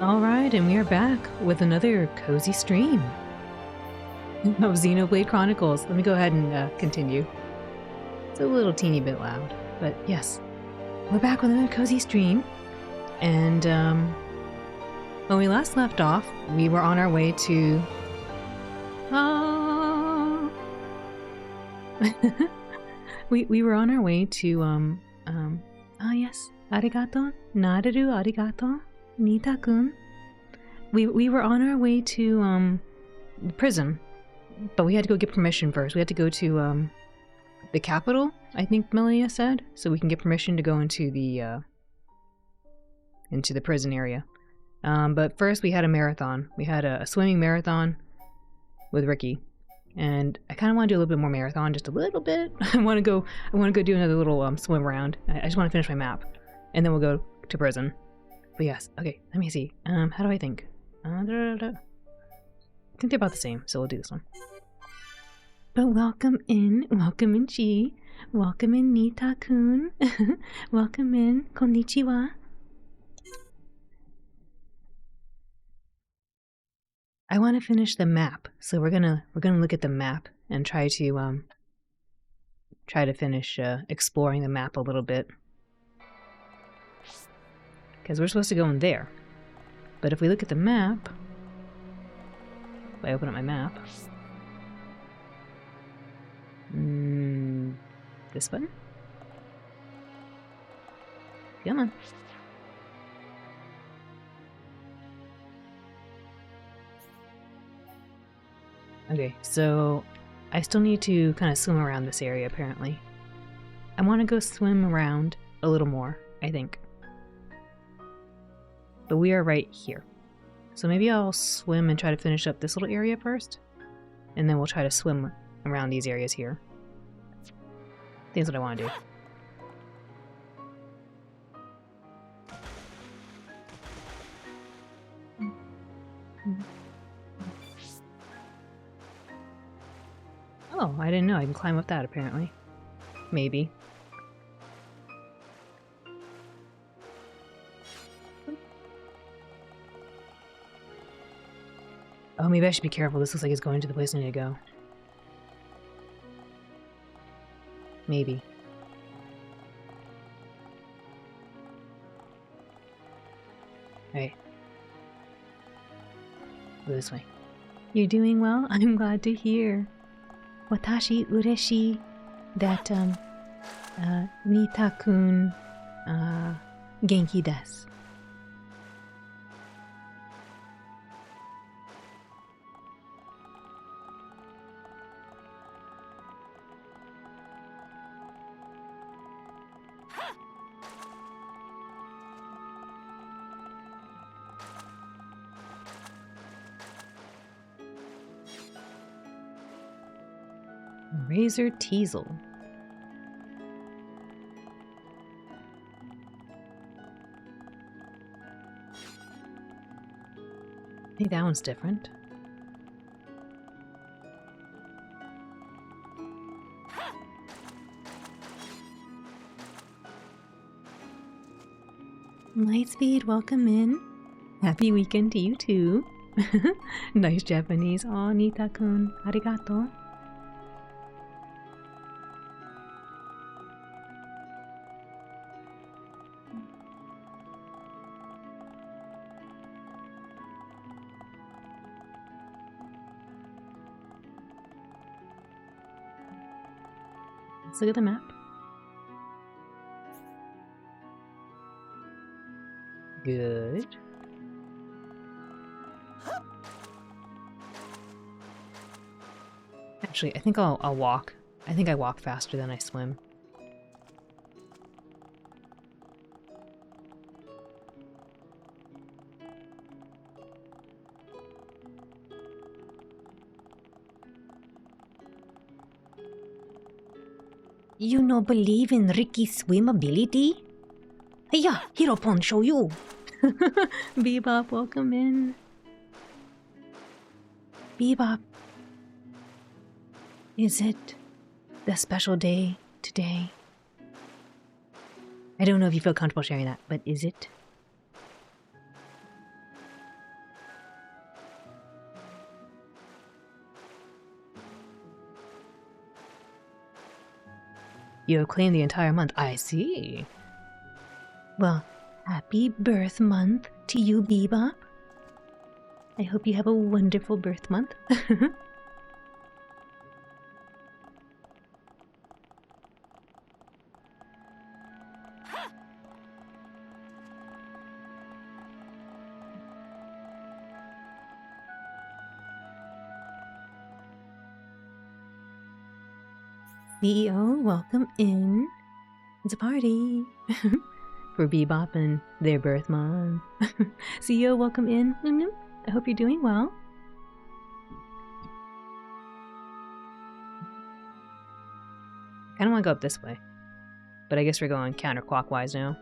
Alright, and we are back with another cozy stream of Xenoblade Chronicles. Let me go ahead and continue. It's a little teeny bit loud, but yes. We're back with another cozy stream, and when we last left off, we were on our way to... we were on our way to, yes, arigato, nareru arigato. Nita-kun. We were on our way to the prison, but we had to go get permission first. We had to go to the capital, I think Melania said, so we can get permission to go into the prison area. But first we had a marathon. We had a swimming marathon with Ricky, and I kind of want to do a little bit more marathon, just a little bit. I want to go do another little swim around. I just want to finish my map, and then we'll go to prison. But yes, okay, let me see. How do I think? I think they're about the same, so we'll do this one. But welcome in Chi. Welcome in Nita-kun. Welcome in, konnichiwa. I want to finish the map, so we're gonna look at the map and try to finish exploring the map a little bit. Because we're supposed to go in there. But if we look at the map... If I open up my map... this button? Come on. Okay, so... I still need to kind of swim around this area, apparently. I want to go swim around a little more, I think. But we are right here. So maybe I'll swim and try to finish up this little area first. And then we'll try to swim around these areas here. I think that's what I want to do. Oh, I didn't know I can climb up that apparently. Maybe. Oh, maybe I should be careful. This looks like it's going to the place I need to go. Maybe. Alright. Go this way. You're doing well? I'm glad to hear. Watashi ureshi that, Nita-kun, genki desu. Razor Teasel. I think that one's different. Lightspeed, welcome in. Happy weekend to you too. Nice Japanese. Oh, Nita-kun, arigato. Let's look at the map. Good. Actually, I think I'll walk. I think I walk faster than I swim. You no believe in Ricky's swim ability? Hiya, Hiropon, show you! Bebop, welcome in. Bebop. Is it the special day today? I don't know if you feel comfortable sharing that, but is it? You have claimed the entire month. I see. Well, happy birth month to you, Bebop. I hope you have a wonderful birth month. CEO, welcome in. It's a party for Bebop and their birth month. CEO, welcome in. I hope you're doing well. I kind of want to go up this way, but I guess we're going counterclockwise now.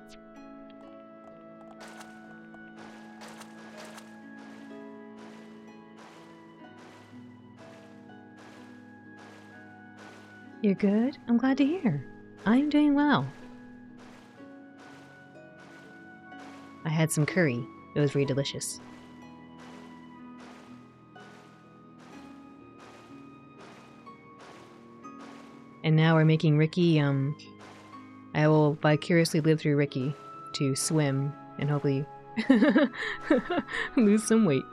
You're good? I'm glad to hear. I'm doing well. I had some curry. It was very delicious. And now we're making Ricky, I will vicariously live through Ricky to swim and hopefully lose some weight.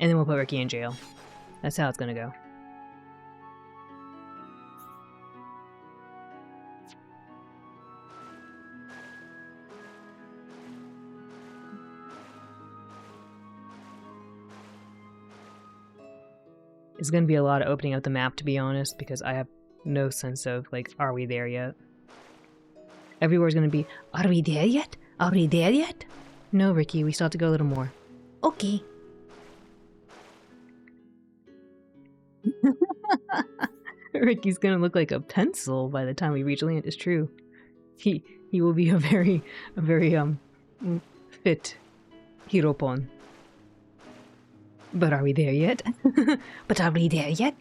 And then we'll put Ricky in jail. That's how it's gonna go. It's gonna be a lot of opening up the map, to be honest, because I have no sense of, like, are we there yet? Everywhere's gonna be, are we there yet? Are we there yet? No, Ricky, we still have to go a little more. Okay. Ricky's gonna look like a pencil by the time we reach land. It's true. He will be a very fit Hiropon. But are we there yet? But are we there yet?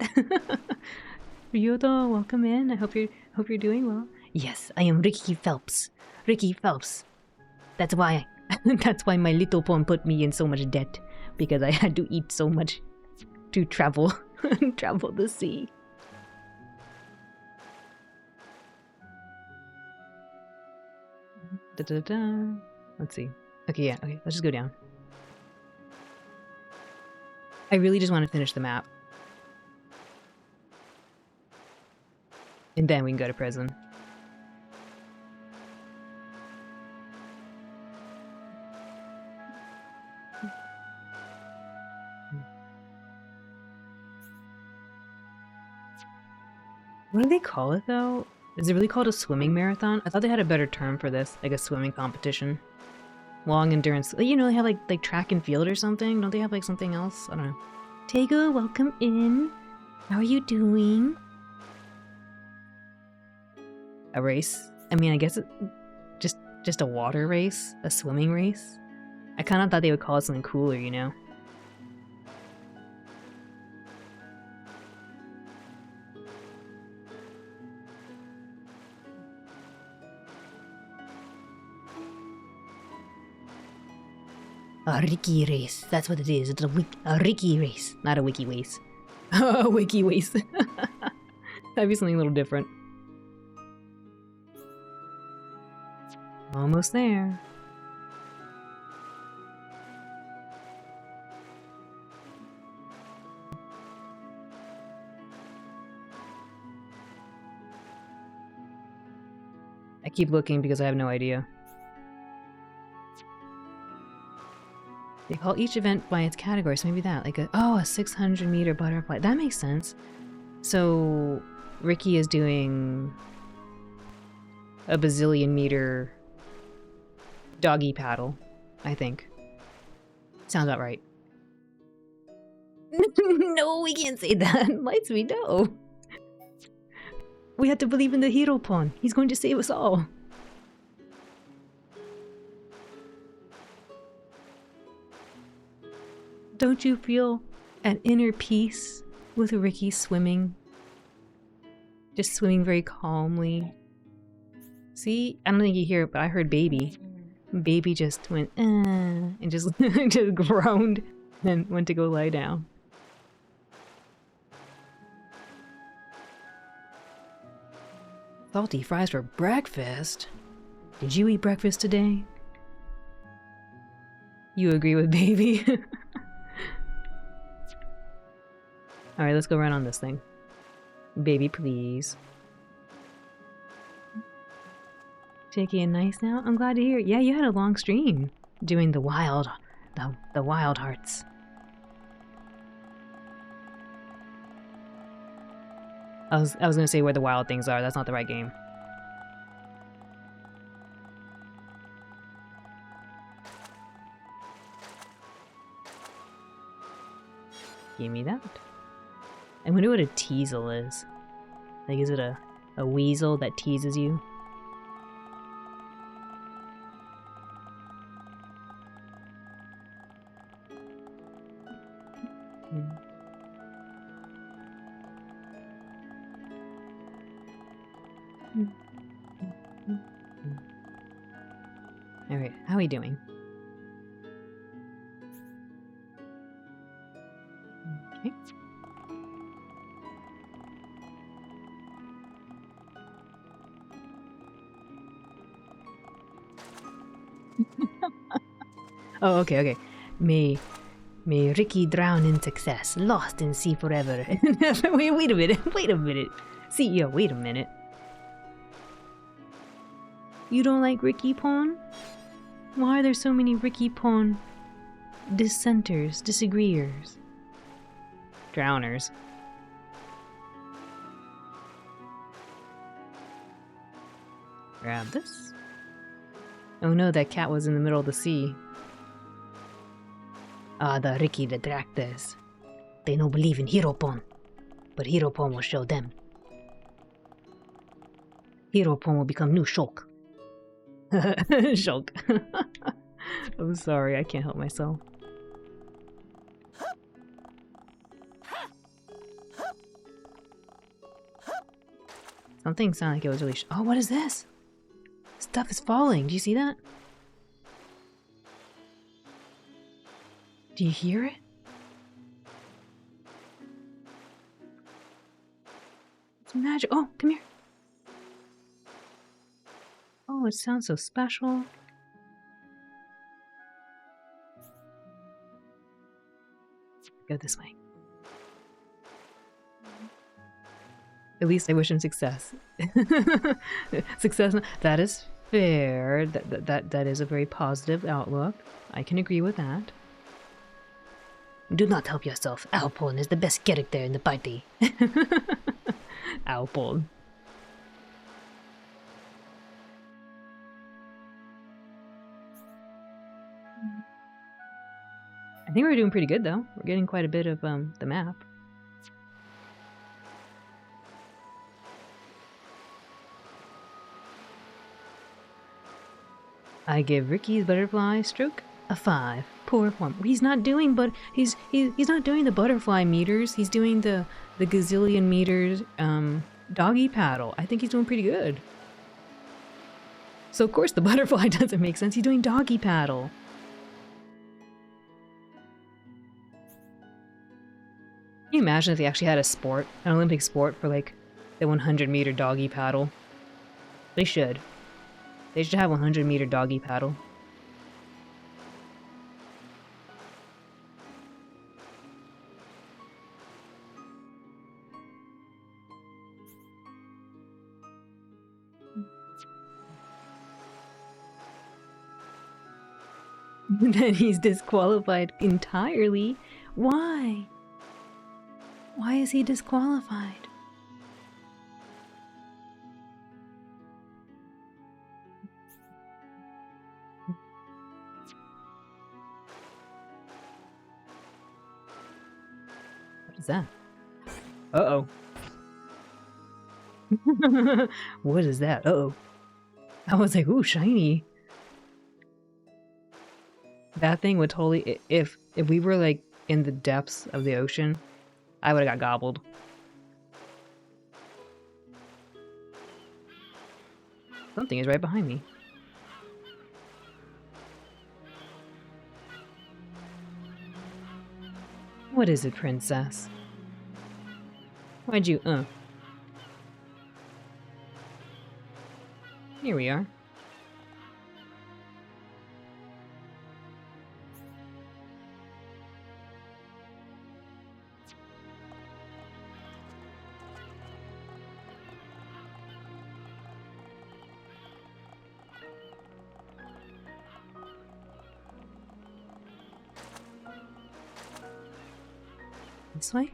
Ryoto, welcome in. I hope you're doing well. Yes, I am Ricky Phelps. Ricky Phelps. That's why my little pon put me in so much debt, because I had to eat so much to travel the sea. Let's see. Okay, yeah, okay, let's just go down. I really just want to finish the map. And then we can go to prison. What do they call it, though? Is it really called a swimming marathon? I thought they had a better term for this, like a swimming competition. Long endurance. You know, they have like track and field or something. Don't they have like something else? I don't know. Tego, welcome in. How are you doing? A race? I mean, I guess it just a water race, a swimming race. I kind of thought they would call it something cooler, you know. A Ricky race. That's what it is. It's a Ricky race, not a wiki race. A wiki race. That'd be something a little different. Almost there. I keep looking because I have no idea. They call each event by its category, so maybe that, like a 600-meter butterfly. That makes sense. So Ricky is doing a bazillion-meter doggy paddle, I think. Sounds about right. No, we can't say that. Lights, we know. We have to believe in the Hiropon. He's going to save us all. Don't you feel an inner peace with Ricky swimming? Just swimming very calmly. See? I don't think you hear it, but I heard baby. Baby just went, and just, just groaned and went to go lie down. Salty fries for breakfast? Did you eat breakfast today? You agree with baby? Alright, let's go run on this thing. Baby, please. Taking it nice now? I'm glad to hear it. Yeah, you had a long stream doing the wild hearts. I was gonna say where the wild things are. That's not the right game. Give me that. I wonder what a teasel is. Like, is it a weasel that teases you? Alright, how are we doing? Okay. Oh, okay. May Ricky drown in success, lost in sea forever. wait a minute. CEO, wait a minute. You don't like Ricky Pon? Why are there so many Ricky Pon dissenters, disagreeers? Drowners. Grab this. Oh no, that cat was in the middle of the sea. Ah, the Ricky detractors. They don't believe in Hiropon, but Hiropon will show them. Hiropon will become new Shulk. Shulk. I'm sorry, I can't help myself. Something sounded like it was really oh, what is this? Stuff is falling. Do you see that? Do you hear it? It's magic. Oh, come here. Oh, it sounds so special. Go this way. At least I wish him success. Success. That is fair. That is a very positive outlook. I can agree with that. Do not help yourself. Alpon is the best character in the party. Alpon. I think we're doing pretty good though. We're getting quite a bit of the map. I give Ricky's butterfly stroke a 5. Poor form. He's not doing, but he's not doing the butterfly meters. He's doing the gazillion meters doggy paddle. I think he's doing pretty good. So of course the butterfly doesn't make sense. He's doing doggy paddle. Can you imagine if they actually had a sport, an Olympic sport for like the 100-meter doggy paddle? They should. They should have 100-meter doggy paddle. Then he's disqualified entirely. Why? Why is he disqualified? What is that? Uh-oh. What is that? Uh-oh. I was like, ooh, shiny. That thing would totally... If we were, like, in the depths of the ocean, I would've got gobbled. Something is right behind me. What is it, princess? Why'd you, Here we are. This way?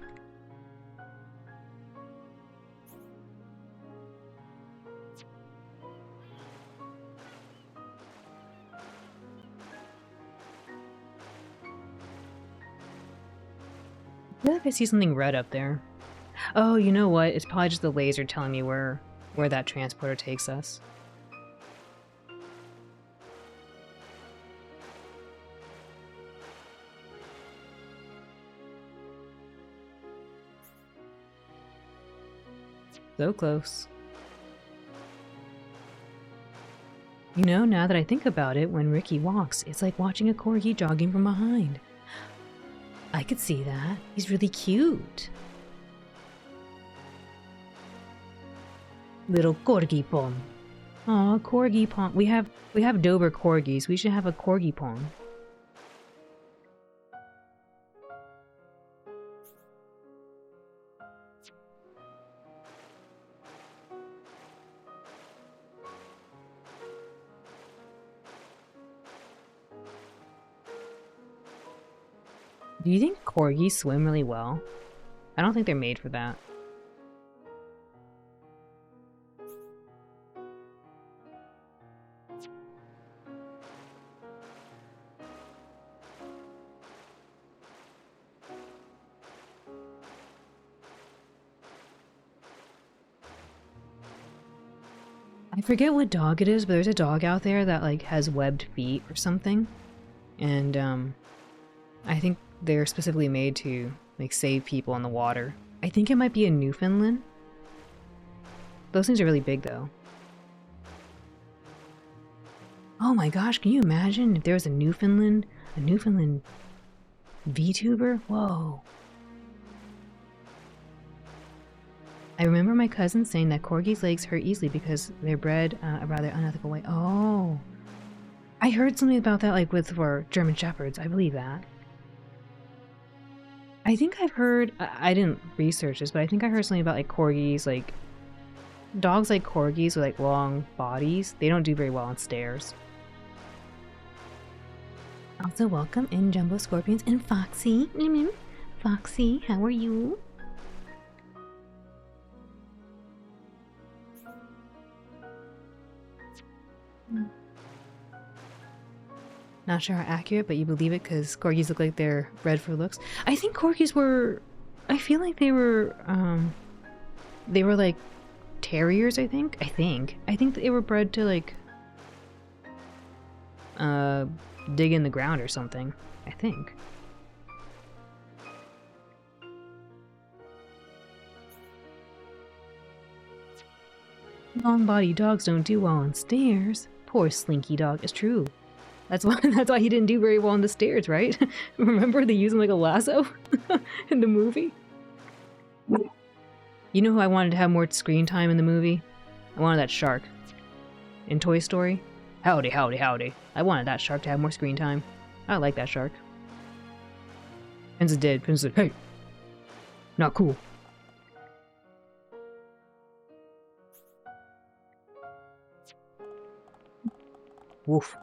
I feel like I see something red up there. Oh, you know what? It's probably just the laser telling me where that transporter takes us. So close. You know, now that I think about it, when Ricky walks, it's like watching a corgi jogging from behind. I could see that. He's really cute. Little corgi pong. Aw, corgi pong. We have Dober corgis. We should have a corgi pong. Do you think corgis swim really well? I don't think they're made for that. I forget what dog it is, but there's a dog out there that like has webbed feet or something. And I think they're specifically made to like save people in the water. I think it might be a Newfoundland. Those things are really big though. Oh my gosh, can you imagine if there was a Newfoundland VTuber? Whoa. I remember my cousin saying that corgis' legs hurt easily because they're bred a rather unethical way. Oh. I heard something about that like for German Shepherds. I believe that. I think I've heard, I didn't research this, but I think I heard something about like corgis, like dogs like corgis with like long bodies. They don't do very well on stairs. Also welcome in Jumbo Scorpions and Foxy. Foxy, how are you? Not sure how accurate, but you believe it because corgis look like they're bred for looks. I think corgis were, I feel like they were like terriers, I think they were bred to like dig in the ground or something, I think. Long body dogs don't do well on stairs. Poor slinky dog. It's true. That's why he didn't do very well on the stairs, right? Remember they used him like a lasso in the movie? You know who I wanted to have more screen time in the movie? I wanted that shark. In Toy Story? Howdy, howdy, howdy. I wanted that shark to have more screen time. I like that shark. Princess did. Princess said, hey! Not cool. Woof.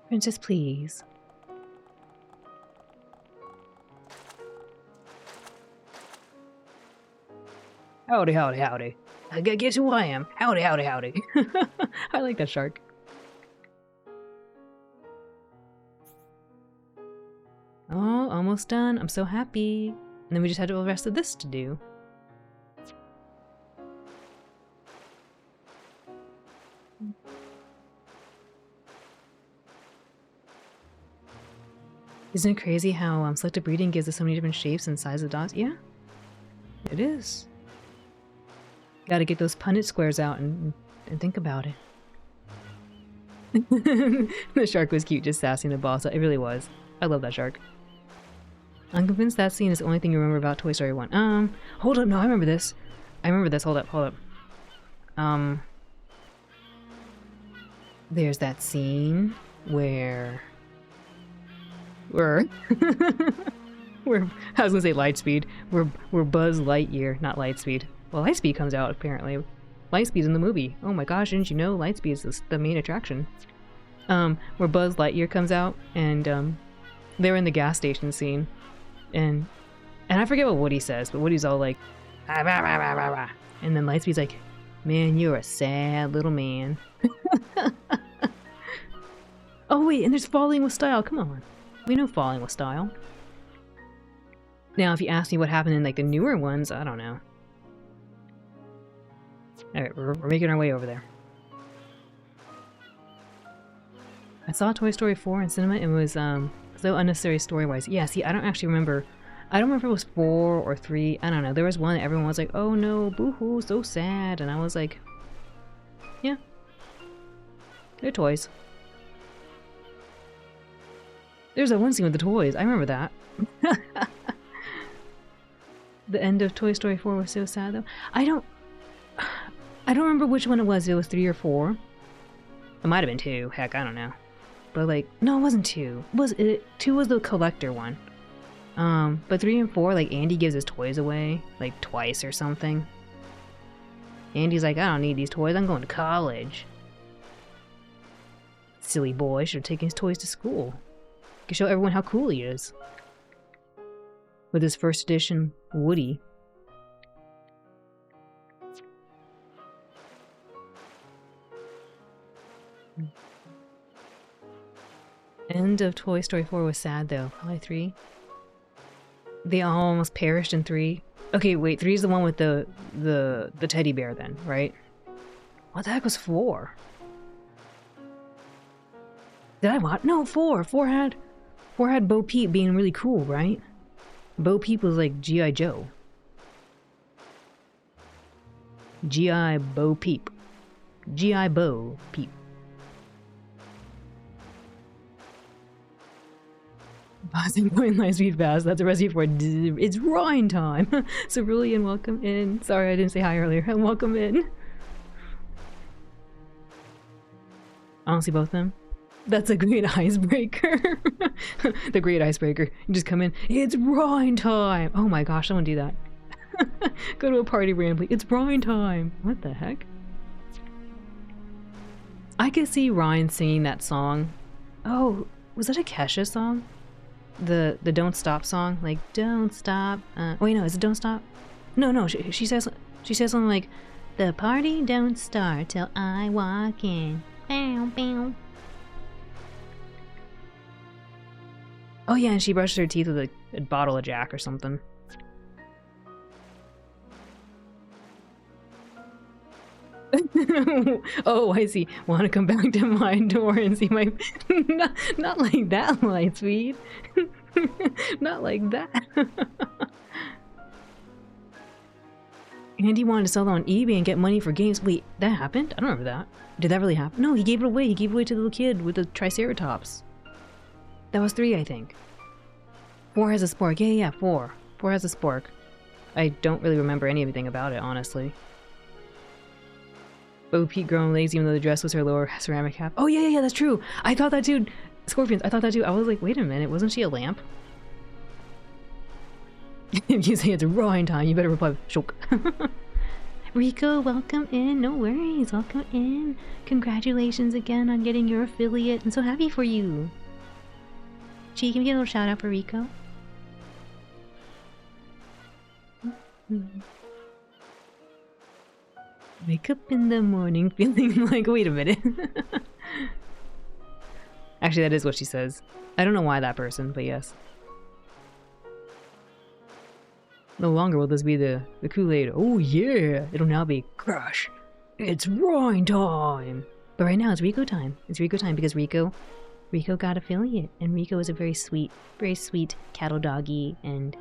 Princess, please. Howdy, howdy, howdy. Guess who I am? Howdy, howdy, howdy. I like that shark. Oh, almost done. I'm so happy. And then we just had all the rest of this to do. Isn't it crazy how selective breeding gives us so many different shapes and sizes of dogs? Yeah, it is. Gotta get those Punnett squares out and think about it. The shark was cute, just sassing the boss. It really was. I love that shark. I'm convinced that scene is the only thing you remember about Toy Story 1. Hold up, no, I remember this. Hold up. There's that scene where I was gonna say Lightspeed. We're Buzz Lightyear, not Lightspeed. Well, Lightspeed comes out, apparently. Lightspeed's in the movie. Oh my gosh, didn't you know Lightspeed is the main attraction? Where Buzz Lightyear comes out, and, they're in the gas station scene. And I forget what Woody says, but Woody's all like, ah, rah, rah, rah, rah, rah. And then Lightspeed's like, man, you're a sad little man. Oh wait, and there's Falling with Style, come on. We know Falling with Style. Now, if you ask me what happened in, like, the newer ones, I don't know. Alright, we're making our way over there. I saw Toy Story 4 in cinema, and it was, so unnecessary story-wise. Yeah, see, I don't actually remember. I don't remember if it was 4 or 3. I don't know. There was one that everyone was like, oh no, boo-hoo, so sad. And I was like, yeah. They're toys. There's that one scene with the toys. I remember that. The end of Toy Story 4 was so sad, though. I don't remember which one it was. If it was 3 or 4. It might have been 2. Heck, I don't know. But, like, no, it wasn't 2. Was it? 2 was the collector one. But 3 and 4, like, Andy gives his toys away, like, twice or something. Andy's like, I don't need these toys. I'm going to college. Silly boy. Should have taken his toys to school. Could show everyone how cool he is. With his first edition Woody. End of Toy Story 4 was sad though. Probably 3. They all almost perished in 3. Okay, wait, 3 is the one with the teddy bear then, right? What the heck was 4? Did I watch? No, 4. 4 had Bo Peep being really cool, right? Bo Peep was like G.I. Joe. G.I. Bo Peep. G.I. Bo Peep. Pausing going Lightspeed fast. That's a recipe for it's Rhine time. Cerulean, welcome in. Sorry I didn't say hi earlier. Welcome in. Honestly, both of them. That's a great icebreaker. The great icebreaker. You just come in. It's Rhine time. Oh my gosh, someone do that. Go to a party randomly. It's Rhine time. What the heck? I could see Ryan singing that song. Oh, was that a Kesha song? The Don't Stop song, like Don't Stop. Wait, no, is it Don't Stop? No, she says something like, the party don't start till I walk in. Bow, bow. Oh yeah, and she brushes her teeth with a bottle of Jack or something. Oh, I see. Want to come back to my door and see my... not like that, Lightspeed. Not like that. Andy wanted to sell it on eBay and get money for games. Wait, that happened? I don't remember that. Did that really happen? No, he gave it away. He gave it away to the little kid with the Triceratops. That was 3, I think. 4 has a spork. Yeah, 4. 4 has a spork. I don't really remember anything about it, honestly. Bo Peep growing legs even though the dress was her lower ceramic cap. Oh yeah, that's true. I thought that too. Scorpions, I thought that too. I was like, wait a minute, wasn't she a lamp? If you say it's Rhine time, you better reply with shock. Rico, welcome in. No worries, welcome in. Congratulations again on getting your affiliate. I'm so happy for you. Gee, can we get a little shout out for Rico? Wake up in the morning feeling like, wait a minute. Actually, that is what she says. I don't know why that person, but yes. No longer will this be the Kool-Aid. Oh yeah, it'll now be crush. It's Rhine time. But right now it's Rico time. It's Rico time because Rico got affiliate, and Rico is a very sweet cattle doggy and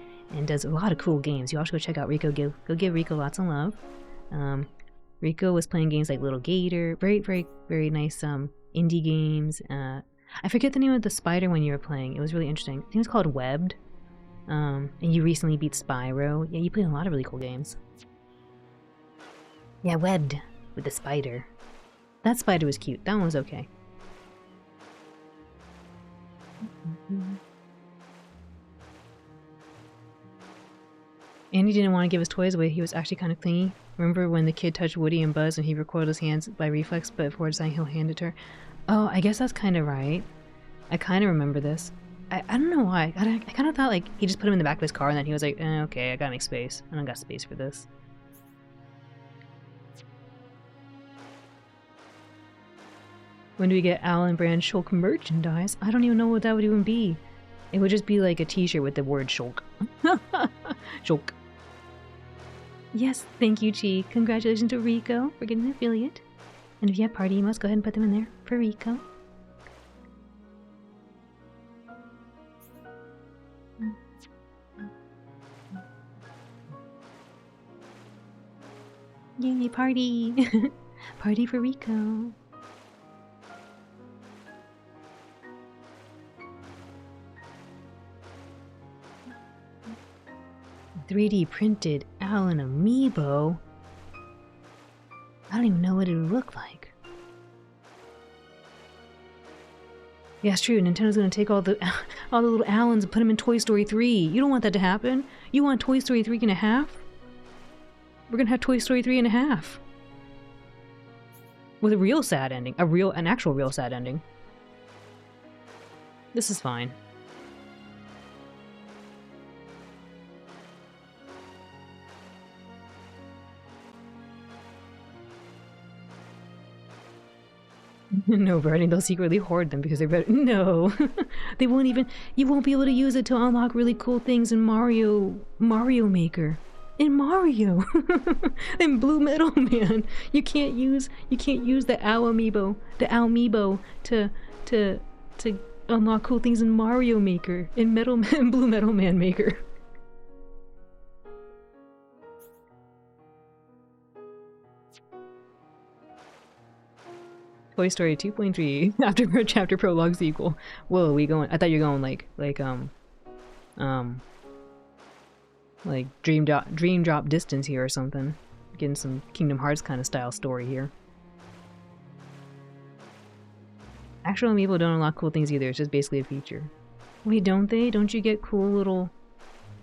does a lot of cool games. You all should go check out Rico. Go give Rico lots of love. Rico was playing games like Little Gator, very nice indie games. I forget the name of the spider one you were playing. It was really interesting. I think it was called Webbed. And you recently beat Spyro. Yeah, you played a lot of really cool games. Yeah, Webbed with the spider. That spider was cute. That one was okay. Andy didn't want to give his toys away. He was actually kind of clingy. Remember when the kid touched Woody and Buzz and he recoiled his hands by reflex, but before deciding he'll hand it to her? Oh, I guess that's kind of right. I kind of remember this. I don't know why. I kind of thought like he just put him in the back of his car and then he was like, okay, I gotta make space. I don't got space for this. When do we get Allen brand Shulk merchandise? I don't even know what that would even be. It would just be like a t-shirt with the word Shulk. Shulk. Yes, thank you, Chi. Congratulations to Rico for getting an affiliate. And if you have party emos, go ahead and put them in there for Rico. Yay, party! Party for Rico. 3D printed Alan amiibo. I don't even know what it would look like. Yeah, it's true. Nintendo's gonna take all the little Allens and put them in Toy Story 3. You don't want that to happen. You want Toy Story 3.5? We're gonna have Toy Story 3.5 with a real sad ending, an actual real sad ending. This is fine. No, Bernie, they'll secretly hoard them because they're better. No, they won't even. You won't be able to use it to unlock really cool things in Mario Maker. In Mario, in Blue Metal Man, you can't use the Owl Amiibo to unlock cool things in Mario Maker, in Blue Metal Man Maker. Toy Story 2.3 after chapter prologue sequel. Whoa, we going? I thought you were going like dream drop distance here or something. Getting some Kingdom Hearts kind of style story here. Actual amiibo don't unlock cool things either. It's just basically a feature. Wait, don't they? Don't you get cool little?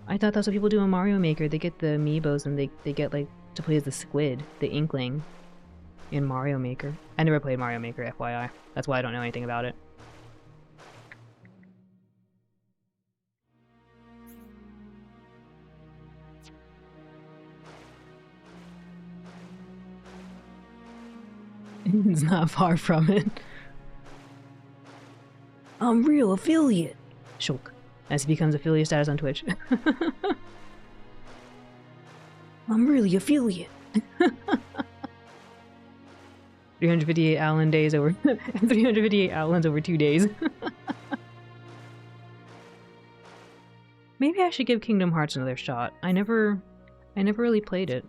I thought that's what people do in Mario Maker. They get the amiibos and they get like to play as the squid, the Inkling. In Mario Maker. I never played Mario Maker, FYI. That's why I don't know anything about it. It's not far from it. I'm real affiliate. Shulk. As he becomes affiliate status on Twitch. I'm really affiliate. 358 Allen days over 358 Allens over 2 days. Maybe I should give Kingdom Hearts another shot. I never really played it.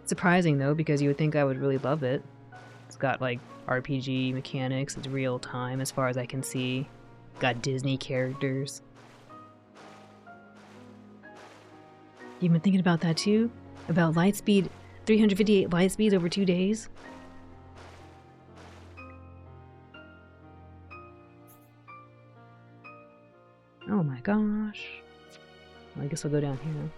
Surprising though, because you would think I would really love it. It's got like RPG mechanics, it's real time as far as I can see. Got Disney characters. You've been thinking about that too? About Lightspeed? 358 light speeds over 2 days? Oh my gosh. Well, I guess I'll go down here.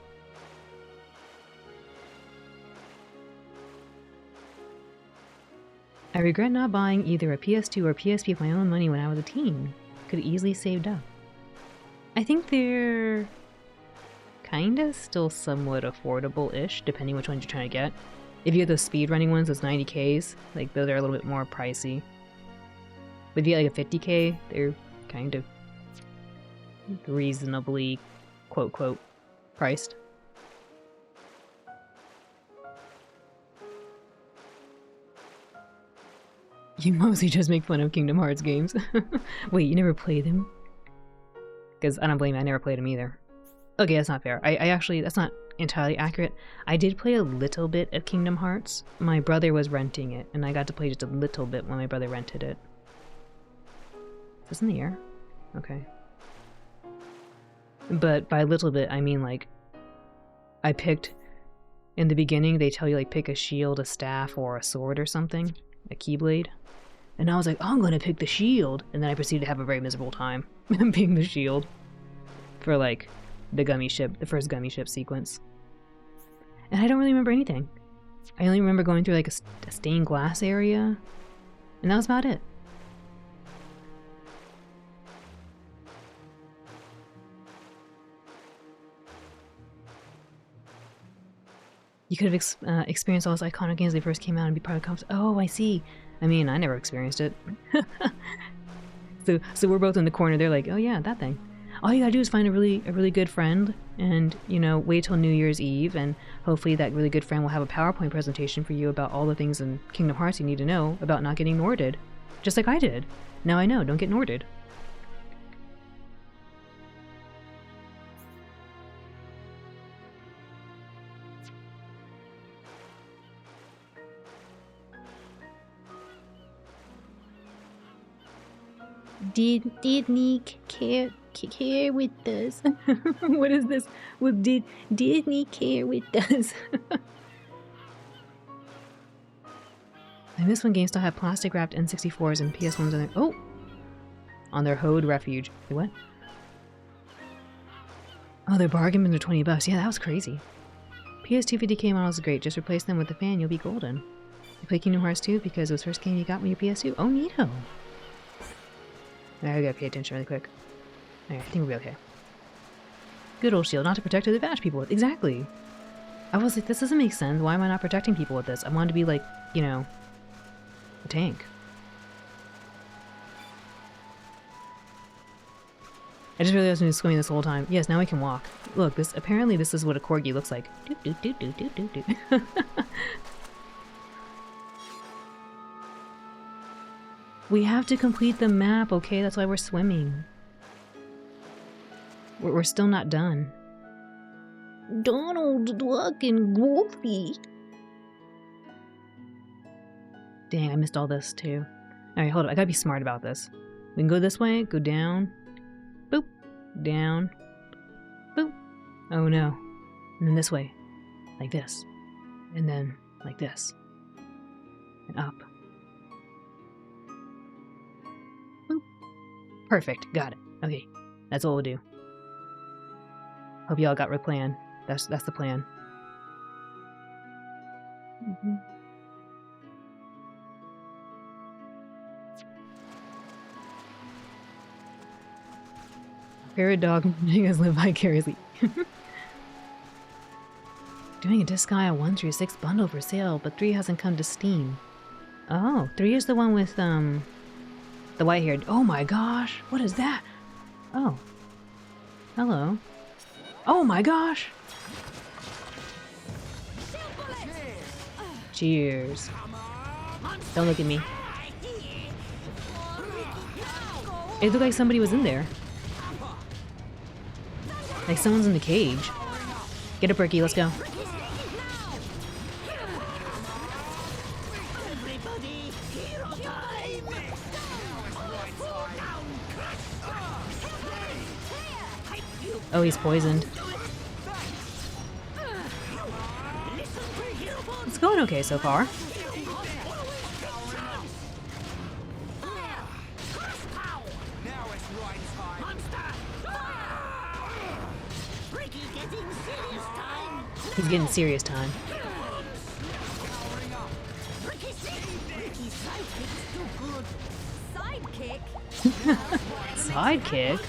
I regret not buying either a PS2 or PSP with my own money when I was a teen. Could easily saved up. I think they're kinda still somewhat affordable-ish, depending which ones you're trying to get. If you get those speedrunning ones, those 90Ks, like those are a little bit more pricey. But if you get like a 50K, they're kind of reasonably, quote, priced. You mostly just make fun of Kingdom Hearts games. Wait, you never play them? Because I don't blame you, I never played them either. Okay, that's not fair. I actually, that's not entirely accurate. I did play a little bit of Kingdom Hearts. My brother was renting it, and I got to play just a little bit when my brother rented it. Is this in the air? Okay. But by a little bit, I mean like I picked in the beginning. They tell you like pick a shield, a staff, or a sword or something, a keyblade. And I was like, oh, I'm gonna pick the shield, and then I proceeded to have a very miserable time picking the shield for like the gummy ship, the first gummy ship sequence. And I don't really remember anything. I only remember going through like a stained glass area, and that was about it. You could have experienced all those iconic games when they first came out and be part of the conference. Oh, I see. I mean, I never experienced it. So we're both in the corner. They're like, oh yeah, that thing. All you gotta do is find a really good friend, and you know, wait till New Year's Eve, and hopefully that really good friend will have a PowerPoint presentation for you about all the things in Kingdom Hearts you need to know about not getting Norded, just like I did. Now I know, don't get Norded. Disney care with us. What is this? With Disney care with us? I miss when games still had plastic wrapped N64s and PS1s on their on their Hode refuge. Wait, what? Oh, their bargain bins are $20. Yeah, that was crazy. PS250K models are great. Just replace them with the fan, you'll be golden. You play Kingdom Hearts 2 because it was the first game you got when your PS2? Oh, neato. I gotta pay attention really quick. Alright, I think we'll be okay. Good old shield, not to protect or to bash people with. Exactly. I was like, this doesn't make sense. Why am I not protecting people with this? I wanted to be like, you know, a tank. I just realized I was swimming this whole time. Yes, now I can walk. Look, apparently this is what a corgi looks like. Doot, doot, doot, doot, doot, doot, doot. We have to complete the map, okay? That's why we're swimming. We're still not done. Donald, Duck, and Goofy. Dang, I missed all this too. Alright, hold up. I gotta be smart about this. We can go this way, go down. Boop. Down. Boop. Oh no. And then this way. Like this. And then like this. And up. Boop. Perfect. Got it. Okay. That's all we'll do. Hope y'all got the plan. That's the plan. Mm-hmm. Parrot dog, you guys live vicariously. Doing a Disgaea 1 through 6 bundle for sale, but 3 hasn't come to Steam. Oh, 3 is the one with the white-haired. Oh my gosh, what is that? Oh, hello. Oh my gosh. Cheers. Don't look at me. It looked like somebody was in there. Like someone's in the cage. Get up, Ricky, let's go. Oh, he's poisoned. It's going okay so far. He's getting serious time. Sidekick?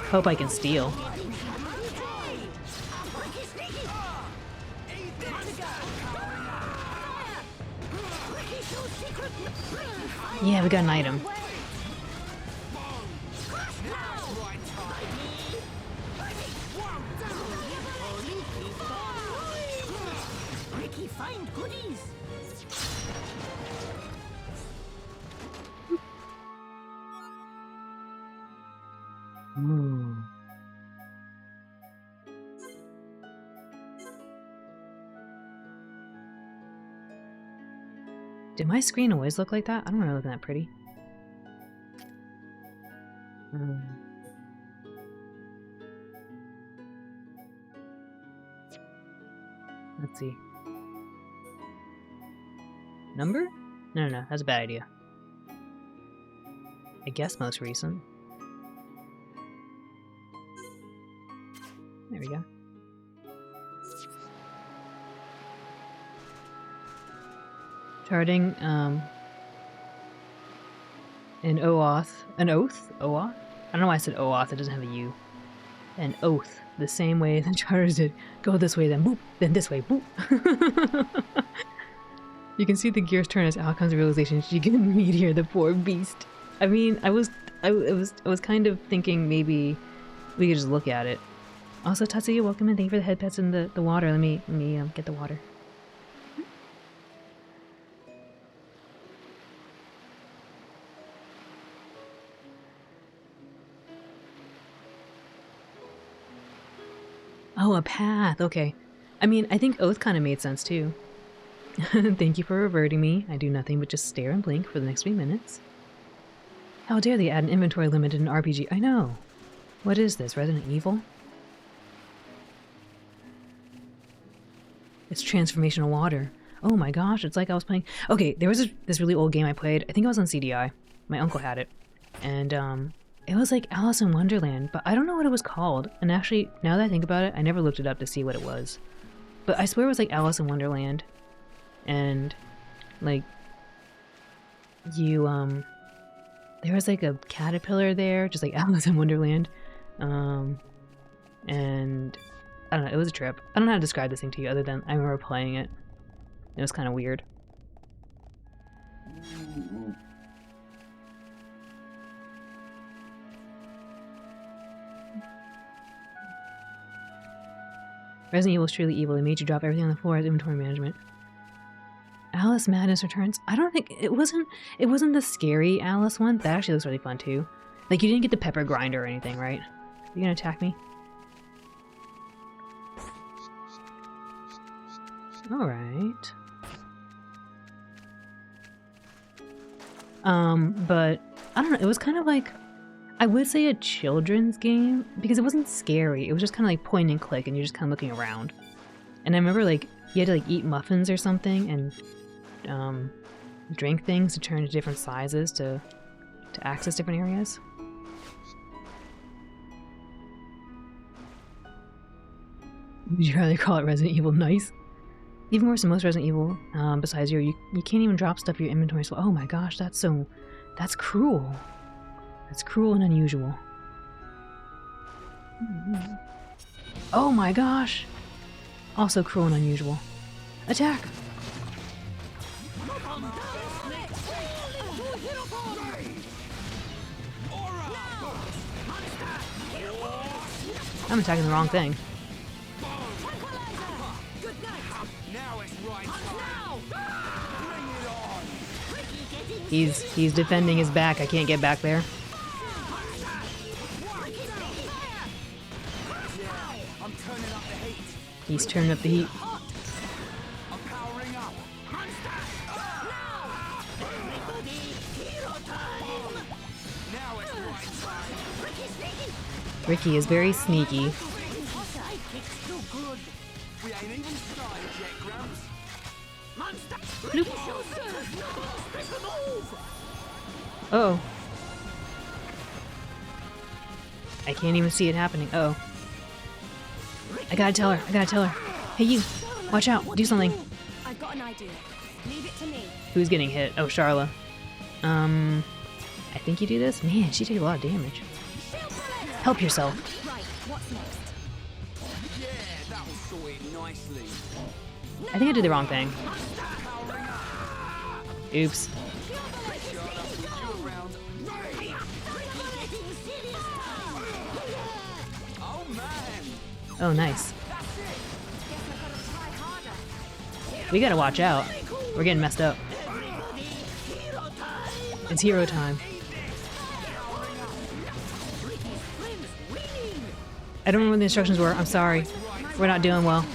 Hope I can steal. Yeah, we got an item. Find goodies. Ooh. Did my screen always look like that? I don't remember looking that pretty. Let's see. Number? No, that's a bad idea. I guess most recent. There we go. Charting, an oath. An oath? Oath? I don't know why I said oath, it doesn't have a U. An oath, the same way the charters did. Go this way, then boop, then this way, boop. You can see the gears turn as Al comes to realization she can meteor the poor beast. I mean, I was kind of thinking maybe we could just look at it. Also, Tatsuya, welcome and thank you for the head pets in the water. Let me get the water. Oh, a path. Okay. I mean, I think oath kind of made sense too. Thank you for reverting me. I do nothing but just stare and blink for the next few minutes. How dare they add an inventory limit in an RPG? I know. What is this, Resident Evil? It's transformational water. Oh my gosh, it's like I was playing... Okay, there was this really old game I played. I think it was on CDI. My uncle had it. And, it was like Alice in Wonderland, but I don't know what it was called. And actually, now that I think about it, I never looked it up to see what it was. But I swear it was like Alice in Wonderland. And, like, you, there was like a caterpillar there, just like Alice in Wonderland. And, I don't know, it was a trip. I don't know how to describe this thing to you other than I remember playing it. It was kind of weird. Resident Evil is truly evil. It made you drop everything on the floor as inventory management. Alice Madness Returns. I don't think it wasn't the scary Alice one. That actually looks really fun too. Like you didn't get the pepper grinder or anything, right? You gonna attack me? Alright. But I don't know, it was kind of like, I would say a children's game because it wasn't scary. It was just kind of like point and click and you're just kind of looking around. And I remember like you had to like eat muffins or something and drink things to turn to different sizes to access different areas. Would you rather call it Resident Evil Nice? Even worse than most Resident Evil, besides you can't even drop stuff in your inventory. So, oh my gosh, that's cruel. That's cruel and unusual. Oh my gosh! Also cruel and unusual. Attack! I'm attacking the wrong thing. He's defending his back. I can't get back there. He's turning up the heat. Ricky is very sneaky. Bloop. Uh-oh. I can't even see it happening. Uh-oh. I gotta tell her. Hey you, watch out, do something. I've got an idea. Leave it to me. Who's getting hit? Oh, Charla. I think you do this? Man, she takes a lot of damage. Help yourself. Right, what's next? Yeah, that was sorted nicely. I think I did the wrong thing. Oops. Oh, nice. We gotta watch out. We're getting messed up. It's hero time. I don't remember what the instructions were. I'm sorry. We're not doing well.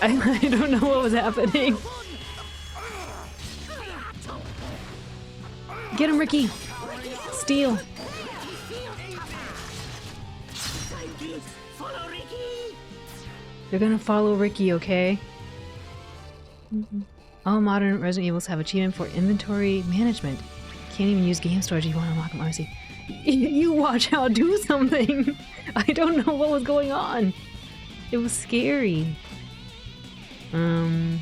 I don't know what was happening. Get him, Ricky! Steal! They're gonna follow Ricky, okay? All modern Resident Evils have achievement for inventory management. Can't even use game storage if you want to unlock them, honestly. You watch how do something! I don't know what was going on! It was scary. It'd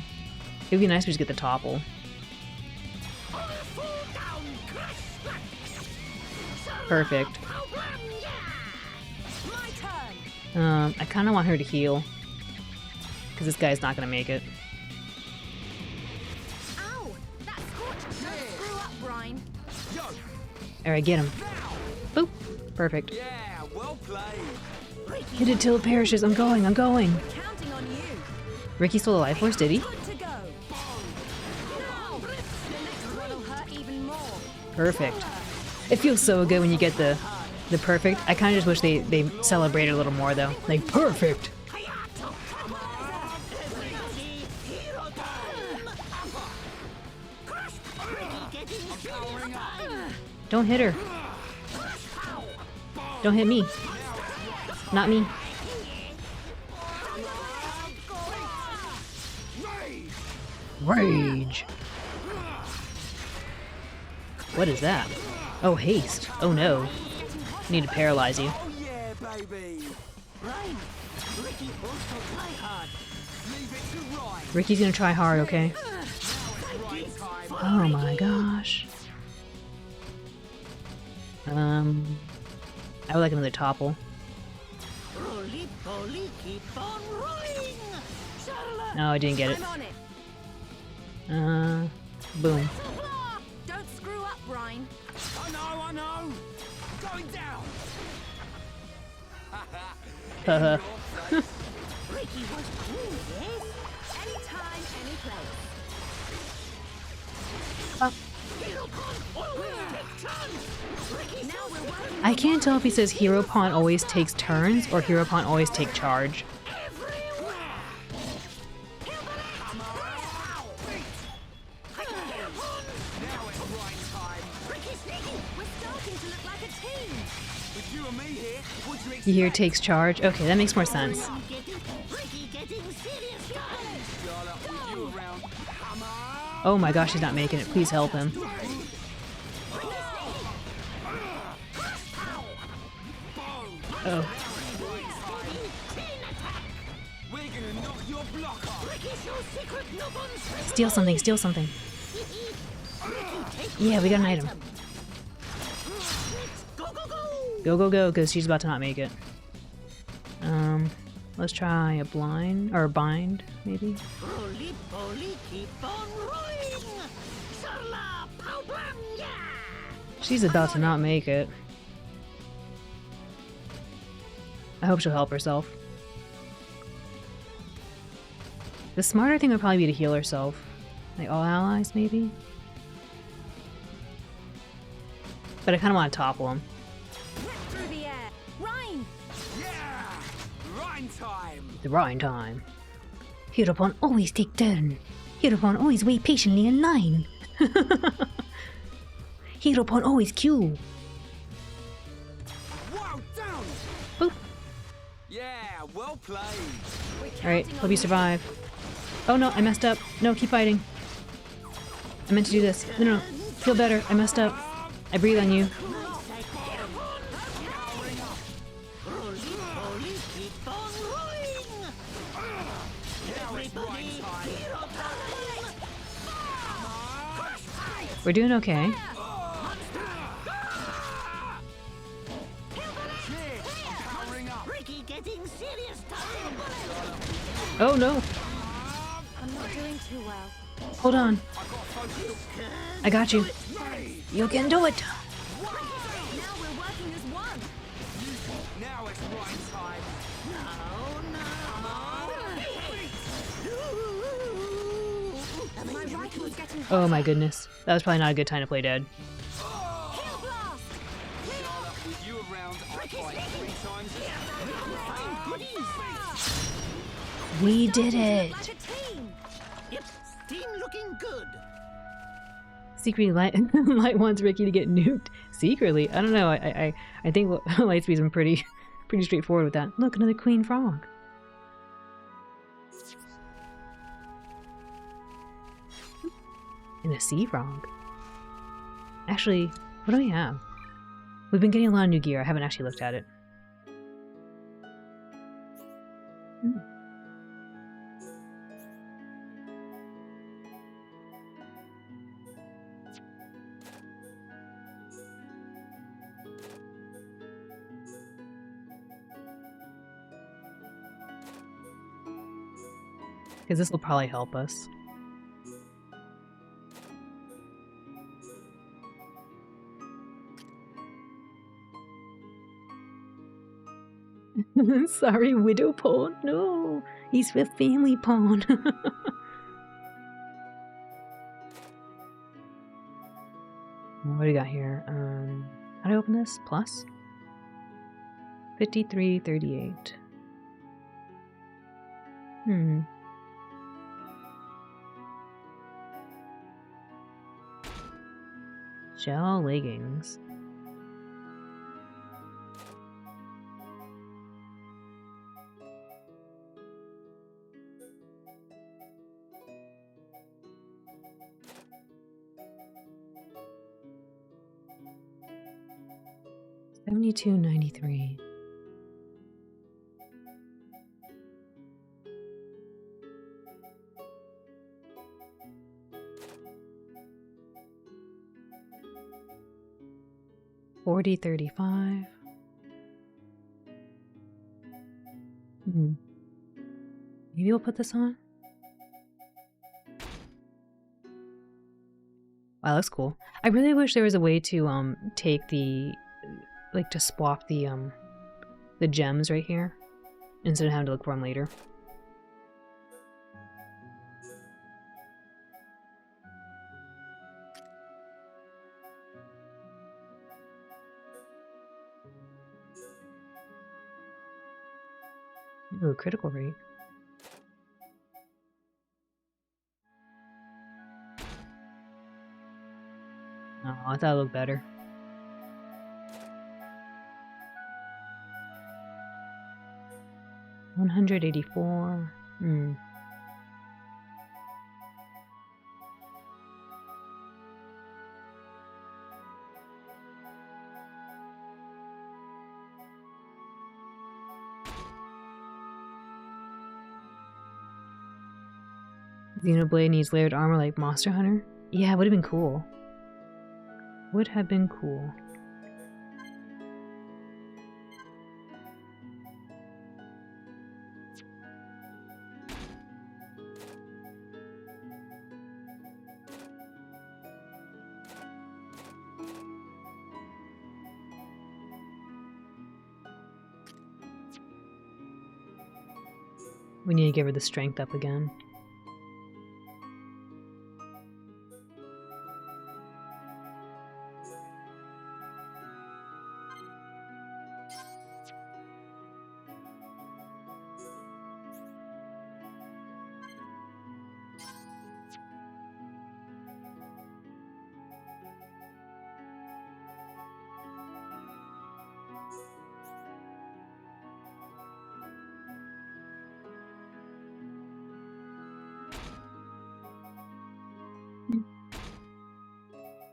be nice if we just get the topple. Perfect. I kind of want her to heal. Because this guy's not going to make it. Ow! That scorched. Screw up, Brian. Alright, get him. Boop. Perfect. Yeah, well played. Hit it till it perishes. I'm going. Counting on you. Ricky stole the life force, did he? Good to go. No! The next one will hurt even more. Perfect. It feels so good when you get the perfect. I kind of just wish they celebrated a little more though. Like, perfect! Don't hit her. Don't hit me. Not me. Rage! What is that? Oh, haste. Oh no. Need to paralyze you. Oh yeah, baby. Brian, Ricky also try hard. Leave it to Ryan. Ricky's gonna try hard, okay? Right time. Oh my gosh. I would like another topple. Roly poly, keep on rolling. Charlotte. No, I didn't get it. I'm on it. Boom. Don't screw up, Brian. I know. Going down. Haha. Ricky was cool, yes? Anytime, any place. Now we're working. I can't tell if he says Hero Pawn always takes turns or Hero Pawn always take charge. Now it's Ryan time. Ricky sneaky. We're starting to look like a team. With you and me here, what do you expect? You hear takes charge? Okay, that makes more sense. Ricky getting serious. Charlotte, with you around. Come on. Oh my gosh, he's not making it. Please help him. Oh. We're gonna knock your block off. Steal something, steal something. Yeah, we got an item. Go, go, go, because she's about to not make it. Let's try a blind, or a bind, maybe? Roly poly, keep on rolling. Charlotte, pow bam, yeah. She's about to not make it. I hope she'll help herself. The smarter thing would probably be to heal herself. Like all allies, maybe? But I kind of want to topple him. Through the air. Ryan. Yeah. Ryan time. The Ryan time. Hereupon always take turn. Hereupon always wait patiently in line. Hereupon always queue. Wow, down. Boop. Yeah, well played. Alright, hope you survive. Oh no, I messed up. No, keep fighting. I meant to do this. No, no, no. Feel better. I messed up. I breathe on you. Roly poly, keep on rolling. Now it's Ryan time. We're doing okay. Powering up. Ricky getting serious time. Oh no. I'm not doing too well. Hold on. I got you. You can do it. Now we're working as one. Now it's Ryan time. My rifle's getting hot. Oh my goodness. That was probably not a good time to play dead. Kill blast. Charlotte, with you around, I fight 3 times. We did it. Like a team. Yep, team looking good. Secretly, Light wants Ricky to get nuked. Secretly? I don't know. I think Lightspeed's been pretty straightforward with that. Look, another queen frog. And a sea frog. Actually, what do we have? We've been getting a lot of new gear. I haven't actually looked at it. Because this will probably help us. Sorry, widow pawn. No, he's with family pawn. What do we got here? How do I open this? Plus? 53.38. Shell leggings. $72.93. $40.35. Maybe we'll put this on. Wow, that's cool. I really wish there was a way to take the to swap the gems right here instead of having to look for them later. Ooh, critical rate. Oh, I thought it looked better. $184. Xenoblade needs layered armor like Monster Hunter? Yeah, it would have been cool. Would have been cool. We need to give her the strength up again.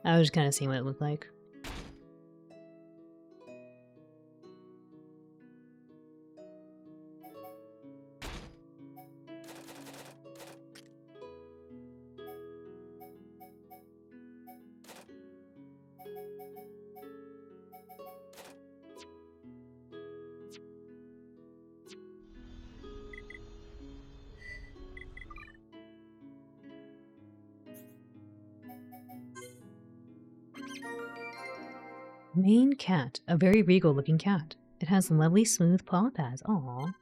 I was just kind of seeing what it looked like. Main cat, a very regal looking cat. It has lovely smooth paw pads. Aww.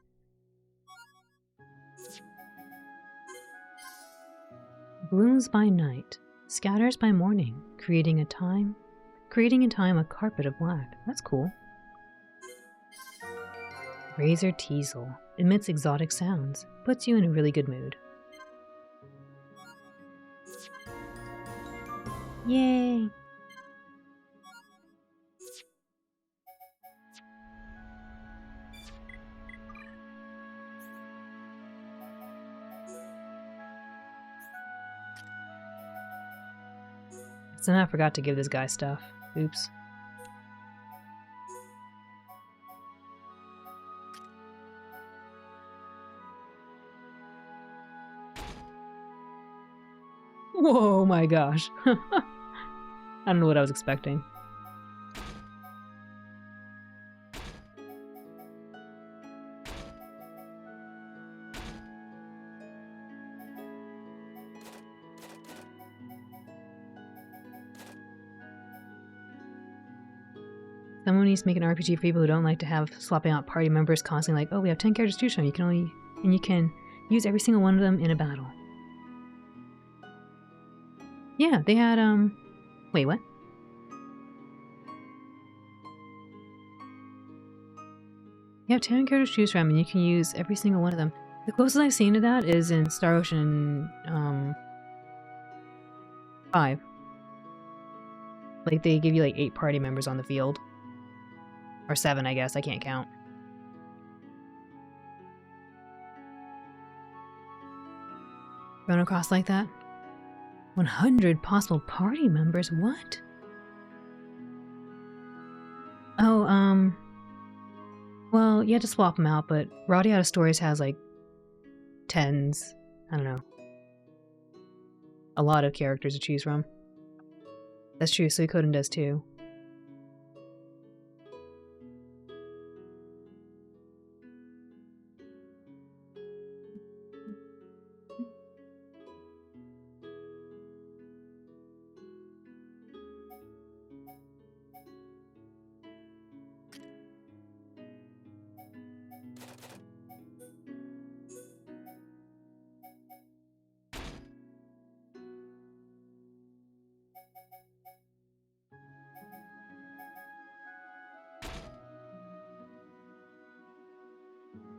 Blooms by night, scatters by morning, creating in time a carpet of black. That's cool. Razor Teasel emits exotic sounds, puts you in a really good mood. Yay! So now I forgot to give this guy stuff. Oops. Whoa, my gosh. I don't know what I was expecting. Someone needs to make an RPG for people who don't like to have swapping out party members constantly, like, oh, we have 10 characters to choose from. You can use every single one of them in a battle. Yeah, they had, wait, what? You have 10 characters to choose from, and you can use every single one of them. The closest I've seen to that is in Star Ocean, 5. Like, they give you, like, 8 party members on the field. Or 7, I guess. I can't count. Run across like that? 100 possible party members? What? Oh, well, you had to swap them out, but Roddy Out of Stories has, like, 10s. I don't know. A lot of characters to choose from. That's true, Suikoden does too.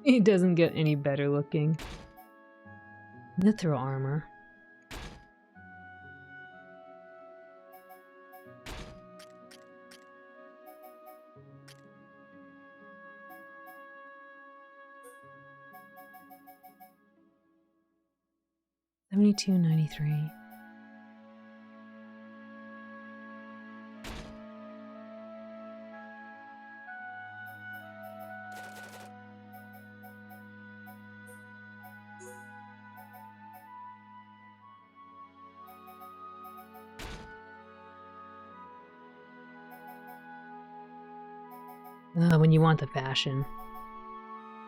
He doesn't get any better looking. Mithril armor. $72.93. When you want the fashion.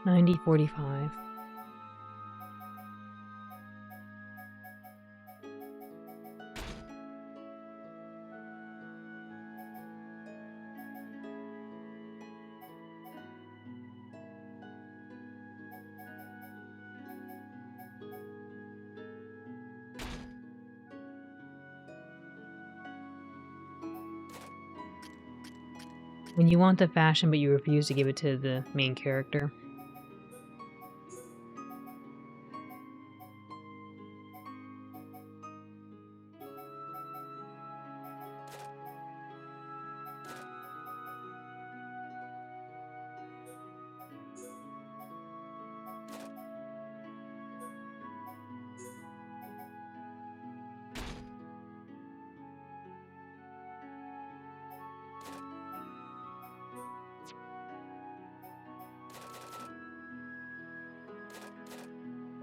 90.45. When you want the fashion but you refuse to give it to the main character.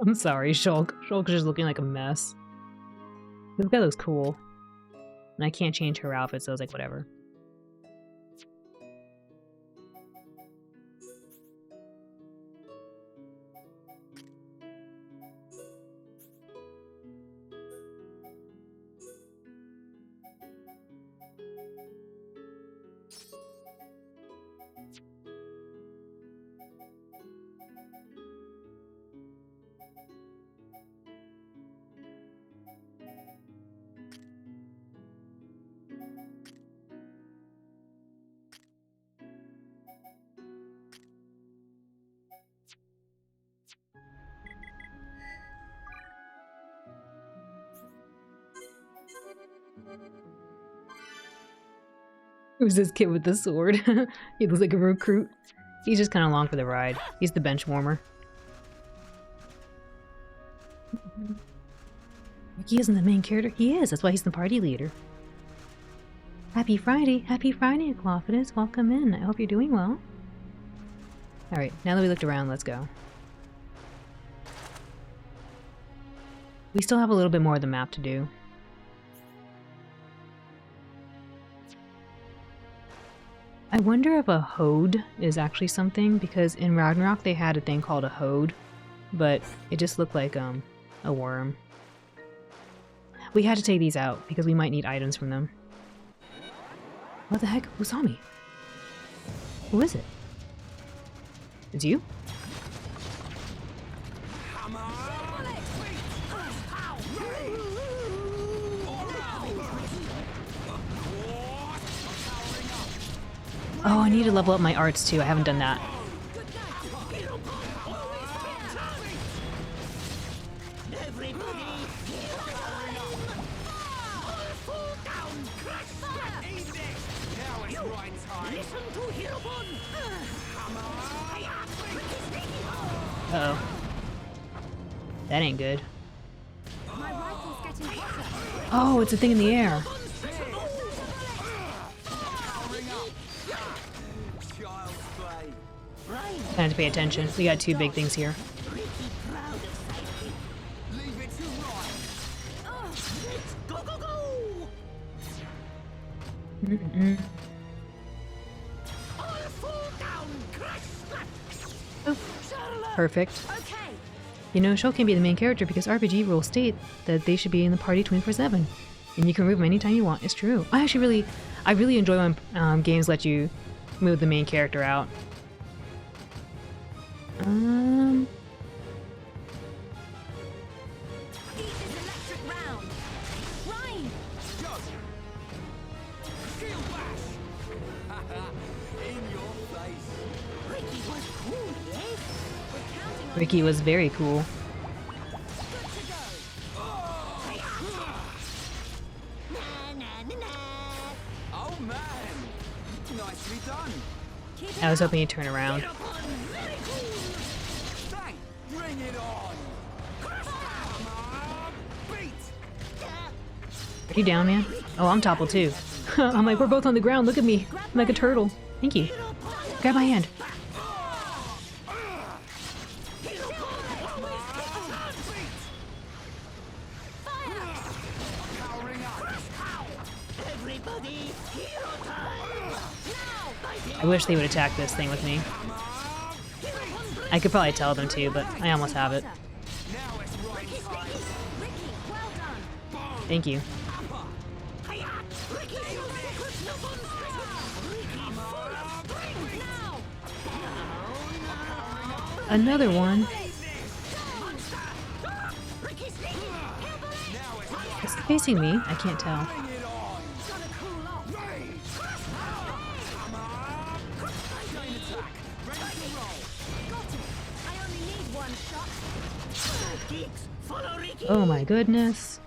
I'm sorry, Shulk. Shulk is just looking like a mess. This guy looks cool. And I can't change her outfit, so I was like, whatever. Who's this kid with the sword? He looks like a recruit. He's just kind of along for the ride. He's the bench warmer. Ricky isn't the main character. He is. That's why he's the party leader. Happy Friday. Happy Friday, Clophitus. Welcome in. I hope you're doing well. Alright, now that we looked around, let's go. We still have a little bit more of the map to do. I wonder if a Hode is actually something, because in Ragnarok they had a thing called a Hode, but it just looked like a worm. We had to take these out because we might need items from them. What the heck? Who saw me? Who is it? It's you? Oh, I need to level up my arts too. I haven't done that. Uh-oh. That ain't good. Oh, it's a thing in the air. I have to pay attention. We got two big things here. Oh, perfect. You know, Shell can't be the main character because RPG rules state that they should be in the party 24/7, and you can remove them anytime you want. It's true. I really enjoy when games let you move the main character out. Ricky was very cool. Oh man, nicely done. I was hoping he'd turn around. Bang, bring it on. Come on, beat. Are you down, man? Oh, I'm toppled too. I'm like, we're both on the ground. Look at me. I'm like a turtle. Thank you. Grab my hand. I wish they would attack this thing with me. I could probably tell them to, but I almost have it. Thank you. Another one. Is it facing me? I can't tell. Oh my goodness.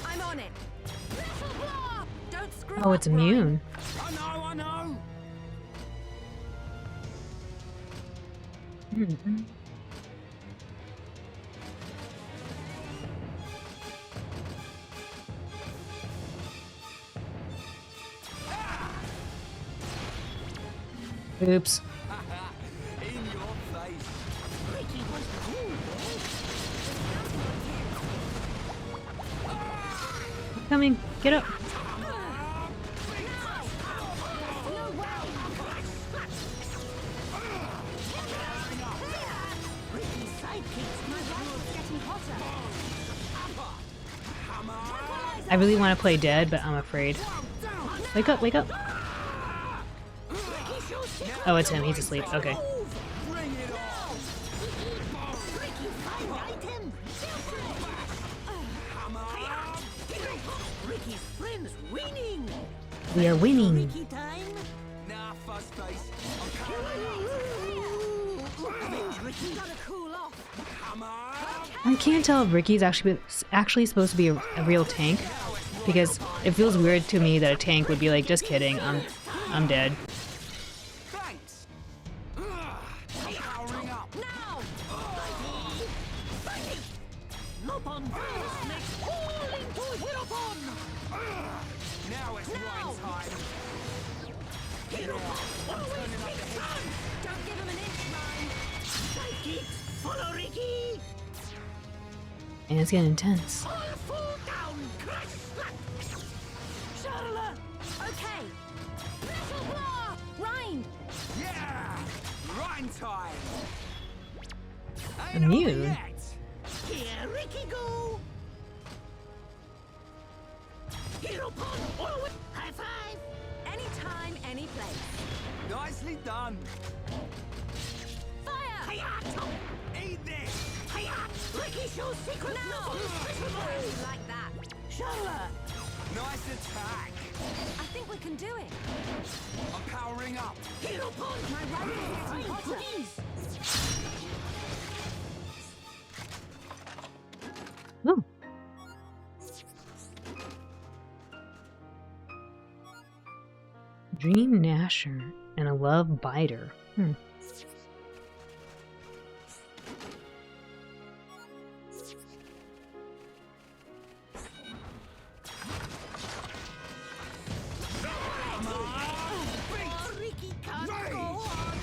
I'm on it. Don't screw Oh, it's up, immune. I know. Oops. In your face. Coming. Get up. I really want to play dead, but I'm afraid. Wake up, wake up. Oh, it's him. He's asleep. Okay. We are winning. Nah, fuss face. Gotta cool off. Come on. can't tell if Ricky's actually supposed to be a real tank, because it feels weird to me that a tank would be like, just kidding, I'm dead. Thanks. Powering up. Now! Mighty! Lopon Virus makes all into Heropon! Now it's right time. Heropon always takes time! Don't give him an inch, Ryan. Sidekicks, follow Ricky! And it's getting intense. All fall down! Crash! Slap! Charlotte! Okay. Metal Blah! Ryan! Yeah. Rhyme time. Ain't Immune? over yet. Here Ricky go! Heropon always... High five! Anytime, any place. Nicely done. Fire! Hiya! Eat this. Hiya! Ricky shows secret Now! levels! Like that. Charlotte! Nice attack. I think we can do it. I'm powering up. Heropon! My rifle is getting hotter. Ooh. Dream Gnasher and a Love Biter. Oh, Ricky can't Right. go on!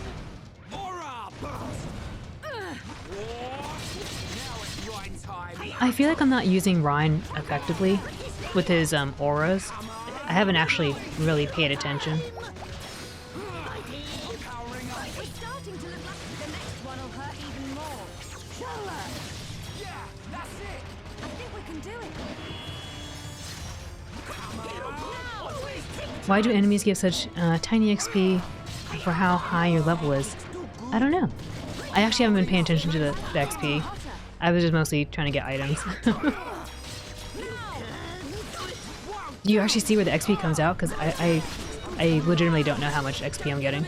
Aura burst. Now it's right time. I feel like I'm not using Ryan effectively with his auras. I haven't actually really paid attention. Powering up. We're starting to look like the next one will hurt even more. Charlotte! Yeah, that's it. I think we can do it. Always take Why do enemies give such tiny XP for how high your level is? I don't know. I actually haven't been paying attention to the XP. I was just mostly trying to get items. Do you actually see where the XP comes out? Because I legitimately don't know how much XP I'm getting.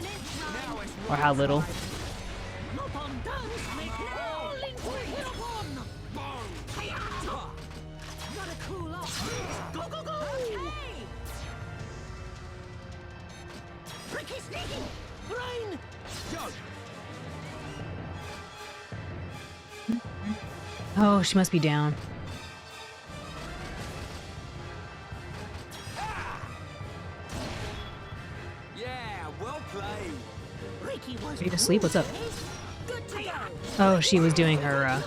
Or how little. Lopon dance make all into Heropon! Gotta cool off. Go, go, go! Okay. Ricky sneaking! Ryan! Go. Oh, she must be down. Yeah, well played. Ricky was Are you asleep? What's up? good to go! Oh, she was doing her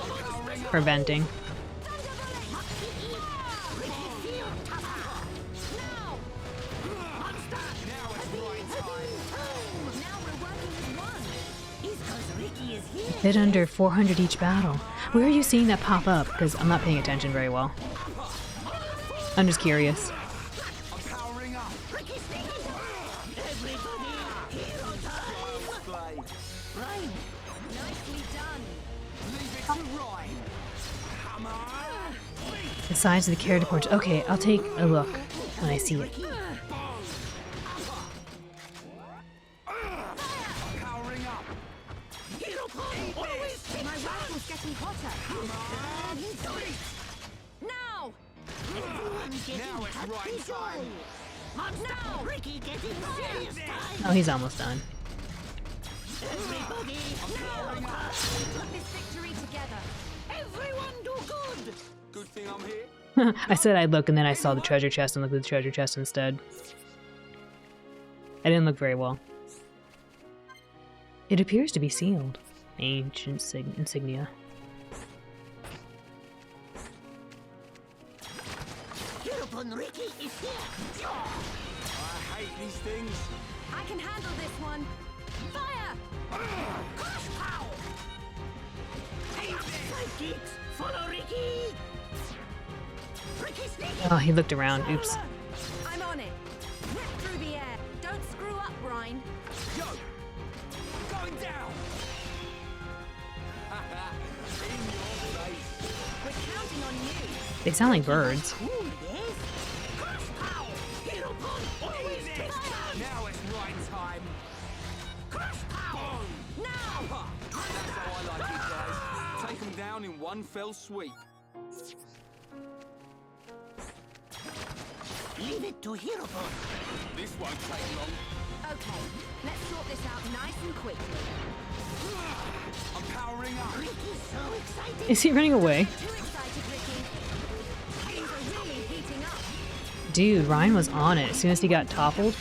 venting. Ricky feel tougher! Now! Monster! Now it's right time. Now we're working as one. It's 'cause Ricky is here! Bit under 400 each battle. Where are you seeing that pop up? Because I'm not paying attention very well. I'm just curious. I'm powering up. Ricky sneaking! Everybody, hero time! Play. Ryan! Nicely done. Leave it to Ryan. Come on. The size of the character portrait. Okay, I'll take a look when I see it. Powering up. Heropon always takes My time! rifle's getting hotter. Now! Everyone getting Now it's happy right joy! time. Monster! Ricky getting serious time! Oh, he's almost done. Everybody, Powering up. Put this victory together. everyone do good! Good thing I'm here. I said I'd look, and then I saw the treasure chest and looked at the treasure chest instead. I didn't look very well. It appears to be sealed. Ancient insignia. Heropon Ricky is here! I hate these things. I can handle this one. Fire! Crush pow! Sidekicks, follow Ricky! Ricky sneaking! Oh, he looked around. Oops. I'm on it. Whip through the air. Don't screw up, Ryan. Go. Going down. In your face. We're counting on you. They sound like birds. Cool, yes? Crush pow! Heropon always takes time! Now it's right time. Crush pow! Now! Ha. That's how I like it, guys. Take them down in one fell sweep. Leave it to Hirobon. This won't take long. Okay, let's sort this out nice and quickly. I'm powering up. Ricky's so excited. Is he running away? Too excited, Ricky. Things are really heating up. Dude, Ryan was on it as soon as he got toppled.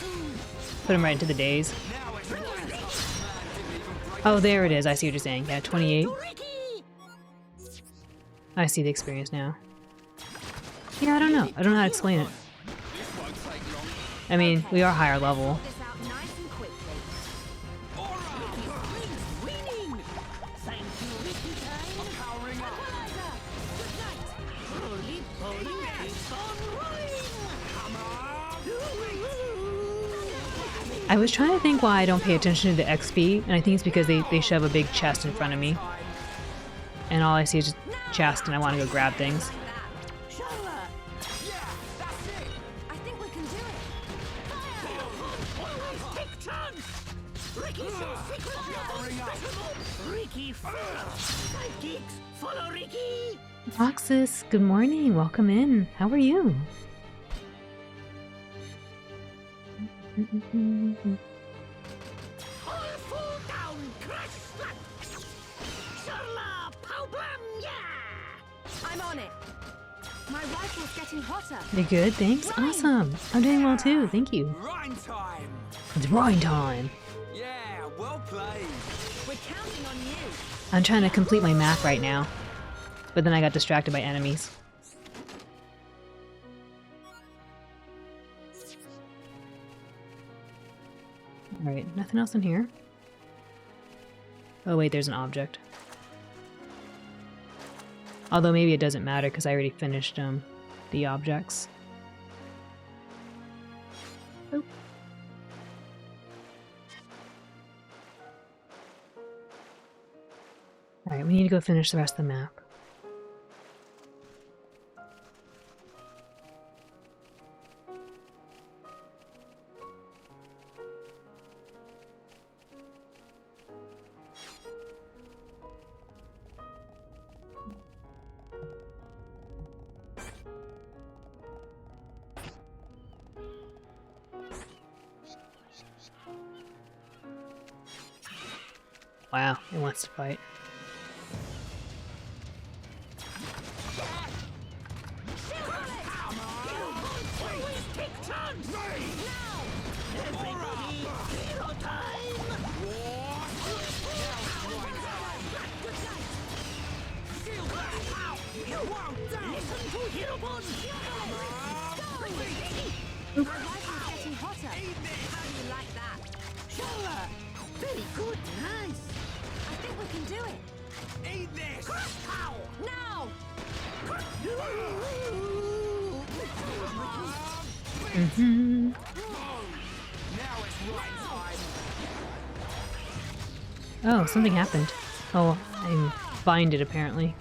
Put him right into the daze. Now it's right. Man didn't even break. Oh, there it is. I see what you're saying. Yeah, 28. To Ricky. I see the experience now. Yeah, I don't know. I don't know how to explain it. This won't take long. I mean, we are higher level. Sort this out nice and quickly. Ricky's winning. Thank you, Ricky time. I'm powering up. Equalizer! Good night! Roly poly keeps on rolling. Come on. I was trying to think why I don't pay attention to the XP, and I think it's because they shove a big chest in front of me. And all I see is just chest, and I want to go grab things. Like that. Shala. Yeah, that's it. I think we can do it. Always take chance. Ricky's your secret Powering up. Ricky follow. Sidekicks, follow Ricky. Roxas, good morning. Welcome in. How are you? All fall down, crash flat. Shala, pow blam, yeah. I'm on it. My rifle's getting hotter. You good? Thanks. Awesome. I'm doing well too. Thank you. Rhyme time. It's Ryan time. Yeah, well played. We're counting on you. I'm trying to complete my math right now, but then I got distracted by enemies. Alright, nothing else in here. Oh wait, there's an object. Although maybe it doesn't matter because I already finished the objects. Oh. Alright, we need to go finish the rest of the map. Wow, it wants to fight. Always take chance. Everybody, hero time. Listen to Hirobon. My rifle's getting hotter. How do you like that? Shala. Very good, nice. I think we can do it. Eat this. Pow. Now! Mm-hmm. Now it's rhyme time. Oh, something happened. Oh, I'm binded apparently.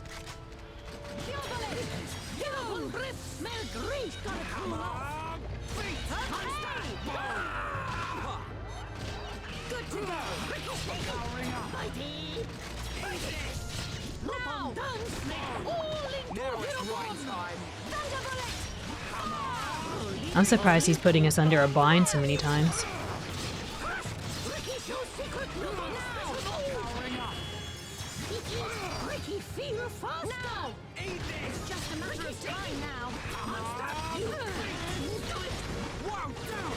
Hirobon breath smell great. Gotta cool off. Good to go. Mighty. Now! Dance now. All into Now it's Hirobon. rhyme time. Thunderbolt! I'm surprised he's putting us under a bind so many times. Ricky's your secret weapon now. Ricky, feel faster. Now! Eat this. It's just a matter of time now. You can do it. Wow, down.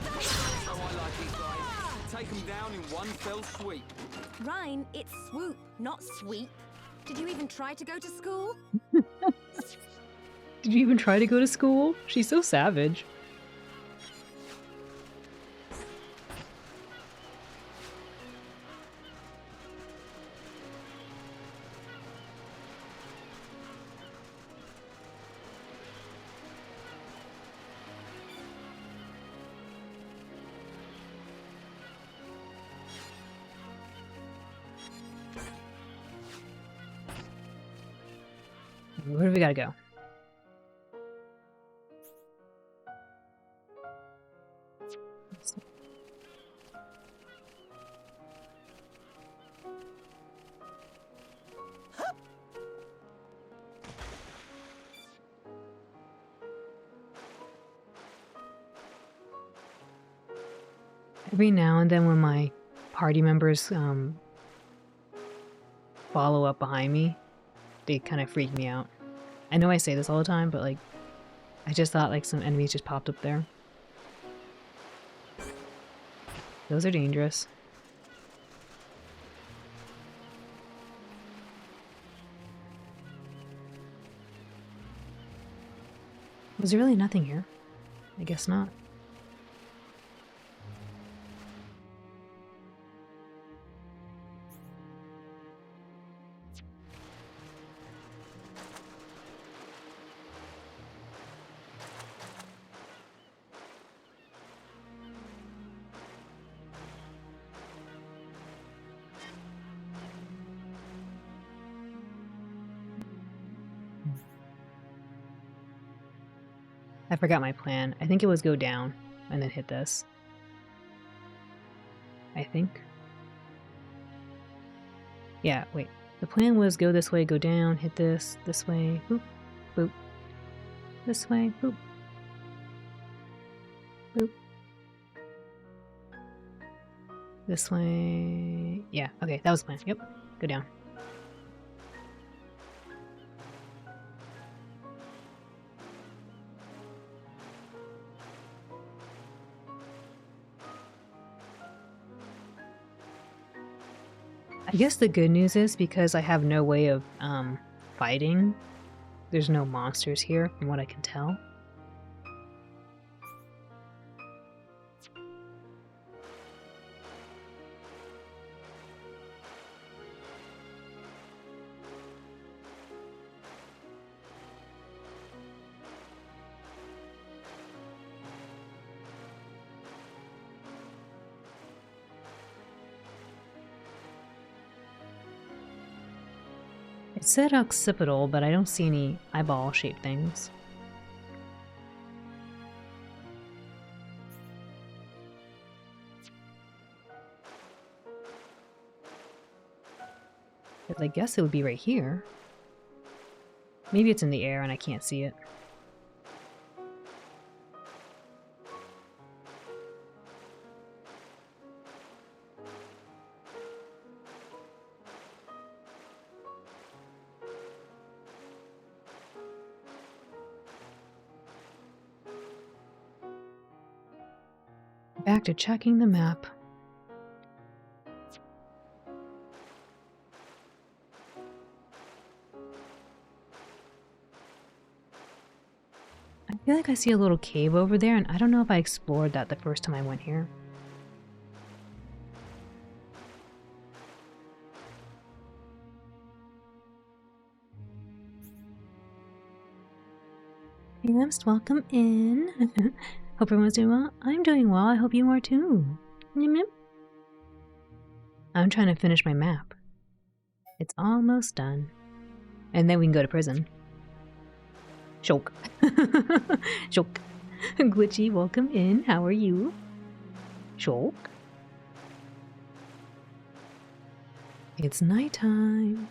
That's how I like it, guys. Take them down in one fell sweep. Rhine, it's swoop, not sweep. Did you even try to go to school? Did you even try to go to school? She's so savage. Where do we gotta go? Every now and then when my party members follow up behind me, they kind of freak me out. I know I say this all the time, but like, I just thought like some enemies just popped up there. Those are dangerous. Was there really nothing here? I guess not. I forgot my plan. I think it was go down and then hit this. I think. Yeah, wait. The plan was go this way, go down, hit this way, boop, boop. This way, boop. Boop. This way. Yeah, okay, that was the plan. Yep, go down. I guess the good news is because I have no way of fighting, there's no monsters here from what I can tell. It said occipital, but I don't see any eyeball-shaped things. Because I guess it would be right here. Maybe it's in the air and I can't see it. Back to checking the map. I feel like I see a little cave over there, and I don't know if I explored that the first time I went here. Hey, Lamst, welcome in. Hope everyone's doing well. I'm doing well. I hope you are too. I'm trying to finish my map. It's almost done. And then we can go to prison. Shulk. Shulk. Glitchy, welcome in. How are you? Shulk. It's nighttime.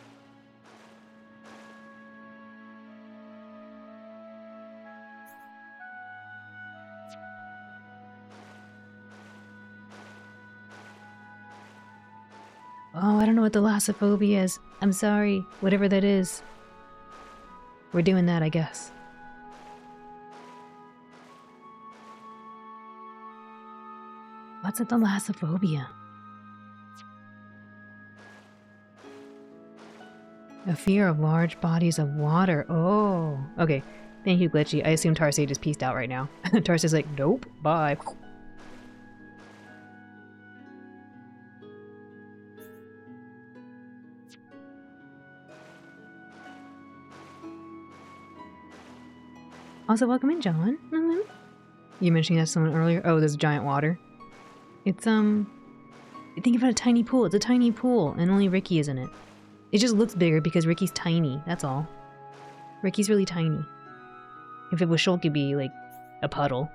Oh, I don't know what thalassophobia is. I'm sorry. Whatever that is. We're doing that, I guess. What's a thalassophobia? A fear of large bodies of water. Oh, okay. Thank you, Glitchy. I assume Tarsay just peaced out right now. Tarsay's like, nope, bye. Also, welcome in, John. You mentioned that to someone earlier. Oh, there's a giant water. It's, think about a tiny pool. It's a tiny pool, and only Ricky is in it. It just looks bigger because Ricky's tiny, that's all. Ricky's really tiny. If it was Shulk, it'd be, like, a puddle.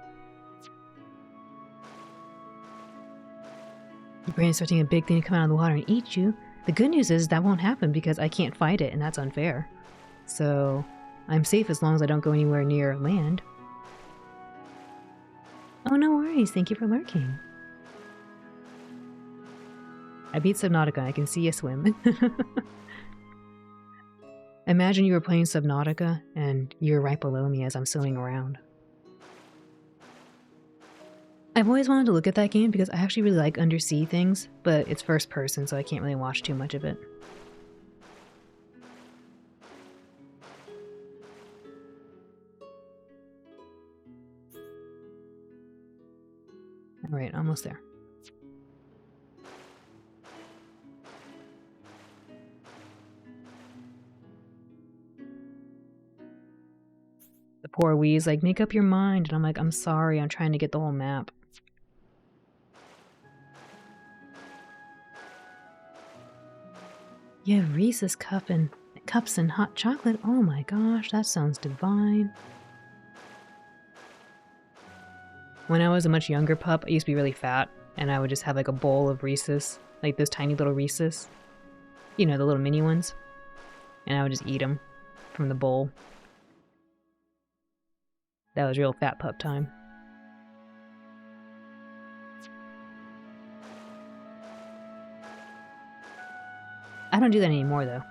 Your brain is expecting a big thing to come out of the water and eat you. The good news is that won't happen because I can't fight it, and that's unfair. So, I'm safe as long as I don't go anywhere near land. Oh, no worries. Thank you for lurking. I beat Subnautica. I can see you swim. Imagine you were playing Subnautica and you're right below me as I'm swimming around. I've always wanted to look at that game because I actually really like undersea things, but it's first person, so I can't really watch too much of it. Alright, almost there. The poor Wee's like, make up your mind, and I'm like, I'm sorry, I'm trying to get the whole map. You have Reese's cups and hot chocolate. Oh my gosh, that sounds divine. When I was a much younger pup, I used to be really fat, and I would just have like a bowl of Reese's, like those tiny little Reese's. You know, the little mini ones. And I would just eat them from the bowl. That was real fat pup time. I don't do that anymore, though.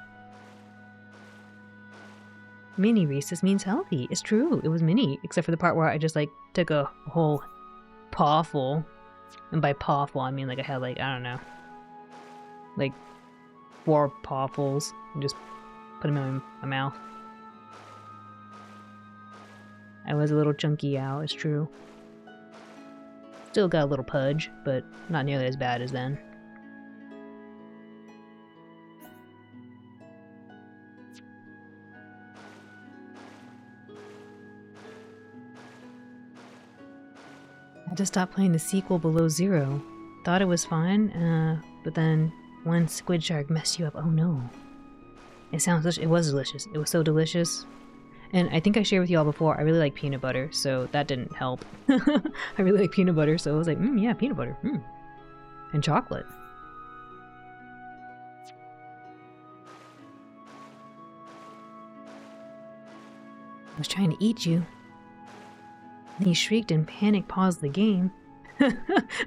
Mini Reese's means healthy. It's true. It was mini, except for the part where I just, like, took a whole pawful. And by pawful, I mean, like, I had, like, I don't know. Like, 4 pawfuls. And just put them in my mouth. I was a little chunky owl, it's true. Still got a little pudge, but not nearly as bad as then. I had to stop playing the sequel Below Zero. Thought it was fine, but then one squid shark messed you up. Oh no. It was delicious. It was so delicious. And I think I shared with you all before, I really like peanut butter, so that didn't help. I really like peanut butter, so I was like, yeah, peanut butter. And chocolate. I was trying to eat you. And he shrieked in panic, paused the game.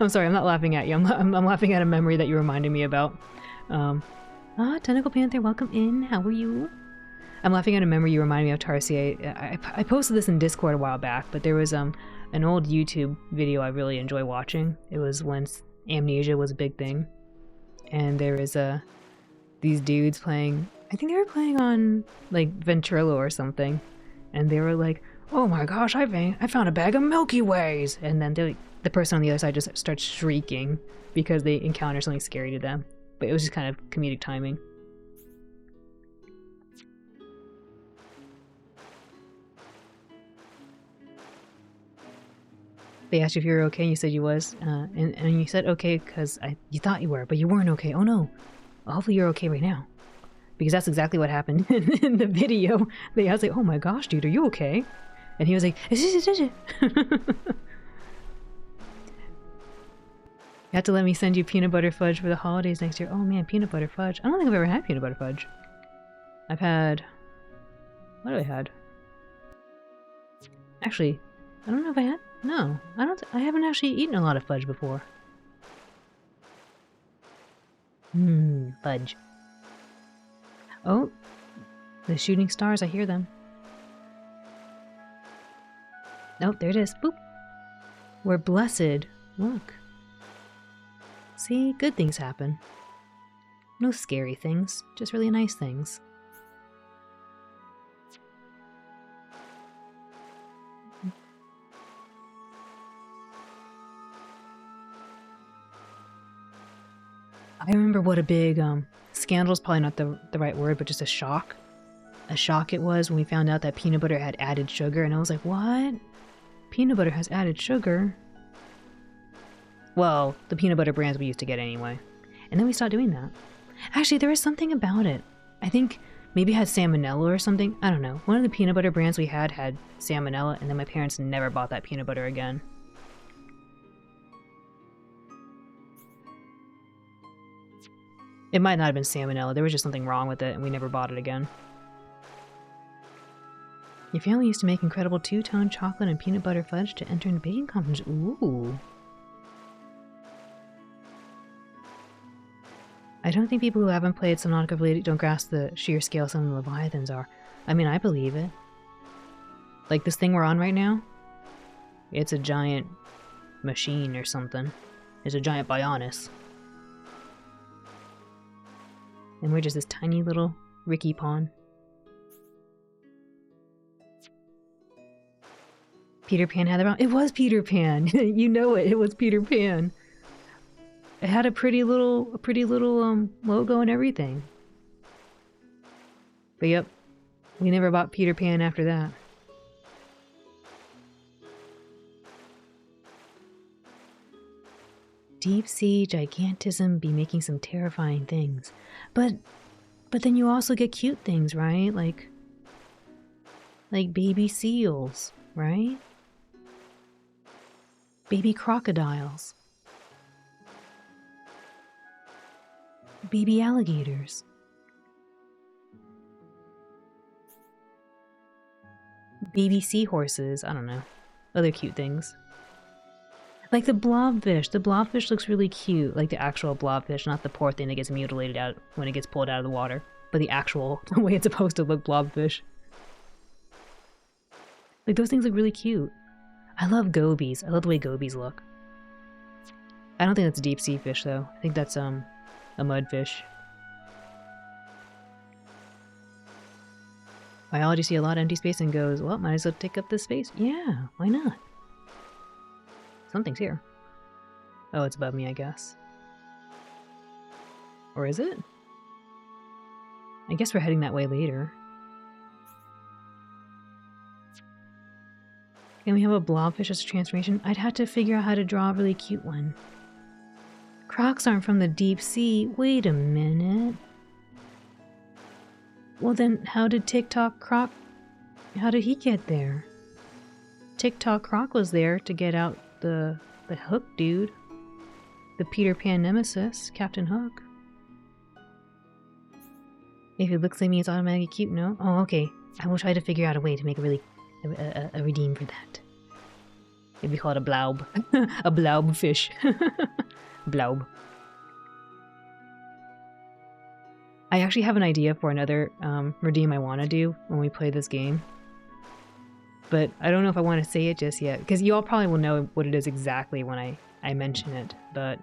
I'm sorry, I'm not laughing at you. I'm laughing at a memory that you reminded me about. Tentacle Panther, welcome in. How are you? I'm laughing at a memory you reminded me of, Tarsi. I posted this in Discord a while back, but there was an old YouTube video I really enjoy watching. It was when amnesia was a big thing. And there was these dudes playing, I think they were playing on like Ventrilo or something. And they were like, oh my gosh, I found a bag of Milky Ways! And then the person on the other side just starts shrieking because they encounter something scary to them. But it was just kind of comedic timing. They asked you if you were okay, and you said you was, and you said okay because you thought you were, but you weren't okay. Oh no. Well, hopefully you're okay right now. Because that's exactly what happened in the video. They asked like, oh my gosh, dude, are you okay? And he was like, you have to let me send you peanut butter fudge for the holidays next year. Oh man, peanut butter fudge. I don't think I've ever had peanut butter fudge. I've had... What have I had? Actually, I don't know if I had... No, I haven't actually eaten a lot of fudge before. Fudge. Oh, the shooting stars, I hear them. Nope, there it is. Boop. We're blessed. Look. See, good things happen. No scary things, just really nice things. I remember what a big, scandal's probably not the right word, but just a shock. A shock it was when we found out that peanut butter had added sugar, and I was like, what? Peanut butter has added sugar? Well, the peanut butter brands we used to get anyway. And then we stopped doing that. Actually, there was something about it. I think maybe it had salmonella or something. I don't know. One of the peanut butter brands we had salmonella, and then my parents never bought that peanut butter again. It might not have been salmonella. There was just something wrong with it, and we never bought it again. Your family used to make incredible two-tone chocolate and peanut butter fudge to enter in baking competitions. Ooh. I don't think people who haven't played Subnautica Blade don't grasp the sheer scale some of the Leviathans are. I mean, I believe it. Like this thing we're on right now, it's a giant machine or something. It's a giant Bionis. And we're just this tiny little Ricky pawn. Peter Pan had the wrong. It was Peter Pan. You know it. It was Peter Pan. It had a pretty little logo and everything. But yep, we never bought Peter Pan after that. Deep sea gigantism be making some terrifying things, but then you also get cute things, right? Like baby seals, right? Baby crocodiles. Baby alligators. Baby seahorses, I don't know. Other cute things. Like the blobfish. The blobfish looks really cute. Like the actual blobfish, not the poor thing that gets mutilated out when it gets pulled out of the water. But the actual the way it's supposed to look blobfish. Like those things look really cute. I love gobies. I love the way gobies look. I don't think that's a deep sea fish though. I think that's a mudfish. Biology see a lot of empty space and goes, well, might as well take up this space. Yeah, why not? Something's here. Oh, it's above me, I guess. Or is it? I guess we're heading that way later. Can we have a blobfish as a transformation? I'd have to figure out how to draw a really cute one. Crocs aren't from the deep sea. Wait a minute. Well then, how did TikTok Croc... How did he get there? TikTok Croc was there to get out the Hook dude. The Peter Pan nemesis, Captain Hook. If it looks like me, it's automatically cute, no? Oh, okay. I will try to figure out a way to make a really... a redeem for that. Maybe we call it a bloub. A bloub fish. Bloub. I actually have an idea for another redeem I want to do when we play this game. But I don't know if I want to say it just yet, because you all probably will know what it is exactly when I mention it, but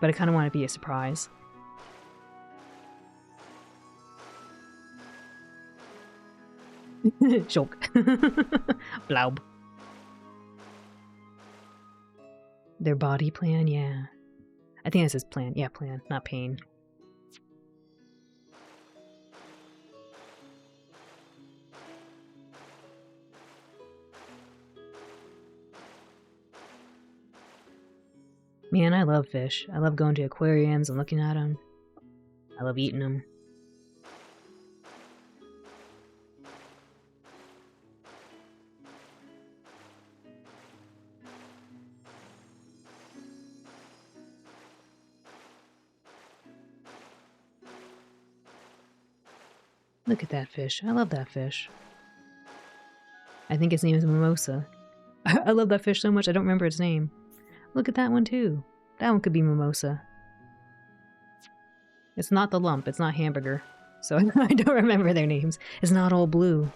I kind of want it to be a surprise. Shock. Bloub. Their body plan, yeah. I think this is plan. Yeah, plan, not pain. Man, I love fish. I love going to aquariums and looking at them. I love eating them. Look at that fish. I love that fish. I think its name is Mimosa. I love that fish so much I don't remember its name. Look at that one too. That one could be Mimosa. It's not the lump. It's not Hamburger. So I don't remember their names. It's not all blue.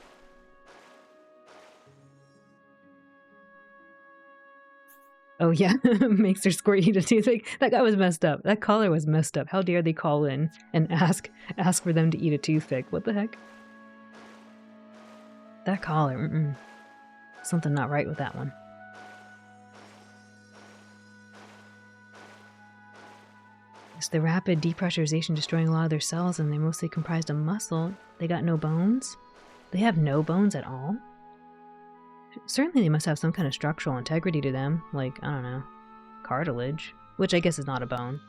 Oh yeah, makes her squirt you to toothpick. That guy was messed up. That caller was messed up. How dare they call in and ask for them to eat a toothpick? What the heck? That caller, something not right with that one. It's the rapid depressurization destroying a lot of their cells, and they're mostly comprised of muscle. They got no bones? They have no bones at all? Certainly they must have some kind of structural integrity to them, like, I don't know, cartilage, which I guess is not a bone.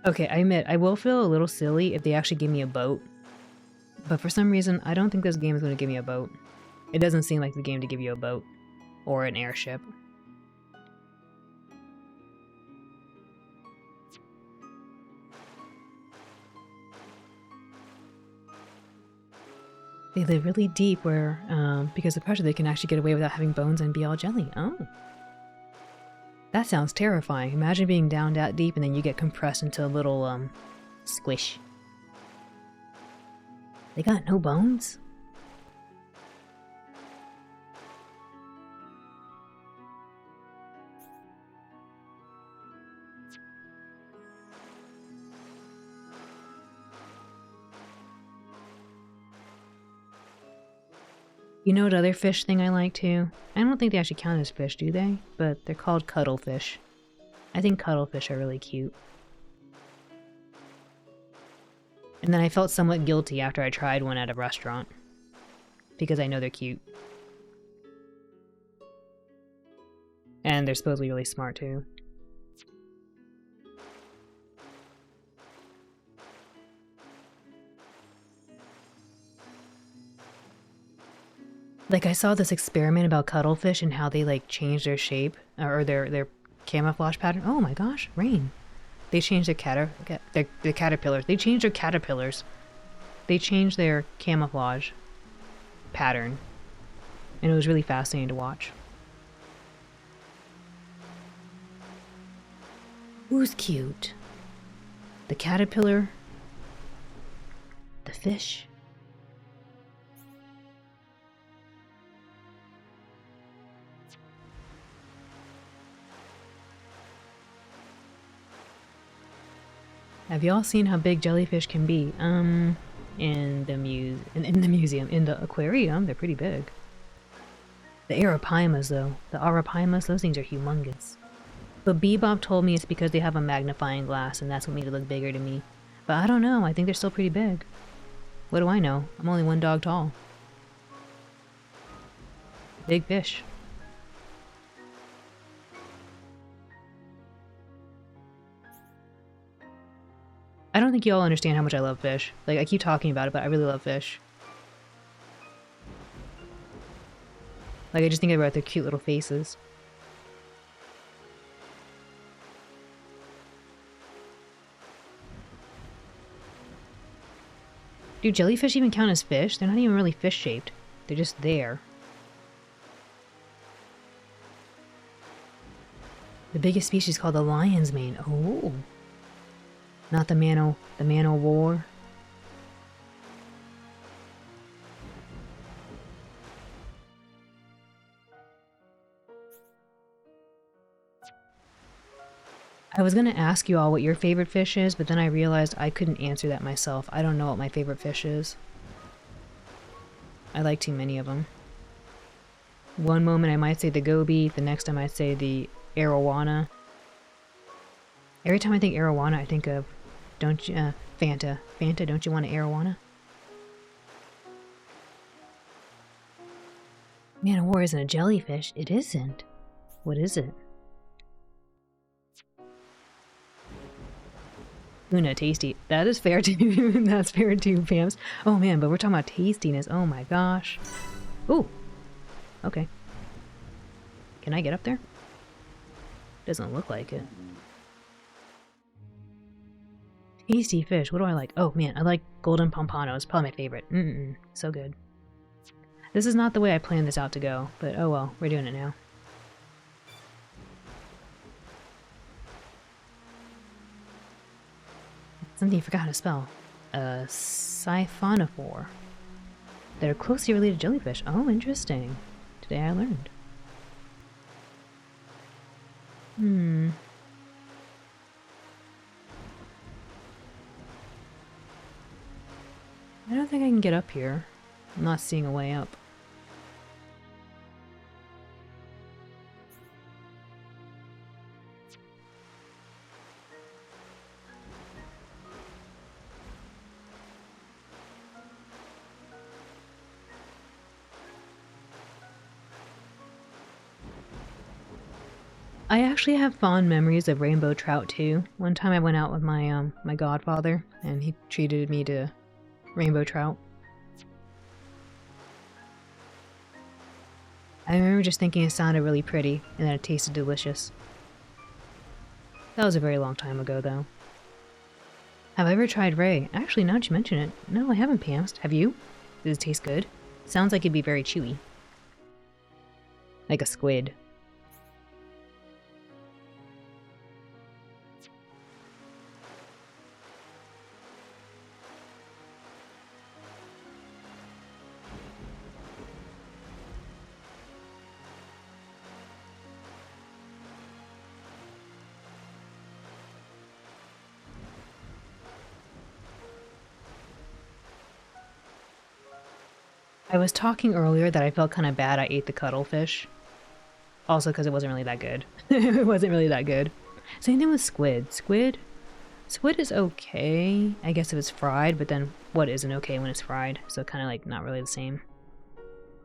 Okay, I admit, I will feel a little silly if they actually give me a boat. But for some reason, I don't think this game is going to give me a boat. It doesn't seem like the game to give you a boat. Or an airship. They live really deep where, because of pressure, they can actually get away without having bones and be all jelly. Oh. That sounds terrifying. Imagine being down that deep and then you get compressed into a little, squish. They got no bones? You know what other fish thing I like too? I don't think they actually count as fish, do they? But they're called cuttlefish. I think cuttlefish are really cute. And then I felt somewhat guilty after I tried one at a restaurant. Because I know they're cute. And they're supposedly really smart too. Like, I saw this experiment about cuttlefish and how they, like, change their shape, or their camouflage pattern. Oh my gosh, rain. They changed their caterpillars. They changed their caterpillars. They changed their camouflage pattern. And it was really fascinating to watch. Who's cute? The caterpillar? The fish? Have y'all seen how big jellyfish can be? In the museum, in the aquarium, they're pretty big. The arapaimas, though, those things are humongous. But Bebop told me it's because they have a magnifying glass, and that's what made it look bigger to me. But I don't know. I think they're still pretty big. What do I know? I'm only one dog tall. Big fish. I don't think you all understand how much I love fish. Like, I keep talking about it, but I really love fish. Like, I just think about their cute little faces. Do jellyfish even count as fish? They're not even really fish-shaped. They're just there. The biggest species is called the lion's mane. Oh. Not the man-o'-war. I was gonna ask you all what your favorite fish is, but then I realized I couldn't answer that myself. I don't know what my favorite fish is. I like too many of them. One moment I might say the goby, the next time I say the arowana. Every time I think arowana, I think of, don't you, Fanta. Fanta, don't you want an arowana? Man-o'-war isn't a jellyfish. It isn't. What is it? Tuna, tasty. That is fair too. That's fair too, Pams. Oh man, but we're talking about tastiness. Oh my gosh. Ooh. Okay. Can I get up there? Doesn't look like it. Tasty fish. What do I like? Oh man, I like golden pompano. It's probably my favorite. So good. This is not the way I planned this out to go, but oh well, we're doing it now. Something I forgot how to spell. Siphonophore. They're closely related to jellyfish. Oh, interesting. Today I learned. I don't think I can get up here. I'm not seeing a way up. I actually have fond memories of rainbow trout too. One time I went out with my my godfather and he treated me to rainbow trout. I remember just thinking it sounded really pretty and that it tasted delicious. That was a very long time ago though. Have I ever tried ray? Actually, now that you mention it, no I haven't, Pamst. Have you? Does it taste good? Sounds like it'd be very chewy. Like a squid. I was talking earlier that I felt kind of bad I ate the cuttlefish. Also because it wasn't really that good. It wasn't really that good. Same thing with squid. Squid is okay, I guess if it's fried, but then what isn't okay when it's fried? So kind of like not really the same.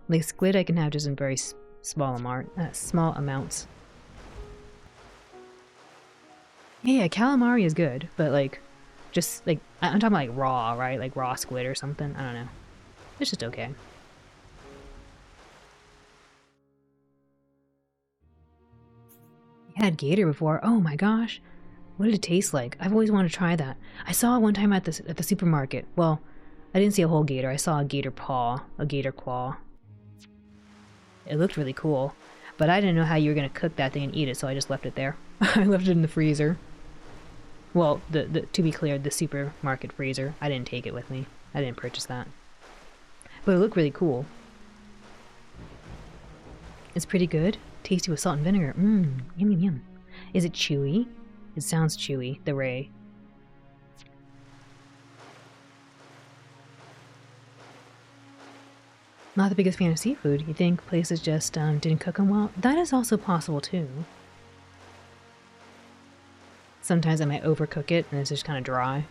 Like squid I can have just in very small amounts. Yeah, calamari is good, but like, just like, I'm talking about like raw, right? Like raw squid or something. I don't know. It's just okay. I had gator before. Oh my gosh. What did it taste like? I've always wanted to try that. I saw it one time at the supermarket. Well, I didn't see a whole gator. I saw a gator paw, a gator claw. It looked really cool, but I didn't know how you were going to cook that thing and eat it, so I just left it there. I left it in the freezer. Well, to be clear, the supermarket freezer. I didn't take it with me. I didn't purchase that. But it looked really cool. It's pretty good. Tasty with salt and vinegar. Mmm, yum yum yum. Is it chewy? It sounds chewy, the ray. Not the biggest fan of seafood. You think places just didn't cook them well? That is also possible too. Sometimes I might overcook it and it's just kind of dry.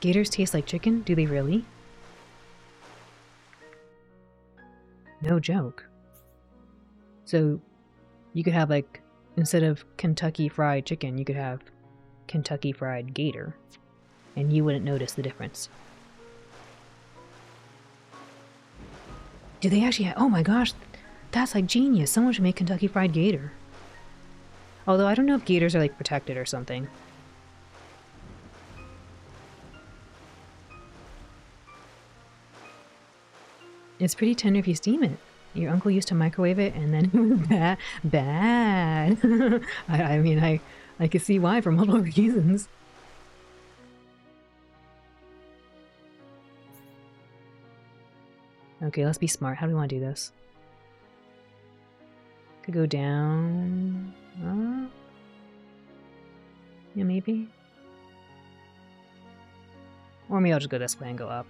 Gators taste like chicken? Do they really? No joke. So you could have like, instead of Kentucky Fried Chicken, you could have Kentucky Fried Gator, and you wouldn't notice the difference. Do they actually have, oh my gosh, that's like genius. Someone should make Kentucky Fried Gator. Although I don't know if gators are like protected or something. It's pretty tender if you steam it. Your uncle used to microwave it and then it was bad. I mean, I could see why for multiple reasons. Okay, let's be smart. How do we want to do this? Could go down. Yeah, maybe. Or maybe I'll just go this way and go up.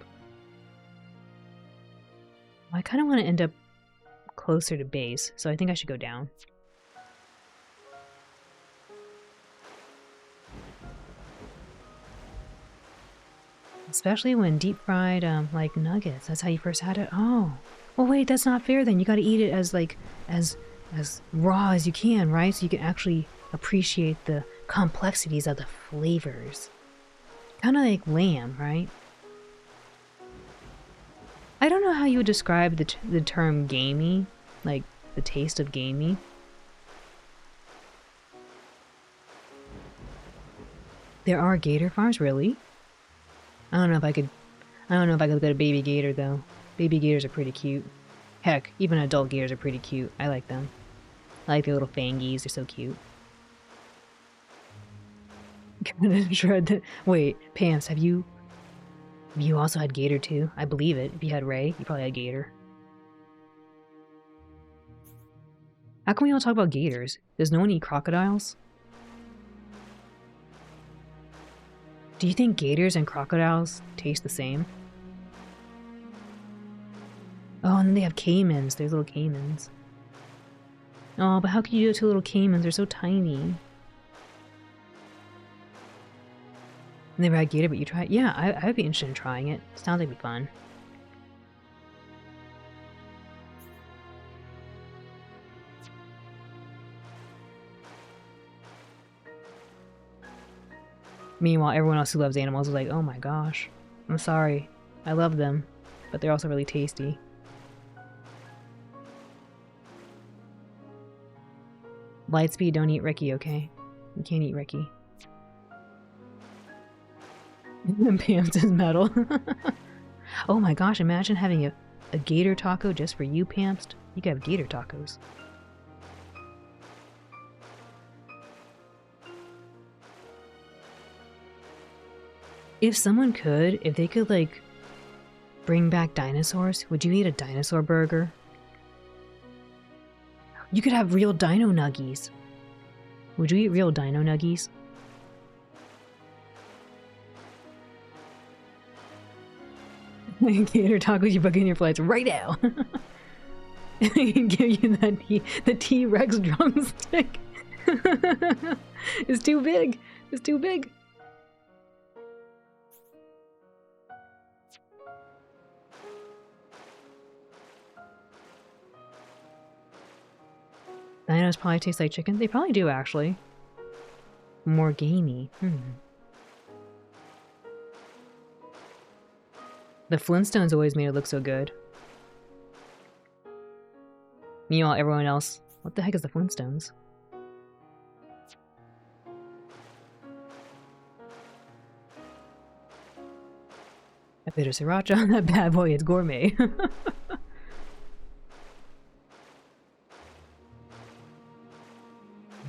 I kind of want to end up closer to base, so I think I should go down. Especially when deep fried, like nuggets. That's how you first had it. Oh, well, wait, that's not fair. Then you got to eat it as like as raw as you can, right? So you can actually appreciate the complexities of the flavors. Kind of like lamb, right? I don't know how you would describe the term gamey, like the taste of gamey. There are gator farms, really? I don't know if I could look at a baby gator though. Baby gators are pretty cute. Heck, even adult gators are pretty cute. I like them. I like their little fangies, they're so cute. Wait, Pants, have you also had gator too? I believe it. If you had Ray, you probably had gator. How come we all talk about gators? Does no one eat crocodiles? Do you think gators and crocodiles taste the same? Oh, and then they have caimans. There's little caimans. Oh, but how can you do it to little caimans? They're so tiny. Never had gator, but you try it? Yeah, I'd be interested in trying it. Sounds like it'd be fun. Meanwhile, everyone else who loves animals is like, oh my gosh, I'm sorry. I love them, but they're also really tasty. Lightspeed, don't eat Ricky, okay? You can't eat Ricky. And Pam says metal. Oh my gosh, imagine having a gator taco just for you, Pamst. You could have gator tacos. If someone could, if they could, like, bring back dinosaurs, would you eat a dinosaur burger? You could have real dino nuggies. Would you eat real dino nuggies? Gator tacos, you book in your flights right now. Give you the T-Rex drumstick. It's too big. It's too big. Dinos probably taste like chicken. They probably do, actually. More gamey. The Flintstones always made it look so good. Meanwhile, everyone else... What the heck is the Flintstones? A bit of sriracha on that bad boy is gourmet.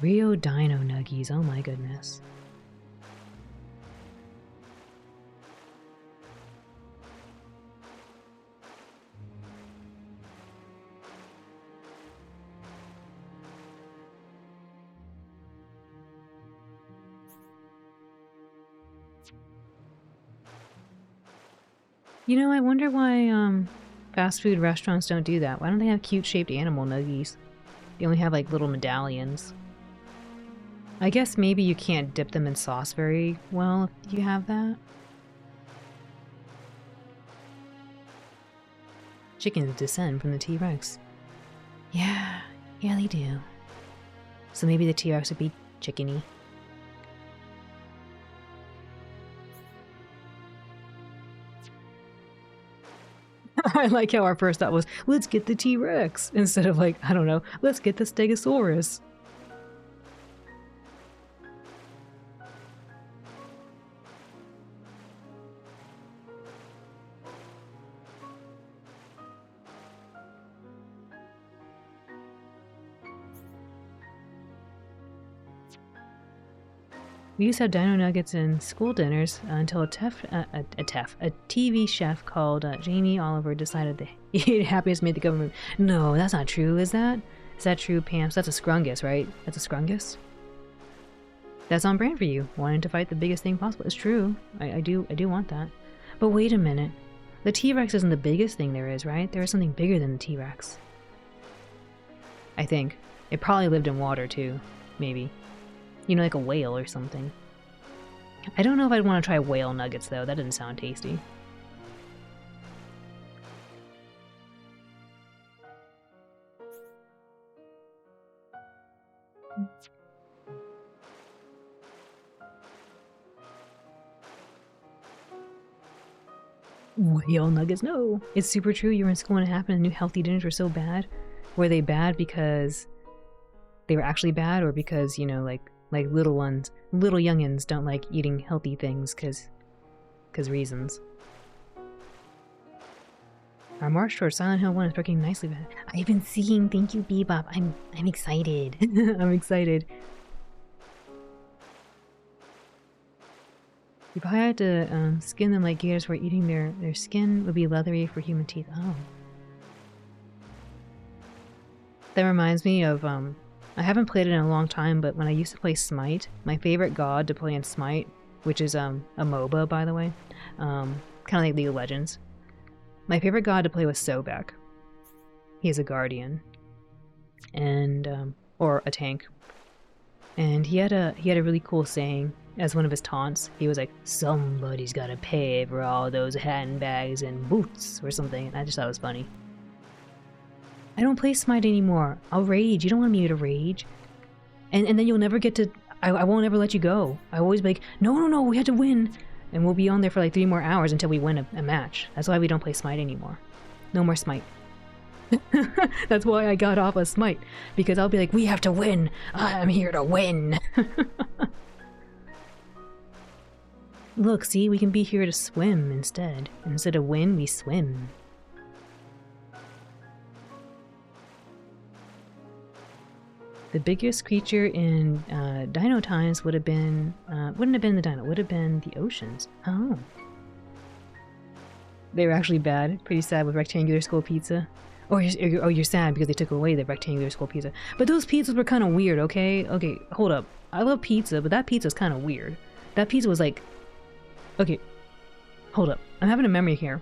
Rio Dino Nuggies, oh my goodness. You know, I wonder why fast food restaurants don't do that. Why don't they have cute shaped animal nuggies? They only have like little medallions. I guess maybe you can't dip them in sauce very well if you have that. Chickens descend from the T-Rex. Yeah, they do. So maybe the T-Rex would be chickeny. I like how our first thought was, let's get the T-Rex, instead of like, I don't know, let's get the Stegosaurus. We used to have dino nuggets in school dinners until a TV chef called Jamie Oliver decided that he ate happiest made the government. No, that's not true, is that? Is that true, Pam? So that's a scrungus, right? That's a scrungus? That's on brand for you, wanting to fight the biggest thing possible. It's true. I do want that. But wait a minute. The T-Rex isn't the biggest thing there is, right? There is something bigger than the T-Rex. I think. It probably lived in water, too. Maybe. You know, like a whale or something. I don't know if I'd want to try whale nuggets, though. That doesn't sound tasty. Whale nuggets, no! It's super true. You were in school and it happened and new healthy dinners were so bad. Were they bad because they were actually bad, or because, you know, like little youngins don't like eating healthy things because reasons. Our march towards Silent Hill 1 is working nicely, but I've been seeing, thank you, Bebop. I'm excited. I'm excited. You probably have to skin them like gators where eating their skin would be leathery for human teeth. Oh. That reminds me of, I haven't played it in a long time, but when I used to play Smite, my favorite god to play in Smite, which is a MOBA, by the way, kind of like League of Legends, my favorite god to play was Sobek. He is a guardian, and or a tank, and he had a really cool saying as one of his taunts. He was like, "Somebody's gotta pay for all those handbags and boots," or something, and I just thought it was funny. I don't play Smite anymore. I'll rage. You don't want me to rage. And then you'll never get to... I won't ever let you go. I always be like, no, we have to win. And we'll be on there for like 3 more hours until we win a match. That's why we don't play Smite anymore. No more Smite. That's why I got off of Smite. Because I'll be like, we have to win. I'm here to win. Look, see, we can be here to swim instead. Instead of win, we swim. The biggest creature in Dino times would have been, wouldn't have been the dino, would have been the oceans. Oh. They were actually bad. Pretty sad with rectangular skull pizza. Or you're sad because they took away the rectangular skull pizza. But those pizzas were kind of weird, okay? Okay, hold up. I love pizza, but that pizza's kind of weird. That pizza was like... Okay, hold up. I'm having a memory here.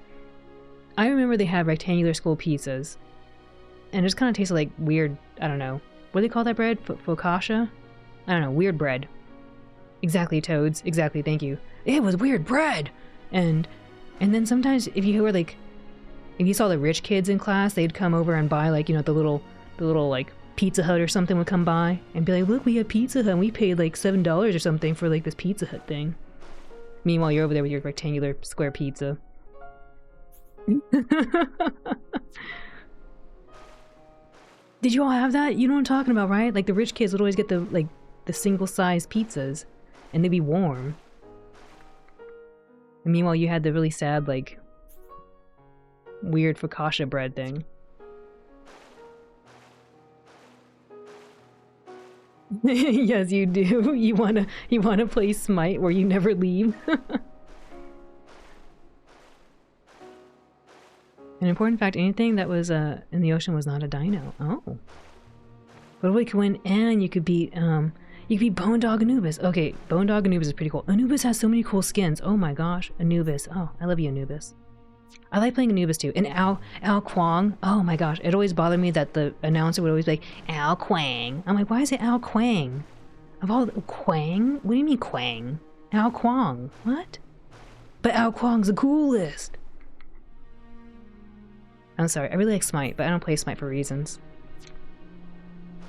I remember they had rectangular skull pizzas. And it just kind of tasted like weird, I don't know. What do they call that bread? Focaccia? I don't know, weird bread. Exactly, Toads. Exactly, thank you. It was weird bread! And then sometimes if you were like... If you saw the rich kids in class, they'd come over and buy like, you know, the little like Pizza Hut or something would come by and be like, look, we have Pizza Hut and we paid like $7 or something for like this Pizza Hut thing. Meanwhile, you're over there with your rectangular square pizza. Did you all have that? You know what I'm talking about, right? Like the rich kids would always get the single-sized pizzas and they'd be warm. And meanwhile, you had the really sad, like, weird focaccia bread thing. Yes, you do. You wanna play Smite where you never leave. An important fact, anything that was in the ocean was not a dino. Oh. But we could win and you could beat Bone Dog Anubis. Okay, Bone Dog Anubis is pretty cool. Anubis has so many cool skins. Oh my gosh, Anubis. Oh, I love you, Anubis. I like playing Anubis too. And Al Kwang. Oh my gosh, it always bothered me that the announcer would always be like, Al Kwang. I'm like, why is it Al Kwang? Of all Kwang? What do you mean Kwang? Al Kwang. What? But Al Kwang's the coolest. I'm sorry, I really like Smite, but I don't play Smite for reasons.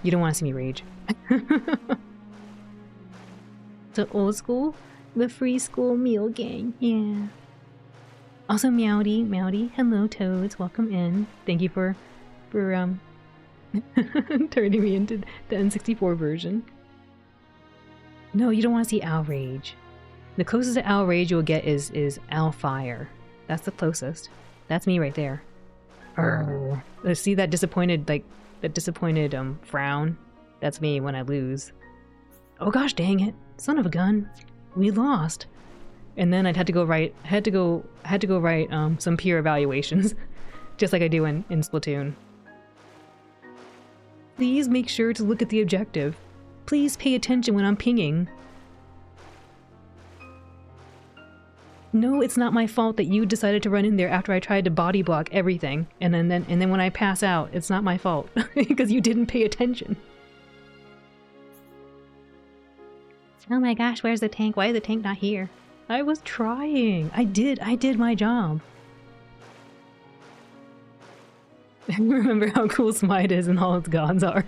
You don't want to see me rage. The old school? The free school meal gang, yeah. Also Meowdy, hello Toads, welcome in. Thank you for turning me into the N64 version. No, you don't want to see Owl Rage. The closest to Owl Rage you'll get is Owl Fire. That's the closest. That's me right there. See that disappointed, frown? That's me when I lose. Oh gosh dang it. Son of a gun. We lost. And then I'd had to go write some peer evaluations. Just like I do in Splatoon. Please make sure to look at the objective. Please pay attention when I'm pinging. No, it's not my fault that you decided to run in there after I tried to body block everything. And then when I pass out, it's not my fault. Because you didn't pay attention. Oh my gosh, where's the tank? Why is the tank not here? I was trying. I did my job. Remember how cool Smite is and all its gods are.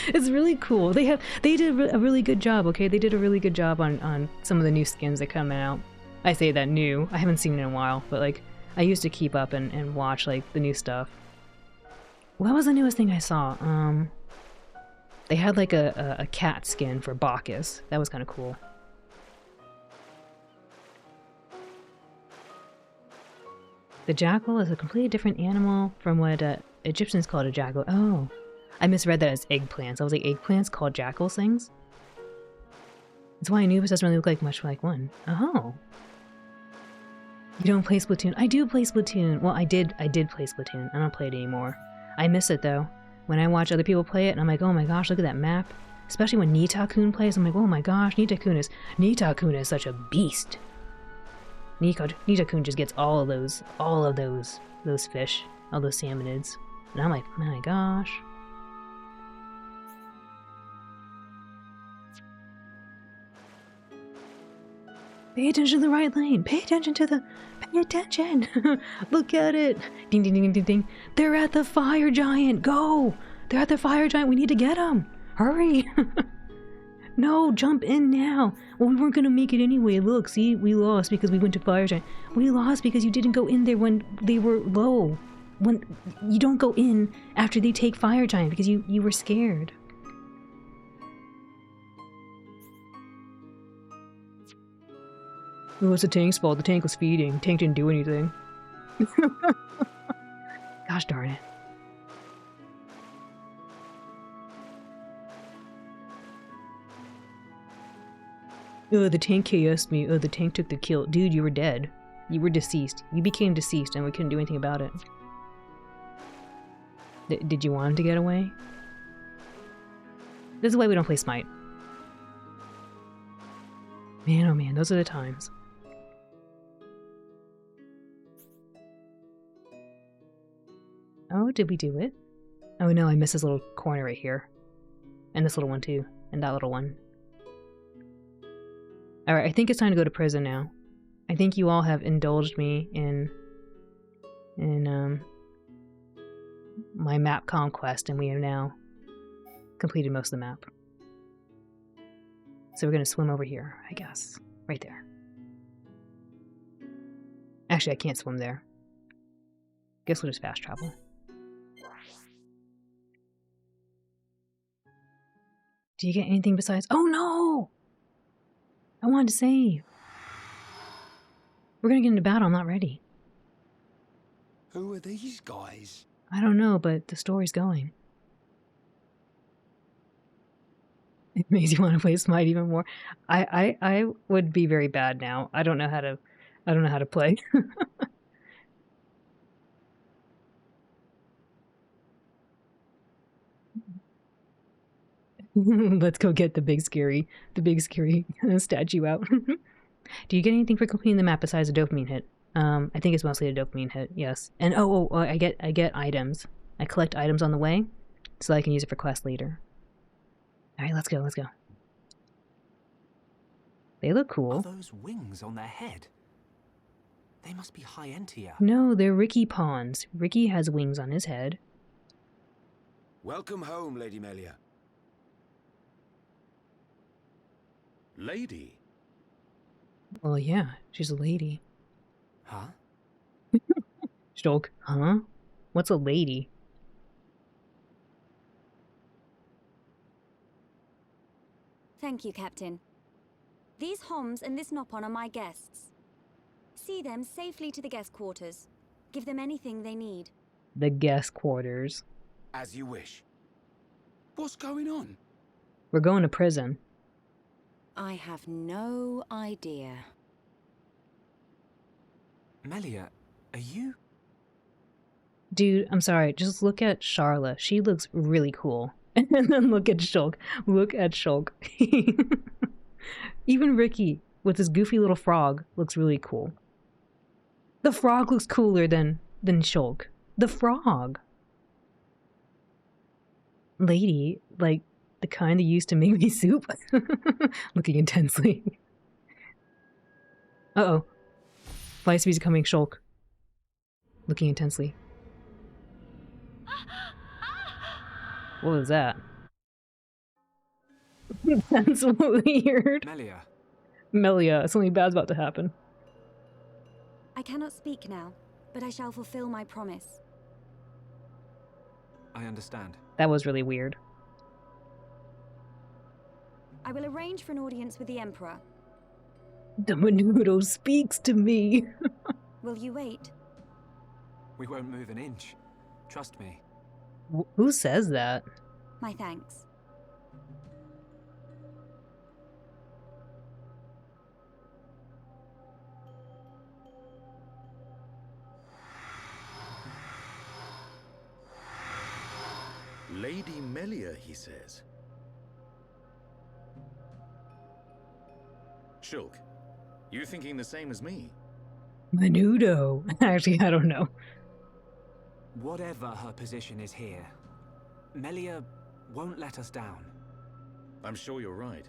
It's really cool. They did a really good job, okay? They did a really good job on some of the new skins that come out. I say that new. I haven't seen it in a while, but like I used to keep up and watch like the new stuff. What was the newest thing I saw? They had like a cat skin for Bacchus. That was kind of cool. The jackal is a completely different animal from what Egyptians called a jackal. Oh, I misread that as eggplants. I was like, eggplants called jackals things? That's why Anubis doesn't really look like much like one. Oh. You don't play Splatoon? I do play Splatoon. Well, I did play Splatoon. I don't play it anymore. I miss it though. When I watch other people play it and I'm like, oh my gosh, look at that map. Especially when Nita-kun plays, I'm like, oh my gosh, Nita-kun is such a beast. Nita-kun just gets all of those fish, all those salmonids. And I'm like, oh my gosh. Pay attention to the right lane. Pay attention. Look at it. Ding, ding, ding, ding, ding. They're at the fire giant. Go. They're at the fire giant. We need to get them. Hurry. No, jump in now. Well, we weren't going to make it anyway. Look, see, we lost because we went to fire giant. We lost because you didn't go in there when they were low. When you don't go in after they take fire giant because you were scared. It was the tank's fault. The tank was feeding. Tank didn't do anything. Gosh darn it. Oh, the tank KS'd me. Oh, the tank took the kill. Dude, you were dead. You were deceased. You became deceased and we couldn't do anything about it. Did you want him to get away? This is why we don't play Smite. Man, oh man, those are the times. Oh, did we do it? Oh no, I missed this little corner right here. And this little one too. And that little one. Alright, I think it's time to go to prison now. I think you all have indulged me in my map conquest, and we have now completed most of the map. So we're gonna swim over here, I guess. Right there. Actually, I can't swim there. Guess we'll just fast travel. Do you get anything besides— oh no! I wanted to save. We're gonna get into battle, I'm not ready. Who are these guys? I don't know, but the story's going. It makes you want to play Smite even more. I would be very bad now. I don't know how to play. Let's go get the big scary statue out. Do you get anything for completing the map besides a dopamine hit? I think it's mostly a dopamine hit, yes. And I get items. I collect items on the way, so I can use it for quests later. Alright, let's go. They look cool. Are those wings on their head? They must be high Entia. No, they're Ricky pawns. Ricky has wings on his head. Welcome home, Lady Melia. Lady? Well, yeah, she's a lady. Huh? Shulk, huh? What's a lady? Thank you, Captain. These Homs and this Nopon are my guests. See them safely to the guest quarters. Give them anything they need. The guest quarters. As you wish. What's going on? We're going to prison. I have no idea. Melia, are you? Dude, I'm sorry, just look at Charla. She looks really cool. And then look at Shulk. Look at Shulk. Even Ricky, with his goofy little frog, looks really cool. The frog looks cooler than Shulk. The frog. Lady, like the kind that used to make me soup. Looking intensely. Uh-oh. Lightspeed's coming, Shulk. Looking intensely. What was that? That's weird. Melia. Melia, something bad's about to happen. I cannot speak now, but I shall fulfill my promise. I understand. That was really weird. I will arrange for an audience with the Emperor. The Menudo speaks to me. Will you wait? We won't move an inch. Trust me. Who says that? My thanks. Lady Melia, he says. Shulk, you thinking the same as me? Menudo. Actually, I don't know. Whatever her position is here, Melia won't let us down. I'm sure you're right.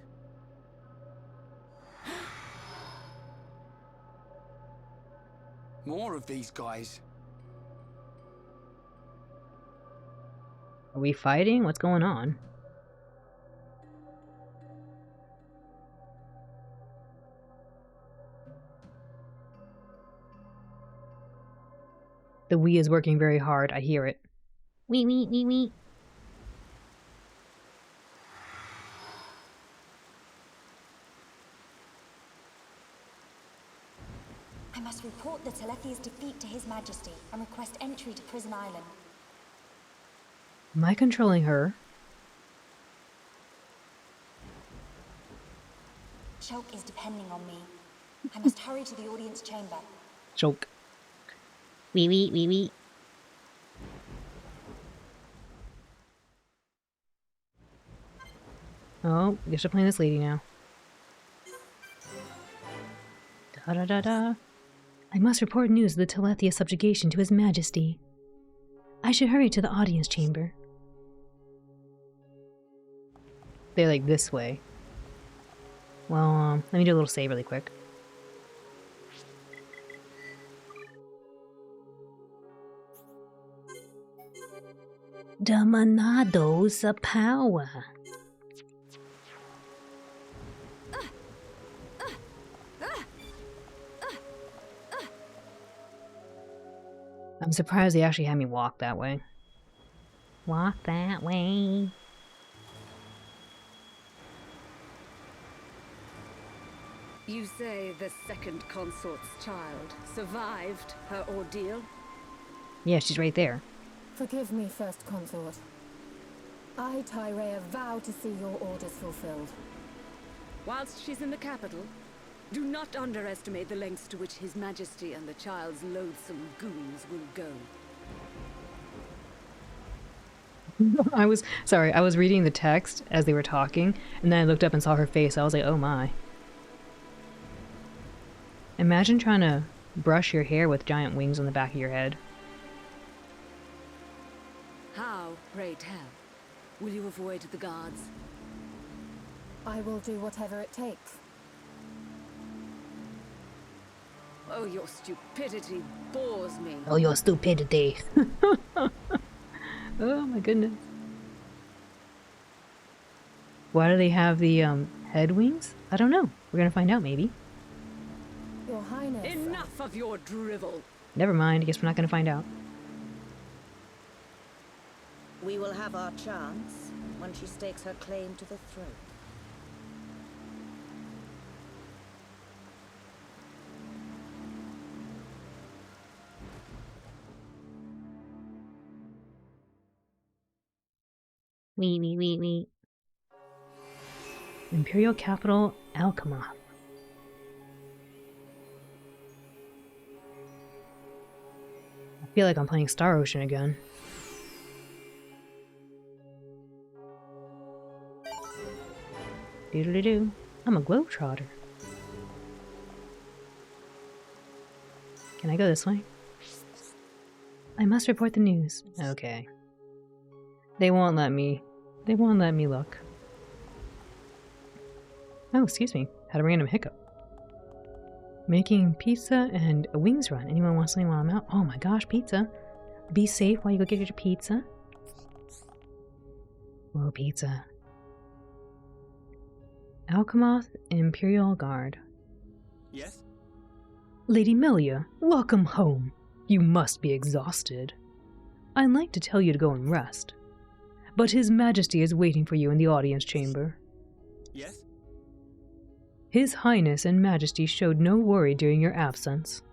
More of these guys. Are we fighting? What's going on? The Wii is working very hard. I hear it. Wee wee wee wee. I must report the Telethia's defeat to His Majesty and request entry to Prison Island. Am I controlling her? Choke is depending on me. I must hurry to the audience chamber. Choke. Wee wee wee wee. Oh, I guess we're playing this lady now. Da da da da. I must report news of the Telethia subjugation to His Majesty. I should hurry to the audience chamber. They're like this way. Well, let me do a little save really quick. Domanados of power. I'm surprised they actually had me walk that way. Walk that way. You say the second consort's child survived her ordeal? Yeah, she's right there. Forgive me, First Consort. I, Tyrea, vow to see your orders fulfilled. Whilst she's in the capital, do not underestimate the lengths to which His Majesty and the child's loathsome goons will go. I was reading the text as they were talking, and then I looked up and saw her face. I was like, oh my. Imagine trying to brush your hair with giant wings on the back of your head. How, pray tell, will you avoid the guards? I will do whatever it takes. Oh, your stupidity bores me. Oh, your stupidity. Oh my goodness. Why do they have the head wings? I don't know. We're gonna find out maybe. Your Highness. Enough of your drivel. Never mind. I guess we're not gonna find out. We will have our chance when she stakes her claim to the throne. Wee. Imperial capital, Alchemath. I feel like I'm playing Star Ocean again. Doodle-doo. I'm a globetrotter. Can I go this way? I must report the news. Okay. They won't let me. They won't let me look. Oh, excuse me. Had a random hiccup. Making pizza and a wings run. Anyone want something while I'm out? Oh my gosh, pizza. Be safe while you go get your pizza. Whoa, pizza. Alchemath Imperial Guard. Yes? Lady Melia, welcome home. You must be exhausted. I'd like to tell you to go and rest. But His Majesty is waiting for you in the audience chamber. Yes? His Highness and Majesty showed no worry during your absence.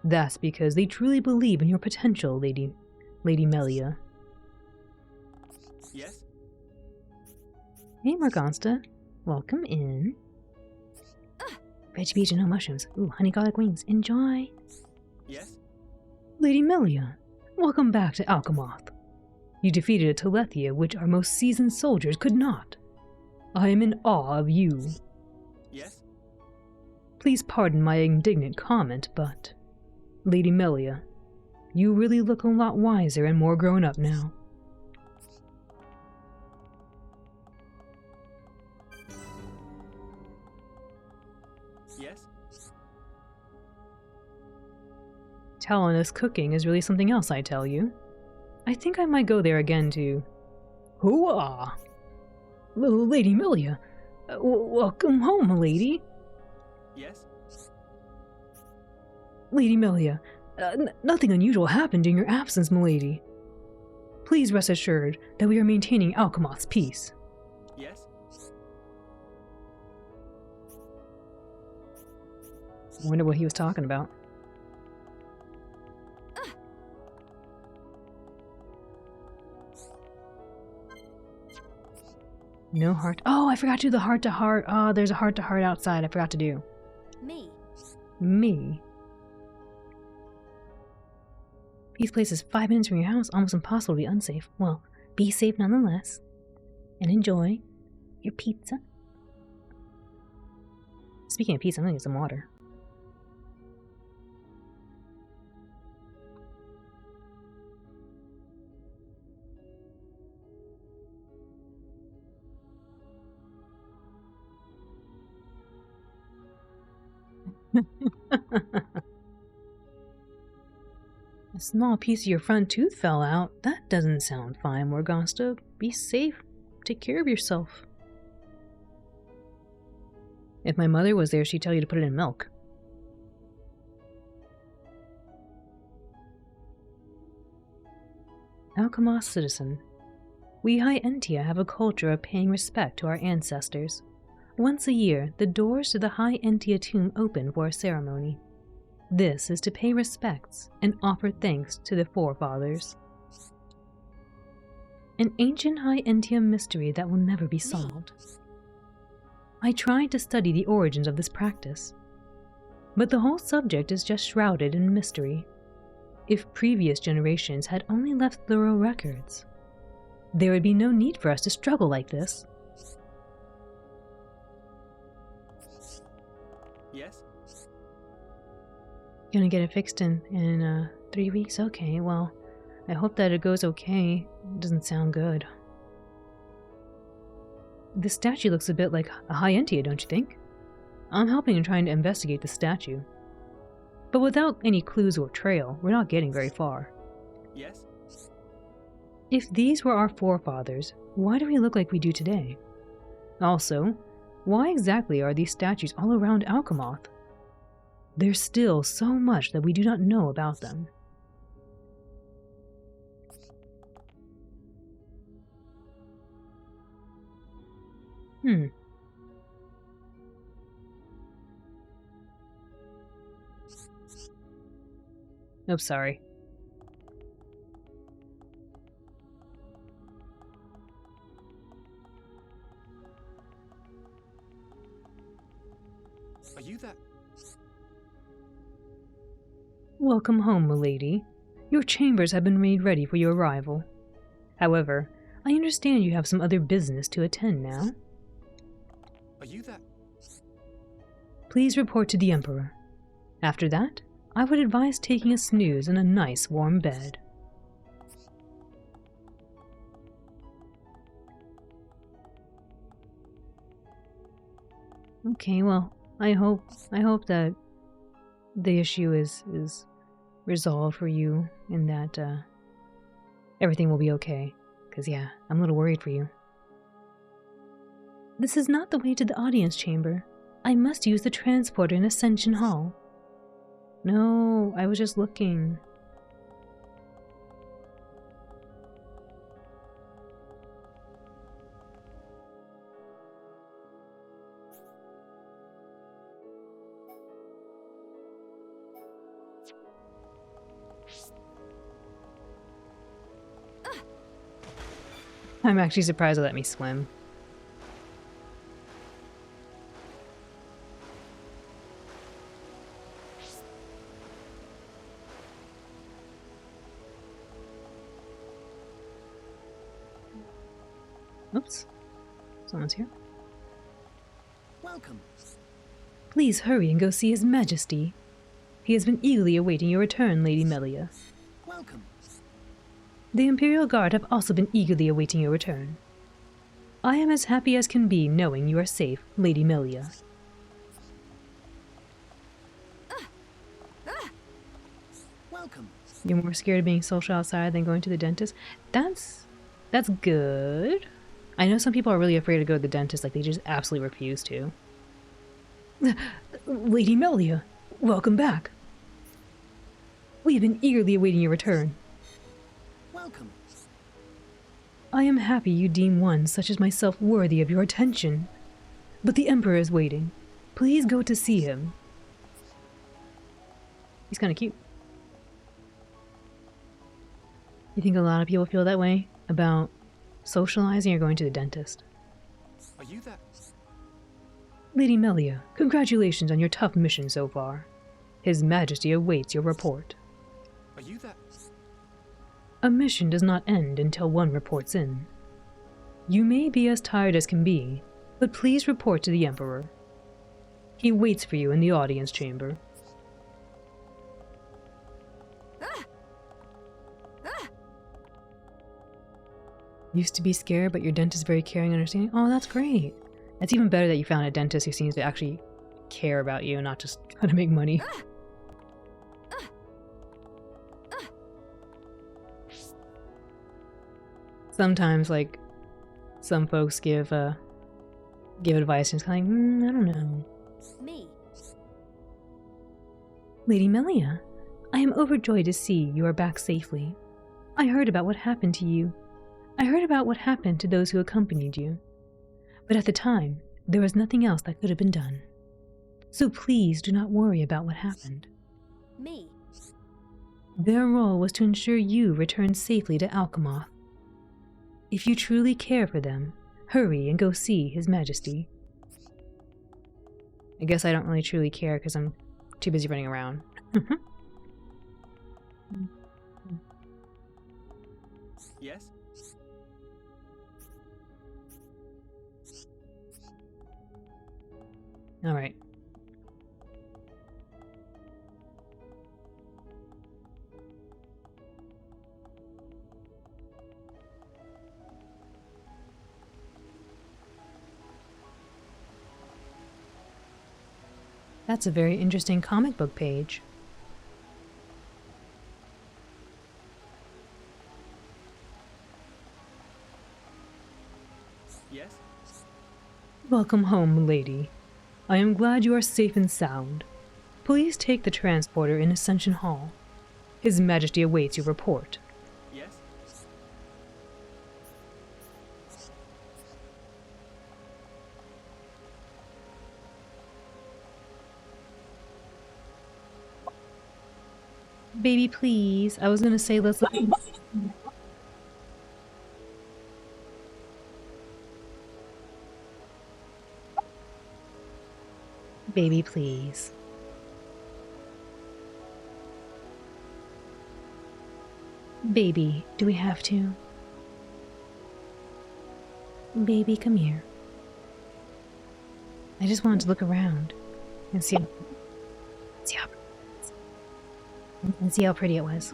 That's because they truly believe in your potential, Lady Melia. Yes? Hey, Morgansta. Welcome in. Veg beach and no mushrooms. Ooh, honey garlic wings. Enjoy. Yes? Lady Melia, welcome back to Alchemath. You defeated a Telethia which our most seasoned soldiers could not. I am in awe of you. Yes? Please pardon my indignant comment, but... Lady Melia, you really look a lot wiser and more grown up now. Yes? Talonous cooking is really something else, I tell you. I think I might go there again to... Hooah! Lady Melia, welcome home, lady. Yes? Lady Melia, nothing unusual happened in your absence, milady. Please rest assured that we are maintaining Alchemath's peace. Yes? I wonder what he was talking about. No heart. Oh, I forgot to do the heart-to-heart. Oh, there's a heart-to-heart outside I forgot to do. Me. Me? These places 5 minutes from your house, almost impossible to be unsafe. Well, be safe nonetheless. And enjoy your pizza. Speaking of pizza, I'm gonna get some water. A small piece of your front tooth fell out. That doesn't sound fine, Morgasta. Be safe. Take care of yourself. If my mother was there, she'd tell you to put it in milk. Alchemist citizen. We High Entia have a culture of paying respect to our ancestors. Once a year, the doors to the High Entia tomb open for a ceremony. This is to pay respects and offer thanks to the forefathers. An ancient High Entia mystery that will never be solved. I tried to study the origins of this practice, but the whole subject is just shrouded in mystery. If previous generations had only left thorough records, there would be no need for us to struggle like this. Yes? Gonna get it fixed in 3 weeks? Okay, well, I hope that it goes okay. It doesn't sound good. This statue looks a bit like a High Entia, don't you think? I'm helping in trying to investigate the statue. But without any clues or trail, we're not getting very far. Yes? If these were our forefathers, why do we look like we do today? Also, why exactly are these statues all around Alchemoth? There's still so much that we do not know about them. Oh, sorry. Are you that? Welcome home, milady. Your chambers have been made ready for your arrival. However, I understand you have some other business to attend now. Are you that? Please report to the Emperor. After that, I would advise taking a snooze in a nice warm bed. Okay, well, I hope that the issue is resolved for you and that everything will be okay. 'Cause yeah, I'm a little worried for you. This is not the way to the audience chamber. I must use the transporter in Ascension Hall. No, I was just looking. I'm actually surprised they let me swim. Oops. Someone's here. Welcome. Please hurry and go see His Majesty. He has been eagerly awaiting your return, Lady Melia. Welcome. The Imperial Guard have also been eagerly awaiting your return. I am as happy as can be knowing you are safe, Lady Melia. Welcome. You're more scared of being social outside than going to the dentist? That's good. I know some people are really afraid to go to the dentist, like they just absolutely refuse to. Lady Melia, welcome back. We have been eagerly awaiting your return. Welcome. I am happy you deem one such as myself worthy of your attention. But the Emperor is waiting. Please go to see him. He's kind of cute. You think a lot of people feel that way about socializing or going to the dentist? Are you that? Lady Melia, congratulations on your tough mission so far. His Majesty awaits your report. Are you that? A mission does not end until one reports in. You may be as tired as can be, but please report to the Emperor. He waits for you in the audience chamber. Used to be scared, but your dentist is very caring and understanding. Oh, that's great. It's even better that you found a dentist who seems to actually care about you and not just try to make money. Sometimes, like, some folks give advice and it's kind of like, I don't know. Me. Lady Melia, I am overjoyed to see you are back safely. I heard about what happened to you. I heard about what happened to those who accompanied you. But at the time, there was nothing else that could have been done. So please do not worry about what happened. Me. Their role was to ensure you returned safely to Alchemoth. If you truly care for them, hurry and go see His Majesty. I guess I don't really truly care because I'm too busy running around. Yes? Alright. That's a very interesting comic book page. Yes? Welcome home, lady. I am glad you are safe and sound. Please take the transporter in Ascension Hall. His Majesty awaits your report. Yes? Baby, please. I was gonna say let's... Baby, please. Baby, do we have to? Baby, come here. I just wanted to look around and see how pretty it was.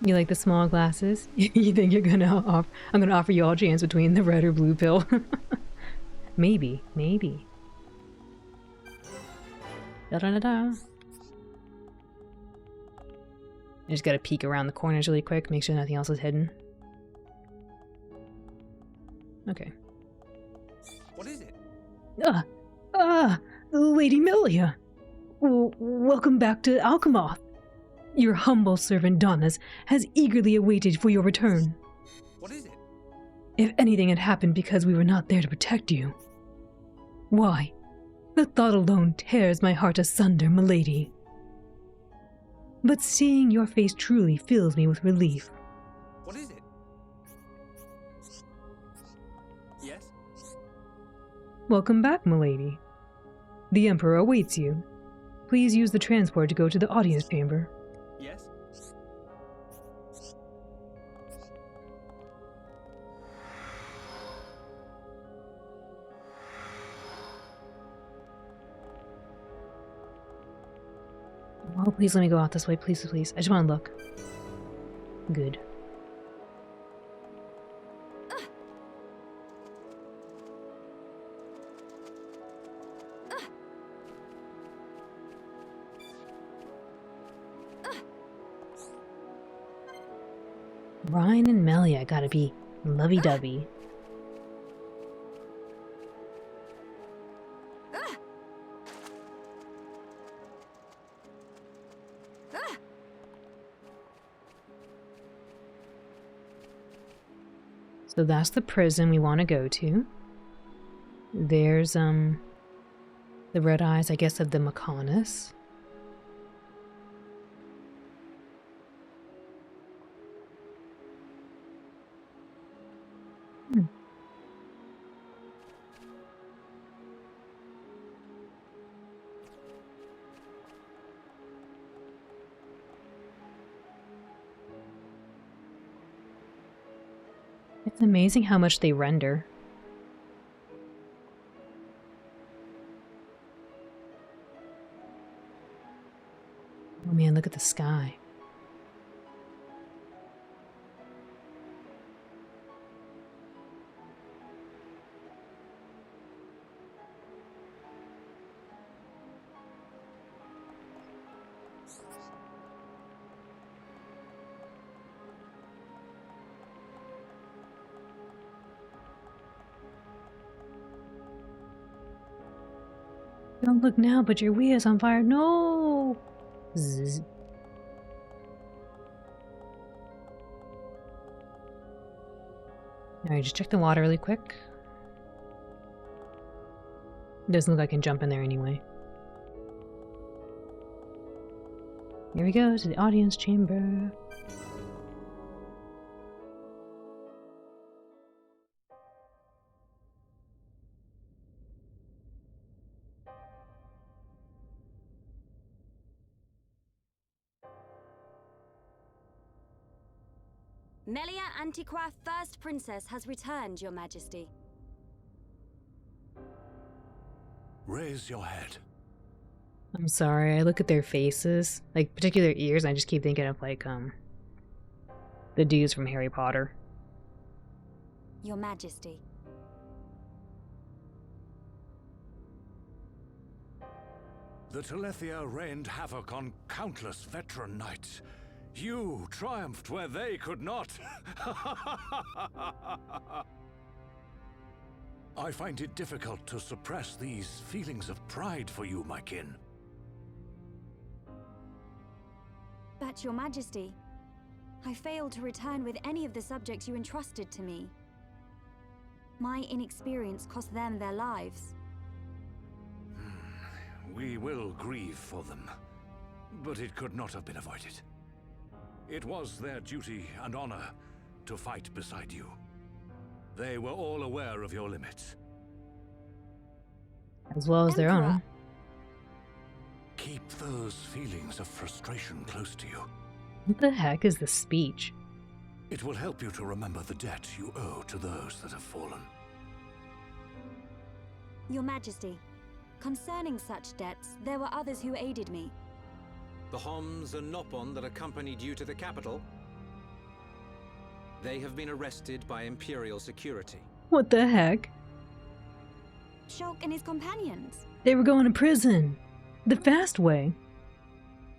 You like the small glasses? You think you're gonna I'm gonna offer you all chance between the red or blue pill? Maybe, maybe. Da da da da. I just gotta peek around the corners really quick, make sure nothing else is hidden. Okay. What is it? Lady Melia. Welcome back to Alchemoth. Your humble servant Donnas has eagerly awaited for your return. What is it? If anything had happened because we were not there to protect you. Why, the thought alone tears my heart asunder, milady. But seeing your face truly fills me with relief. What is it? Yes? Welcome back, milady. The Emperor awaits you. Please use the transport to go to the audience chamber. Yes? Oh, please let me go out this way, please, please. I just want to look. Good. Ryan and Melia gotta be lovey-dovey. So that's the prison we want to go to. There's, the red eyes, I guess, of the Maconis. It's amazing how much they render. Oh man, look at the sky. Don't look now, but your Wii is on fire. No! Zzz. Alright, just check the water really quick. It doesn't look like I can jump in there anyway. Here we go to the audience chamber. Melia Antiqua, First Princess, has returned, Your Majesty. Raise your head. I'm sorry, I look at their faces, like particular ears, and I just keep thinking of like the dudes from Harry Potter. Your Majesty. The Telethia rained havoc on countless veteran knights. You triumphed where they could not. I find it difficult to suppress these feelings of pride for you, my kin. But, Your Majesty, I failed to return with any of the subjects you entrusted to me. My inexperience cost them their lives. We will grieve for them, but it could not have been avoided. It was their duty and honor to fight beside you. They were all aware of your limits. As well as their own. Emperor. Keep those feelings of frustration close to you. What the heck is this speech? It will help you to remember the debt you owe to those that have fallen. Your Majesty, concerning such debts, there were others who aided me. The Homs and Nopon that accompanied you to the capital? They have been arrested by Imperial security. What the heck? Shulk and his companions. They were going to prison. The fast way.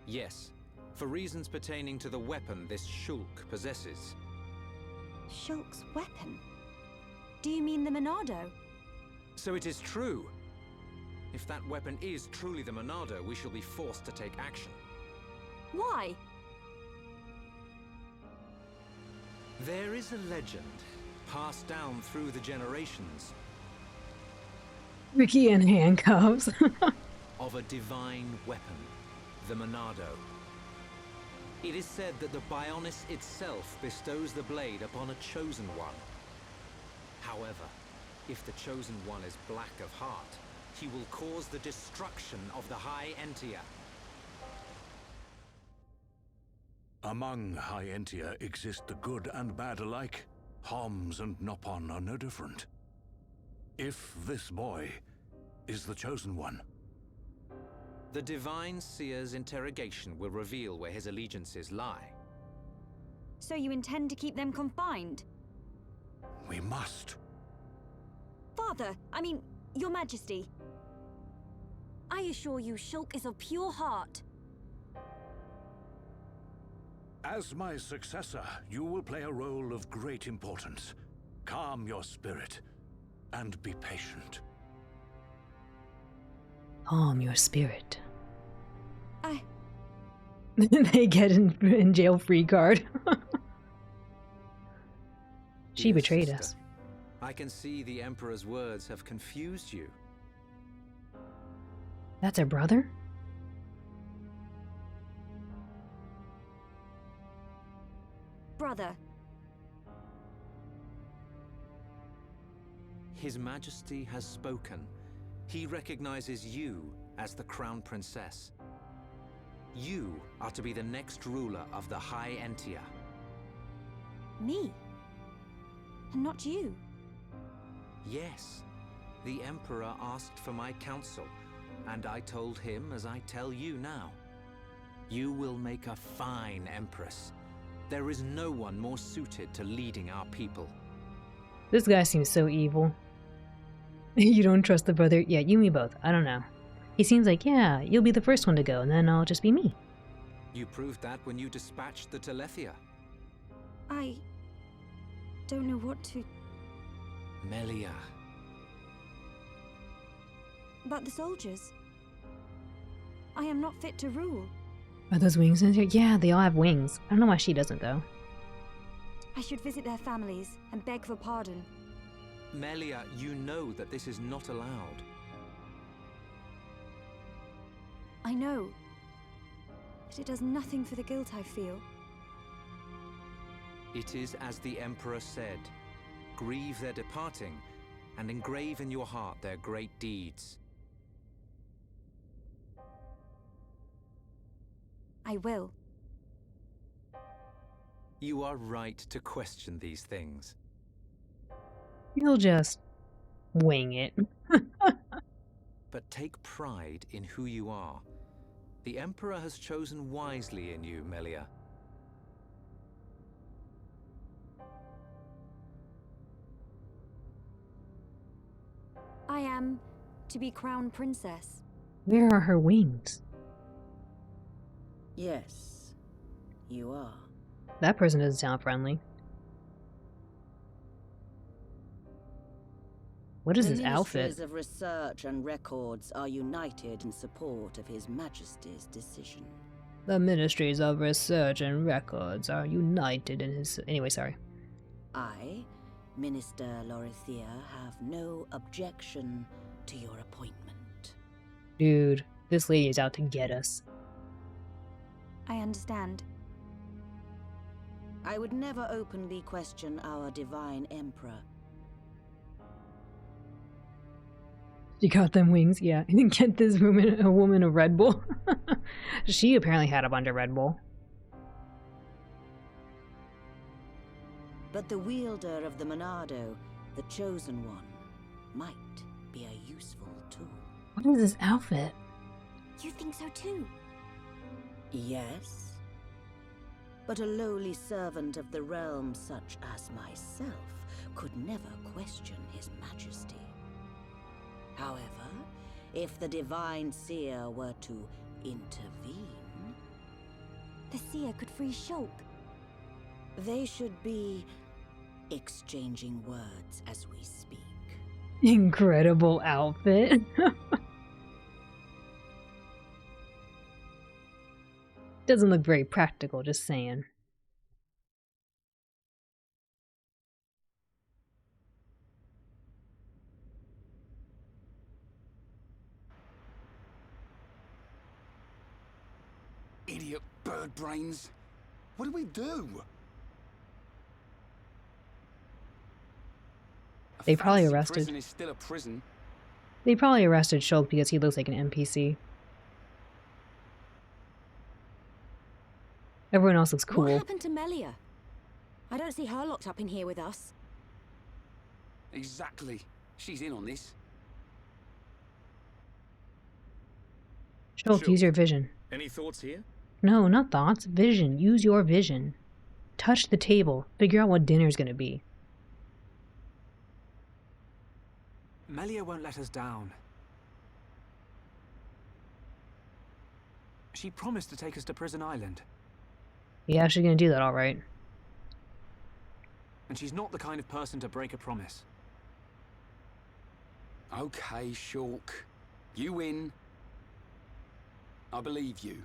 Yes, for reasons pertaining to the weapon this Shulk possesses. Shulk's weapon? Do you mean the Monado? So it is true. If that weapon is truly the Monado, we shall be forced to take action. Why? There is a legend, passed down through the generations, Ricky in handcuffs. of a divine weapon, the Monado. It is said that the Bionis itself bestows the blade upon a chosen one. However, if the chosen one is black of heart, he will cause the destruction of the High Entia. Among High Entia exist the good and bad alike. Homs and Nopon are no different. If this boy is the chosen one, The Divine Seer's interrogation will reveal where his allegiances lie. So you intend to keep them confined? we must. Father, Your Majesty. I assure you, Shulk is of pure heart. As my successor, you will play a role of great importance. Calm your spirit and be patient. Calm your spirit. They get in jail free card. The She dear betrayed sister. us. I can see the Emperor's words have confused you. That's her brother? Brother, His Majesty has spoken. He recognizes you as the Crown Princess. You are to be the next ruler of the High Entia. me? And not you? Yes, the Emperor asked for my counsel, and I told him as I tell you now. You will make a fine Empress. There is no one more suited to leading our people. This guy seems so evil. You don't trust the brother? Yeah, you and me both. I don't know. He seems like, yeah, you'll be the first one to go, and then I'll just be me. You proved that when you dispatched the Telethia. I don't know what to... Melia. But the soldiers... I am not fit to rule. Are those wings in here? Yeah, they all have wings. I don't know why she doesn't, though. I should visit their families and beg for pardon. Melia, you know that this is not allowed. I know. But it does nothing for the guilt I feel. It is as the Emperor said. Grieve their departing, and engrave in your heart their great deeds. I will. You are right to question these things. You'll just wing it. But take pride in who you are. The Emperor has chosen wisely in you, Melia. I am to be Crown Princess. Where are her wings? Yes, you are. That person doesn't sound friendly. What is The his outfit? Ministries of Research and Records are united in support of His Majesty's decision. The Ministries of Research and Records are united in his... Anyway, sorry. I, Minister Lorithia, have no objection to your appointment. Dude, this lady is out to get us. I understand. I would never openly question our divine emperor. She got them wings, yeah. Get this woman a woman a Red Bull. She apparently had a bunch of Red Bull. But the wielder of the Monado, the chosen one, might be a useful tool. What is this outfit? You think so too? Yes. But a lowly servant of the realm such as myself could never question His Majesty. However, if the Divine Seer were to intervene... The seer could free Shulk. They should be exchanging words as we speak. Incredible outfit. Doesn't look very practical, just saying. Idiot bird brains. What do we do? They probably fancy arrested. Prison is still a prison. They probably arrested Shulk because he looks like an NPC. Everyone else looks What cool. happened to Melia? I don't see her locked up in here with us. Exactly. She's in on this. Shulk, use your vision. Any thoughts here? No, not thoughts. Vision. Use your vision. Touch the table. Figure out what dinner's gonna be. Melia won't let us down. She promised to take us to Prison Island. Yeah, she's gonna do that, alright. And she's not the kind of person to break a promise. Okay, Shulk. You win. I believe you.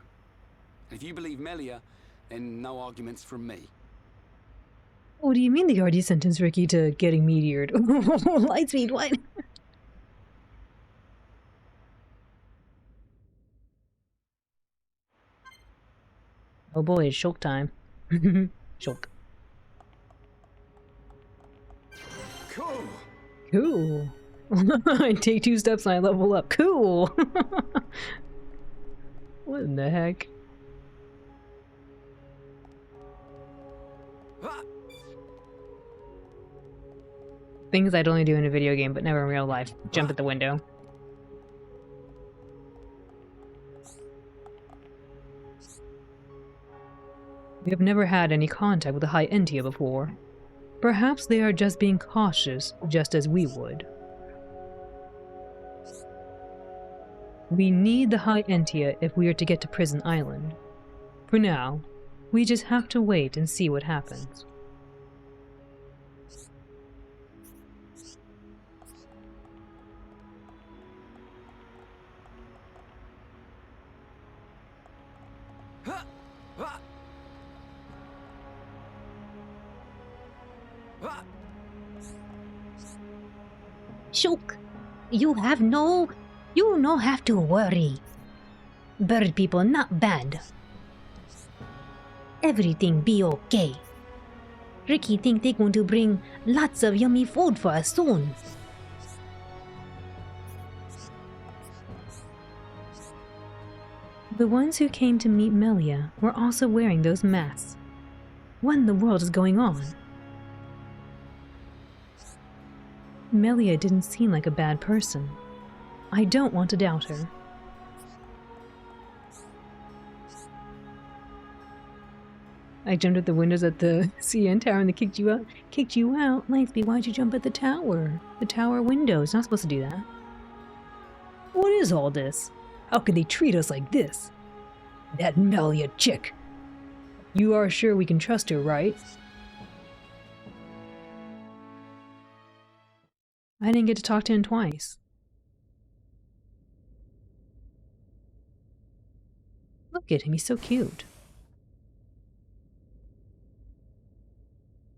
And if you believe Melia, then no arguments from me. What do you mean they already sentenced Ricky to getting meteored? Lightspeed, what? Oh boy, it's shulk time. Shulk. Cool. Cool. I take 2 steps and I level up. Cool. What in the heck? Things I'd only do in a video game, but never in real life. Jump at the window. We have never had any contact with the High Entia before. Perhaps they are just being cautious, just as we would. We need the High Entia if we are to get to Prison Island. For now, we just have to wait and see what happens. Shulk, you no have to worry. Bird people not bad. Everything be okay. Ricky think they going to bring lots of yummy food for us soon. The ones who came to meet Melia were also wearing those masks. What in the world is going on? Melia didn't seem like a bad person. I don't want to doubt her. I jumped at the windows at the CN tower and they kicked you out. Kicked you out? Lightspeed, why'd you jump at the tower? The tower windows. Not supposed to do that. What is all this? How could they treat us like this? That Melia chick. You are sure we can trust her, right? I didn't get to talk to him twice. Look at him, he's so cute.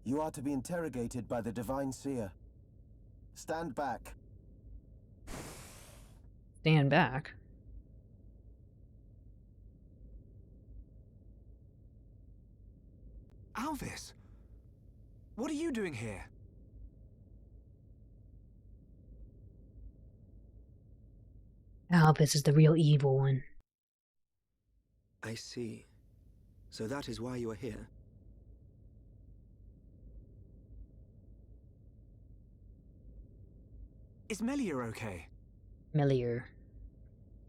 You are to be interrogated by the Divine Seer. Stand back. Stand back? Alvis, what are you doing here? Albus is the real evil one. I see. So that is why you are here. Is Melia okay? Melia.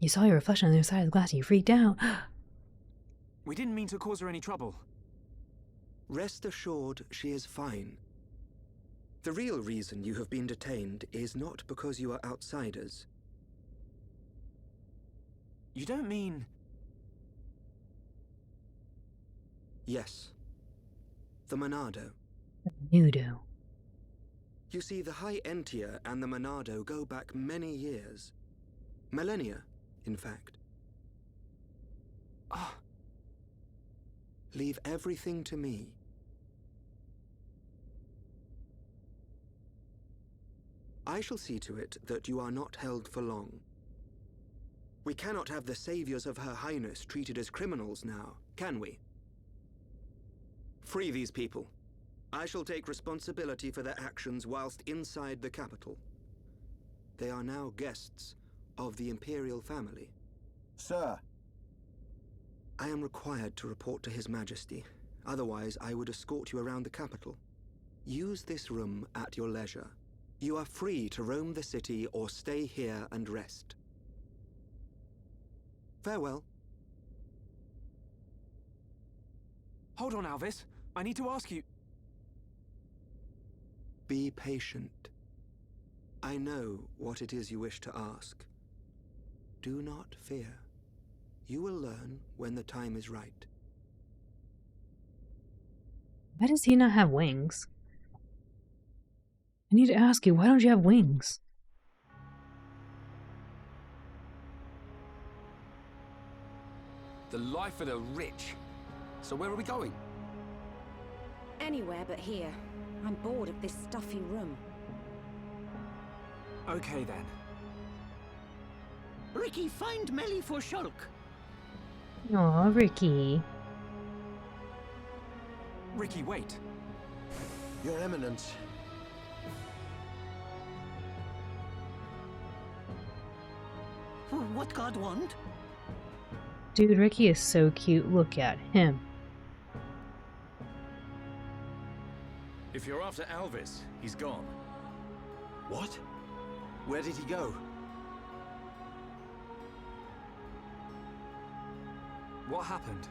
You saw your reflection on the other side of the glass and you freaked out. We didn't mean to cause her any trouble. Rest assured, she is fine. The real reason you have been detained is not because you are outsiders. You don't mean... Yes. The Monado. Nudo. You see, the High Entia and the Monado go back many years. Millennia, in fact. Ah. Leave everything to me. I shall see to it that you are not held for long. We cannot have the saviors of Her Highness treated as criminals now, can we? Free these people. I shall take responsibility for their actions whilst inside the capital. They are now guests of the Imperial family. Sir. I am required to report to His Majesty. Otherwise, I would escort you around the capital. Use this room at your leisure. You are free to roam the city or stay here and rest. Farewell. Hold on, Alvis. I need to ask you... Be patient. I know what it is you wish to ask. Do not fear. You will learn when the time is right. Why does he not have wings? I need to ask you, why don't you have wings? The life of the rich. So where are we going? Anywhere but here. I'm bored of this stuffy room. Okay then. Ricky, find Melly for Shulk. Aw, Ricky. Ricky, wait. Your Eminence. What God want? Dude, Ricky is so cute. Look at him. If you're after Alvis, he's gone. What? Where did he go? What happened?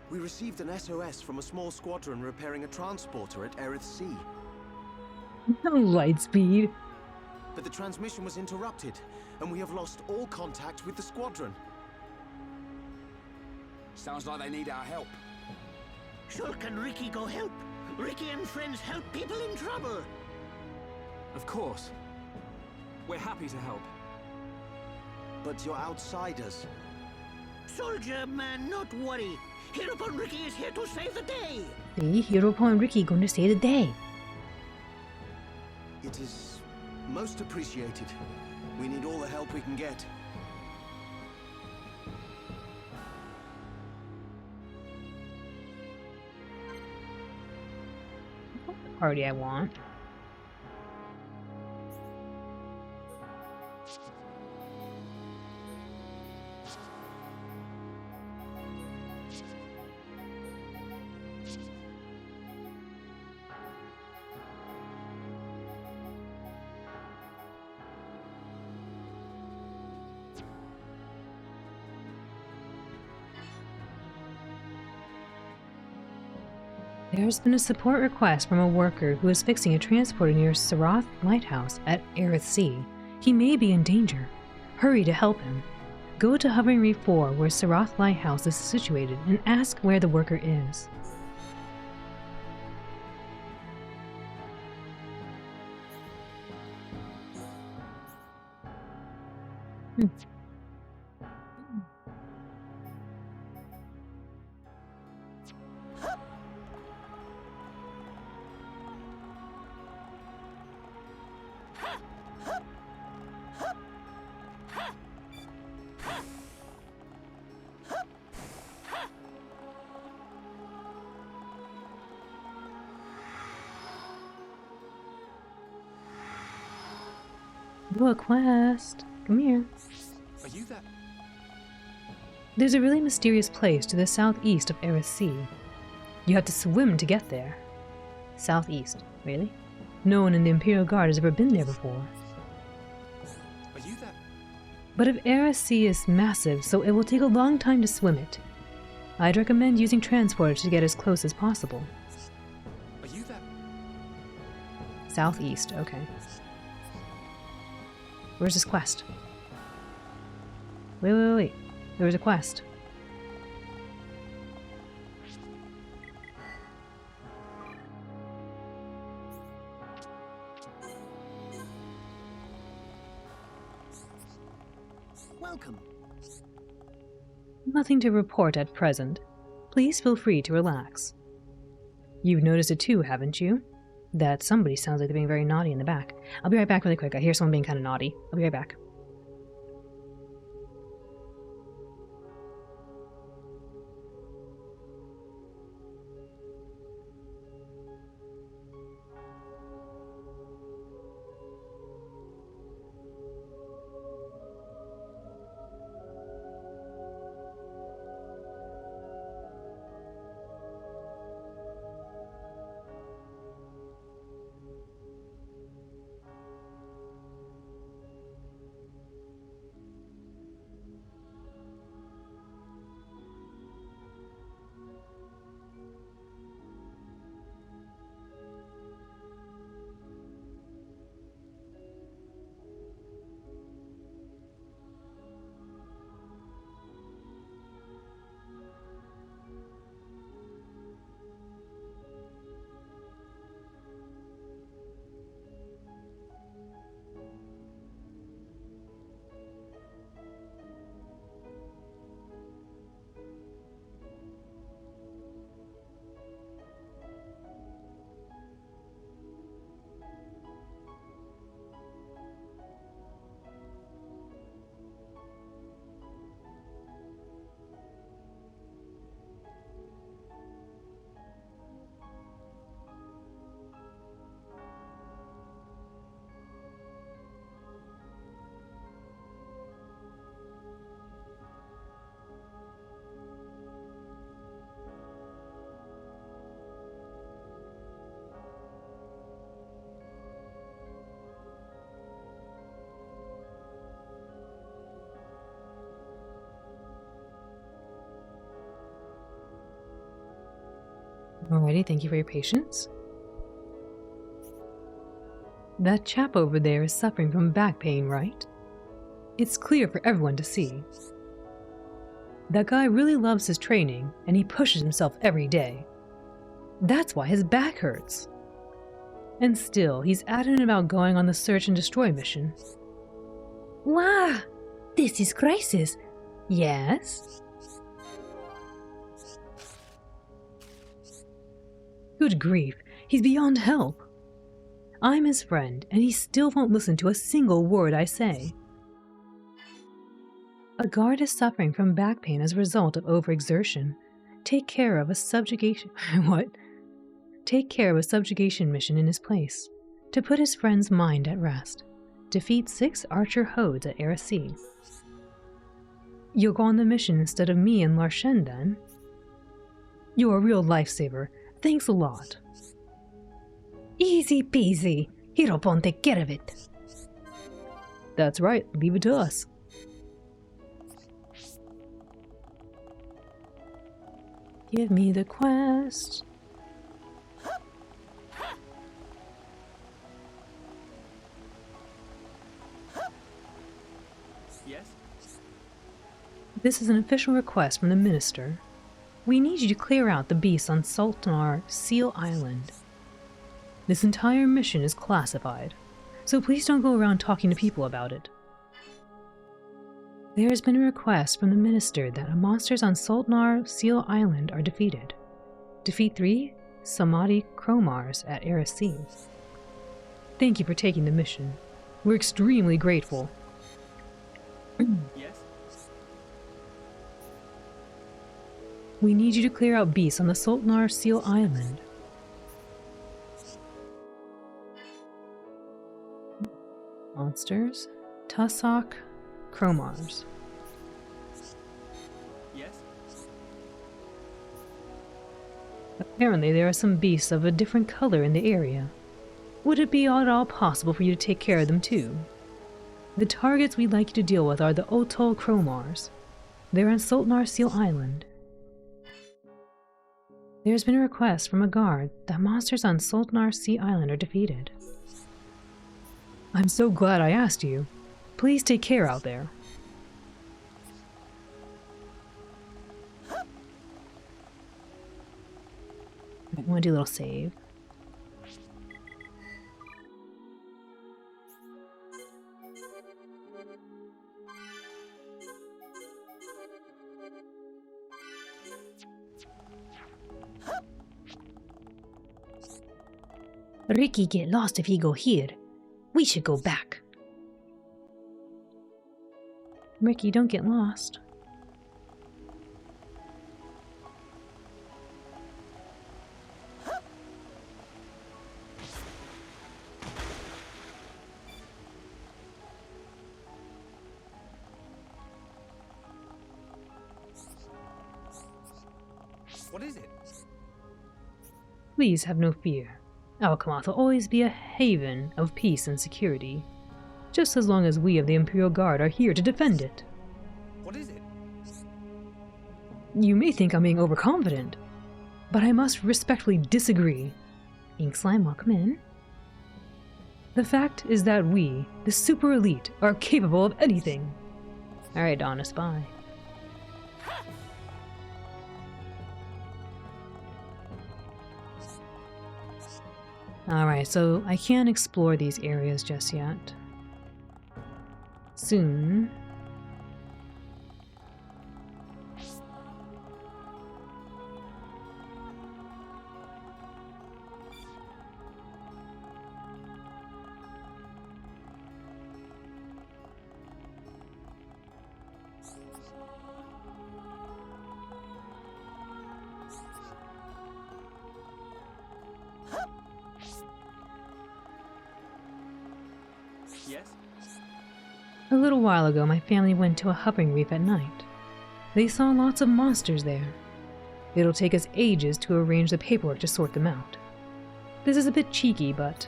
We received an SOS from a small squadron repairing a transporter at Aerith Sea. Lightspeed. But the transmission was interrupted, and we have lost all contact with the squadron. Sounds like they need our help. Shulk and Ricky go help. Ricky and friends help people in trouble. Of course. We're happy to help. But you're outsiders. Soldier man, not worry. Hero Upon Ricky is here to save the day. See, Hero Upon Ricky going to save the day. It is most appreciated. We need all the help we can get. Party I want. There's been a support request from a worker who is fixing a transporter near Sarath Lighthouse at Aerith Sea. He may be in danger. Hurry to help him. Go to Hovering Reef 4, where Sarath Lighthouse is situated, and ask where the worker is. Do a quest. Come here. Are you that? There's a really mysterious place to the southeast of Aerith Sea. You have to swim to get there. Southeast, really? No one in the Imperial Guard has ever been there before. Are you that? But if Aerith Sea is massive, so it will take a long time to swim it. I'd recommend using transporters to get as close as possible. Are you that? Southeast, okay. Where's this quest? Wait. There was a quest. Welcome. Nothing to report at present. Please feel free to relax. You've noticed it too, haven't you? That somebody sounds like they're being very naughty in the back. I'll be right back really quick. I hear someone being kind of naughty. I'll be right back. Alrighty, thank you for your patience. That chap over there is suffering from back pain, right? It's clear for everyone to see. That guy really loves his training, and he pushes himself every day. That's why his back hurts. And still, he's adamant about going on the search and destroy mission. Wow! This is crisis. Yes? Good grief, he's beyond help. I'm his friend, and he still won't listen to a single word I say. A guard is suffering from back pain as a result of overexertion. Take care of a subjugation... what? Take care of a subjugation mission in his place, to put his friend's mind at rest. Defeat 6 archer hodes at Erisi. You'll go on the mission instead of me and Larshen, then? You're a real lifesaver. Thanks a lot. Easy peasy. Hirop won't take care of it. That's right, leave it to us. Give me the quest. Yes? This is an official request from the Minister. We need you to clear out the beasts on Sultanar Seal Island. This entire mission is classified, so please don't go around talking to people about it. There has been a request from the Minister that monsters on Sultanar Seal Island are defeated. Defeat 3 Samadhi Kromars at Erisi. Thank you for taking the mission. We're extremely grateful. Yes? We need you to clear out beasts on the Sultanar Seal Island. Monsters. Tussock Kromars. Yes? Apparently there are some beasts of a different color in the area. Would it be at all possible for you to take care of them too? The targets we'd like you to deal with are the Otol Kromars. They're on Sultanar Seal Island. There's been a request from a guard that monsters on Sultanar Sea Island are defeated. I'm so glad I asked you. Please take care out there. I want to do a little save. Ricky get lost if he go here. We should go back. Ricky, don't get lost. What is it? Please have no fear. Alchemath will always be a haven of peace and security, just as long as we of the Imperial Guard are here to defend it. What is it? You may think I'm being overconfident, but I must respectfully disagree. Ink Slime, welcome in. The fact is that we, the super elite, are capable of anything. Alright, Donna, spy. Alright, so I can't explore these areas just yet. Soon. Yes? A little while ago, my family went to a hovering reef at night. They saw lots of monsters there. It'll take us ages to arrange the paperwork to sort them out. This is a bit cheeky, but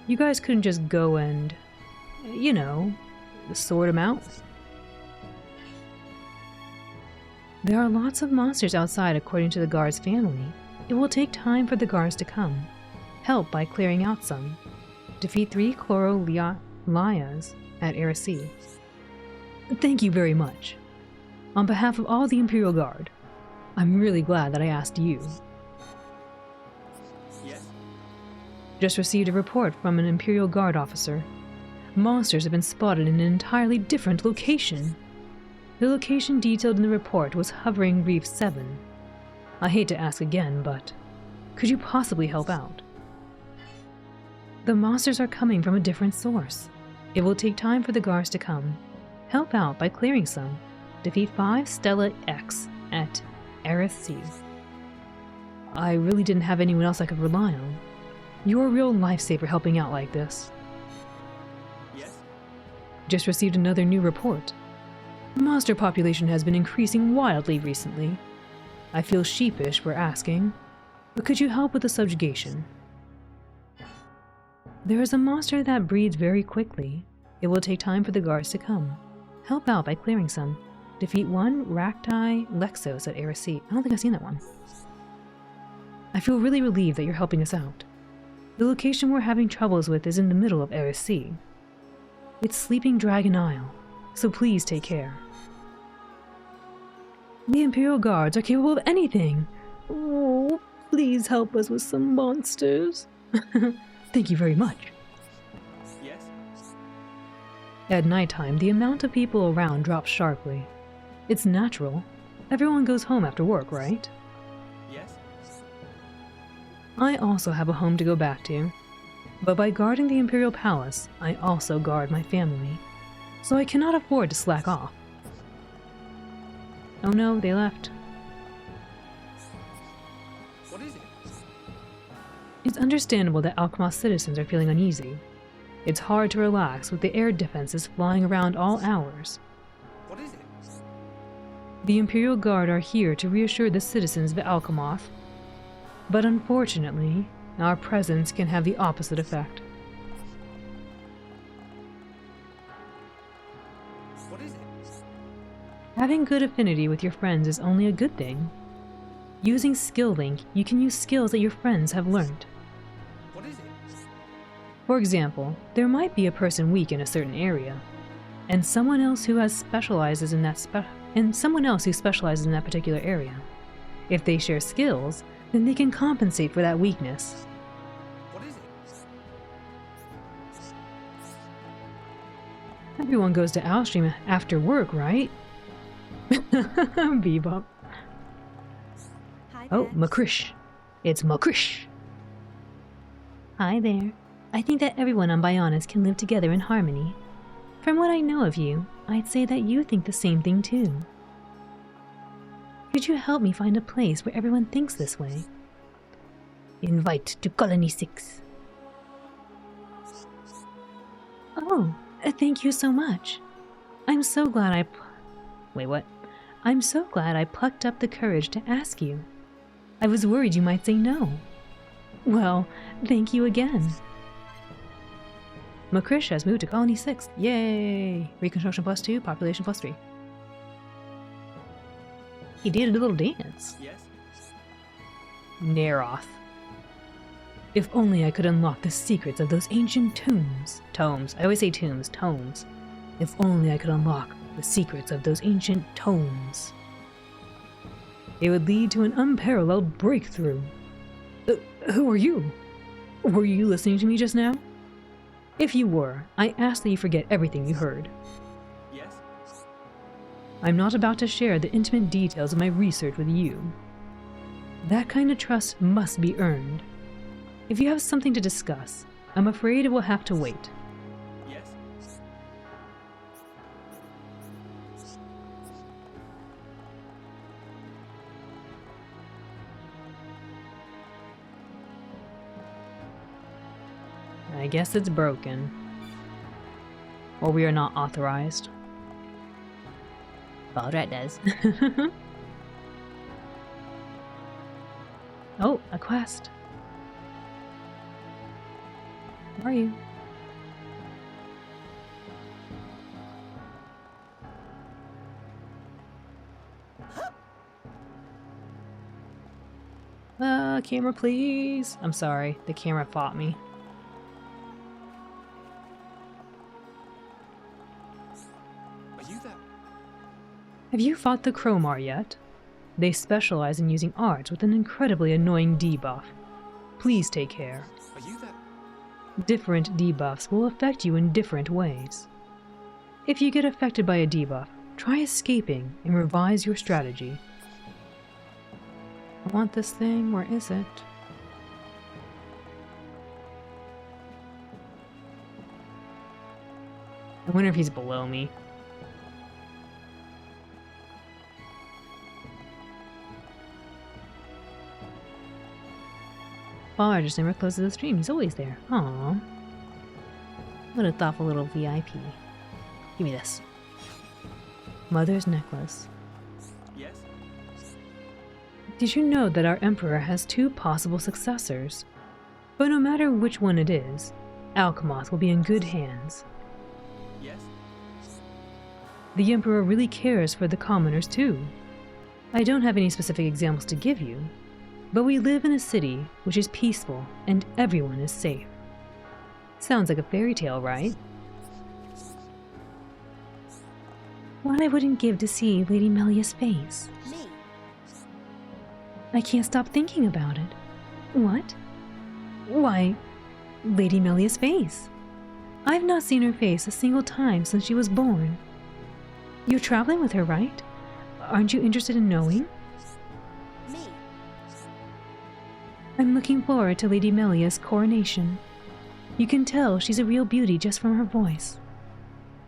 you guys couldn't just go and, you know, sort them out? There are lots of monsters outside according to the guard's family. It will take time for the guards to come. Help by clearing out some. Defeat 3 Chlorolias at Erisi. Thank you very much. On behalf of all the Imperial Guard, I'm really glad that I asked you. Yes? Just received a report from an Imperial Guard officer. Monsters have been spotted in an entirely different location. The location detailed in the report was Hovering Reef 7. I hate to ask again, but could you possibly help out? The monsters are coming from a different source. It will take time for the guards to come. Help out by clearing some. Defeat 5 Stella X at Erisi. I really didn't have anyone else I could rely on. You're a real lifesaver helping out like this. Yes? Just received another new report. Monster population has been increasing wildly recently. I feel sheepish for asking, but could you help with the subjugation? There is a monster that breeds very quickly. It will take time for the guards to come. Help out by clearing some. Defeat 1 Racti Lexos at Erisi. I don't think I've seen that one. I feel really relieved that you're helping us out. The location we're having troubles with is in the middle of Erisi. It's Sleeping Dragon Isle, so please take care. The Imperial Guards are capable of anything. Oh, please help us with some monsters. Thank you very much. Yes? At nighttime, the amount of people around drops sharply. It's natural. Everyone goes home after work, right? Yes? I also have a home to go back to. But by guarding the Imperial Palace, I also guard my family. So I cannot afford to slack off. Oh no, they left. What is it? It's understandable that Alkmaar's citizens are feeling uneasy. It's hard to relax with the air defenses flying around all hours. What is it? The Imperial Guard are here to reassure the citizens of Alkmaar. But unfortunately, our presence can have the opposite effect. What is it? Having good affinity with your friends is only a good thing. Using Skill Link, you can use skills that your friends have learned. What is it? For example, there might be a person weak in a certain area, and someone else who specializes in that particular area. If they share skills, then they can compensate for that weakness. What is it? Everyone goes to Alstream after work, right? Bebop. Oh, Makrish. It's Makrish. Hi there. I think that everyone on Bionis can live together in harmony. From what I know of you, I'd say that you think the same thing too. Could you help me find a place where everyone thinks this way? Invite to Colony 6. Oh, thank you so much. I'm so glad I'm so glad I plucked up the courage to ask you. I was worried you might say no. Well, thank you again. Makrish has moved to Colony 6. Yay! Reconstruction +2, population +3. He did a little dance. Yes? Neroth. If only I could unlock the secrets of those ancient tombs. Tomes. I always say tombs. Tomes. If only I could unlock the secrets of those ancient tomes. It would lead to an unparalleled breakthrough. Who are you? Were you listening to me just now? If you were, I ask that you forget everything you heard. Yes? I'm not about to share the intimate details of my research with you. That kind of trust must be earned. If you have something to discuss, I'm afraid it will have to wait. Yes? I guess it's broken. Or we are not authorized. All right, does. Oh, a quest. Where are you? Camera, please. I'm sorry, the camera fought me. Are you there? Have you fought the Cromar yet? They specialize in using arts with an incredibly annoying debuff. Please take care. Are you there? Different debuffs will affect you in different ways. If you get affected by a debuff, try escaping and revise your strategy. I want this thing, where is it? I wonder if he's below me. Oh, I just never closes the stream. He's always there. Aww. What a thoughtful little VIP. Give me this. Mother's necklace. Yes? Did you know that our Emperor has 2 possible successors? But no matter which one it is, Alchemoth will be in good hands. Yes? The Emperor really cares for the commoners too. I don't have any specific examples to give you, but we live in a city which is peaceful and everyone is safe. Sounds like a fairy tale, right? What I wouldn't give to see Lady Melia's face. Me? I can't stop thinking about it. What? Why, Lady Melia's face. I've not seen her face a single time since she was born. You're traveling with her, right? Aren't you interested in knowing? Me? I'm looking forward to Lady Melia's coronation. You can tell she's a real beauty just from her voice.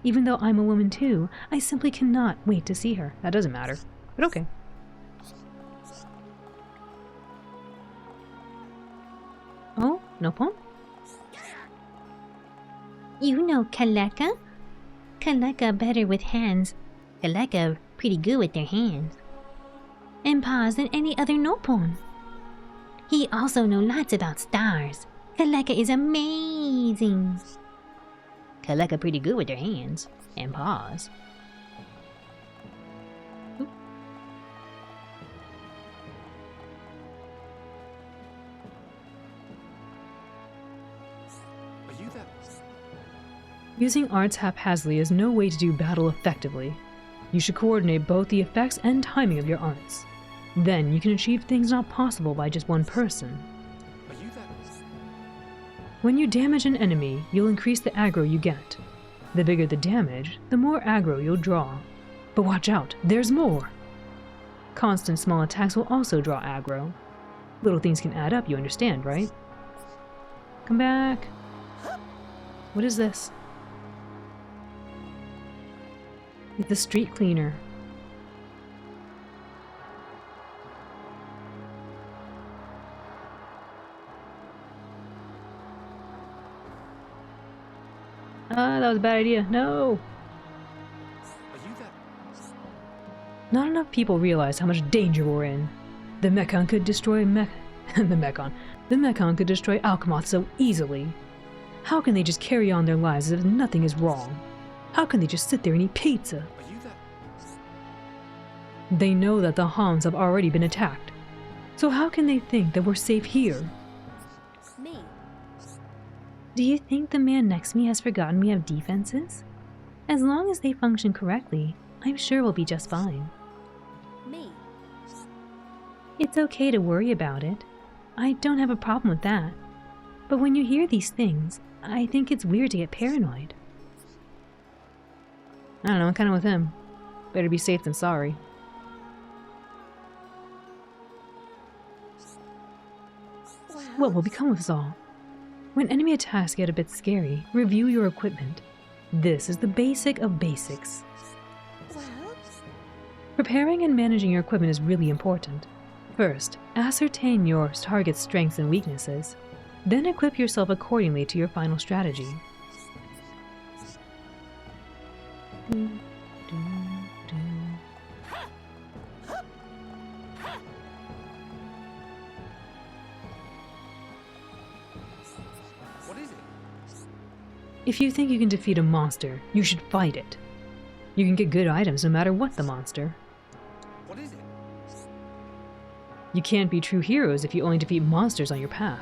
Even though I'm a woman too, I simply cannot wait to see her. That doesn't matter, but okay. Oh, no poem? You know Kaleka? Kaleka better with hands. Kaleka pretty good with their hands. And paws than any other Nopon. He also know lots about stars. Kaleka is amazing. Kaleka pretty good with their hands and paws. Oop. Are you there? Using arts haphazardly is no way to do battle effectively. You should coordinate both the effects and timing of your arts. Then you can achieve things not possible by just one person. Are you there? When you damage an enemy, you'll increase the aggro you get. The bigger the damage, the more aggro you'll draw. But watch out, there's more! Constant small attacks will also draw aggro. Little things can add up, you understand, right? Come back. What is this? It's the street cleaner. That was a bad idea. No! Are you there? Not enough people realize how much danger we're in. The Mechon could destroy The Mechon could destroy Alchemoth so easily. How can they just carry on their lives as if nothing is wrong? How can they just sit there and eat pizza? Are you there? They know that the Hans have already been attacked. So how can they think that we're safe here? Me? Do you think the man next to me has forgotten we have defenses? As long as they function correctly, I'm sure we'll be just fine. Me? It's okay to worry about it. I don't have a problem with that. But when you hear these things, I think it's weird to get paranoid. I don't know, I'm kind of with him. Better be safe than sorry. What will become of us all? When enemy attacks get a bit scary, review your equipment. This is the basic of basics. Well? Preparing and managing your equipment is really important. First, ascertain your target's strengths and weaknesses. Then equip yourself accordingly to your final strategy. What is it? If you think you can defeat a monster, you should fight it. You can get good items no matter what the monster. What is it? You can't be true heroes if you only defeat monsters on your path.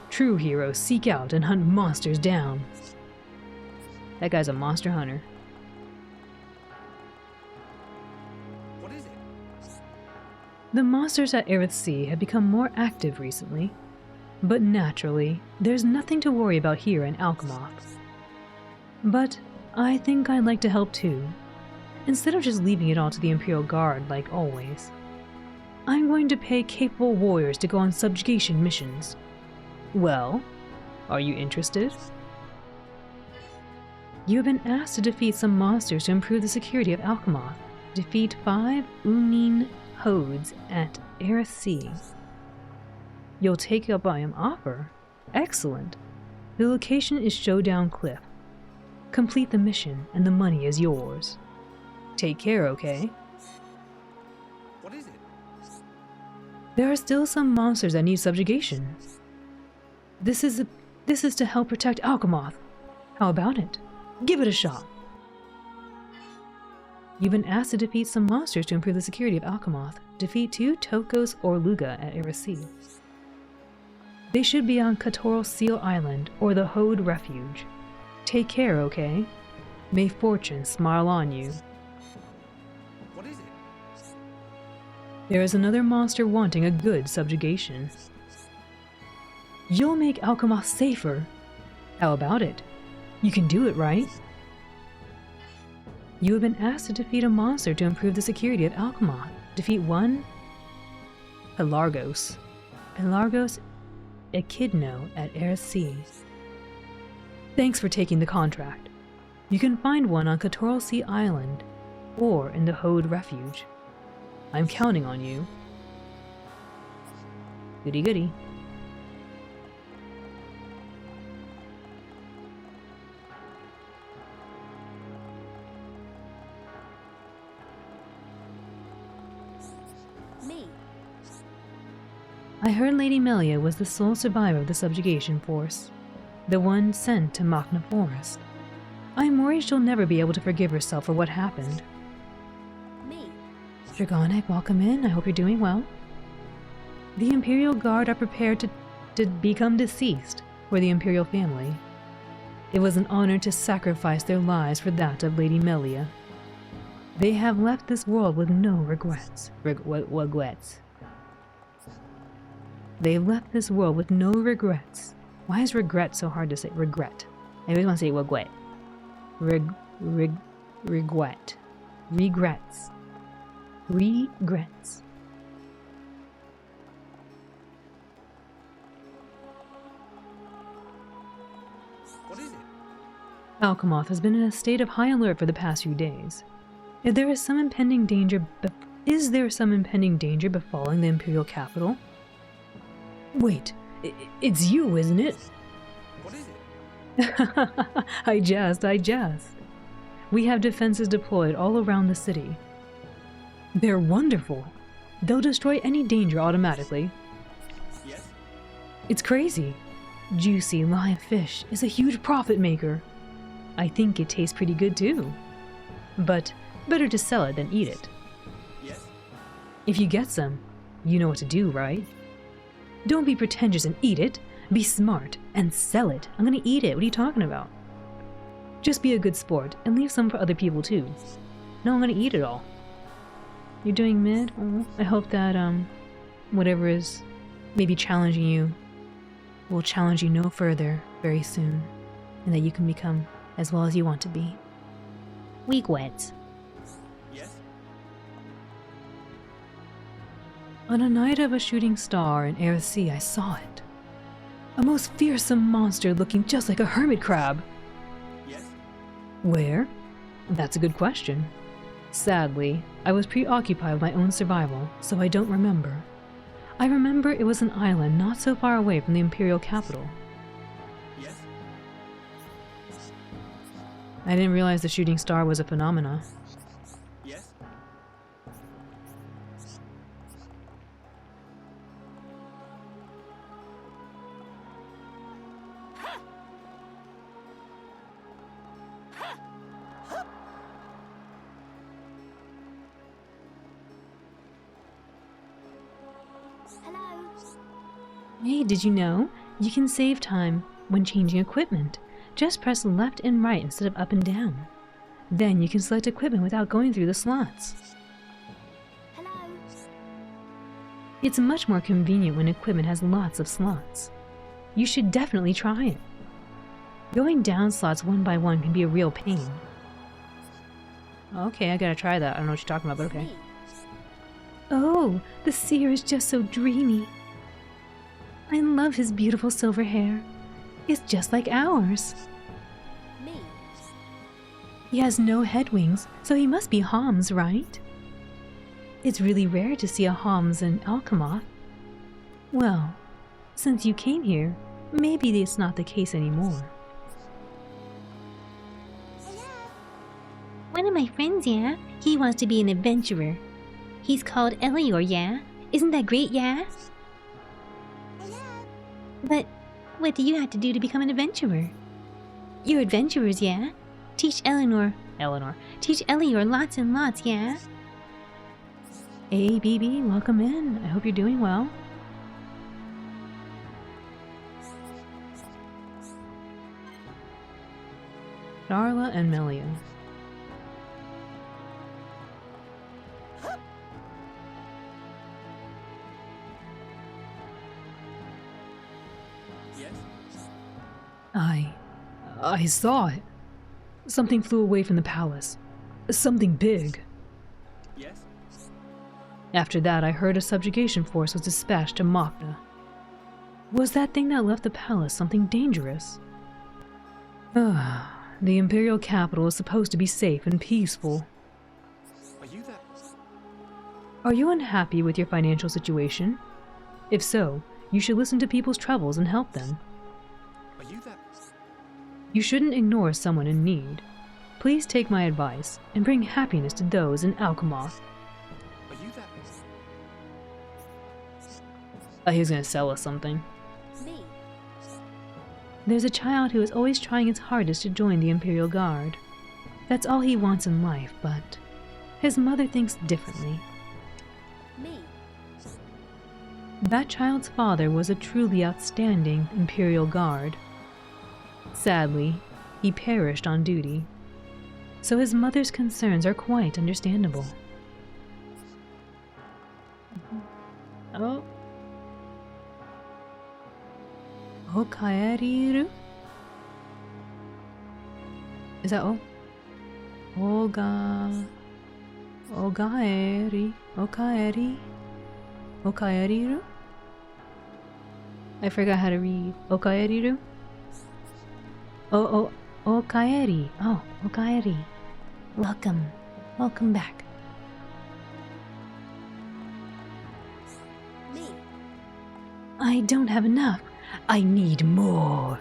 True heroes seek out and hunt monsters down. That guy's a monster hunter. What is it? The monsters at Aerith Sea have become more active recently, but naturally, there's nothing to worry about here in Alchemoth. But I think I'd like to help too, instead of just leaving it all to the Imperial Guard like always. I'm going to pay capable warriors to go on subjugation missions. Well, are you interested? You have been asked to defeat some monsters to improve the security of Alchemoth. Defeat 5 Unin Hodes at Aerith Sea. You'll take up my offer? Excellent. The location is Showdown Cliff. Complete the mission and the money is yours. Take care, okay? What is it? There are still some monsters that need subjugation. This is to help protect Alchemoth. How about it? Give it a shot. You've been asked to defeat some monsters to improve the security of Alchemoth. Defeat 2 Tokos or Luga at Aerith Sea. They should be on Katoral Seal Island or the Hode Refuge. Take care, okay? May fortune smile on you. What is it? There is another monster wanting a good subjugation. You'll make Alchemoth safer. How about it? You can do it, right? You have been asked to defeat a monster to improve the security of Alchemoth. Defeat 1 Pelargos. Pelargos Echidno at Aerith Sea. Thanks for taking the contract. You can find one on Katoral Sea Island or in the Hode Refuge. I'm counting on you. Goody goody. Me. I heard Lady Melia was the sole survivor of the subjugation force, the one sent to Machna Forest. I'm worried she'll never be able to forgive herself for what happened. Me. Dragonic, welcome in. I hope you're doing well. The Imperial Guard are prepared to become deceased for the Imperial family. It was an honor to sacrifice their lives for that of Lady Melia. They have left this world with no regrets. Regrets. They've left this world with no regrets. Why is regret so hard to say? Regret. I always want to say regret. Regret. Regrets. Regrets. What is it? Alchemoth has been in a state of high alert for the past few days. Is there some impending danger befalling the Imperial capital? Wait, it's you, isn't it? What is it? I jest. We have defenses deployed all around the city. They're wonderful. They'll destroy any danger automatically. Yes? It's crazy. Juicy live fish is a huge profit maker. I think it tastes pretty good too. But better to sell it than eat it. Yes? If you get some, you know what to do, right? Don't be pretentious and eat it. Be smart and sell it. I'm gonna eat it. What are you talking about? Just be a good sport and leave some for other people too. No, I'm gonna eat it all. You're doing mid? Oh, I hope that whatever is maybe challenging you will challenge you no further very soon, and that you can become as well as you want to be. Weak wets. Yes? On a night of a shooting star in Aerith Sea, I saw it. A most fearsome monster looking just like a hermit crab. Yes? Where? That's a good question. Sadly, I was preoccupied with my own survival, so I don't remember. I remember it was an island not so far away from the Imperial capital. Yes? I didn't realize the shooting star was a phenomena. Yes? Hey, did you know? You can save time when changing equipment. Just press left and right instead of up and down. Then you can select equipment without going through the slots. Hello? It's much more convenient when equipment has lots of slots. You should definitely try it. Going down slots one by one can be a real pain. Okay, I gotta try that. I don't know what you're talking about, but okay. Oh, the seer is just so dreamy. I love his beautiful silver hair. It's just like ours. Me? He has no head wings, so he must be Homs, right? It's really rare to see a Homs in Alkamoth. Well, since you came here, maybe it's not the case anymore. One of my friends, yeah? He wants to be an adventurer. He's called Elior, yeah? Isn't that great, yeah? But what do you have to do to become an adventurer? You're adventurers, yeah? Teach teach Elior lots and lots, yeah? Hey, BB, welcome in. I hope you're doing well. Darla and Melia. I saw it. Something flew away from the palace. Something big. Yes? After that, I heard a subjugation force was dispatched to Machna. Was that thing that left the palace something dangerous? The Imperial capital is supposed to be safe and peaceful. Are you there? Are you unhappy with your financial situation? If so, you should listen to people's troubles and help them. Are you there? You shouldn't ignore someone in need. Please take my advice and bring happiness to those in Alkamoth. Are you there? He was gonna sell us something. Me? There's a child who is always trying his hardest to join the Imperial Guard. That's all he wants in life, but his mother thinks differently. Me? That child's father was a truly outstanding Imperial Guard. Sadly, he perished on duty, so his mother's concerns are quite understandable. Oh. Okaeriru? Is that all? Okaeriru? I forgot how to read. Okaeriru? Okaeri. Oh, Okaeri. Welcome. Welcome back. Me? I don't have enough. I need more.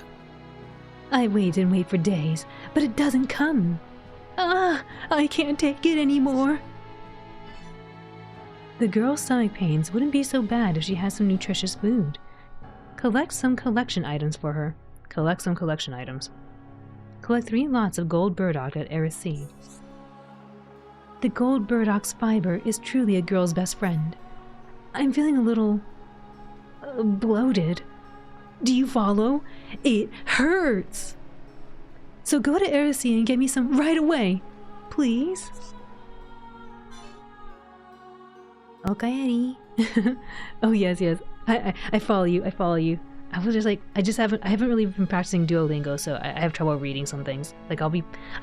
I wait and wait for days, but it doesn't come. I can't take it anymore. The girl's stomach pains wouldn't be so bad if she had some nutritious food. Collect some collection items for her. Collect some collection items. Collect 3 lots of gold burdock at Erisea. The gold burdock's fiber is truly a girl's best friend. I'm feeling a little bloated. Do you follow? It hurts. So go to Erisea and get me some right away, please. Okay. Oh yes. I follow you. I was just like, I haven't really been practicing Duolingo, so I have trouble reading some things. Like I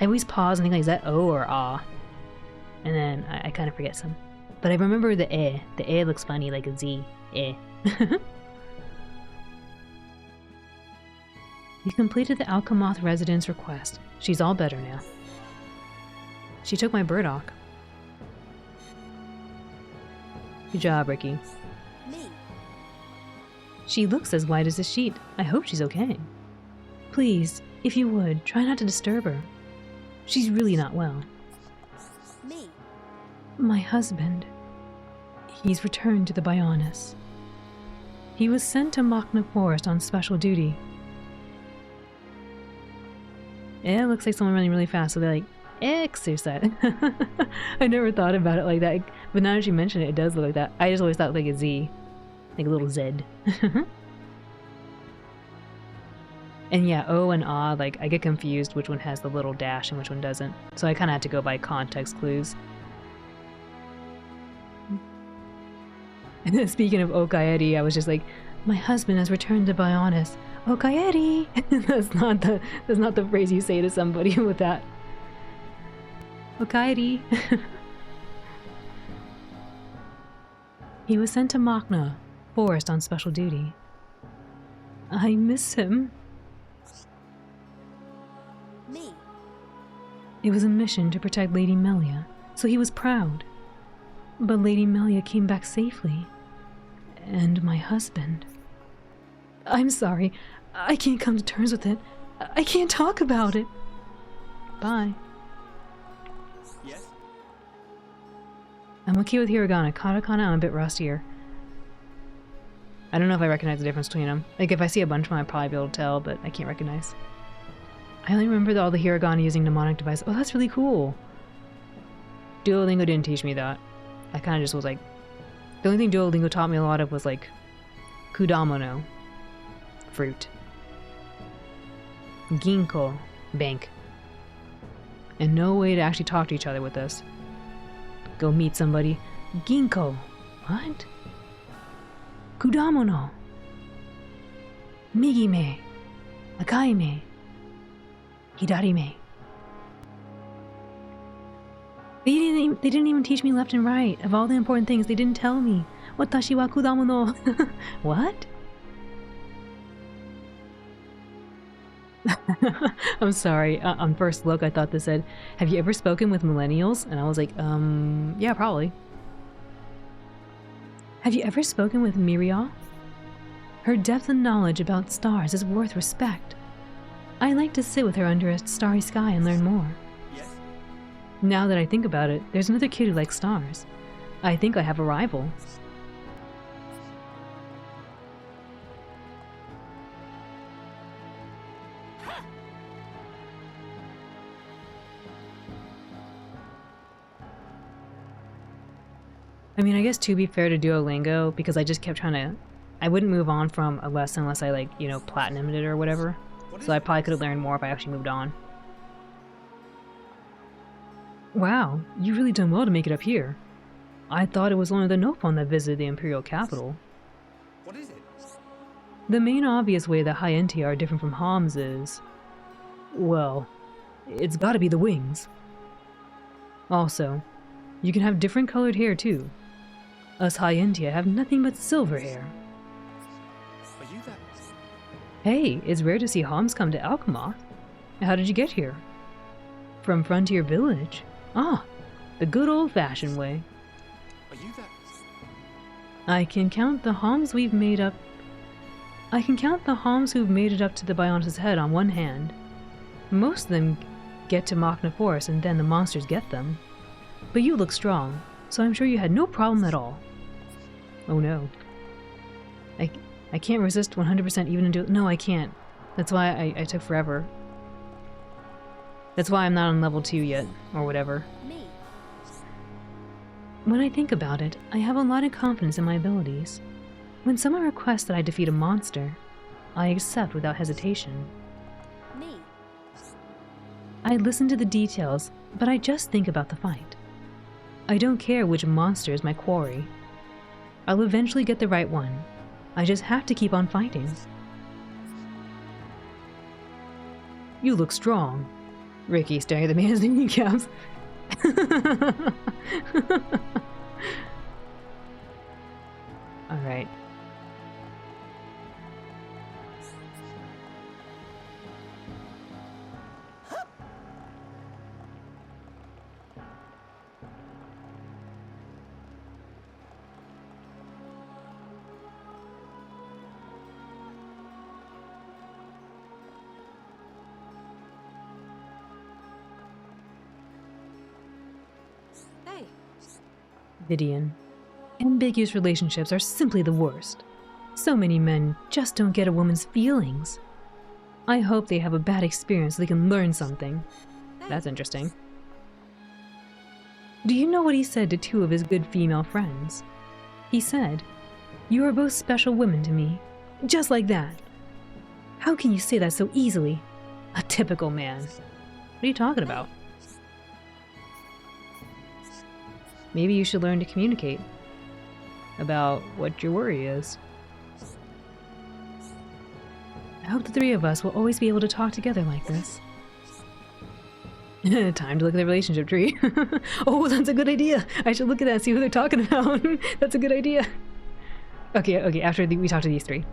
always pause and think like, is that O or ah? And then I kind of forget some. But I remember the eh. The eh looks funny like a Z. Eh. You completed the Alkamoth resident's request. She's all better now. She took my burdock. Good job, Ricky. Me? She looks as white as a sheet. I hope she's okay. Please, if you would, try not to disturb her. She's really not well. Me? My husband. He's returned to the Bionis. He was sent to Machna Forest on special duty. It looks like someone running really fast, so they're like, exercise. I never thought about it like that, but now that you mention it, it does look like that. I just always thought like a Z. Like a little Z. And yeah, O and Ah, like, I get confused which one has the little dash and which one doesn't. So I kind of had to go by context clues. And then speaking of Okaeri, I was just like, my husband has returned to Bionis. Okaeri! that's not the phrase you say to somebody with that. Okaeri! He was sent to Machna, Forest on special duty. I miss him. Me? It was a mission to protect Lady Melia, so he was proud. But Lady Melia came back safely. And my husband. I'm sorry. I can't come to terms with it. I can't talk about it. Bye. Yes? I'm okay with hiragana. Katakana, I'm a bit rustier. I don't know if I recognize the difference between them. Like, if I see a bunch of them, I'd probably be able to tell, but I can't recognize. I only remember all the hiragana using mnemonic device. Oh, that's really cool. Duolingo didn't teach me that. I kind of just was like... The only thing Duolingo taught me a lot of was, like, kudamono. Fruit. Ginko. Bank. And no way to actually talk to each other with this. Go meet somebody. Ginko. What? Kudamono. Migime. Akaime. Hidarime. They didn't even teach me left and right. Of all the important things, they didn't tell me. Watashi wa kudamono. What? I'm sorry. On first look, I thought this said, have you ever spoken with millennials? And I was like, yeah, probably. Have you ever spoken with Miriam? Her depth of knowledge about stars is worth respect. I like to sit with her under a starry sky and learn more. Yes? Now that I think about it, there's another kid who likes stars. I think I have a rival. I mean, I guess to be fair to Duolingo, because I just kept trying to... I wouldn't move on from a lesson unless I, like, you know, platinumed it or whatever. So I probably could have learned more if I actually moved on. Wow, you've really done well to make it up here. I thought it was only the Nopon that visited the Imperial capital. What is it? The main obvious way that High Enti are different from Homs is... well, it's gotta be the wings. Also, you can have different colored hair too. Us High Enti have nothing but silver hair. Are you that? Hey, it's rare to see Homs come to Alchemath. How did you get here? From Frontier Village. Ah, the good old-fashioned way. Are you that? I can count the Homs we've made up. I can count the Homs who've made it up to the Bionis' head on one hand. Most of them get to Machna Forest and then the monsters get them. But you look strong, so I'm sure you had no problem at all. Oh no. I can't resist 100% even into... No, I can't. That's why I took forever. That's why I'm not on level 2 yet, or whatever. Me? When I think about it, I have a lot of confidence in my abilities. When someone requests that I defeat a monster, I accept without hesitation. Me? I listen to the details, but I just think about the fight. I don't care which monster is my quarry. I'll eventually get the right one. I just have to keep on fighting. You look strong. Ricky staring at the man's kneecaps. Alright. Hey. Vidian. Ambiguous relationships are simply the worst. So many men just don't get a woman's feelings. I hope they have a bad experience so they can learn something. That's interesting. Do you know what he said to two of his good female friends? He said, "You are both special women to me." Just like that. How can you say that so easily? A typical man. What are you talking about? Maybe you should learn to communicate about what your worry is. I hope the three of us will always be able to talk together like this. Time to look at the relationship tree. Oh, that's a good idea. I should look at that and see who they're talking about. That's a good idea. Okay, after we talk to these three.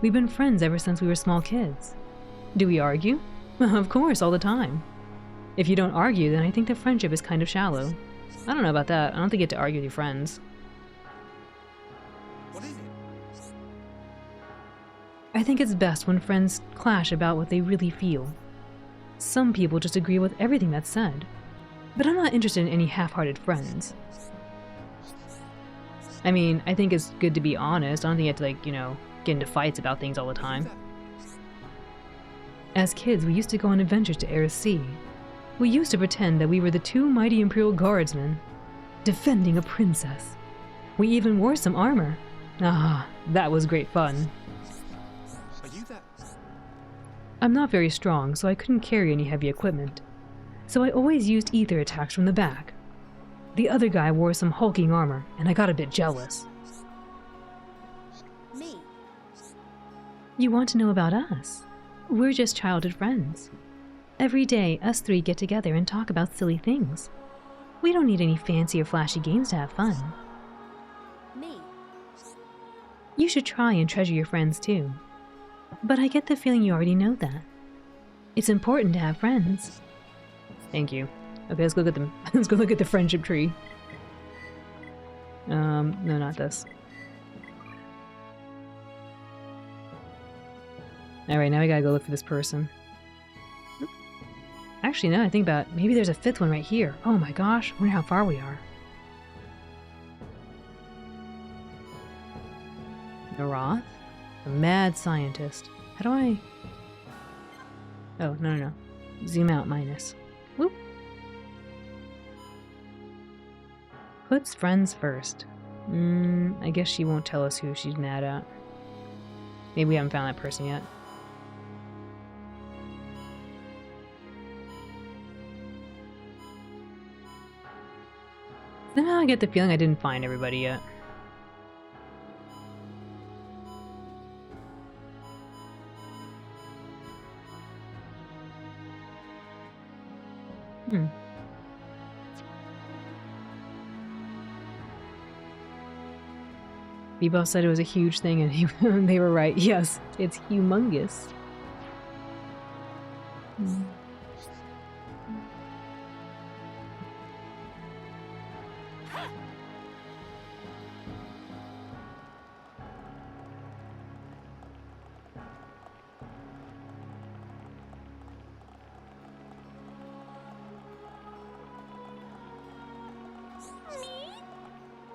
We've been friends ever since we were small kids. Do we argue? Of course, all the time. If you don't argue, then I think the friendship is kind of shallow. I don't know about that. I don't think you get to argue with your friends. What is it? I think it's best when friends clash about what they really feel. Some people just agree with everything that's said. But I'm not interested in any half-hearted friends. I mean, I think it's good to be honest. I don't think you have to, like, you know, get into fights about things all the time. As kids, we used to go on adventures to Aerith Sea. We used to pretend that we were the two mighty Imperial Guardsmen, defending a princess. We even wore some armor. Ah, that was great fun. Are you that? I'm not very strong, so I couldn't carry any heavy equipment. So I always used ether attacks from the back. The other guy wore some hulking armor, and I got a bit jealous. Me? You want to know about us? We're just childhood friends. Every day, us three get together and talk about silly things. We don't need any fancy or flashy games to have fun. Me? You should try and treasure your friends too. But I get the feeling you already know that. It's important to have friends. Thank you. Okay, let's go look at them. Let's go look at the friendship tree. No, not this. Alright, now we gotta go look for this person. Actually, now that I think about it, maybe there's a fifth one right here. Oh my gosh, I wonder how far we are. Naroth? A mad scientist. How do I... Oh, no. Zoom out minus. Whoop. Puts friends first. I guess she won't tell us who she's mad at. Maybe we haven't found that person yet. Somehow I get the feeling I didn't find everybody yet. Bebop said it was a huge thing, and they were right. Yes, it's humongous.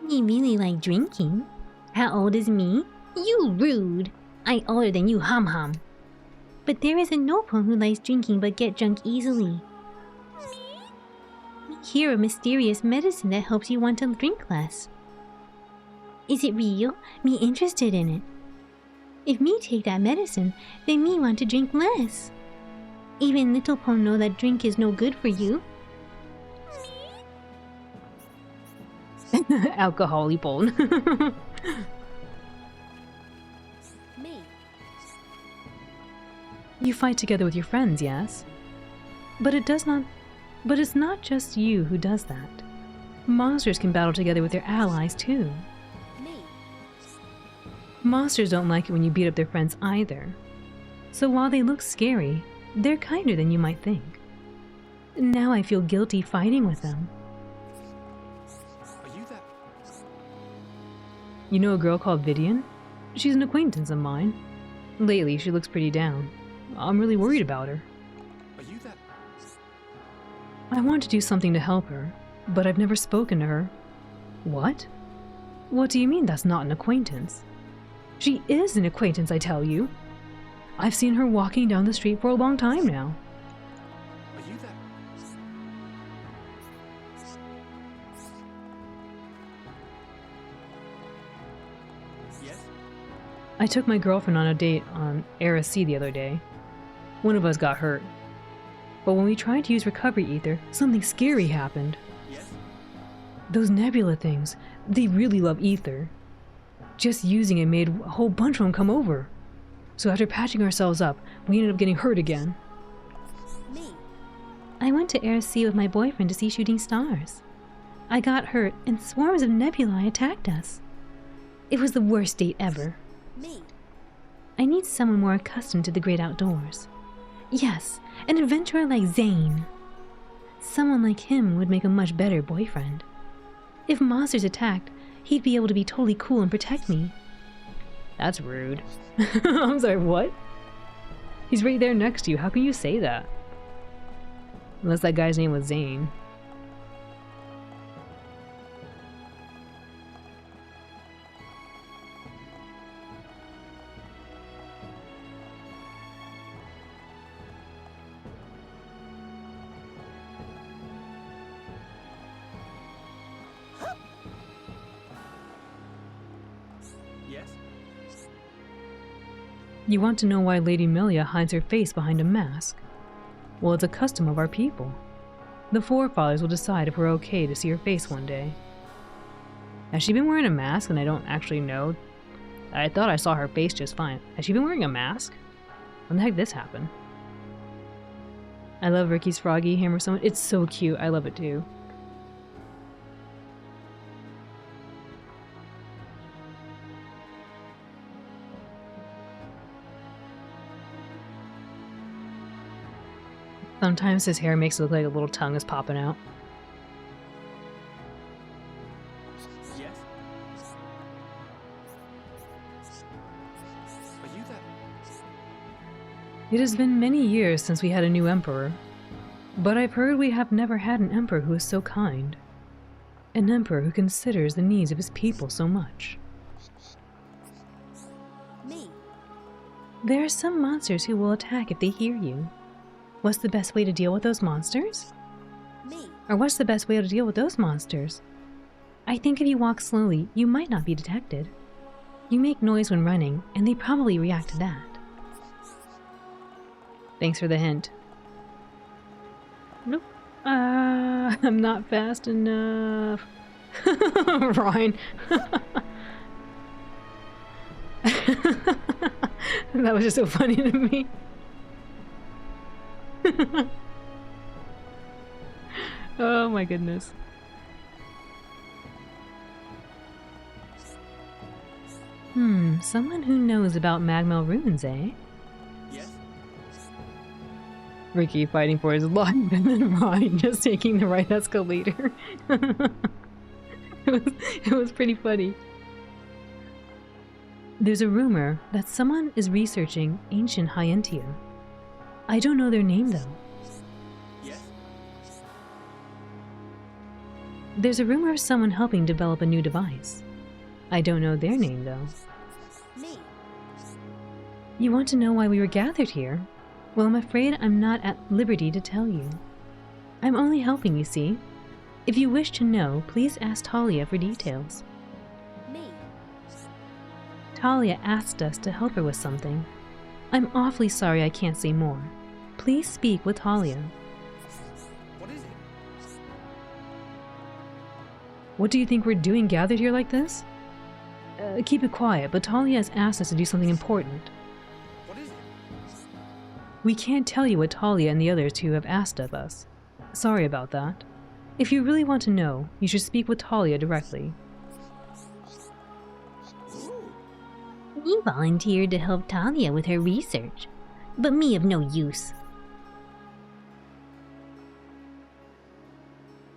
You really like drinking? How old is me? You rude! I older than you, hum. But there is a noble who likes drinking but get drunk easily. We hear a mysterious medicine that helps you want to drink less. Is it real? Me interested in it. If me take that medicine, then me want to drink less. Even little pon know that drink is no good for you. Alcohol-y bone. Me? You fight together with your friends, yes? But it's not just you who does that. Monsters can battle together with their allies too. Me? Monsters don't like it when you beat up their friends either. So while they look scary, they're kinder than you might think. Now I feel guilty fighting with them. You know a girl called Vidian? She's an acquaintance of mine. Lately, she looks pretty down. I'm really worried about her. Are you that? I want to do something to help her, but I've never spoken to her. What? What do you mean that's not an acquaintance? She is an acquaintance, I tell you. I've seen her walking down the street for a long time now. Are you that? I I took my girlfriend on a date on Air-C the other day. One of us got hurt. But when we tried to use recovery ether, something scary happened. Yes? Those nebula things, they really love ether. Just using it made a whole bunch of them come over. So after patching ourselves up, we ended up getting hurt again. Me. I went to Air-C with my boyfriend to see shooting stars. I got hurt and swarms of nebulae attacked us. It was the worst date ever. Me. I need someone more accustomed to the great outdoors. Yes, an adventurer like Zane. Someone like him would make a much better boyfriend. If monsters attacked, he'd be able to be totally cool and protect me. That's rude. I'm sorry, what? He's right there next to you. How can you say that? Unless that guy's name was Zane. Yes? You want to know why Lady Melia hides her face behind a mask? Well, it's a custom of our people. The forefathers will decide if we're okay to see her face one day. Has she been wearing a mask and I don't actually know? I thought I saw her face just fine. Has she been wearing a mask? When the heck did this happen? I love Ricky's froggy hammer so much. It's so cute. I love it too. Sometimes his hair makes it look like a little tongue is popping out. Yes? Are you there? It has been many years since we had a new emperor, but I've heard we have never had an emperor who is so kind. An emperor who considers the needs of his people so much. Me. There are some monsters who will attack if they hear you. What's the best way to deal with those monsters? Me. Or what's the best way to deal with those monsters? I think if you walk slowly, you might not be detected. You make noise when running, and they probably react to that. Thanks for the hint. Nope. I'm not fast enough. Ryan. That was just so funny to me. Oh my goodness. Someone who knows about Magmel runes, eh? Yes? Ricky fighting for his life and then Ryan just taking the right escalator. It was pretty funny. There's a rumor that someone is researching ancient Hyentia. I don't know their name though. Yes? There's a rumor of someone helping develop a new device. I don't know their name though. Me. You want to know why we were gathered here? Well, I'm afraid I'm not at liberty to tell you. I'm only helping, you see. If you wish to know, please ask Talia for details. Me. Talia asked us to help her with something. I'm awfully sorry I can't say more. Please speak with Talia. What is it? What do you think we're doing gathered here like this? Keep it quiet, but Talia has asked us to do something important. What is it? We can't tell you what Talia and the other two have asked of us. Sorry about that. If you really want to know, you should speak with Talia directly. We volunteered to help Talia with her research, but me of no use.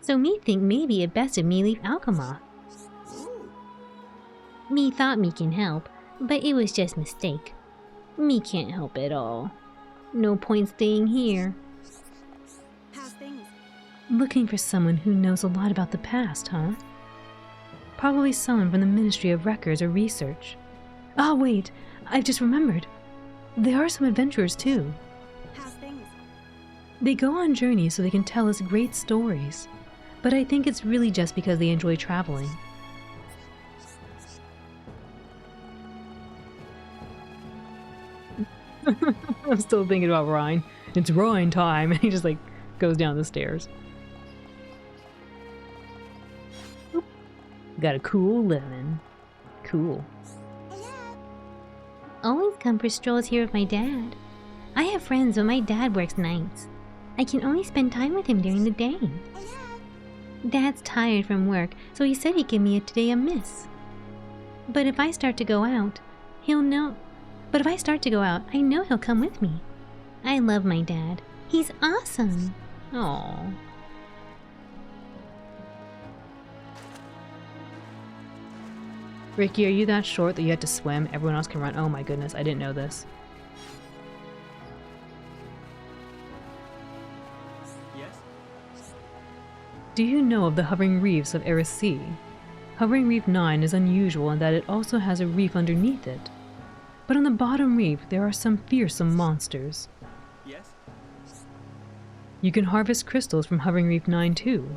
So me think maybe it best if me leave Alchemath. Me thought me can help, but it was just mistake. Me can't help at all. No point staying here. How's things? Looking for someone who knows a lot about the past, huh? Probably someone from the Ministry of Records or Research. Ah, wait, I've just remembered. There are some adventurers too. How's things? They go on journeys so they can tell us great stories. But I think it's really just because they enjoy traveling. I'm still thinking about Rhine. It's Rhine time, and he just like goes down the stairs. Oop. Got a cool lemon. Cool. Always come for strolls here with my dad. I have friends, but my dad works nights. I can only spend time with him during the day. Dad's tired from work, so he said he'd give me today a miss. But if I start to go out, he'll know. But if I start to go out, I know he'll come with me. I love my dad. He's awesome. Aww. Ricky, are you that short that you had to swim? Everyone else can run. Oh my goodness, I didn't know this. Yes? Do you know of the hovering reefs of Eris Sea? Hovering Reef 9 is unusual in that it also has a reef underneath it. But on the bottom reef, there are some fearsome monsters. Yes? You can harvest crystals from Hovering Reef 9 too.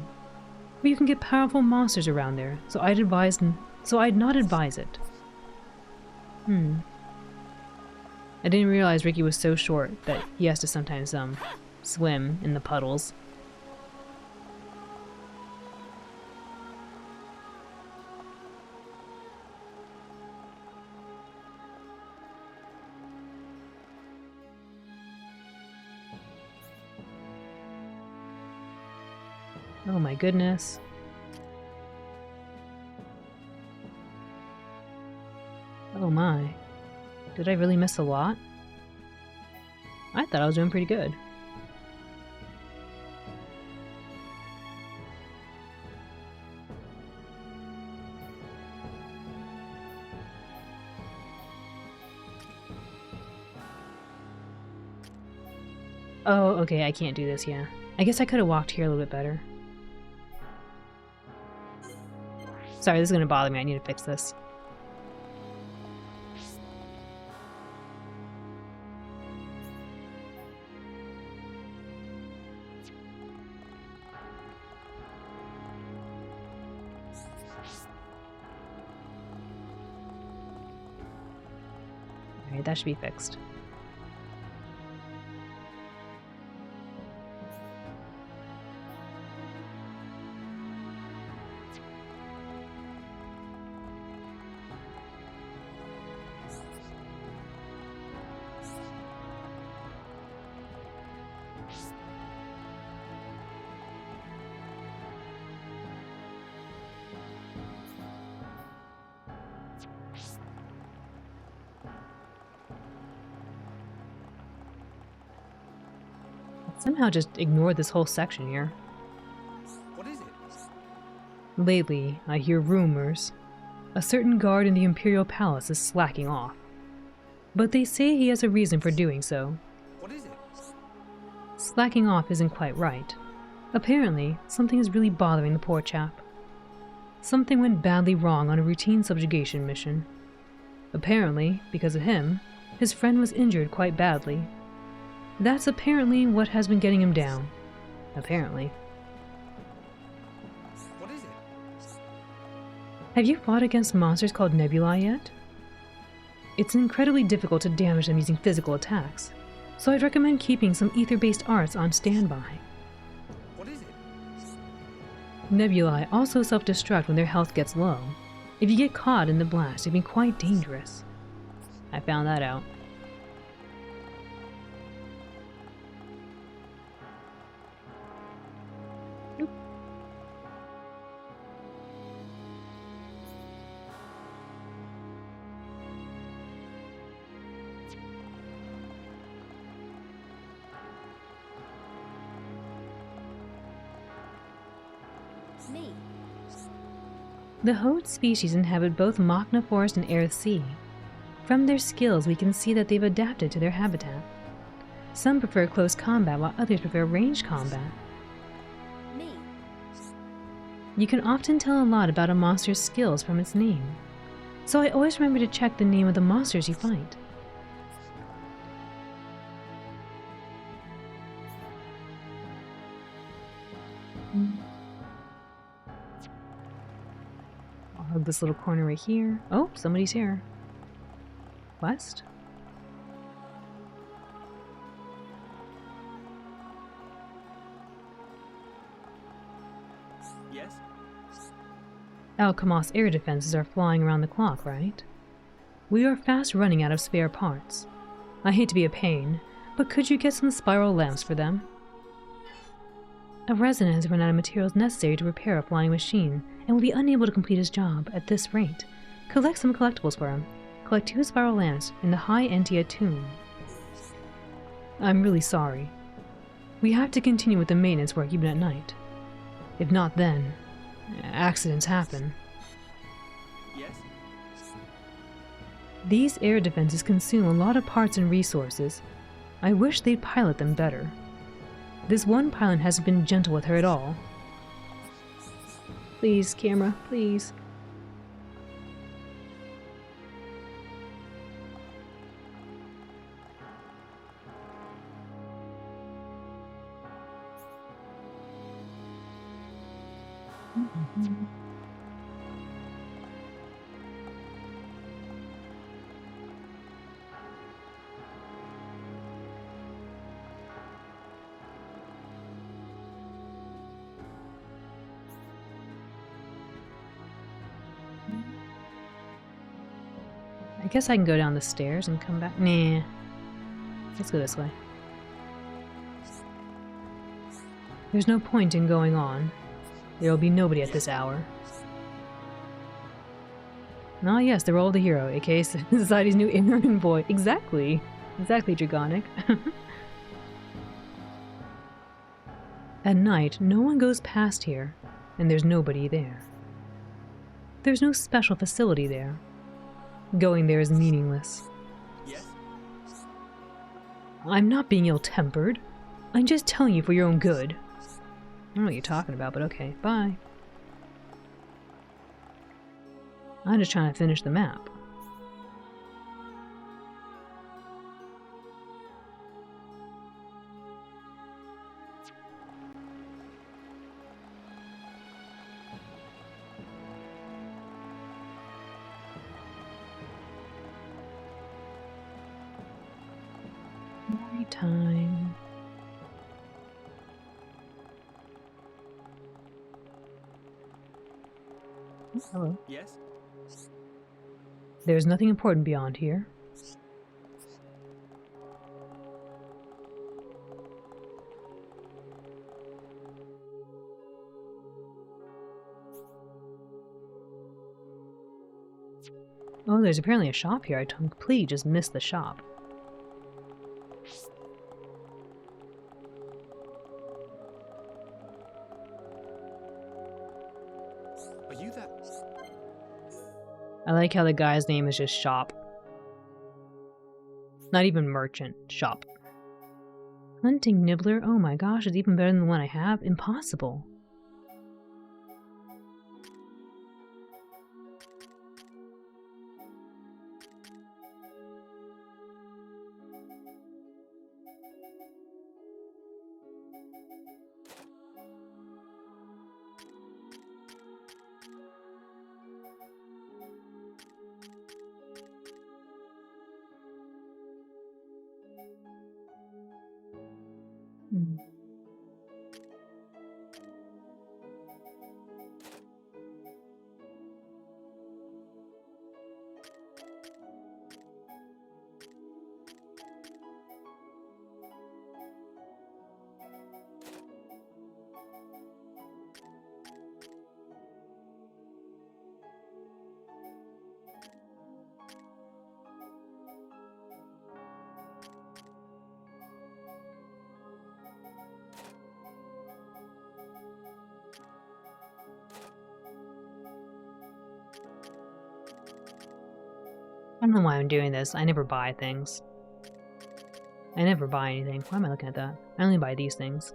But you can get powerful monsters around there, so I'd not advise it. I didn't realize Ricky was so short that he has to sometimes swim in the puddles. Oh my goodness. Oh my. Did I really miss a lot? I thought I was doing pretty good. Oh, okay, I can't do this, yeah. I guess I could have walked here a little bit better. Sorry, this is gonna bother me. I need to fix this. Alright, that should be fixed. Somehow just ignored this whole section here. What is it? Lately, I hear rumors. A certain guard in the Imperial Palace is slacking off. But they say he has a reason for doing so. What is it? Slacking off isn't quite right. Apparently, something is really bothering the poor chap. Something went badly wrong on a routine subjugation mission. Apparently, because of him, his friend was injured quite badly. That's apparently what has been getting him down. Apparently. What is it? Have you fought against monsters called nebulae yet? It's incredibly difficult to damage them using physical attacks, so I'd recommend keeping some ether-based arts on standby. What is it? Nebulae also self-destruct when their health gets low. If you get caught in the blast, it can be quite dangerous. I found that out. Me. The Hode species inhabit both Machna Forest and Eris Sea. From their skills, we can see that they've adapted to their habitat. Some prefer close combat, while others prefer ranged combat. Me. You can often tell a lot about a monster's skills from its name, so I always remember to check the name of the monsters you fight. I'll hug this little corner right here. Oh, somebody's here. Quest? Yes? Alchemos air defenses are flying around the clock, right? We are fast running out of spare parts. I hate to be a pain, but could you get some spiral lamps for them? A resident has run out of materials necessary to repair a flying machine and will be unable to complete his job at this rate. Collect some collectibles for him. Collect 2 spiral lamps in the High Entia tomb. I'm really sorry. We have to continue with the maintenance work even at night. If not then, accidents happen. Yes? These air defenses consume a lot of parts and resources. I wish they'd pilot them better. This one pilot hasn't been gentle with her at all. Please, camera, please. I guess I can go down the stairs and come back. Nah. Let's go this way. There's no point in going on. There will be nobody at this hour. Ah, yes, the role of the hero, aka society's new errand boy. Exactly. Exactly, Dragonic. At night, no one goes past here, and there's nobody there. There's no special facility there. Going there is meaningless. Yes? I'm not being ill-tempered. I'm just telling you for your own good. I don't know what you're talking about, but okay, bye. I'm just trying to finish the map. Time. Hello. Yes? There's nothing important beyond here. Oh, there's apparently a shop here. I completely just missed the shop. Are you that? I like how the guy's name is just Shop. Not even Merchant. Shop. Hunting Nibbler? Oh my gosh, it's even better than the one I have? Impossible. I don't know why I'm doing this. I never buy things. I never buy anything. Why am I looking at that? I only buy these things.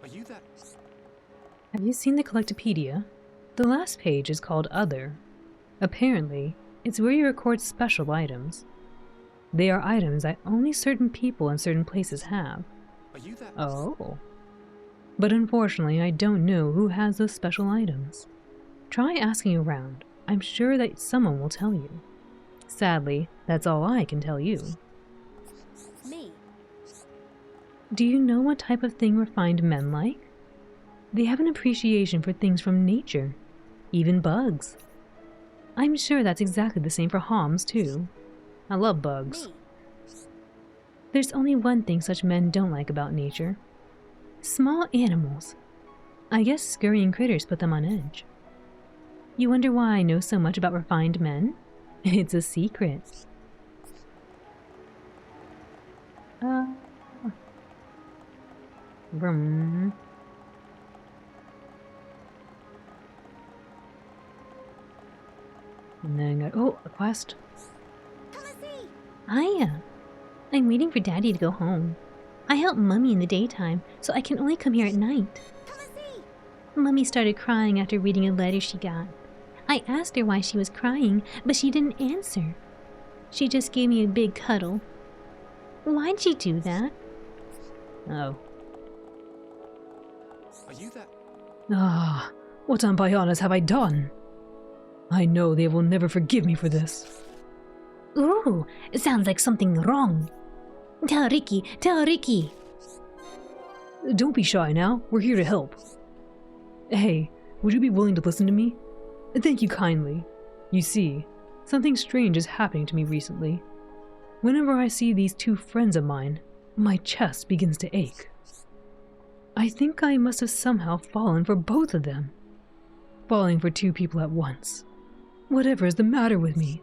Are you that? Have you seen the Collectopedia? The last page is called Other. Apparently, it's where you record special items. They are items that only certain people in certain places have. Are you that? Oh. But unfortunately, I don't know who has those special items. Try asking around. I'm sure that someone will tell you. Sadly, that's all I can tell you. Me? Do you know what type of thing refined men like? They have an appreciation for things from nature, even bugs. I'm sure that's exactly the same for Homs, too. I love bugs. Me? There's only one thing such men don't like about nature. Small animals. I guess scurrying critters put them on edge. You wonder why I know so much about refined men? It's a secret. Vroom. And then I got, oh, a quest. Come and see! Hiya. I'm waiting for Daddy to go home. I help Mummy in the daytime, so I can only come here at night. Come and see! Mummy started crying after reading a letter she got. I asked her why she was crying, but she didn't answer. She just gave me a big cuddle. Why'd she do that? Oh. Are you that? Ah, what on Bionis have I done? I know they will never forgive me for this. Ooh, it sounds like something wrong. Tell Ricky, tell Ricky. Don't be shy now, we're here to help. Hey, would you be willing to listen to me? Thank you kindly. You see, something strange is happening to me recently. Whenever I see these two friends of mine, my chest begins to ache. I think I must have somehow fallen for both of them. Falling for two people at once. Whatever is the matter with me?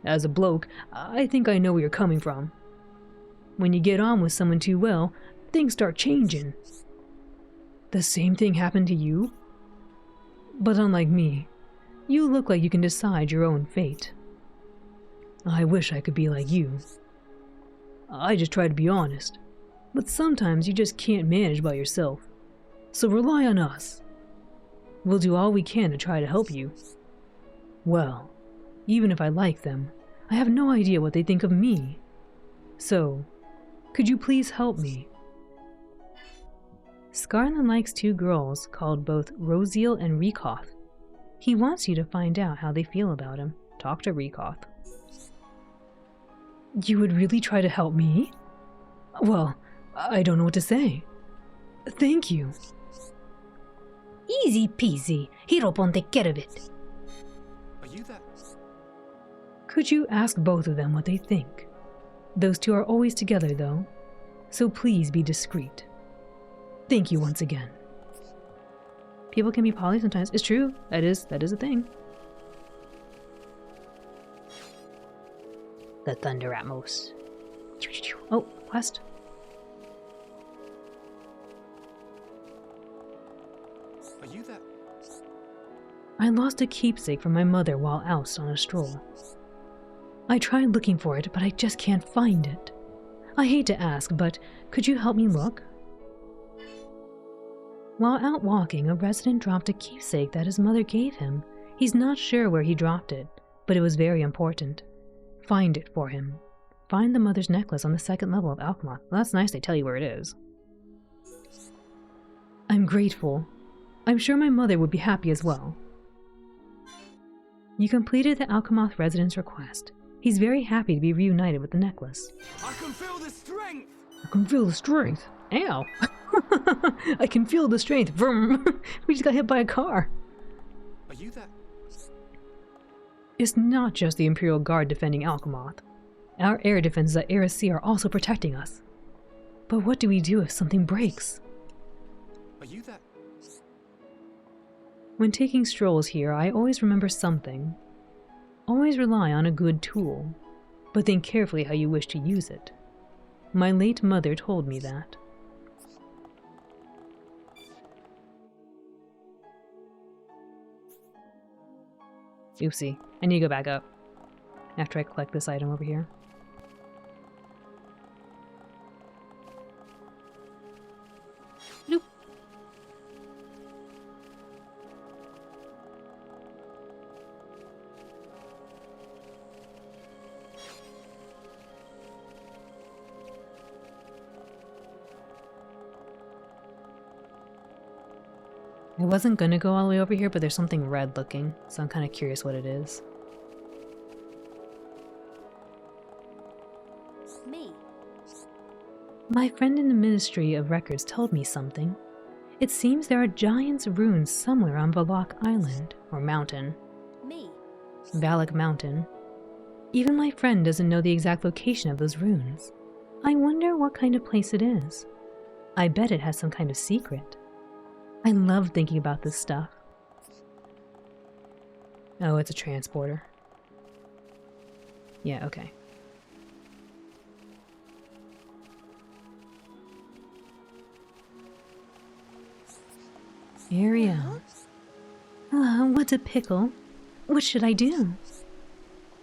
As a bloke, I think I know where you're coming from. When you get on with someone too well, things start changing. The same thing happened to you? But unlike me, you look like you can decide your own fate. I wish I could be like you. I just try to be honest, but sometimes you just can't manage by yourself. So rely on us. We'll do all we can to try to help you. Well, even if I like them, I have no idea what they think of me. So, could you please help me? Scarlin likes two girls called both Rosiel and Rekoth. He wants you to find out how they feel about him. Talk to Rekoth. You would really try to help me? Well, I don't know what to say. Thank you. Easy peasy. Hiro won't take care of it. Are you that? Could you ask both of them what they think? Those two are always together, though, so please be discreet. Thank you once again. People can be poly sometimes. It's true. That is a thing. The Thunder Atmos. Oh, quest. Are you that? I lost a keepsake from my mother while out on a stroll. I tried looking for it, but I just can't find it. I hate to ask, but could you help me look? While out walking, a resident dropped a keepsake that his mother gave him. He's not sure where he dropped it, but it was very important. Find it for him. Find the mother's necklace on the 2nd level of Alchemath. Well, that's nice they tell you where it is. I'm grateful. I'm sure my mother would be happy as well. You completed the Alchemath resident's request. He's very happy to be reunited with the necklace. I can feel the strength! I can feel the strength. Ow! I can feel the strength. Vroom! We just got hit by a car. Are you that? It's not just the Imperial Guard defending Alchemath. Our air defenses at Erisi are also protecting us. But what do we do if something breaks? Are you that? When taking strolls here, I always remember something. Always rely on a good tool, but think carefully how you wish to use it. My late mother told me that. Oopsie, I need to go back up after I collect this item over here. I wasn't gonna go all the way over here, but there's something red looking, so I'm kind of curious what it is. Me. My friend in the Ministry of Records told me something. It seems there are giant's runes somewhere on Valak Island, or mountain. Me. Valak Mountain. Even my friend doesn't know the exact location of those runes. I wonder what kind of place it is. I bet it has some kind of secret. I love thinking about this stuff. Oh, it's a transporter. Yeah, okay. Ariel. What a pickle. What should I do?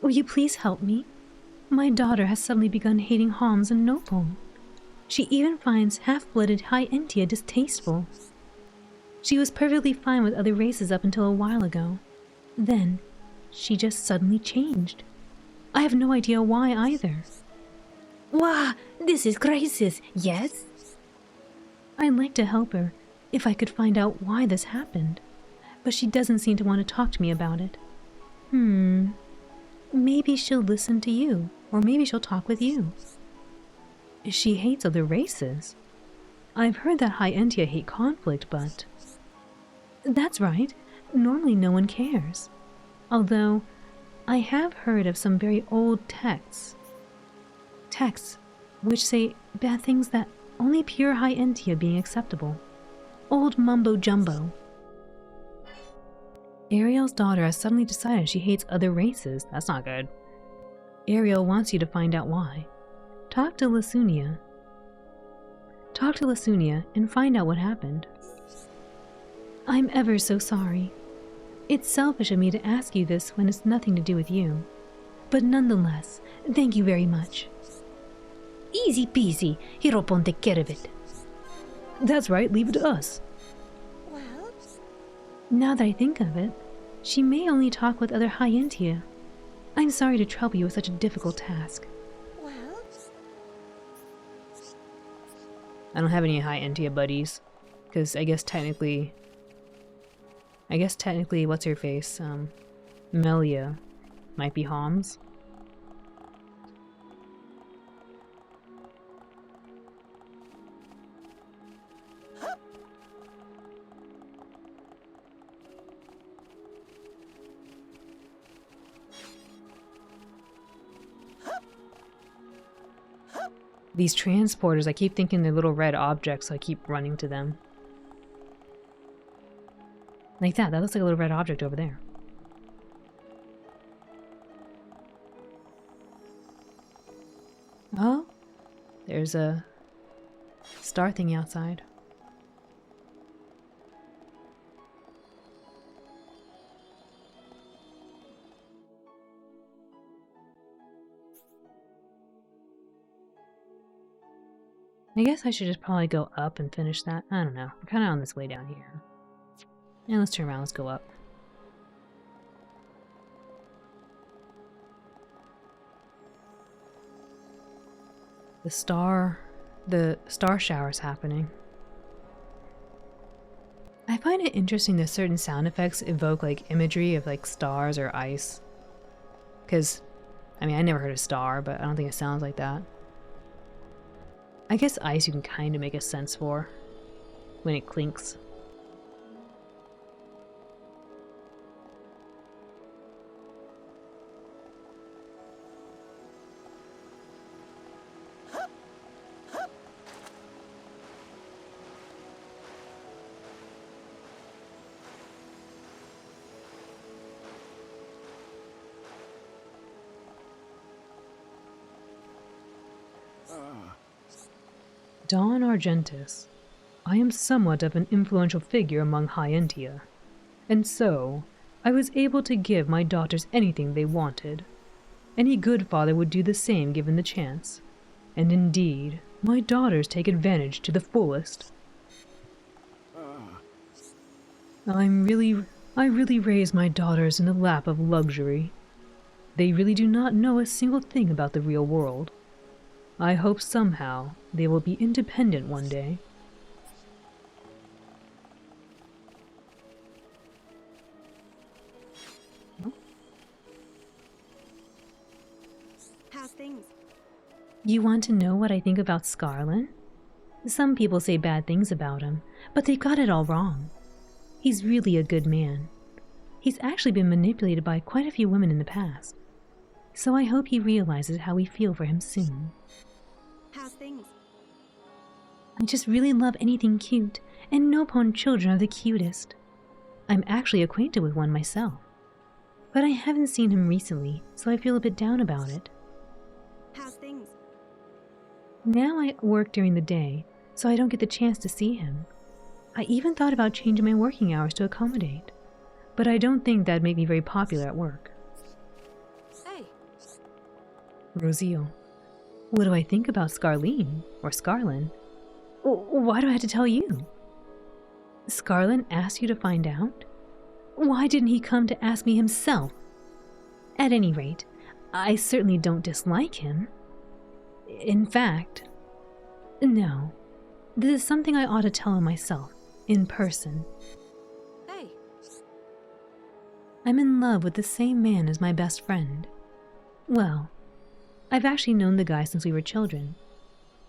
Will you please help me? My daughter has suddenly begun hating Homs and Nopal. She even finds half-blooded High Entia distasteful. She was perfectly fine with other races up until a while ago. Then, she just suddenly changed. I have no idea why either. Wow, this is crisis, yes? I'd like to help her, if I could find out why this happened. But she doesn't seem to want to talk to me about it. Maybe she'll listen to you, or maybe she'll talk with you. She hates other races. I've heard that High Entia hate conflict, but... That's right. Normally no one cares. Although, I have heard of some very old texts. Texts which say bad things that only pure High Entia being acceptable. Old mumbo-jumbo. Ariel's daughter has suddenly decided she hates other races. That's not good. Ariel wants you to find out why. Talk to Lasunia. Talk to Lasunia and find out what happened. I'm ever so sorry. It's selfish of me to ask you this when it's nothing to do with you. But nonetheless, thank you very much. Easy peasy. Hiropon take care of it. That's right, leave it to us. Well? Now that I think of it, she may only talk with other High Entia. I'm sorry to trouble you with such a difficult task. Well? I don't have any High Entia buddies, because I guess technically, what's her face? Melia might be Homs. These transporters, I keep thinking they're little red objects, so I keep running to them. Like that looks like a little red object over there. Oh, there's a star thing outside. I guess I should just probably go up and finish that. I don't know. We're kind of on this way down here. And let's turn around. Let's go up. The star shower is happening. I find it interesting that certain sound effects evoke like imagery of like stars or ice. Because, I mean, I never heard of star, but I don't think it sounds like that. I guess ice you can kind of make a sense for when it clinks. Dawn Argentis. I am somewhat of an influential figure among High Entia, and so I was able to give my daughters anything they wanted. Any good father would do the same given the chance, and indeed, my daughters take advantage to the fullest. I really raise my daughters in the lap of luxury. They really do not know a single thing about the real world. I hope somehow they will be independent one day. things? You want to know what I think about Scarlin? Some people say bad things about him, but they've got it all wrong. He's really a good man. He's actually been manipulated by quite a few women in the past. So I hope he realizes how we feel for him soon. How's things? I just really love anything cute, and Nopon children are the cutest. I'm actually acquainted with one myself. But I haven't seen him recently, so I feel a bit down about it. How's things? Now I work during the day, so I don't get the chance to see him. I even thought about changing my working hours to accommodate, but I don't think that'd make me very popular at work. Hey. Rosiel, what do I think about Scarline, or Scarlin? Why do I have to tell you? Scarlin asked you to find out? Why didn't he come to ask me himself? At any rate, I certainly don't dislike him. In fact, no. This is something I ought to tell him myself, in person. Hey. I'm in love with the same man as my best friend. Well, I've actually known the guy since we were children.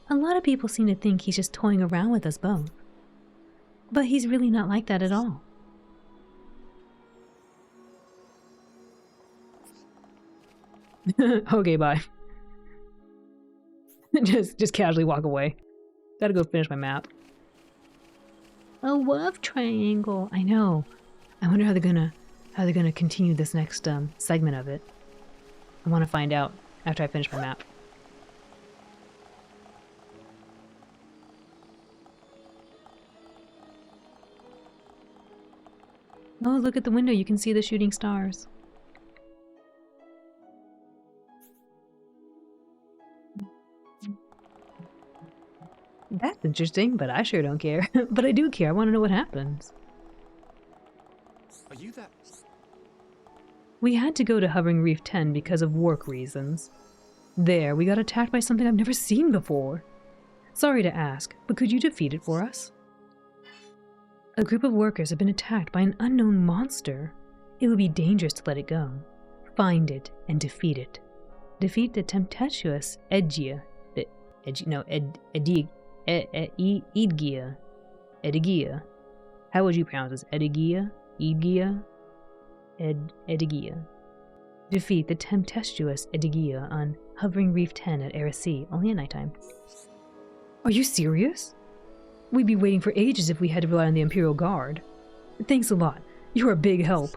A lot of people seem to think he's just toying around with us both. But he's really not like that at all. Okay, bye. just casually walk away. Gotta go finish my map. A love triangle. I know. I wonder how they're gonna continue this next segment of it. I want to find out after I finish my map. Oh, look at the window. You can see the shooting stars. That's interesting, but I sure don't care. But I do care. I want to know what happens. Are you that? We had to go to Hovering Reef 10 because of work reasons. There, we got attacked by something I've never seen before. Sorry to ask, but could you defeat it for us? A group of workers have been attacked by an unknown monster. It would be dangerous to let it go. Find it and defeat it. Defeat the tempestuous Edgia. Edgia. How would you pronounce this? Edgia? Edgia? Edgia. Defeat the tempestuous Edgia on Hovering Reef 10 at Erisea, only at nighttime. Are you serious? We'd be waiting for ages if we had to rely on the Imperial Guard. Thanks a lot. You're a big help.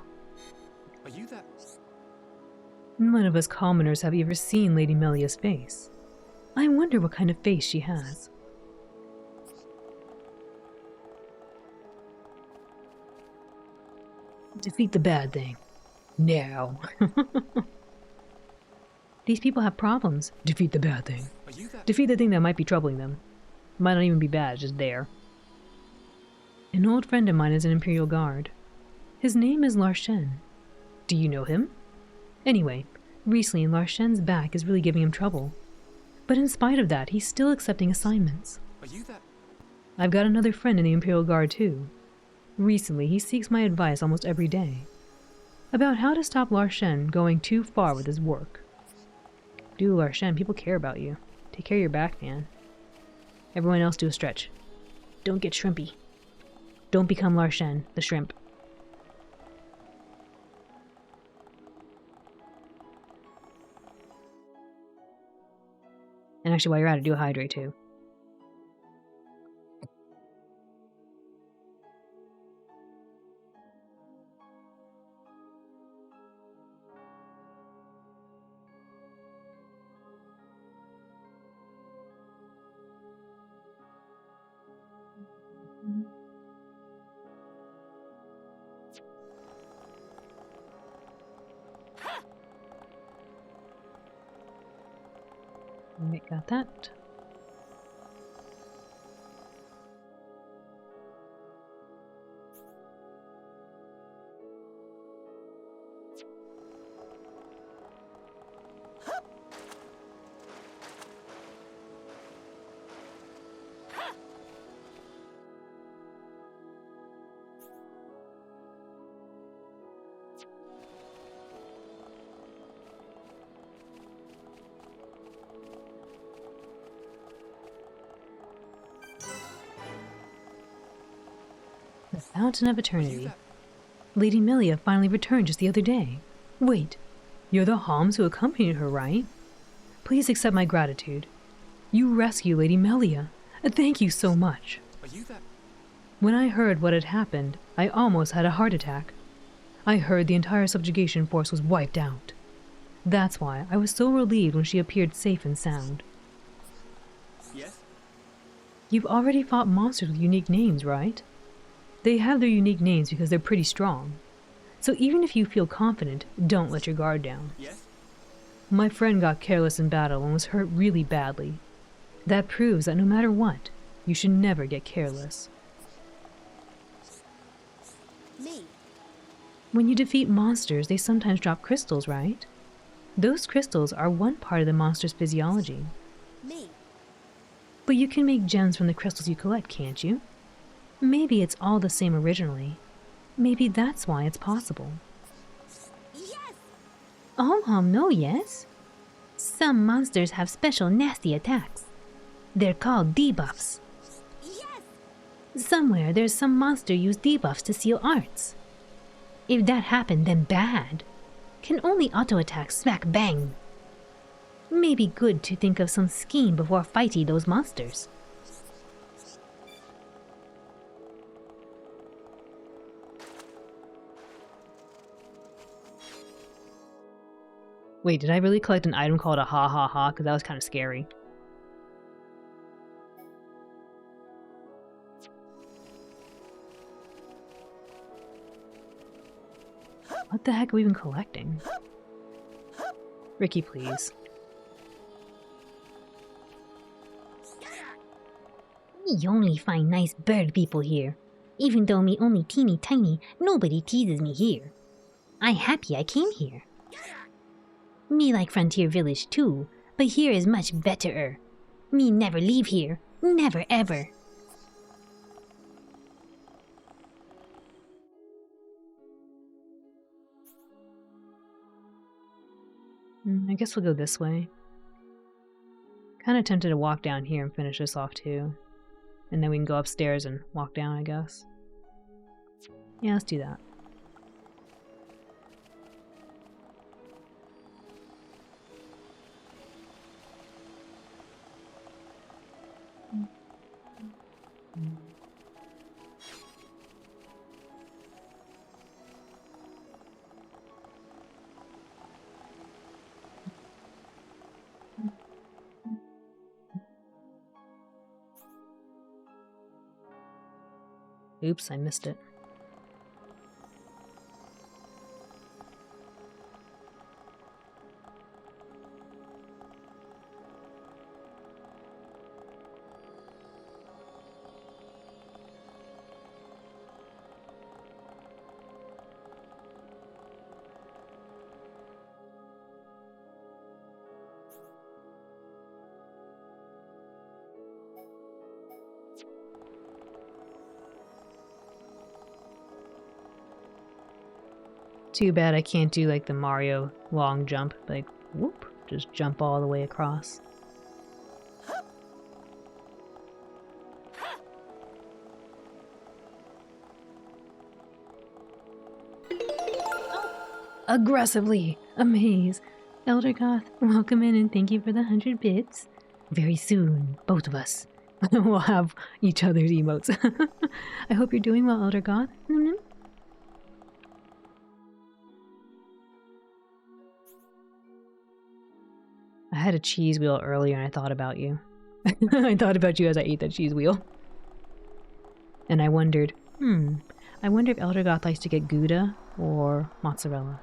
Are you that? None of us commoners have ever seen Lady Melia's face. I wonder what kind of face she has. Defeat the bad thing. Now. These people have problems. Defeat the bad thing. Defeat the thing that might be troubling them. Might not even be bad, it's just there. An old friend of mine is an Imperial Guard. His name is Larshen. Do you know him? Anyway, recently Larshen's back is really giving him trouble. But in spite of that, he's still accepting assignments. Are you that? I've got another friend in the Imperial Guard too. Recently, he seeks my advice almost every day. About how to stop Larshen going too far with his work. Do, Larshen, people care about you. Take care of your back, man. Everyone else do a stretch. Don't get shrimpy. Don't become Larshen, the shrimp. And actually, while you're at it, do a hydrate too. Alright, got that. The Fountain of Eternity. Lady Melia finally returned just the other day. Wait, you're the Homs who accompanied her, right? Please accept my gratitude. You rescued Lady Melia. Thank you so much. Are you that? When I heard what had happened, I almost had a heart attack. I heard the entire subjugation force was wiped out. That's why I was so relieved when she appeared safe and sound. Yes? You've already fought monsters with unique names, right? They have their unique names because they're pretty strong. So even if you feel confident, don't let your guard down. Yes? My friend got careless in battle and was hurt really badly. That proves that no matter what, you should never get careless. Me? When you defeat monsters, they sometimes drop crystals, right? Those crystals are one part of the monster's physiology. Me? But you can make gems from the crystals you collect, can't you? Maybe it's all the same originally. Maybe that's why it's possible. Yes! No, yes? Some monsters have special nasty attacks. They're called debuffs. Yes! Somewhere there's some monster used debuffs to seal arts. If that happened, then bad. Can only auto-attack smack bang. Maybe good to think of some scheme before fighting those monsters. Wait, did I really collect an item called a ha ha ha? Because that was kind of scary. What the heck are we even collecting? Ricky, please. Me only find nice bird people here. Even though me only teeny tiny, nobody teases me here. I happy I came here. Me like Frontier Village too, but here is much betterer. Me never leave here. Never ever. I guess we'll go this way. Kind of tempted to walk down here and finish this off too. And then we can go upstairs and walk down, I guess. Yeah, let's do that. Oops, I missed it. Too bad I can't do like the Mario long jump, like whoop, just jump all the way across. Aggressively, amaze. Elder Goth, welcome in and thank you for the 100 bits. Very soon, both of us will have each other's emotes. I hope you're doing well, Elder Goth. I had a cheese wheel earlier and I thought about you. I thought about you as I ate that cheese wheel. And I wondered, I wonder if Elder Goth likes to get Gouda or mozzarella.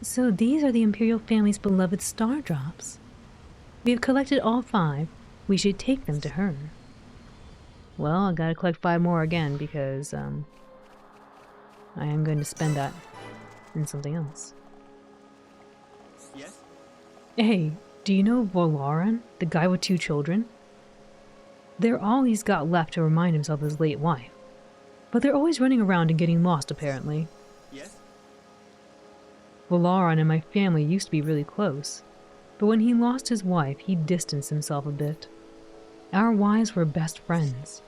So these are the Imperial family's beloved star drops. We have collected all 5. We should take them to her. Well, I gotta collect 5 more again because, I am going to spend that in something else. Yes? Hey, do you know Volaran, the guy with 2 children? They're all he's got left to remind himself of his late wife. But they're always running around and getting lost, apparently. Yes? Volaran and my family used to be really close, but when he lost his wife, he distanced himself a bit. Our wives were best friends.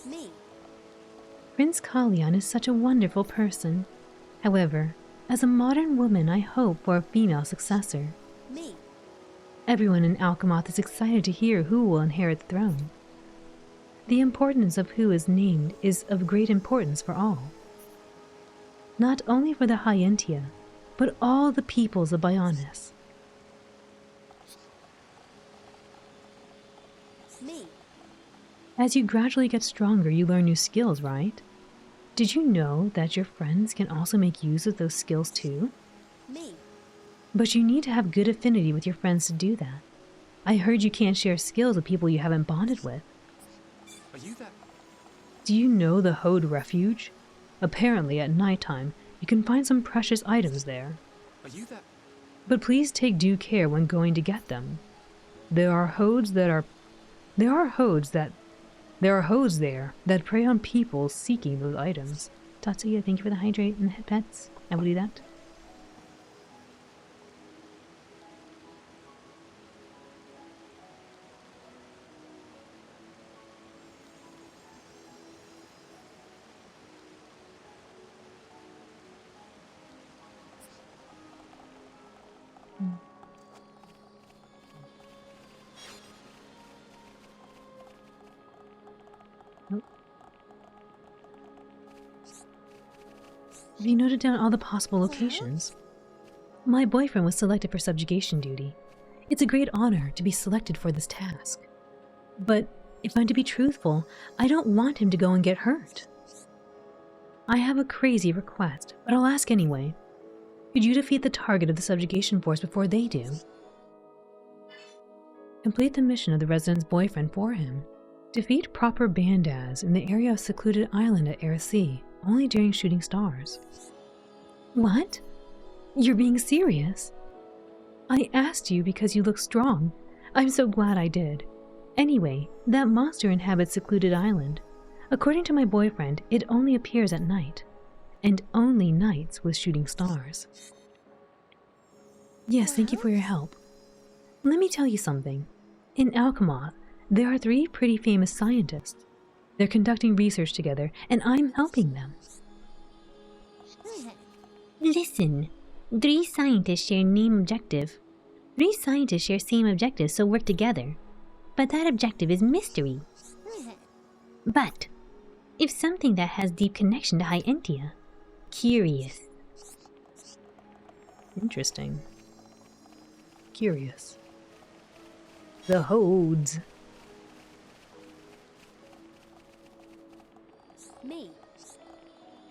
Me? Prince Kalyan is such a wonderful person. However, as a modern woman, I hope for a female successor. Me? Everyone in Alchemoth is excited to hear who will inherit the throne. The importance of who is named is of great importance for all. Not only for the Hyentia, but all the peoples of Bionis. Me? As you gradually get stronger, you learn new skills, right? Did you know that your friends can also make use of those skills too? Me? But you need to have good affinity with your friends to do that. I heard you can't share skills with people you haven't bonded with. Are you that? Do you know the Hode Refuge? Apparently, at nighttime, you can find some precious items there. Are you that? But please take due care when going to get them. There are hodes there that prey on people seeking those items. Tatsuya, thank you for the hydrate and the head pets. I will do that. Have you noted down all the possible locations? My boyfriend was selected for subjugation duty. It's a great honor to be selected for this task. But if I'm to be truthful, I don't want him to go and get hurt. I have a crazy request, but I'll ask anyway. Could you defeat the target of the subjugation force before they do? Complete the mission of the resident's boyfriend for him. Defeat proper Bandaz in the area of secluded island at Erisea, only during shooting stars. What? You're being serious? I asked you because you look strong. I'm so glad I did. Anyway, that monster inhabits secluded island. According to my boyfriend, it only appears at night. And only nights with shooting stars. Yes, thank you for your help. Let me tell you something. In Alchemoth, there are 3 pretty famous scientists. They're conducting research together, and I'm helping them. Listen, 3 scientists share same objective. 3 scientists share same objective, so work together. But that objective is mystery. But if something that has deep connection to Hyentia, curious. Interesting. Curious. The Hodes. Me?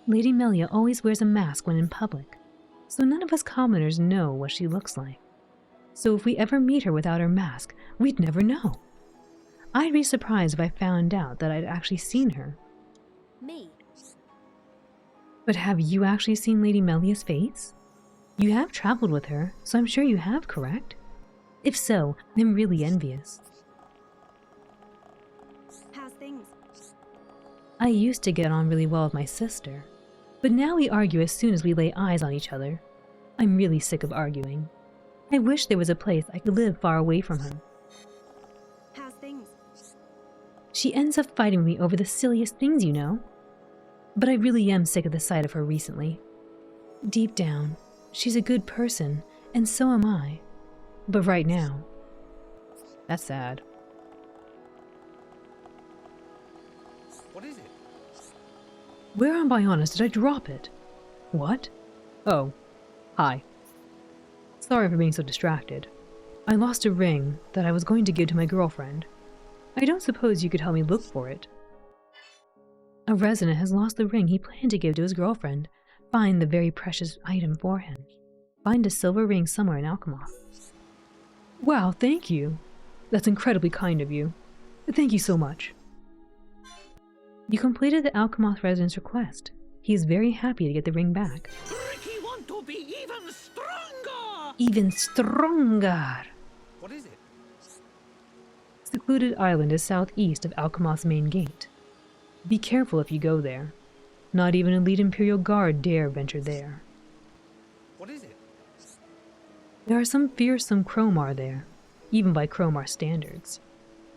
Lady Melia always wears a mask when in public, so none of us commoners know what she looks like. So if we ever meet her without her mask, we'd never know. I'd be surprised if I found out that I'd actually seen her. Me? But have you actually seen Lady Melia's face? You have traveled with her, so I'm sure you have, correct? If so, I'm really envious. How's things? I used to get on really well with my sister, but now we argue as soon as we lay eyes on each other. I'm really sick of arguing. I wish there was a place I could live far away from her. How's things? She ends up fighting me over the silliest things, you know. But I really am sick of the sight of her recently. Deep down, she's a good person, and so am I. But right now, that's sad. What is it? Where on Bionis did I drop it? What? Oh, hi. Sorry for being so distracted. I lost a ring that I was going to give to my girlfriend. I don't suppose you could help me look for it. A resident has lost the ring he planned to give to his girlfriend. Find the very precious item for him. Find a silver ring somewhere in Alchemoth. Wow, thank you. That's incredibly kind of you. Thank you so much. You completed the Alchemoth resident's request. He is very happy to get the ring back. Ricky want to be even stronger! Even stronger! What is it? Secluded Island is southeast of Alchemoth's main gate. Be careful if you go there. Not even elite Imperial Guard dare venture there. What is it? There are some fearsome Chromar there, even by Chromar standards.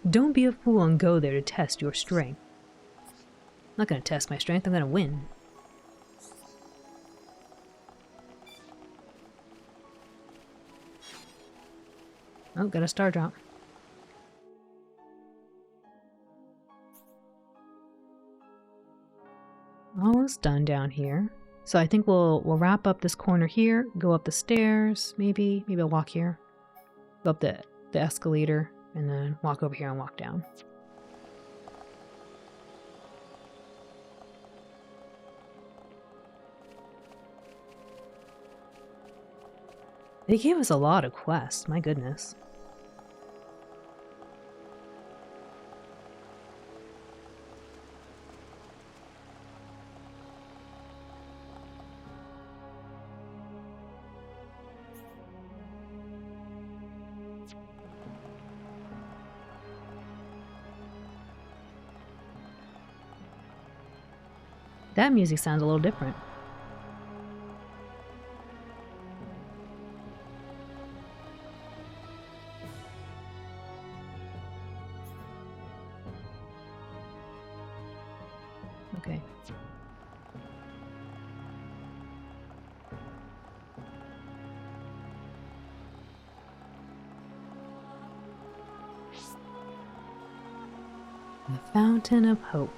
Don't be a fool and go there to test your strength. I'm not gonna test my strength, I'm gonna win. Oh, got a star drop. Almost done down here. So I think we'll wrap up this corner here, go up the stairs, maybe I'll walk here. Go up the escalator, and then walk over here and walk down. They gave us a lot of quests, my goodness. That music sounds a little different. Okay. The Fountain of Hope.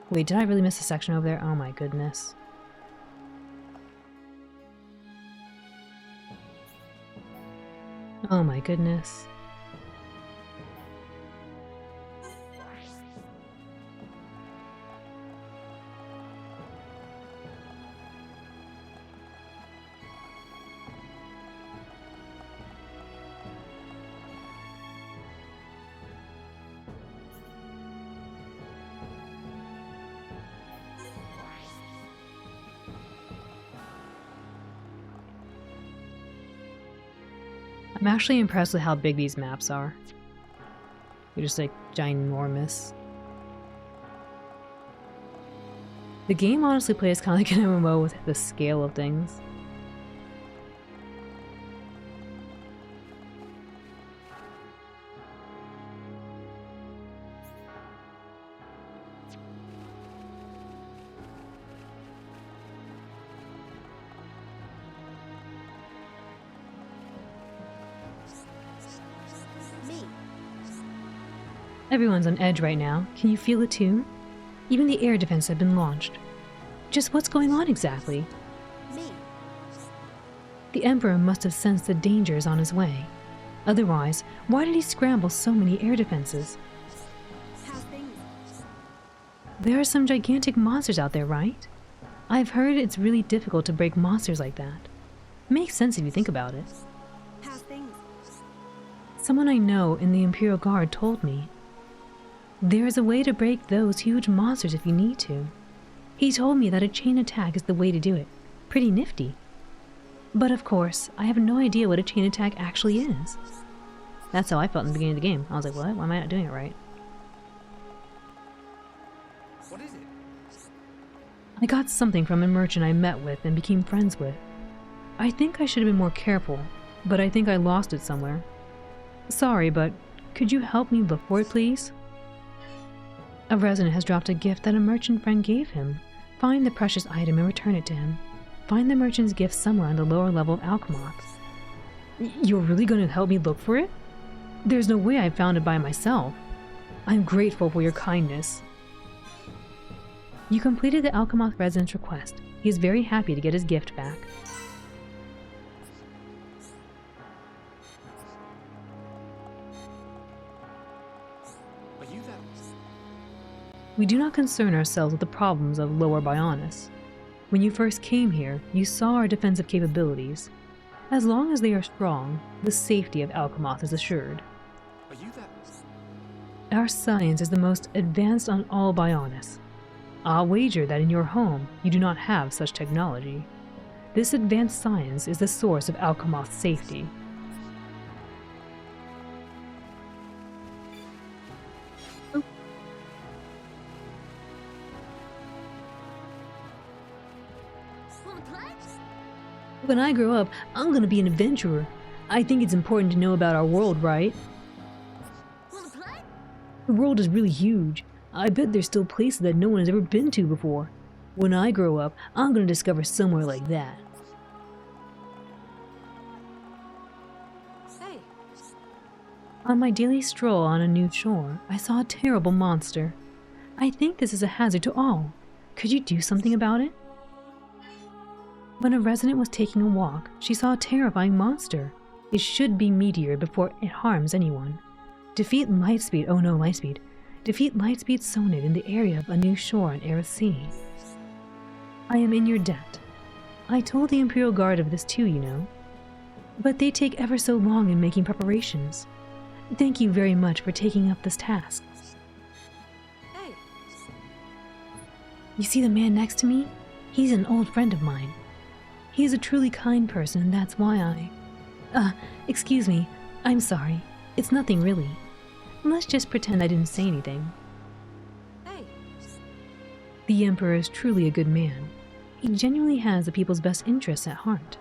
Wait, did I really miss a section over there? Oh my goodness. Oh my goodness. I'm actually impressed with how big these maps are. They're just like ginormous. The game honestly plays kind of like an MMO with the scale of things. Everyone's on edge right now. Can you feel it too? Even the air defense had been launched. Just what's going on exactly? The Emperor must have sensed the dangers on his way. Otherwise, why did he scramble so many air defenses? There are some gigantic monsters out there, right? I've heard it's really difficult to break monsters like that. Makes sense if you think about it. Someone I know in the Imperial Guard told me. There is a way to break those huge monsters if you need to. He told me that a chain attack is the way to do it. Pretty nifty. But of course, I have no idea what a chain attack actually is. That's how I felt in the beginning of the game. I was like, what? Why am I not doing it right? What is it? I got something from a merchant I met with and became friends with. I think I should have been more careful, but I think I lost it somewhere. Sorry, but could you help me look for it, please? A resident has dropped a gift that a merchant friend gave him. Find the precious item and return it to him. Find the merchant's gift somewhere on the lower level of Alchemoth. You're really going to help me look for it? There's no way I found it by myself. I'm grateful for your kindness. You completed the Alchemoth resident's request. He is very happy to get his gift back. We do not concern ourselves with the problems of Lower Bionis. When you first came here, you saw our defensive capabilities. As long as they are strong, the safety of Alchemoth is assured. Are you that? Our science is the most advanced on all Bionis. I'll wager that in your home, you do not have such technology. This advanced science is the source of Alchemoth's safety. When I grow up, I'm gonna be an adventurer. I think it's important to know about our world, right? The world is really huge. I bet there's still places that no one has ever been to before. When I grow up, I'm gonna discover somewhere like that. Hey. On my daily stroll on a new shore, I saw a terrible monster. I think this is a hazard to all. Could you do something about it? When a resident was taking a walk, she saw a terrifying monster. It should be meteored before it harms anyone. Defeat Lightspeed, oh no, Lightspeed. Defeat Lightspeed Sonid in the area of a new shore on Aerith Sea. I am in your debt. I told the Imperial Guard of this too, you know. But they take ever so long in making preparations. Thank you very much for taking up this task. Hey. You see the man next to me? He's an old friend of mine. He is a truly kind person, and that's why excuse me, I'm sorry. It's nothing really. Let's just pretend I didn't say anything. Hey. The Emperor is truly a good man. He genuinely has the people's best interests at heart.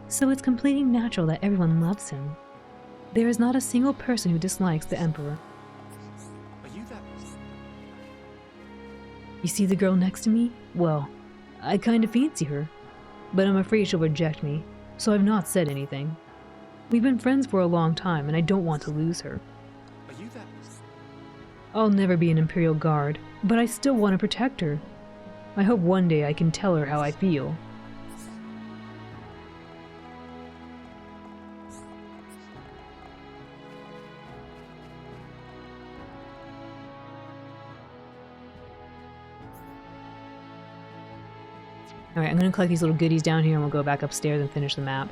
So it's completely natural that everyone loves him. There is not a single person who dislikes the Emperor. Are you that? You see the girl next to me? Well, I kind of fancy her. But I'm afraid she'll reject me, so I've not said anything. We've been friends for a long time, and I don't want to lose her. Are you that? I'll never be an Imperial Guard, but I still want to protect her. I hope one day I can tell her how I feel. Alright, I'm going to collect these little goodies down here and we'll go back upstairs and finish the map.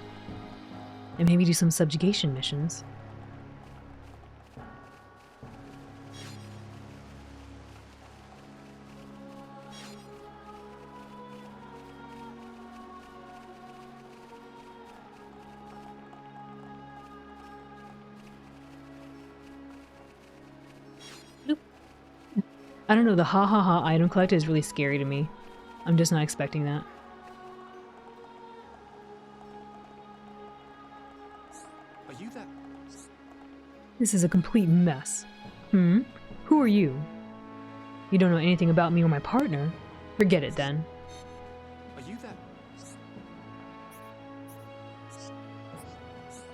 And maybe do some subjugation missions. Bloop. I don't know, the ha ha ha item collector is really scary to me. I'm just not expecting that. Are you that? This is a complete mess. Who are you? You don't know anything about me or my partner? Forget it then. Are you that?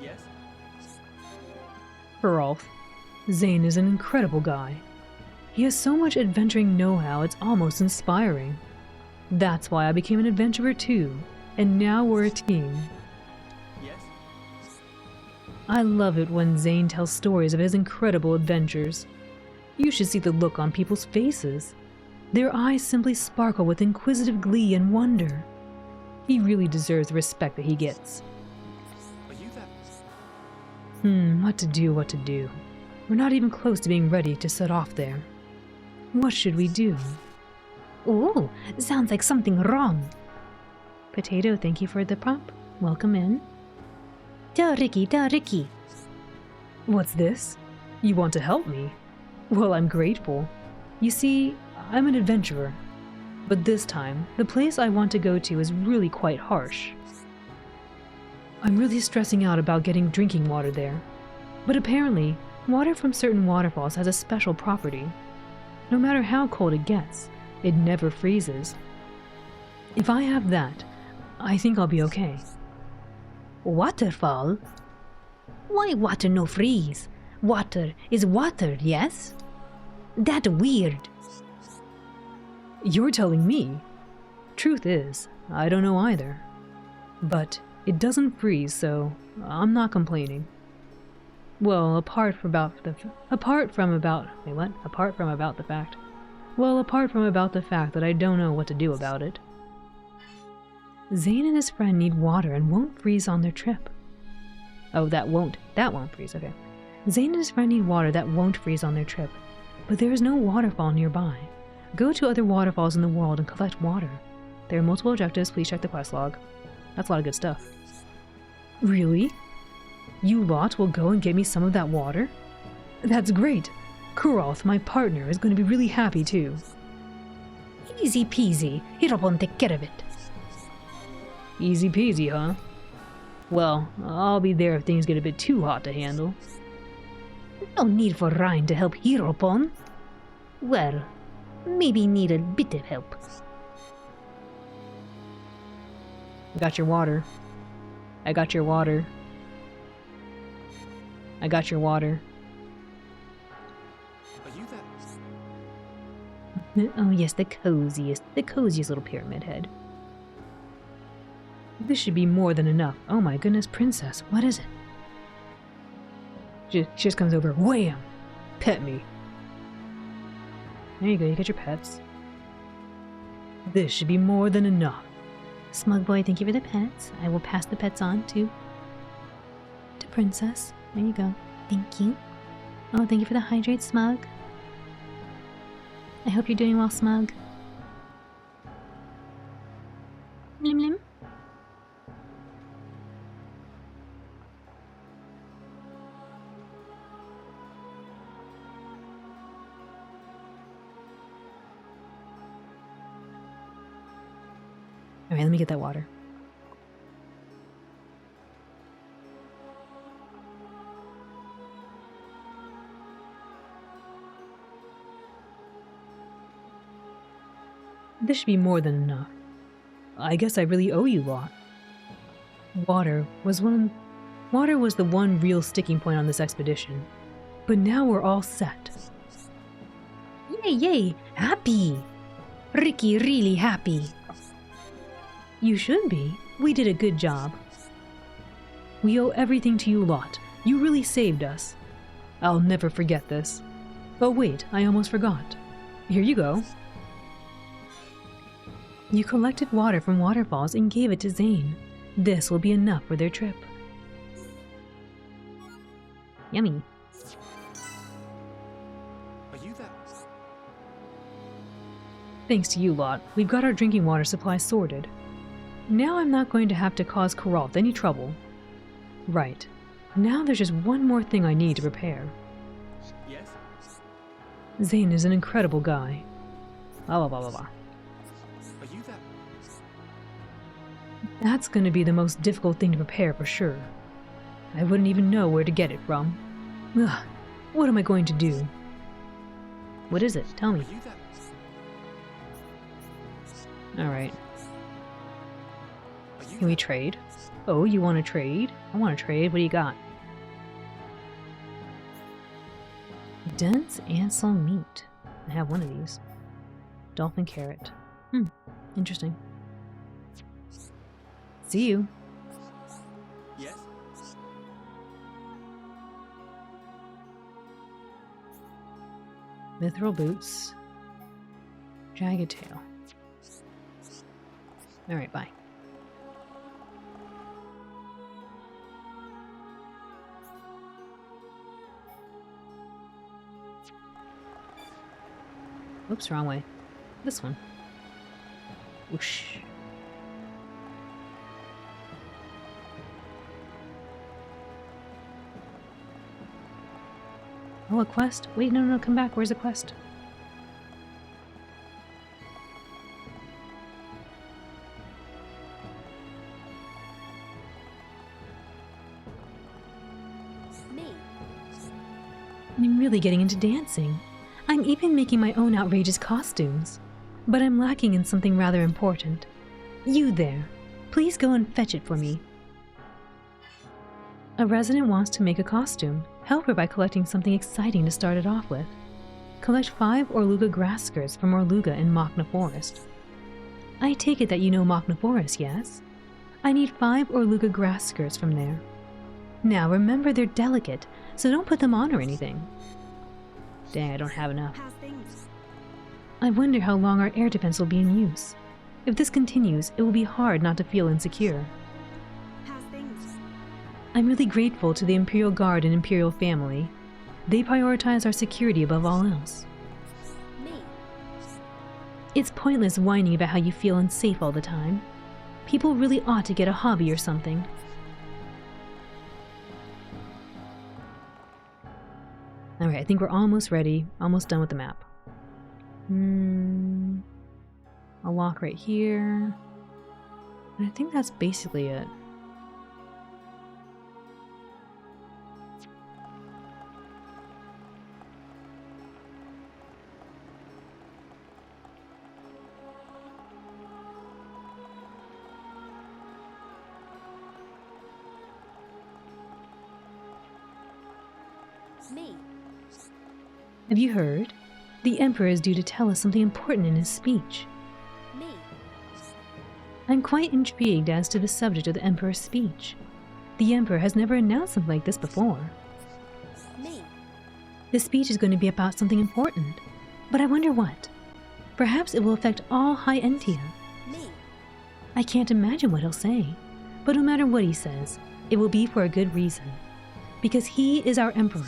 Yes? Geralf, Zane is an incredible guy. He has so much adventuring know-how, it's almost inspiring. That's why I became an adventurer too, and now we're a team. Yes? I love it when Zane tells stories of his incredible adventures. You should see the look on people's faces. Their eyes simply sparkle with inquisitive glee and wonder. He really deserves the respect that he gets. Are you that? What to do. We're not even close to being ready to set off there. What should we do? Ooh, sounds like something wrong. Potato, thank you for the prompt. Welcome in. Da Ricky. What's this? You want to help me? Well, I'm grateful. You see, I'm an adventurer. But this time, the place I want to go to is really quite harsh. I'm really stressing out about getting drinking water there. But apparently, water from certain waterfalls has a special property. No matter how cold it gets, it never freezes. If I have that, I think I'll be okay. Waterfall? Why water no freeze? Water is water, yes? That weird. You're telling me. Truth is, I don't know either. But it doesn't freeze, so I'm not complaining. Well, apart from about the fact that I don't know what to do about it. Zane and his friend need water and won't freeze on their trip. Oh, that won't freeze, okay. Zane and his friend need water that won't freeze on their trip, but there is no waterfall nearby. Go to other waterfalls in the world and collect water. There are multiple objectives, please check the quest log. That's a lot of good stuff. Really? You lot will go and get me some of that water? That's great! Kuralth, my partner, is going to be really happy too. Easy peasy, Hirobon take care of it. Easy peasy, huh? Well, I'll be there if things get a bit too hot to handle. No need for Ryan to help Hirobon. Well, maybe need a bit of help. I got your water. I got your water. I got your water. Are you there? Oh yes, the coziest little pyramid head. This should be more than enough. Oh my goodness, princess, what is it? She just comes over, wham! Pet me. There you go, you get your pets. This should be more than enough. Smug boy, thank you for the pets. I will pass the pets on to Princess. There you go. Thank you. Oh, thank you for the hydrate, Smug. I hope you're doing well, Smug. Lim Lim. Alright, let me get that water. This should be more than enough. I guess I really owe you a lot. Water was the one real sticking point on this expedition. But now we're all set. Yay, yay! Happy! Ricky really happy. You should be. We did a good job. We owe everything to you lot. You really saved us. I'll never forget this. Oh wait, I almost forgot. Here you go. You collected water from waterfalls and gave it to Zane. This will be enough for their trip. Yummy. Are you there? Thanks to you lot, we've got our drinking water supply sorted. Now I'm not going to have to cause Kuralth any trouble. Right. Now there's just one more thing I need to prepare. Yes? Zane is an incredible guy. Blah blah blah blah blah. Are you there? That's going to be the most difficult thing to prepare for sure. I wouldn't even know where to get it from. Ugh, what am I going to do? What is it? Tell me. Are you there? Alright. Can we trade? Oh, you want to trade? I want to trade. What do you got? Dense ansel meat. I have one of these. Dolphin carrot. Interesting. See you. Yes? Mithril boots. Jagged tail. Alright, bye. Oops, wrong way. This one. Whoosh. Oh, a quest? Wait, no, come back. Where's the quest? Me. I'm really getting into dancing. I'm even making my own outrageous costumes. But I'm lacking in something rather important. You there. Please go and fetch it for me. A resident wants to make a costume. Help her by collecting something exciting to start it off with. Collect 5 Orluga grass skirts from Orluga in Machna Forest. I take it that you know Machna Forest, yes? I need 5 Orluga grass skirts from there. Now remember they're delicate, so don't put them on or anything. Dang, I don't have enough. How's things? I wonder how long our air defense will be in use. If this continues, it will be hard not to feel insecure. How's things? I'm really grateful to the Imperial Guard and Imperial family. They prioritize our security above all else. Me? It's pointless whining about how you feel unsafe all the time. People really ought to get a hobby or something. Alright, I think we're almost ready. Almost done with the map. I'll walk right here. And I think that's basically it. Me? Have you heard? The Emperor is due to tell us something important in his speech. Me? I'm quite intrigued as to the subject of the Emperor's speech. The Emperor has never announced something like this before. Me? The speech is going to be about something important, but I wonder what. Perhaps it will affect all High Entia. Me? I can't imagine what he'll say, but no matter what he says, it will be for a good reason. Because he is our Emperor.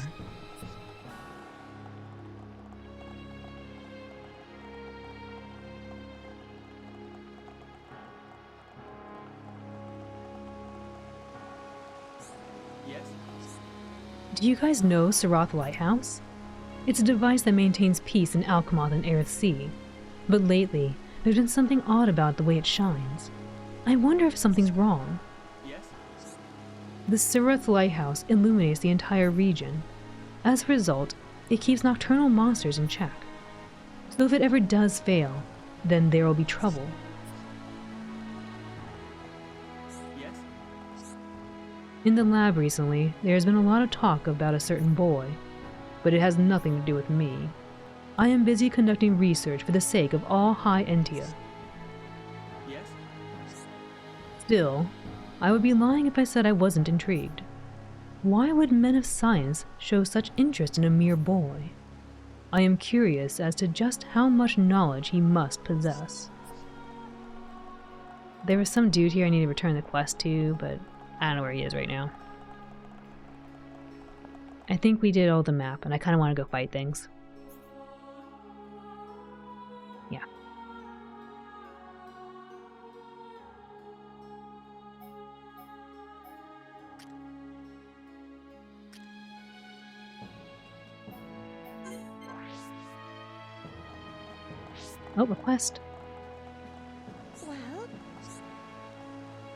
Do you guys know Sarath Lighthouse? It's a device that maintains peace in Alchemoth and Aerith Sea. But lately, there's been something odd about the way it shines. I wonder if something's wrong. Yes? The Sarath Lighthouse illuminates the entire region. As a result, it keeps nocturnal monsters in check. So if it ever does fail, then there will be trouble. In the lab recently, there has been a lot of talk about a certain boy, but it has nothing to do with me. I am busy conducting research for the sake of all High Entia. Yes? Still, I would be lying if I said I wasn't intrigued. Why would men of science show such interest in a mere boy? I am curious as to just how much knowledge he must possess. There was some dude here I need to return the quest to, but I don't know where he is right now. I think we did all the map, and I kind of want to go fight things. Yeah. Oh, request.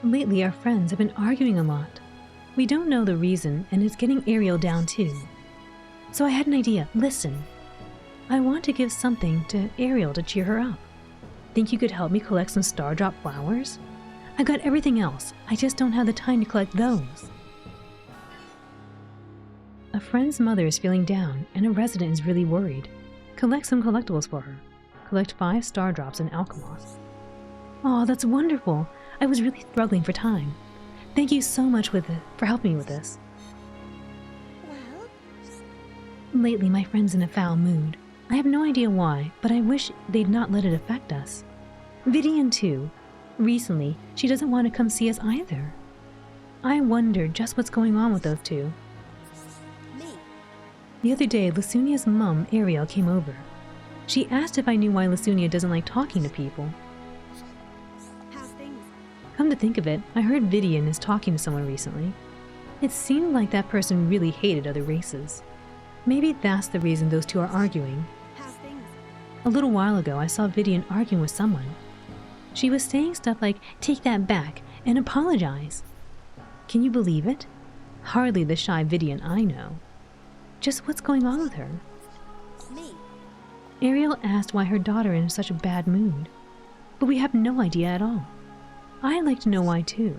Lately, our friends have been arguing a lot. We don't know the reason, and it's getting Ariel down too. So I had an idea. Listen. I want to give something to Ariel to cheer her up. Think you could help me collect some Stardrop flowers? I got everything else. I just don't have the time to collect those. A friend's mother is feeling down, and a resident is really worried. Collect some collectibles for her. Collect 5 Stardrops in Alchemoth. Oh, that's wonderful. I was really struggling for time. Thank you so much for helping me with this. Well? Lately, my friend's in a foul mood. I have no idea why, but I wish they'd not let it affect us. Vidian too. Recently, she doesn't want to come see us either. I wonder just what's going on with those two. Me? The other day, Lasunia's mum, Ariel, came over. She asked if I knew why Lasunia doesn't like talking to people. Come to think of it, I heard Vidian is talking to someone recently. It seemed like that person really hated other races. Maybe that's the reason those two are arguing. A little while ago, I saw Vidian arguing with someone. She was saying stuff like, "Take that back," and apologize. Can you believe it? Hardly the shy Vidian I know. Just what's going on with her? Me? Ariel asked why her daughter is in such a bad mood, but we have no idea at all. I'd like to know why, too.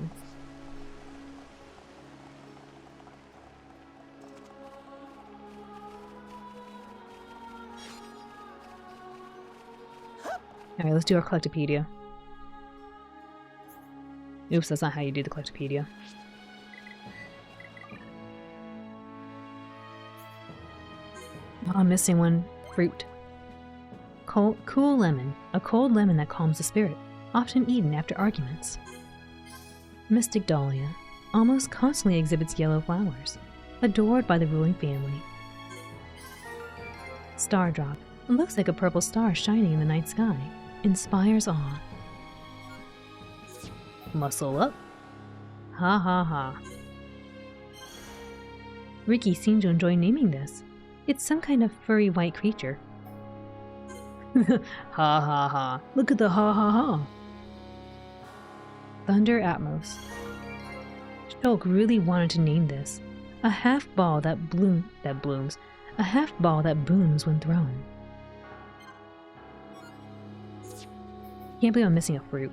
Alright, let's do our Collectopedia. Oops, that's not how you do the Collectopedia. Oh, I'm missing one. Fruit. Cool lemon. A cold lemon that calms the spirit. often eaten after arguments. Mystic Dahlia almost constantly exhibits yellow flowers, adored by the ruling family. Stardrop looks like a purple star shining in the night sky, inspires awe. Muscle up. Ha ha ha. Ricky seemed to enjoy naming this. It's some kind of furry white creature. Ha ha ha. Look at the ha ha ha. Thunder Atmos. Shulk really wanted to name this. A half ball that blooms. A half ball that booms when thrown. Can't believe I'm missing a fruit.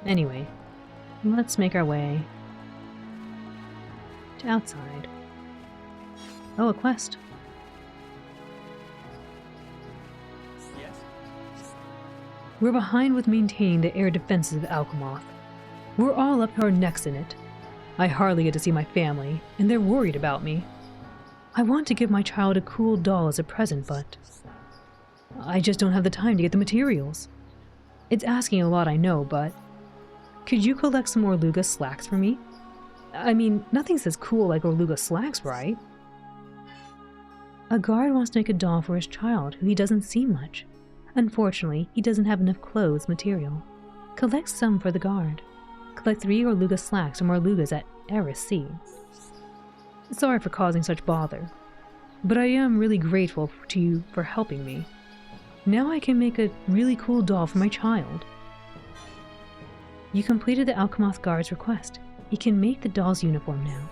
Anyway, let's make our way to outside. Oh, a quest. Yes? We're behind with maintaining the air defenses of Alchemoth. We're all up to our necks in it. I hardly get to see my family, and they're worried about me. I want to give my child a cool doll as a present, but I just don't have the time to get the materials. It's asking a lot, I know, but could you collect some Orluga slacks for me? I mean, nothing says cool like Orluga slacks, right? A guard wants to make a doll for his child who he doesn't see much. Unfortunately, he doesn't have enough clothes material. Collect some for the guard. Collect 3 Orluga slacks from Orlugas at Eris C. Sorry for causing such bother, but I am really grateful to you for helping me. Now I can make a really cool doll for my child. You completed the Alchemoth guard's request. He can make the doll's uniform now.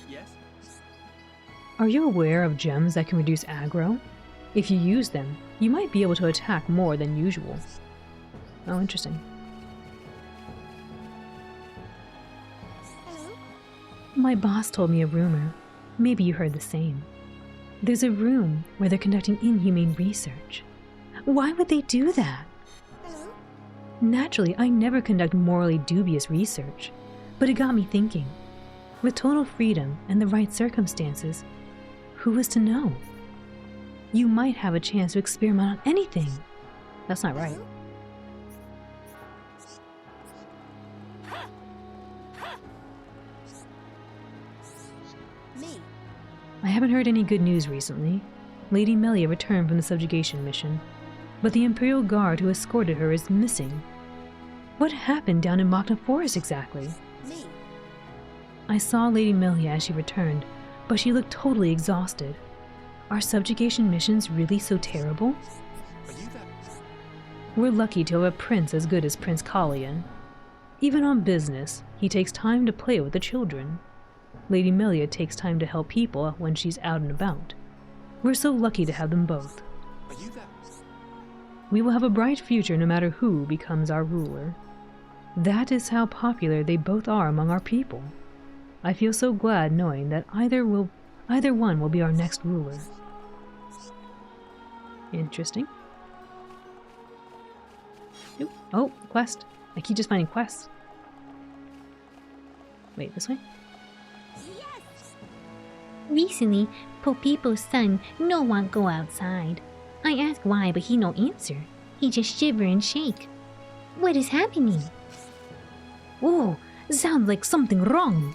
Yes? Are you aware of gems that can reduce aggro? If you use them, you might be able to attack more than usual. Oh, interesting. Hello? My boss told me a rumor. Maybe you heard the same. There's a room where they're conducting inhumane research. Why would they do that? Hello? Naturally, I never conduct morally dubious research, but it got me thinking. With total freedom and the right circumstances, who is to know? You might have a chance to experiment on anything. That's not right. Me? I haven't heard any good news recently. Lady Melia returned from the subjugation mission, but the Imperial Guard who escorted her is missing. What happened down in Magna Forest exactly? Me? I saw Lady Melia as she returned, but she looked totally exhausted. Are subjugation missions really so terrible? Are you that? We're lucky to have a prince as good as Prince Kalian. Even on business, he takes time to play with the children. Lady Melia takes time to help people when she's out and about. We're so lucky to have them both. Are you that? We will have a bright future no matter who becomes our ruler. That is how popular they both are among our people. I feel so glad knowing that either one will be our next ruler. Interesting. Ooh, oh, quest. I keep just finding quests. Wait, this way? Recently, Popipo's son no want go outside. I ask why, but he no answer. He just shiver and shake. What is happening? Whoa, sounds like something wrong.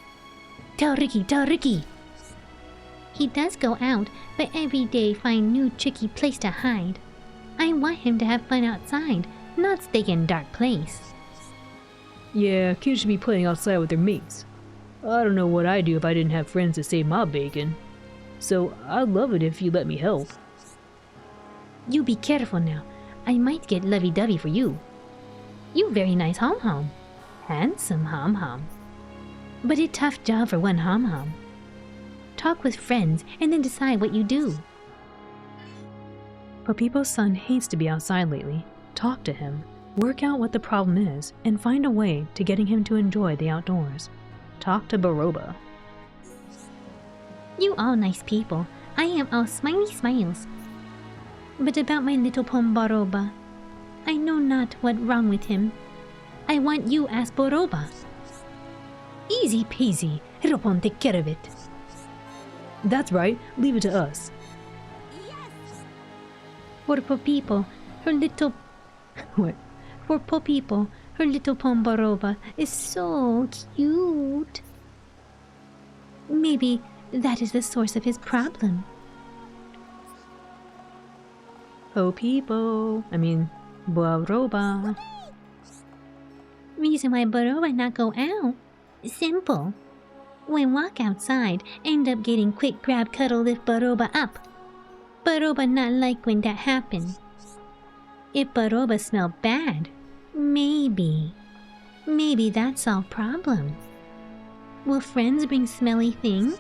Tell Ricky, tell Ricky. He does go out, but every day find new tricky place to hide. I want him to have fun outside, not stay in dark place. Yeah, kids should be playing outside with their mates. I don't know what I'd do if I didn't have friends to save my bacon. So I'd love it if you let me help. You be careful now. I might get lovey-dovey for you. You very nice hom-hom. Handsome hom-hom. But a tough job for one hom-hom. Talk with friends and then decide what you do. Popipo's son hates to be outside lately. Talk to him. Work out what the problem is and find a way to getting him to enjoy the outdoors. Talk to Baroba. You all nice people. I am all smiley smiles. But about my little pom Baroba, I know not what wrong with him. I want you ask Baroba. Easy peasy. Hiropon take care of it. That's right, leave it to us. For poor people, her little... What? For poor people, her little Pombarova is so cute. Maybe that is the source of his problem. Oh, people. I mean, Baroba. Reason why Baroba not go out? Simple. When walk outside, end up getting quick grab cuddle lift Baroba up. Baroba not like when that happen. If Baroba smell bad, maybe that's our problem. Will friends bring smelly thing?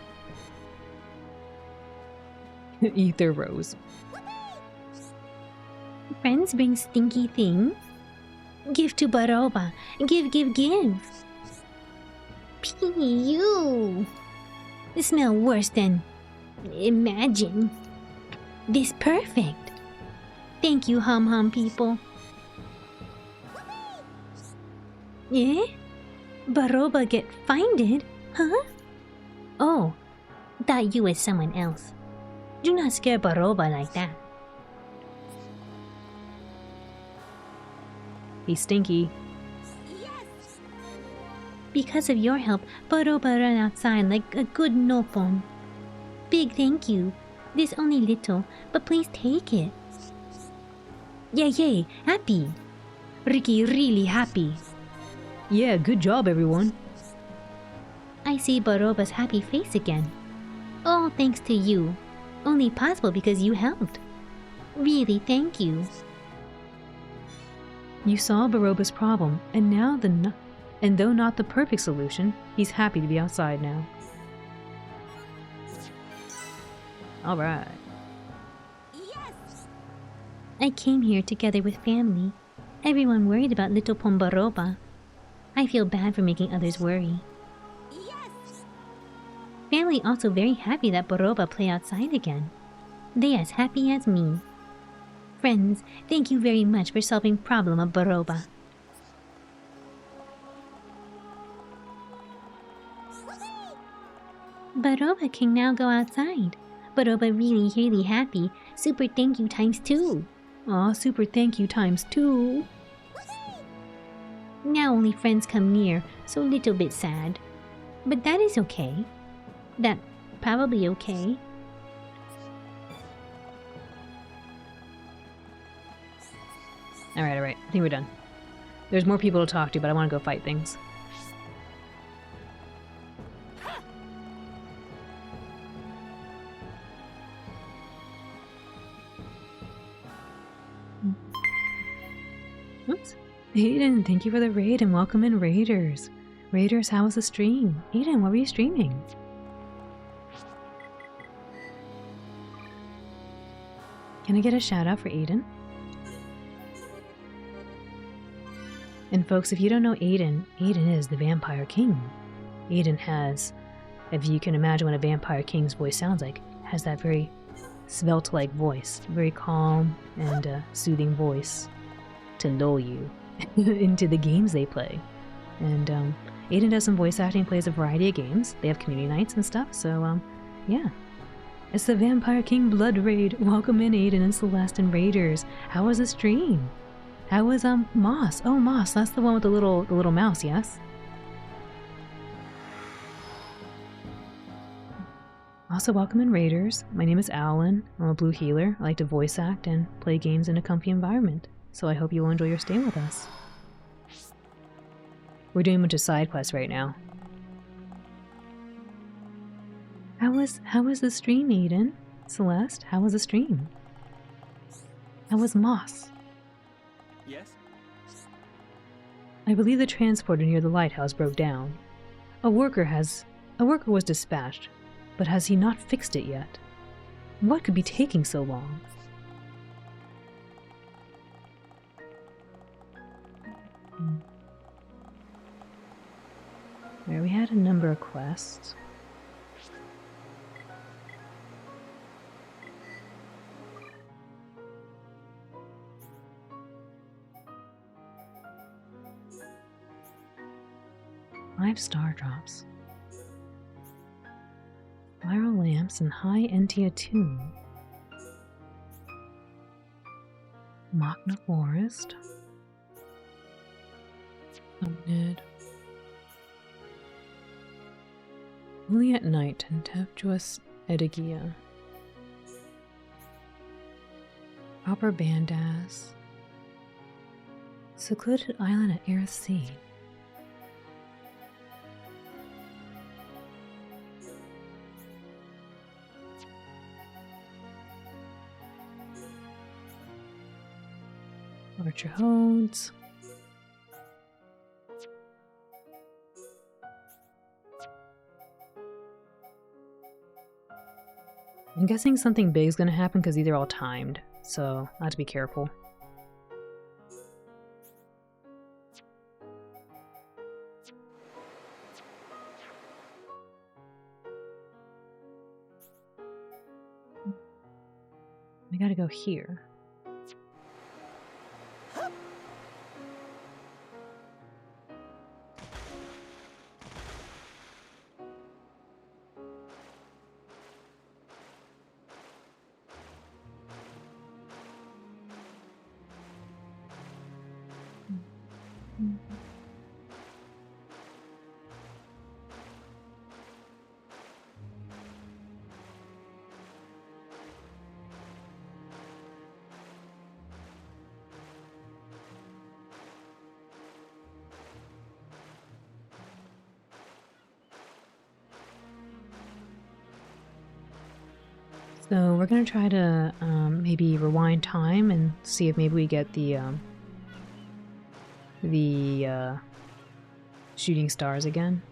Ether Rose. Friends bring stinky thing? Give to Baroba. Give. P.U. Smell worse than... Imagine. This perfect. Thank you, hum people. Eh? Baroba get finded? Huh? Oh, thought you was someone else. Do not scare Baroba like that. He's stinky. Because of your help, Baroba ran outside like a good nopon. Big thank you. This only little, but please take it. Yay, happy. Ricky really happy. Yeah, good job, everyone. I see Baroba's happy face again. All thanks to you. Only possible because you helped. Really, thank you. You saw Baroba's problem, and now and though not the perfect solution, he's happy to be outside now. Alright. I came here together with family. Everyone worried about little Pombaroba. I feel bad for making others worry. Family also very happy that Baroba play outside again. They as happy as me. Friends, thank you very much for solving problem of Baroba. Baroba can now go outside. Baroba really happy. Super thank you times 2. Aw, super thank you times 2. Now only friends come near, so a little bit sad. But that is okay. That probably okay. Alright. I think we're done. There's more people to talk to, but I want to go fight things. Oops. Aiden, thank you for the raid and welcome in Raiders. Raiders, how was the stream? Aiden, what were you streaming? Can I get a shout out for Aiden? And folks, if you don't know Aiden, Aiden is the Vampire King. Aiden has, if you can imagine what a Vampire King's voice sounds like, has that very svelte-like voice, very calm and soothing voice to lull you into the games they play. And Aiden does some voice acting, plays a variety of games. They have community nights and stuff, so yeah. It's the Vampire King Blood Raid. Welcome in, Aiden and Celeste and Raiders. How was the stream? How was Moss? Oh, Moss, that's the one with the little mouse, yes? Also, welcome in Raiders. My name is Alan. I'm a blue healer. I like to voice act and play games in a comfy environment. So I hope you will enjoy your stay with us. We're doing a bunch of side quests right now. How was the stream, Aiden? Celeste, how was the stream? How was Moss? Yes? I believe the transporter near the lighthouse broke down. A worker was dispatched, but has he not fixed it yet? What could be taking so long? There, we had a number of quests. Five star drops. Viral lamps and high NT attune. Machna Forest. Subnid. Only at night, Tempestuous Edigia. Copper Bandas. Secluded island at Aerith Sea. Archer Hodes. I'm guessing something big is going to happen because these are all timed, so I have to be careful. We gotta go here. So we're gonna try to maybe rewind time and see if maybe we get the shooting stars again.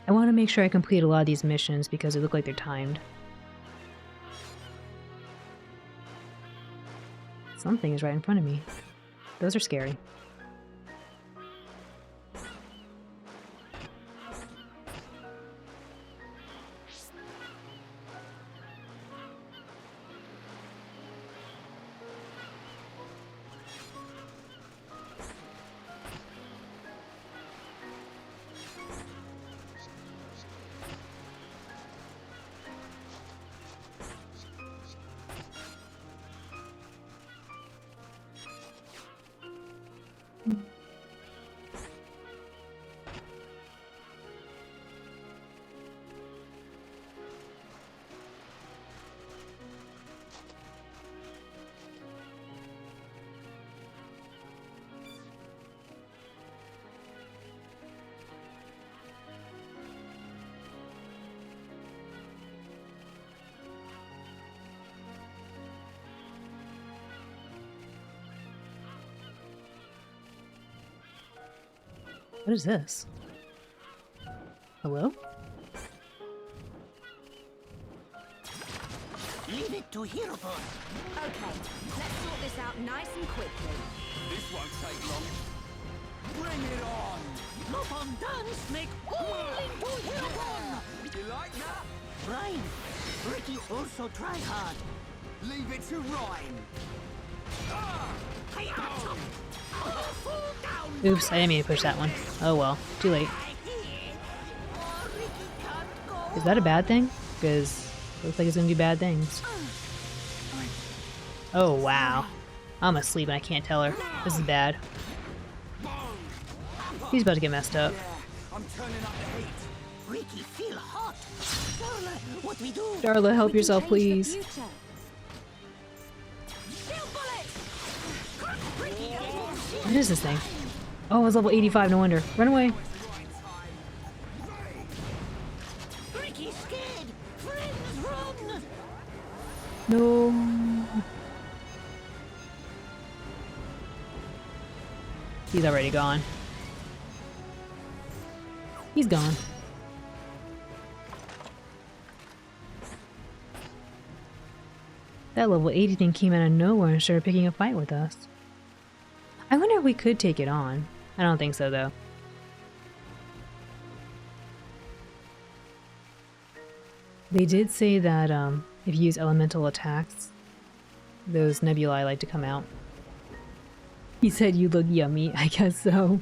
I want to make sure I complete a lot of these missions because they look like they're timed. Something is right in front of me. Those are scary. What is this? Hello? Leave it to Hirobon. Okay, let's sort this out nice and quickly. This won't take long. Bring it on! Lopon dance make all into Hirobon. You like that? Rhyme. Ricky also try hard. Leave it to Rhyme. Oops, I didn't mean to push that one. Oh well, too late. Is that a bad thing? Because it looks like it's gonna do bad things. Oh wow. I'm asleep and I can't tell her. This is bad. He's about to get messed up. I'm turning up the heat. Ricky feel hot. Darla, what we do? Darla, help yourself, please. What is this thing? Oh, it's level 85, no wonder. Run away. Ricky's scared. Friends, run. No. He's already gone. He's gone. That level 80 thing came out of nowhere and started picking a fight with us. I wonder if we could take it on. I don't think so, though. They did say that if you use elemental attacks, those nebulae like to come out. He said you look yummy. I guess so.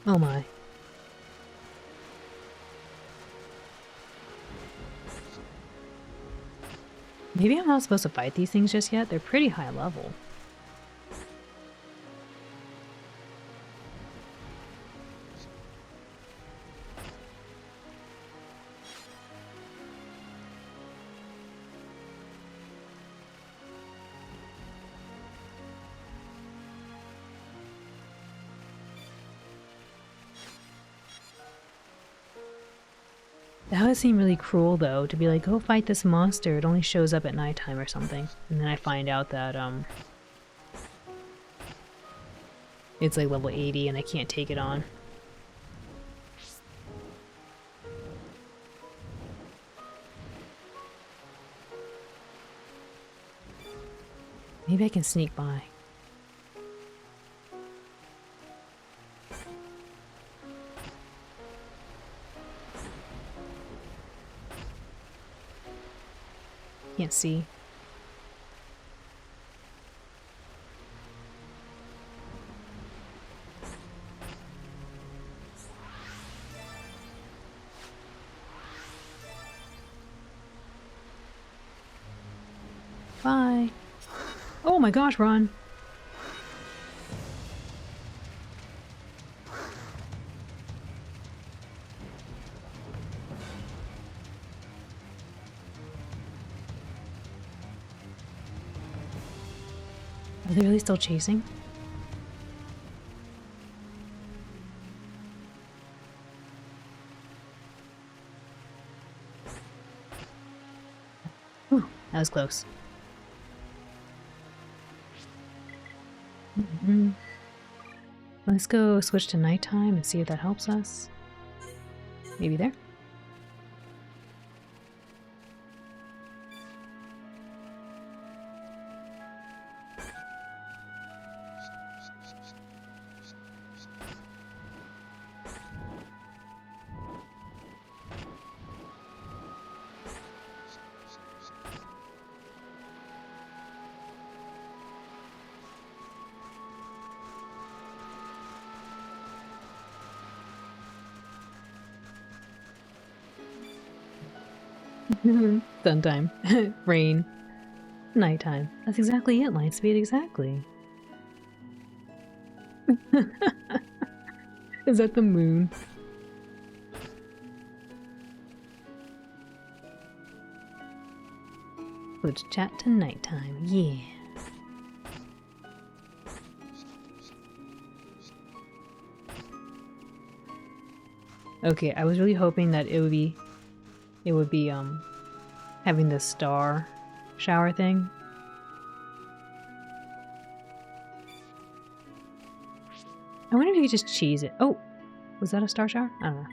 Oh my. Maybe I'm not supposed to fight these things just yet. They're pretty high level. That would seem really cruel though, to be like, go fight this monster, it only shows up at nighttime or something. And then I find out that it's like level 80 and I can't take it on. Maybe I can sneak by. Can't see. Bye. Oh my gosh, run. Are they really still chasing? Ooh, that was close. Let's go switch to nighttime and see if that helps us. Maybe there. Sun time. Rain. Nighttime. That's exactly it, Lightspeed, exactly. Is that the moon? Let's chat to nighttime, yeah. Okay, I was really hoping that it would be having the star shower thing. I wonder if you could just cheese it. Oh, was that a star shower? I don't know.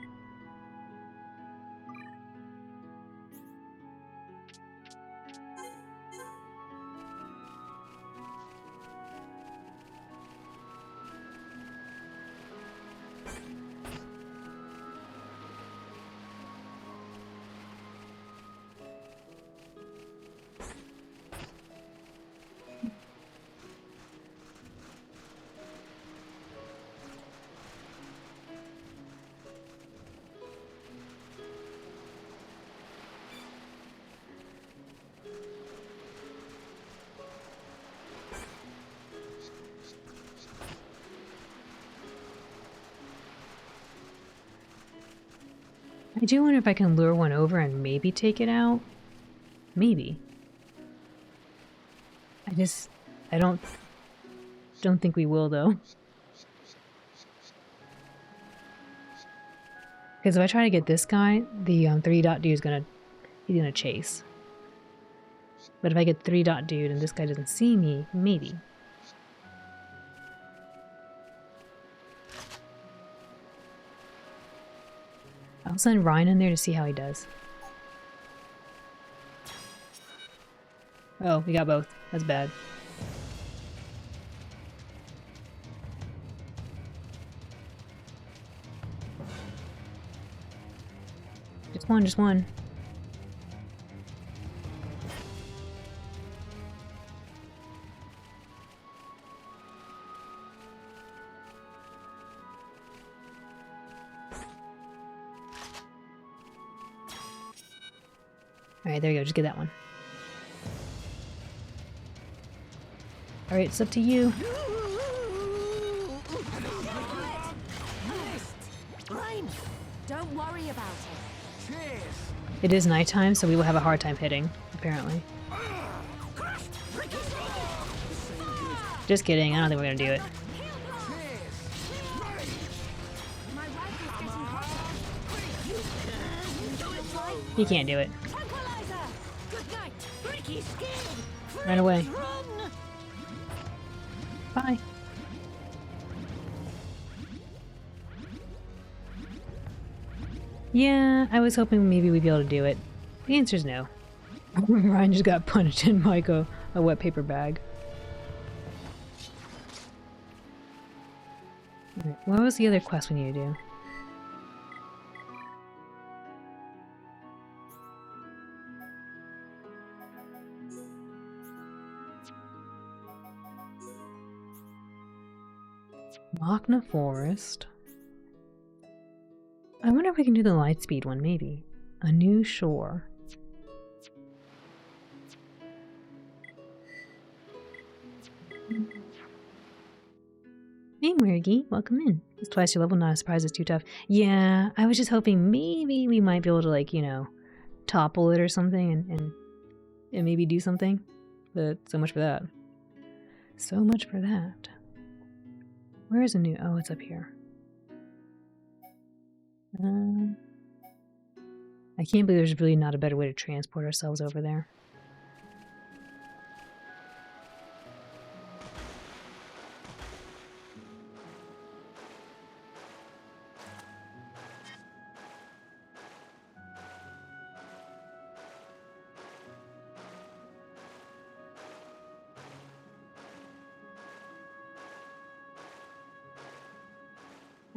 I do wonder if I can lure one over and maybe take it out. Maybe. I don't think we will though. Because if I try to get this guy, the 3-dot dude he's gonna chase. But if I get 3-dot dude and this guy doesn't see me, maybe. I'll send Ryan in there to see how he does. Oh, we got both. That's bad. Just one, just one. Alright, there you go. Just get that one. Alright, it's up to you. Don't worry about it. It is nighttime, so we will have a hard time hitting, apparently. Just kidding. I don't think we're gonna do it. You can't do it. Run away. Bye. Yeah, I was hoping maybe we'd be able to do it. The answer's no. Ryan just got punched in like a wet paper bag. Right, what was the other quest we need to do? Machna Forest. I wonder if we can do the Lightspeed one, maybe. A new shore. Hey Murgy, welcome in. It's twice your level, not a surprise it's too tough. Yeah, I was just hoping maybe we might be able to, like, you know, topple it or something and maybe do something. But so much for that. So much for that. Where is a new... Oh, it's up here. I can't believe there's really not a better way to transport ourselves over there.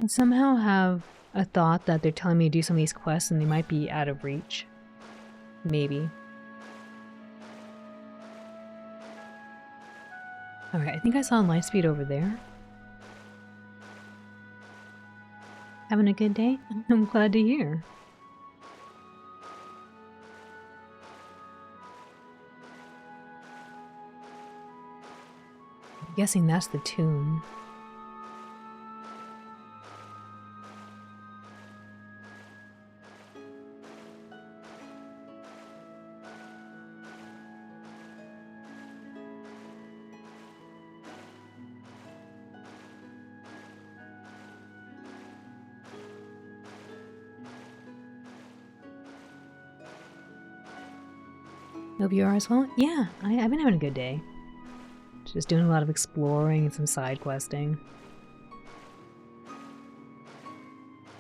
I somehow have a thought that they're telling me to do some of these quests and they might be out of reach. Maybe. Alright, I think I saw Lightspeed over there. Having a good day? I'm glad to hear. I'm guessing that's the tomb. Hope you are as well. Yeah, I've been having a good day. Just doing a lot of exploring and some side questing.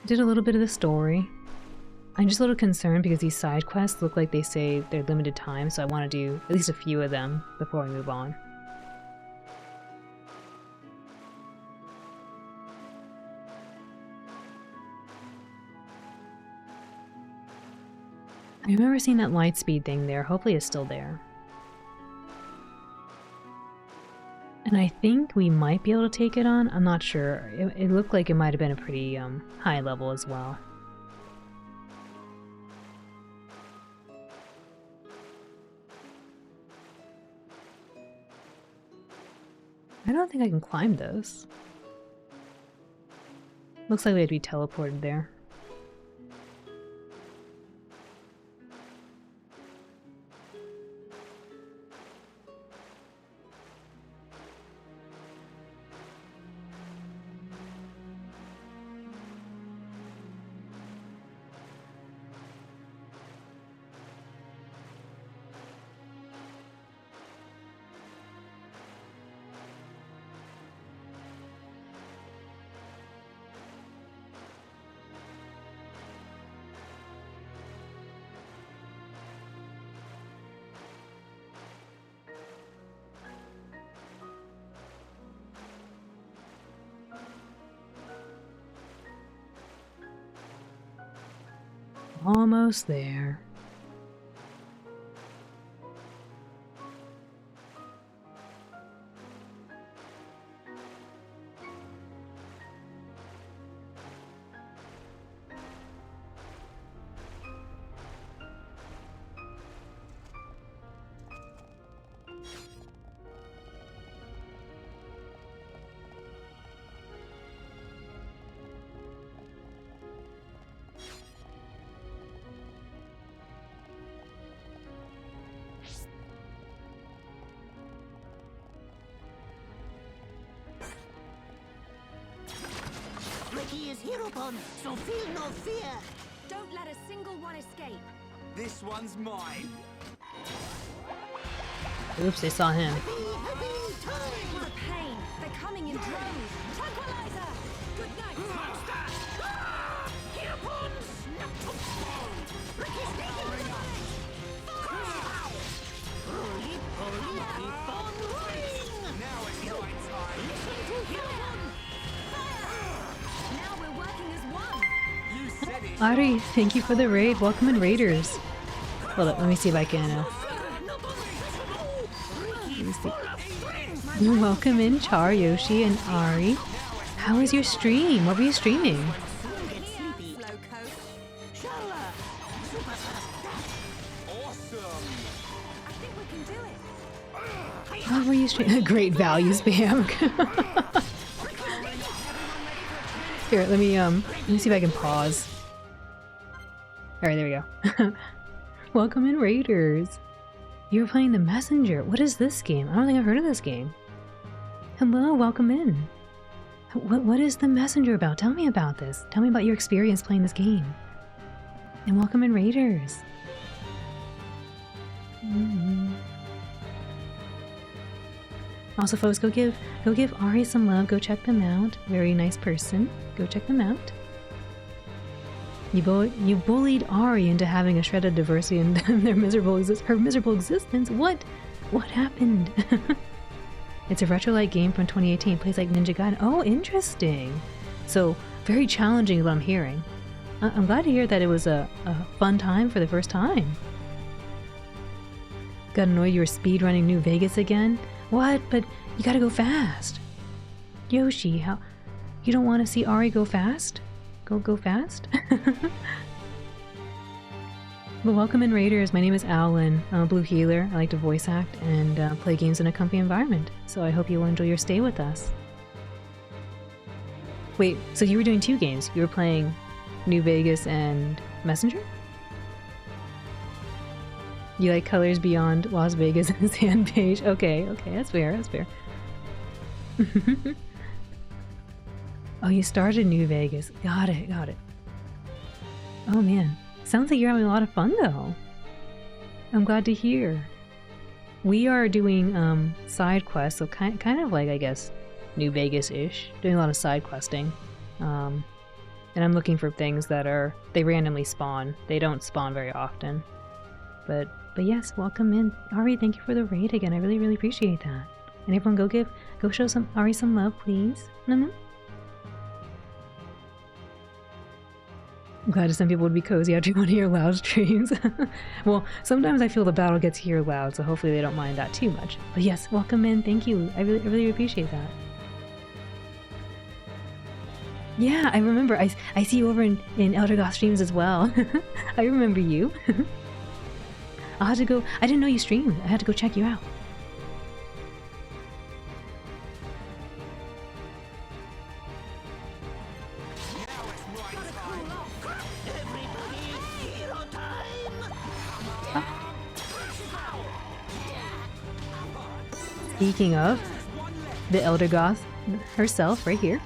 Did a little bit of the story. I'm just a little concerned because these side quests look like they say they're limited time, so I want to do at least a few of them before we move on. I remember seeing that Lightspeed thing there. Hopefully it's still there. And I think we might be able to take it on. I'm not sure. It looked like it might have been a pretty high level as well. I don't think I can climb this. Looks like we have to be teleported there. Almost there. Ricky is here upon, so feel no fear. Don't let a single one escape. This one's mine. Oops, they saw him. The pain. They're coming in droves. Tranquilizer. Good night. Here upon, snap to bone. Ricky's taking the Roly poly, keep on rolling. Now it's my time. Listen to him. Now we're working as one. You said it. Ari, thank you for the raid. Welcome in, Raiders. Hold up, let me see if I can. Let me see. Welcome in, Char, Yoshi, and Ari. How was your stream? What were you streaming? What were you streaming? Great value spam. Here, let me see if I can pause. Alright, there we go. Welcome in, Raiders. You're playing The Messenger. What is this game? I don't think I've heard of this game. Hello, welcome in. What is The Messenger about? Tell me about this. Tell me about your experience playing this game. And welcome in, Raiders. Also, folks, go give Ari some love. Go check them out. Very nice person. Go check them out. You bullied Ari into having a shred of diversity in her miserable existence. What happened? It's a retro-like game from 2018. Plays like Ninja Gaiden. Oh, interesting. So very challenging, is what I'm hearing. I'm glad to hear that it was a fun time for the first time. Got annoyed you were speedrunning New Vegas again? What? But you gotta go fast. Yoshi, how? You don't want to see Ari go fast? Go fast? Well, welcome in, Raiders. My name is Alan. I'm a blue healer. I like to voice act and play games in a comfy environment. So I hope you will enjoy your stay with us. Wait, so you were doing two games. You were playing New Vegas and Messenger? You like Colors Beyond Las Vegas and Sandpage? Okay, that's fair, that's fair. Oh, you started New Vegas. Got it. Oh man, sounds like you're having a lot of fun though. I'm glad to hear. We are doing side quests, so kind of like, I guess, New Vegas-ish. Doing a lot of side questing. And I'm looking for things that they randomly spawn. They don't spawn very often. But yes, welcome in. Ari, thank you for the raid again. I really, really appreciate that. And everyone go show Ari some love, please. I'm glad some people would be cozy after one of your loud streams. Well, sometimes I feel the battle gets here loud, so hopefully they don't mind that too much. But yes, welcome in. Thank you. I really appreciate that. Yeah, I remember. I see you over in Elder Goth streams as well. I remember you. I'll have to go. I didn't know you streamed. I had to go check you out. Speaking of, the Elder Goth herself, right here.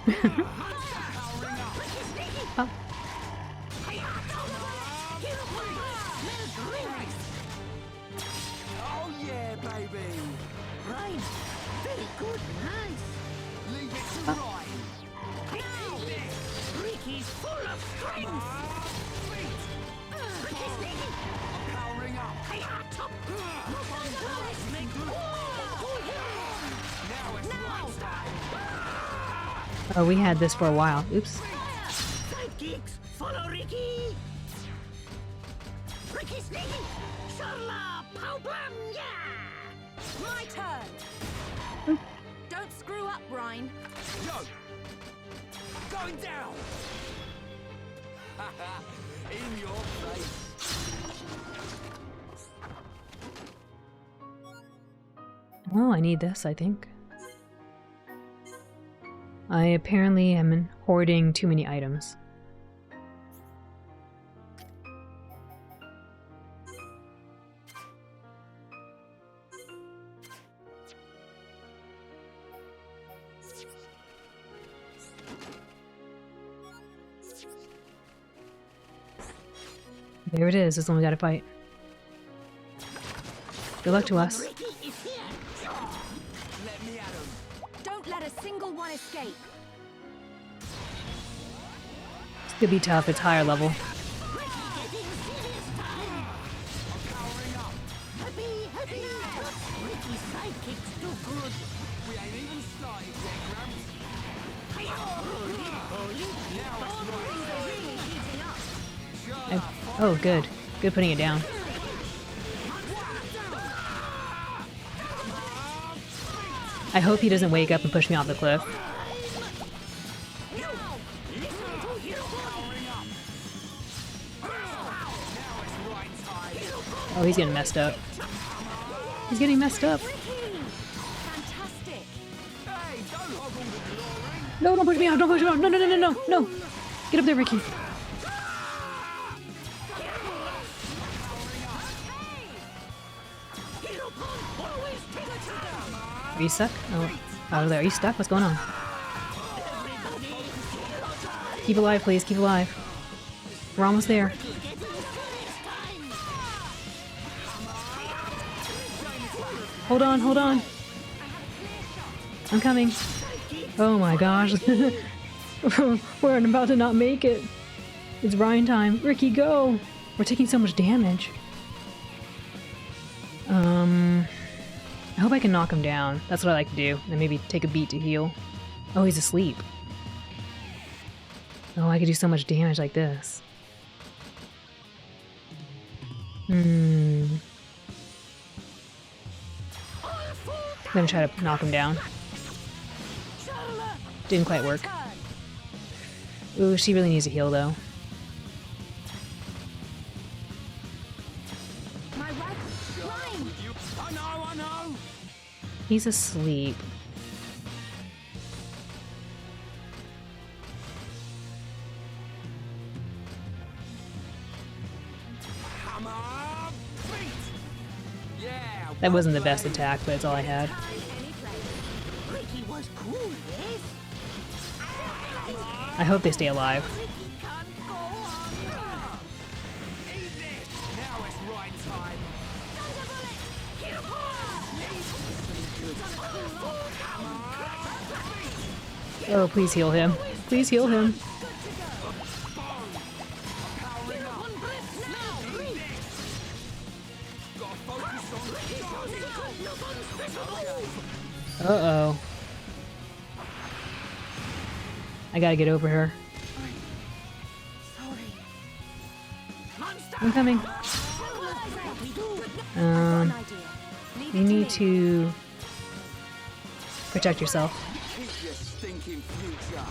Oh. Oh yeah, baby. Right. Very good. Nice. Leave it to Ryan. Now, Ricky's full of strength. Ricky's sneaking. Powering up. Hey, top. Move on, guys. Make Now it's right time. Oh, we had this for a while. Oops. Sidekicks, follow Ricky. My turn! Don't screw up, Rhine. Yo! Going down! In your face. Well, I need this, I think. I apparently am hoarding too many items. There it is. This one we gotta fight. Good luck to us. Don't let a single one escape. It's gonna be tough. It's higher level. Oh, good. Good putting it down. I hope he doesn't wake up and push me off the cliff. Oh, he's getting messed up. He's getting messed up. No, don't push me out. Don't push me out. No, no, no, no, no, no. Get up there, Ricky. Are you stuck? Oh, there. Are you stuck? What's going on? Keep alive, please. Keep alive. We're almost there. Hold on, hold on. I'm coming. Oh my gosh. We're about to not make it. It's Rhine time. Ricky, go! We're taking so much damage. I hope I can knock him down. That's what I like to do. And maybe take a beat to heal. Oh, he's asleep. Oh, I could do so much damage like this. I'm gonna try to knock him down. Didn't quite work. Ooh, she really needs a heal though. He's asleep. That wasn't the best attack, but it's all I had. I hope they stay alive. Oh, please heal him. Please heal him. Uh-oh. I gotta get over her. I'm coming. You need to protect yourself. Stinking future.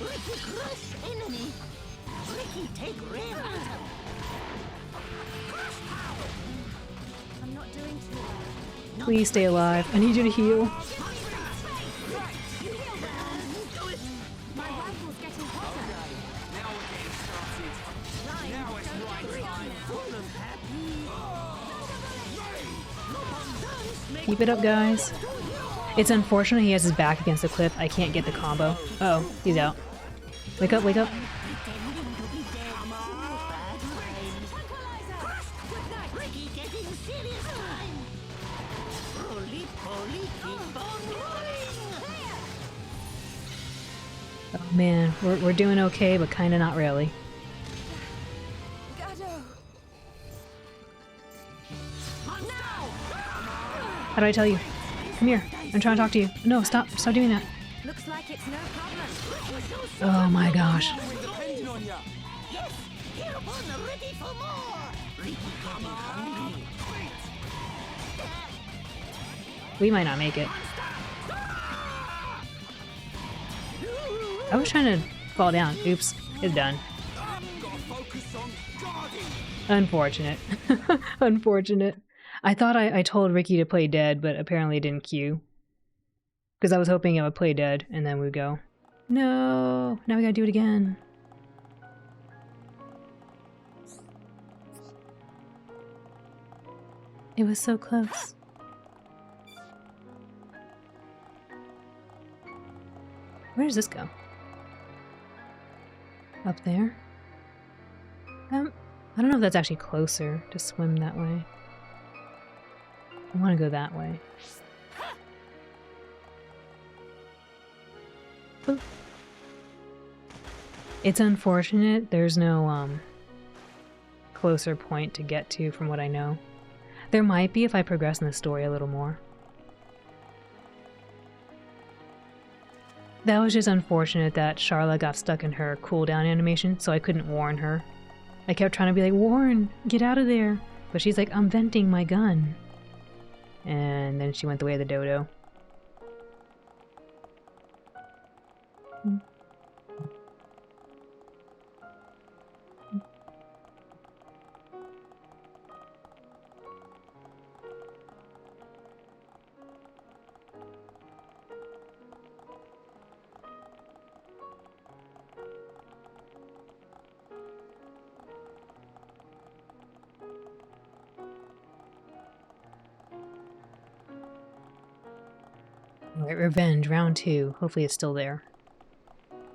Ricky crush enemy. Ricky take red item. I'm not doing too well. Please stay alive. I need you to heal. My rifle's getting hotter. Now we're getting started. Now it's right time. Full of happy. Keep it up, guys. It's unfortunate he has his back against the cliff. I can't get the combo. Uh oh, he's out. Wake up, wake up. Oh man, we're doing okay, but kinda not really. How do I tell you? Come here. I'm trying to talk to you. No, stop. Stop doing that. Looks like it's no problem. Oh my gosh. Depending on ya. Yes, hereupon ready for more. We might not make it. I was trying to fall down. Oops, it's done. Unfortunate. Unfortunate. I thought I told Ricky to play dead, but apparently it didn't queue. Because I was hoping it would play dead, and then we'd go. No! Now we gotta do it again. It was so close. Where does this go? Up there? I don't know if that's actually closer to swim that way. I want to go that way. Boop. It's unfortunate there's no closer point to get to from what I know. There might be if I progress in the story a little more. That was just unfortunate that Charla got stuck in her cooldown animation, so I couldn't warn her. I kept trying to be like, Warren, get out of there! But she's like, I'm venting my gun. And then she went the way of the dodo. Alright, Revenge, round 2. Hopefully it's still there.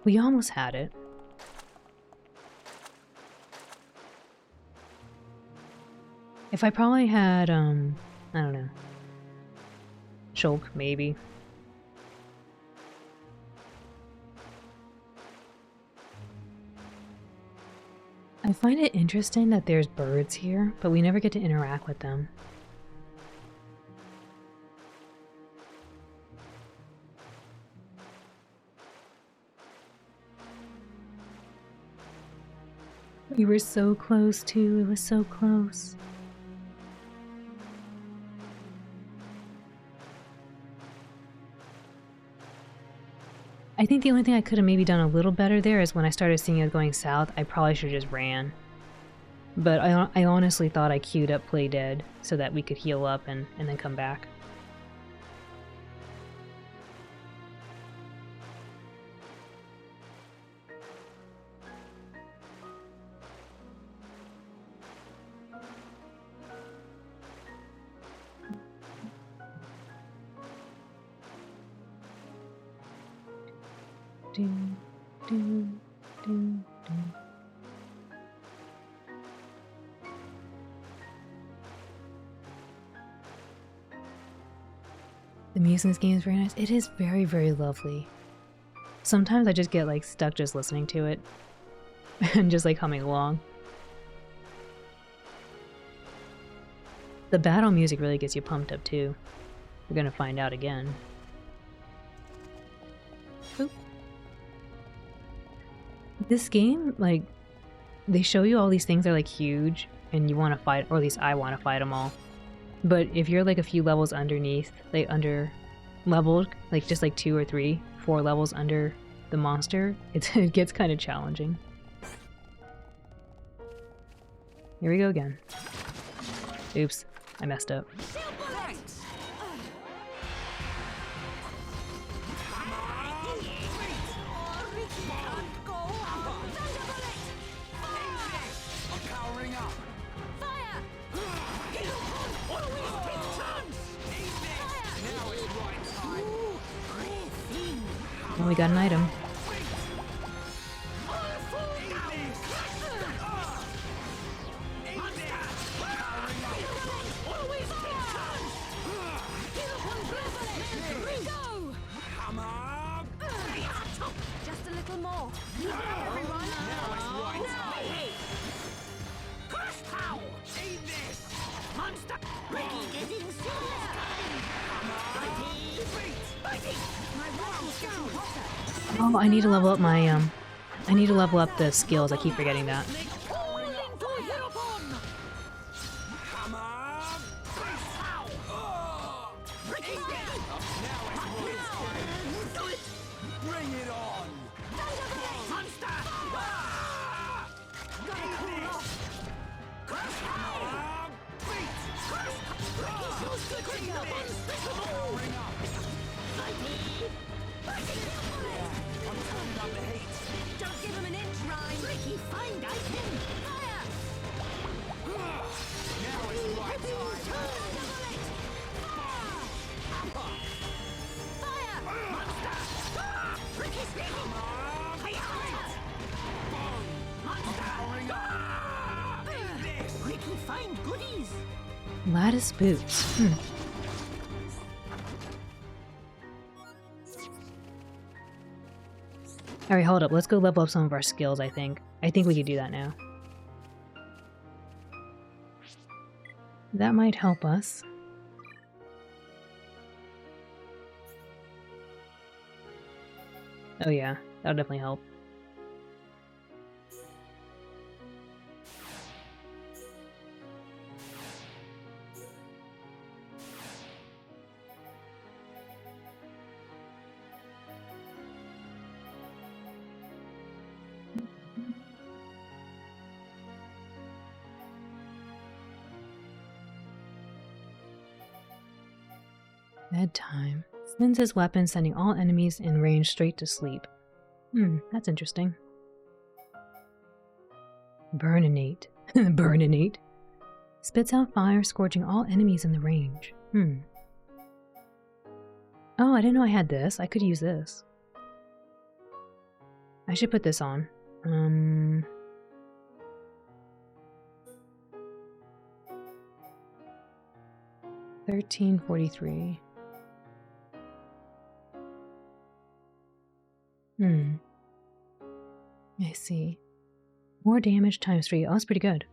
We almost had it. If I probably had, I don't know. Shulk, maybe. I find it interesting that there's birds here, but we never get to interact with them. We were so close too, it was so close. I think the only thing I could have maybe done a little better there is when I started seeing it going south, I probably should have just ran. But I honestly thought I queued up Play Dead so that we could heal up and then come back. Do, do, do, do. The music in this game is very nice. It is very, very lovely. Sometimes I just get like stuck just listening to it and just like humming along. The battle music really gets you pumped up too. We're gonna find out again. Oop. This game, like, they show you all these things that are like huge and you want to fight, or at least I want to fight them all. But if you're like a few levels underneath, like under leveled, like just like 2 or 3, 4 levels under the monster, it gets kind of challenging. Here we go again. Oops, I messed up. Well, we got an item. Just a little more. Everyone. Monster. Ricky getting serious. Oh, I need to level up my I need to level up the skills. I keep forgetting that. Don't give him an inch, Rhyme! Ricky, find item! Fire! Now it's right time! Fire! Monster! Ricky, speaking! Monster! Ricky, find goodies! Lattice boots. Alright, hold up. Let's go level up some of our skills, I think. I think we could do that now. That might help us. Oh yeah, that'll definitely help. Bedtime. Spins his weapon, sending all enemies in range straight to sleep. That's interesting. Burninate. Burninate. Spits out fire, scorching all enemies in the range. Oh, I didn't know I had this. I could use this. I should put this on. 1343. I see. More damage times 3. Oh, that's pretty good.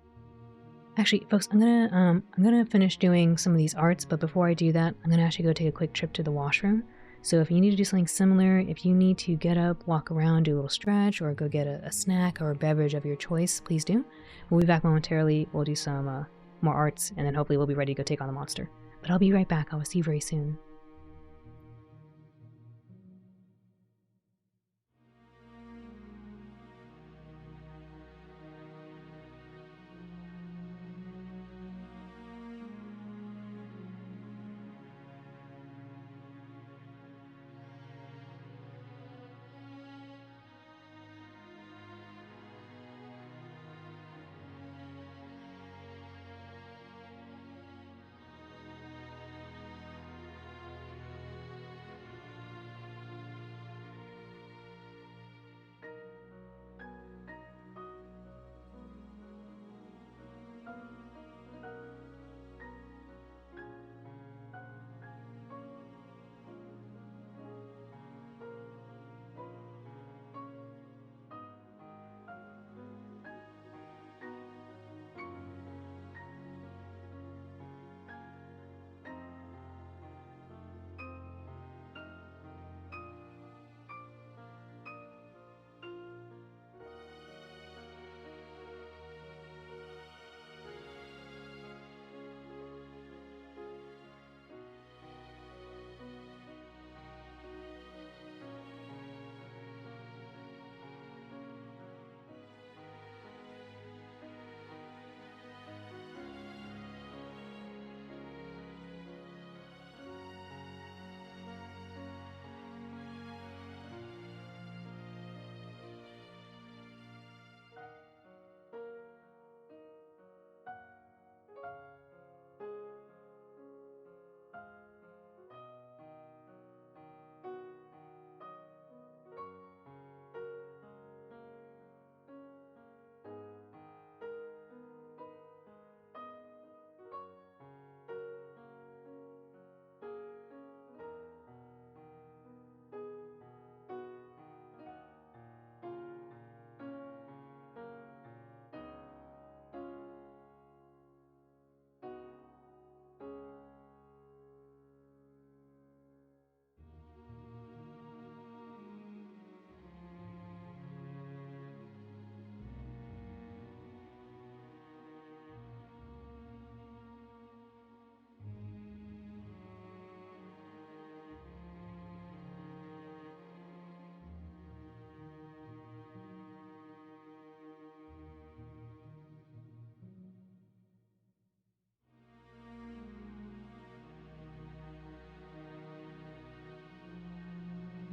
Actually, folks, I'm gonna finish doing some of these arts, but before I do that, I'm gonna actually go take a quick trip to the washroom. So if you need to do something similar, if you need to get up, walk around, do a little stretch, or go get a snack or a beverage of your choice, please do. We'll be back momentarily. We'll do some more arts, and then hopefully we'll be ready to go take on the monster. But I'll be right back. I will see you very soon.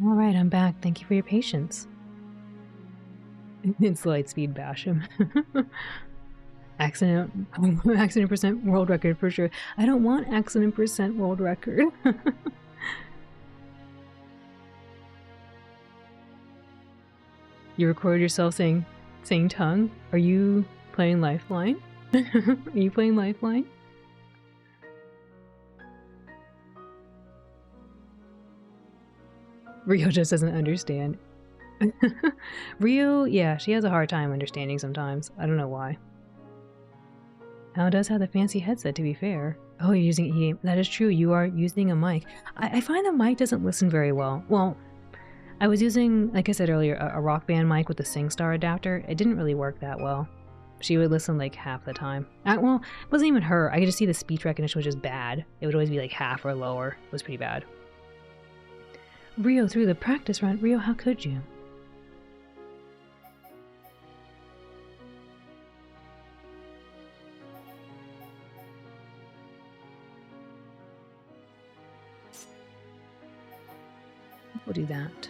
Alright, I'm back. Thank you for your patience. It's Lightspeed bash him. Accident percent world record for sure. I don't want accident percent world record. You recorded yourself saying tongue? Are you playing Lifeline? Are you playing Lifeline? Rio just doesn't understand. Rio, yeah, she has a hard time understanding sometimes. I don't know why. Al does have the fancy headset, to be fair. Oh, you're using that is true, you are using a mic. I find the mic doesn't listen very well. Well, I was using, like I said earlier, a Rock Band mic with the SingStar adapter. It didn't really work that well. She would listen like half the time. Well, it wasn't even her. I could just see the speech recognition was just bad. It would always be like half or lower. It was pretty bad. Rio through the practice run. Rio, how could you? We'll do that.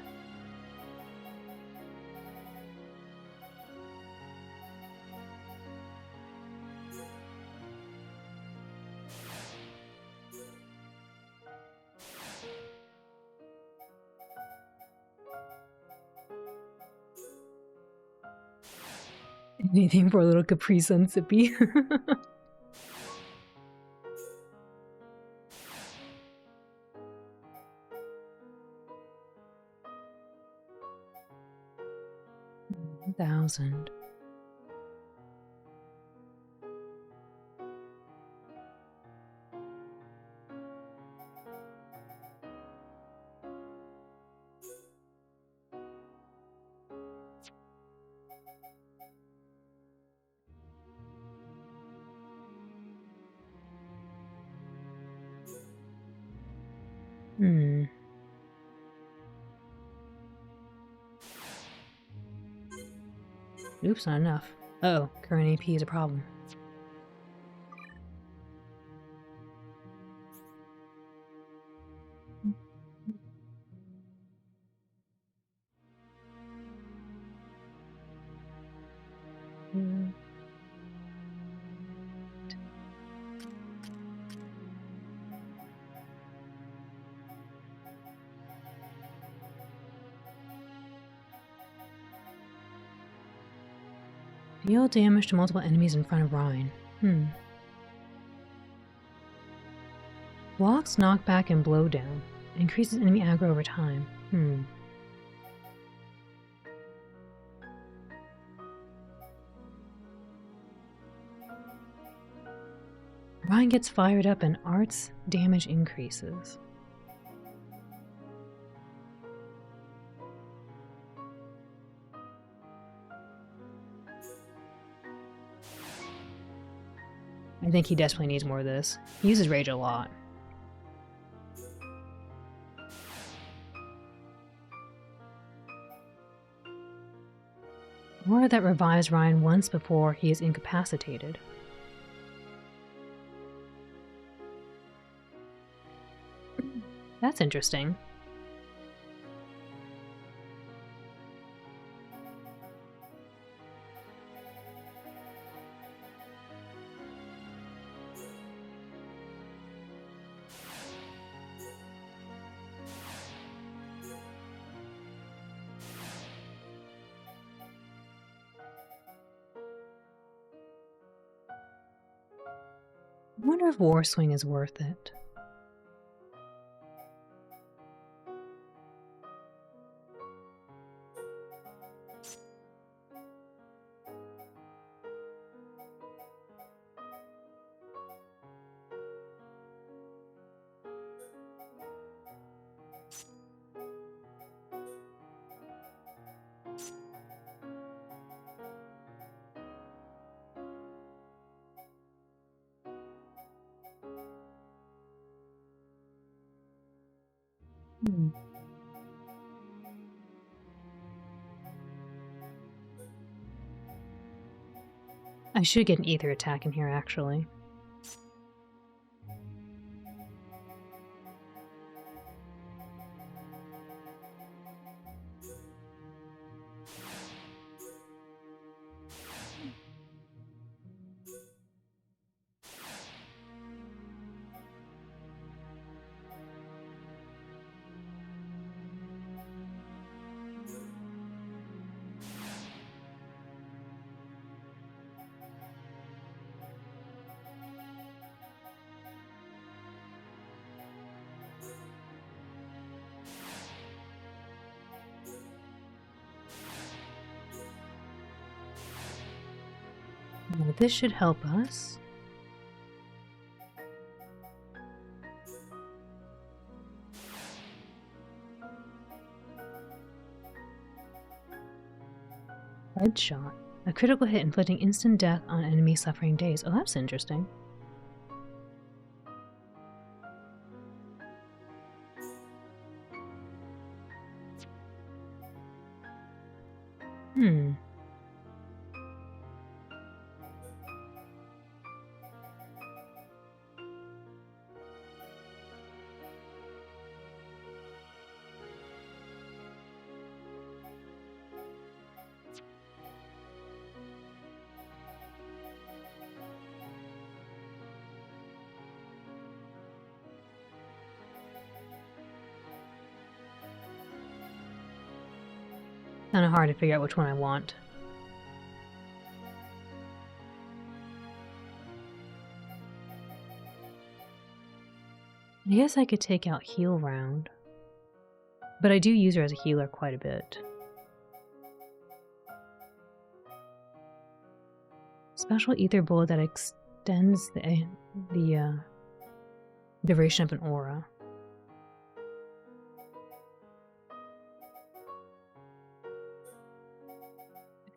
Anything for a little Capri Sun sippy. $1,000. Oops, not enough. Uh-oh, current AP is a problem. Deal damage to multiple enemies in front of Ryan. Blocks knockback and blowdown. Increases enemy aggro over time. Ryan gets fired up and Art's damage increases. I think he desperately needs more of this. He uses rage a lot. Aura that revives Ryan once before he is incapacitated. That's interesting. I wonder if War Swing is worth it. I should get an ether attack in here, actually. Now, this should help us. Headshot. A critical hit inflicting instant death on enemy suffering days. Oh, that's interesting. Kind of hard to figure out which one I want. I guess I could take out Heal Round. But I do use her as a healer quite a bit. Special Ether Bullet that extends the duration of an aura.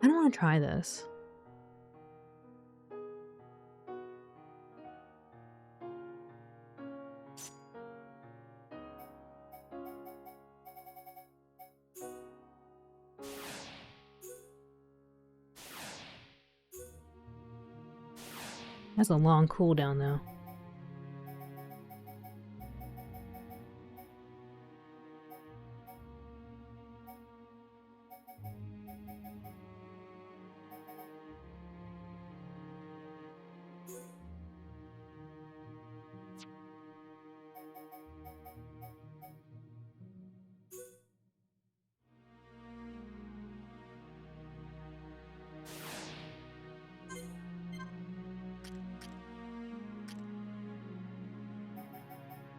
I don't want to try this. That's a long cooldown though.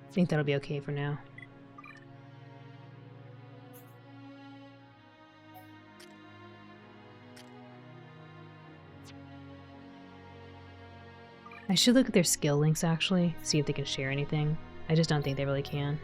I think that'll be okay for now. I should look at their skill links actually, see if they can share anything. I just don't think they really can.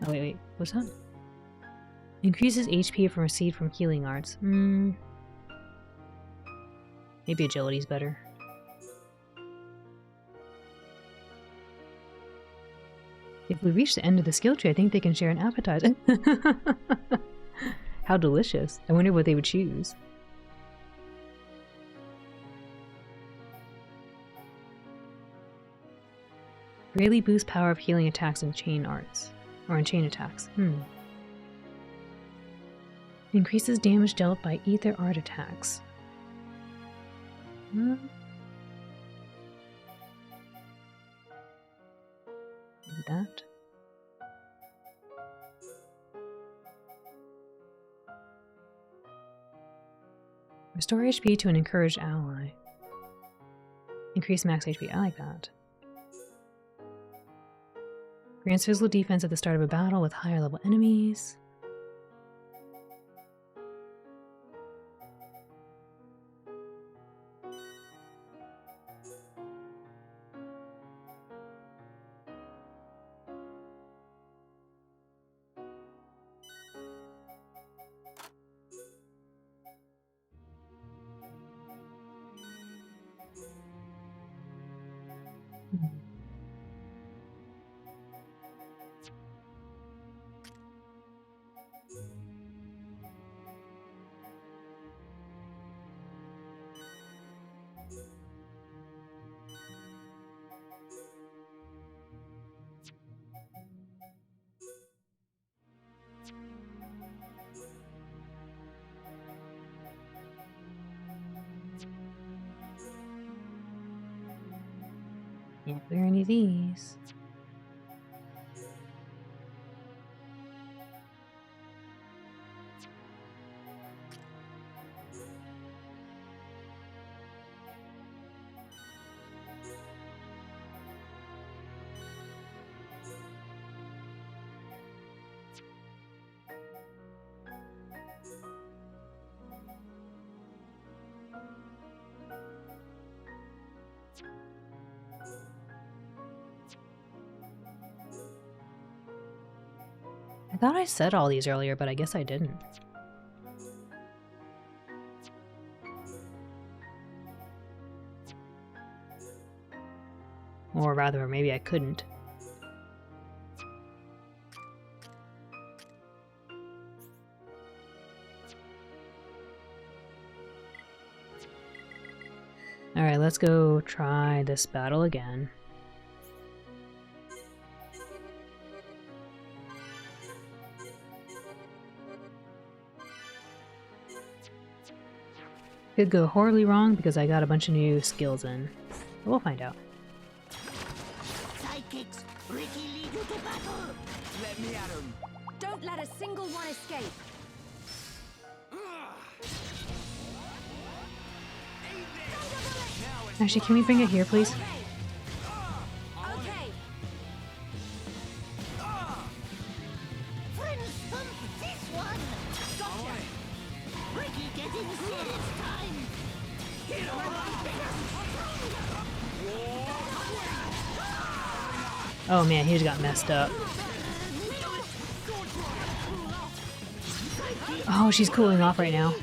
Oh, wait, what's that? Increases HP from received from healing arts. Maybe agility's better. If we reach the end of the skill tree, I think they can share an appetizer. How delicious. I wonder what they would choose. Greatly boosts power of healing attacks and chain arts. Or in chain attacks. Increases damage dealt by ether art attacks. That. Restore HP to an encouraged ally. Increase max HP. I like that. Grants physical defense at the start of a battle with higher level enemies. Can't clear any of these. I thought I said all these earlier, but I guess I didn't. Or rather, maybe I couldn't. Alright, let's go try this battle again. Could go horribly wrong because I got a bunch of new skills in. But we'll find out. Sidekicks, Ricky lead you to battle. Let me at him. Don't let a single one escape. Actually, can we bring it here, please? Okay. Friends, thump this one. Gotcha. Ricky getting serious time. Get on Oh man, he just got messed up. Oh, she's cooling off right now.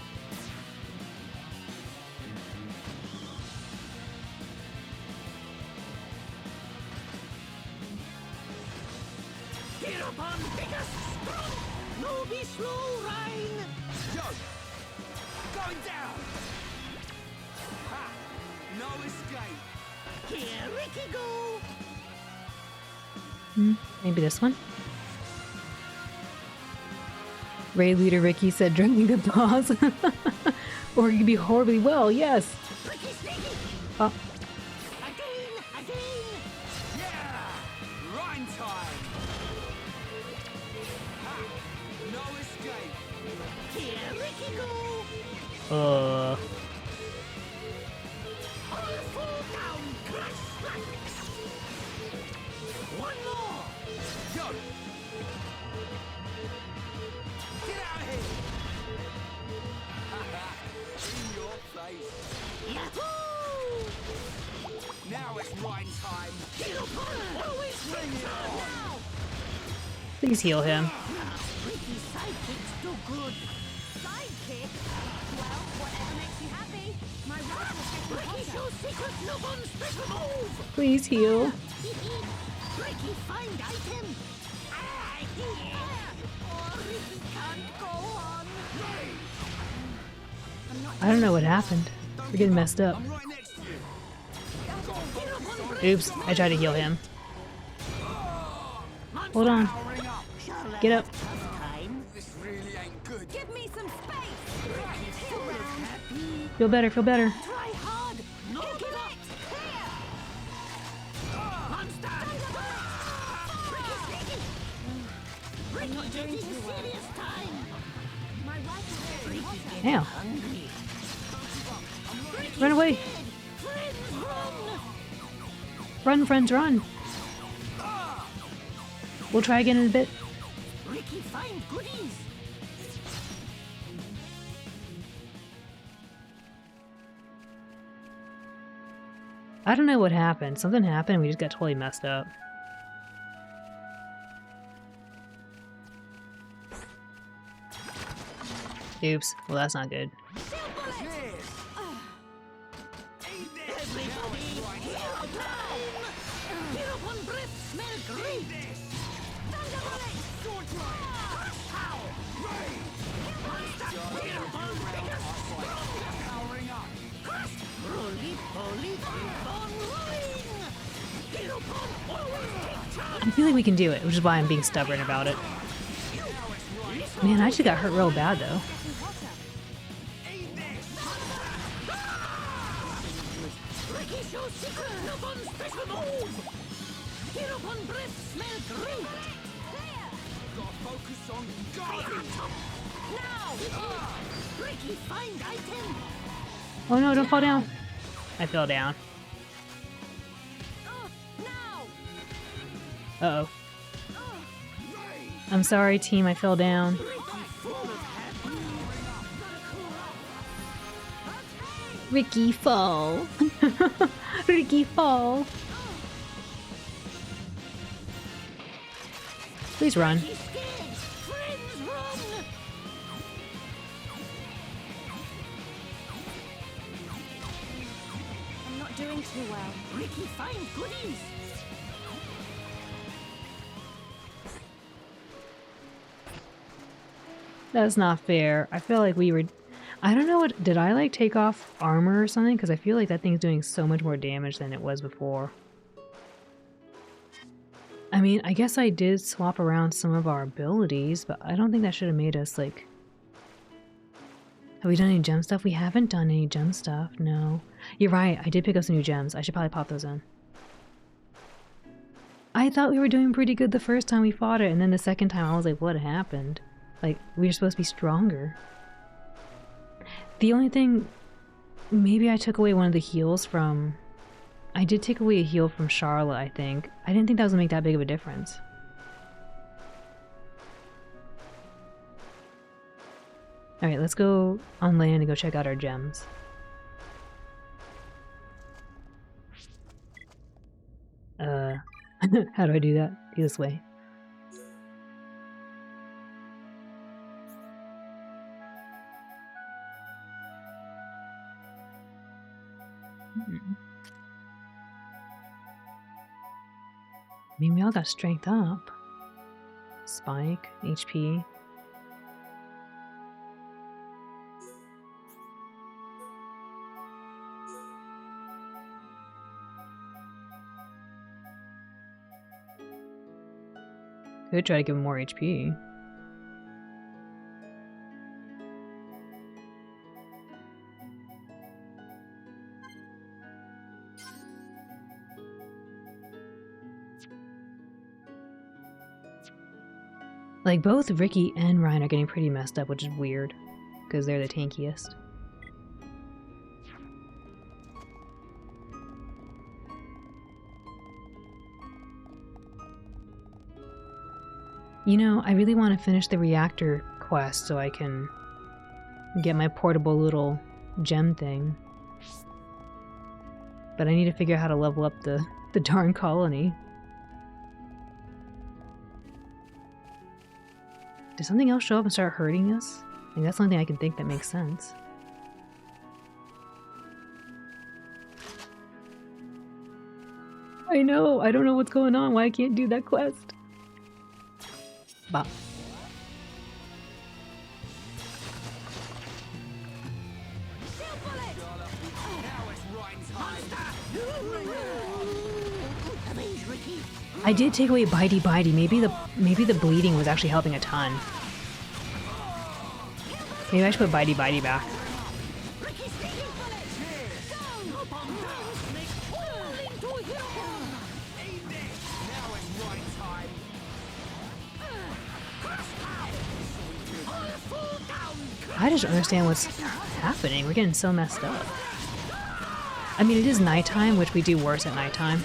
Get up on biggest strong. No be slow, Rhine. Yo! Going down! Ha! No escape! Here, Ricky, go. Maybe this one? Raid leader Ricky said drinking could pause. Or you could be horribly well, yes. Ricky sneaky. Oh. Again. Yeah! Rhyme time! Ha! No escape! Here, Ricky, go. Uh. All fall down. Crash, smack. One more. Yo! Get out of here! Haha! In your face! Yahoo! Now it's wine time! Get up on. Always bring it on. Please heal him. Ricky sidekicks do good. Sidekick? Well, whatever makes you happy. My rifle's getting Ricky hotter. shows secret no one special move. Please heal. Ricky find item. Ah, yeah. Oh, Ricky can't go on. I don't know what happened. We're getting messed up. I'm right next to you! Oops, I tried to heal him. Hold on. Powering up! Get up. This really ain't good! Give me some space! Feel better, feel better. Try hard. No give up. Monster. Ricky sneaky. Ricky getting serious time. My rifle's getting hotter. Damn. Hungry. Run away. Friends, run. Run, friends, run. We'll try again in a bit. Ricky find goodies. I don't know what happened. Something happened. We just got totally messed up. Oops. Well, that's not good. I feel like we can do it, which is why I'm being stubborn about it. Man, I actually got hurt real bad, though. Oh no, don't fall down. I fell down. Uh-oh. I'm sorry, team, I fell down. Ricky fall. Ricky fall. Please run. I'm not doing too well. Ricky, find goodies. That's not fair. I feel like we were... I don't know what... Did I, like, take off armor or something? Because I feel like that thing's doing so much more damage than it was before. I mean, I guess I did swap around some of our abilities, but I don't think that should have made us, like... Have we done any gem stuff? We haven't done any gem stuff, no. You're right, I did pick up some new gems. I should probably pop those in. I thought we were doing pretty good the first time we fought it, and then the second time I was like, what happened? Like, we were supposed to be stronger. The only thing... Maybe I took away one of the heals from... I did take away a heal from Charlotte, I think. I didn't think that was going to make that big of a difference. Alright, let's go on land and go check out our gems. How do I do that? Do this way. I mean, we all got strength up. Spike, HP. Could try to give him more HP. Like, both Ricky and Ryan are getting pretty messed up, which is weird, because they're the tankiest. You know, I really want to finish the reactor quest so I can get my portable little gem thing. But I need to figure out how to level up the darn colony. Did something else show up and start hurting us? I mean, that's the only thing I can think that makes sense. I know, I don't know what's going on, why I can't do that quest. Bop. I did take away bitey bitey. Maybe the bleeding was actually helping a ton. Maybe I should put bitey bitey back. I just don't understand what's happening. We're getting so messed up. I mean, it is nighttime, which we do worse at nighttime.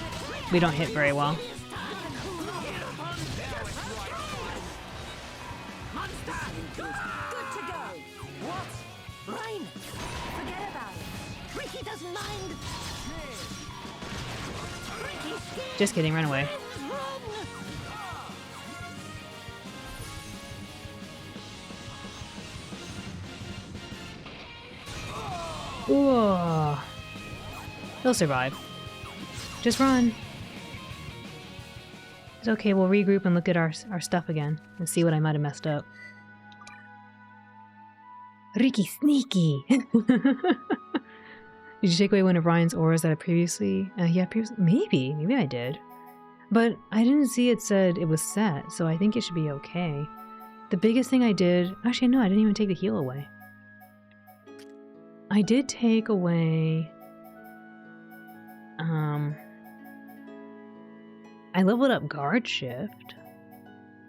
We don't hit very well. Just kidding, run away. Ooh. He'll survive. Just run. It's okay, we'll regroup and look at our stuff again and see what I might have messed up. Ricky sneaky! Did you take away one of Ryan's auras that I previously... Maybe I did. But I didn't see it said it was set, so I think it should be okay. The biggest thing I did... Actually, no, I didn't even take the heal away. I did take away... I leveled up guard shift.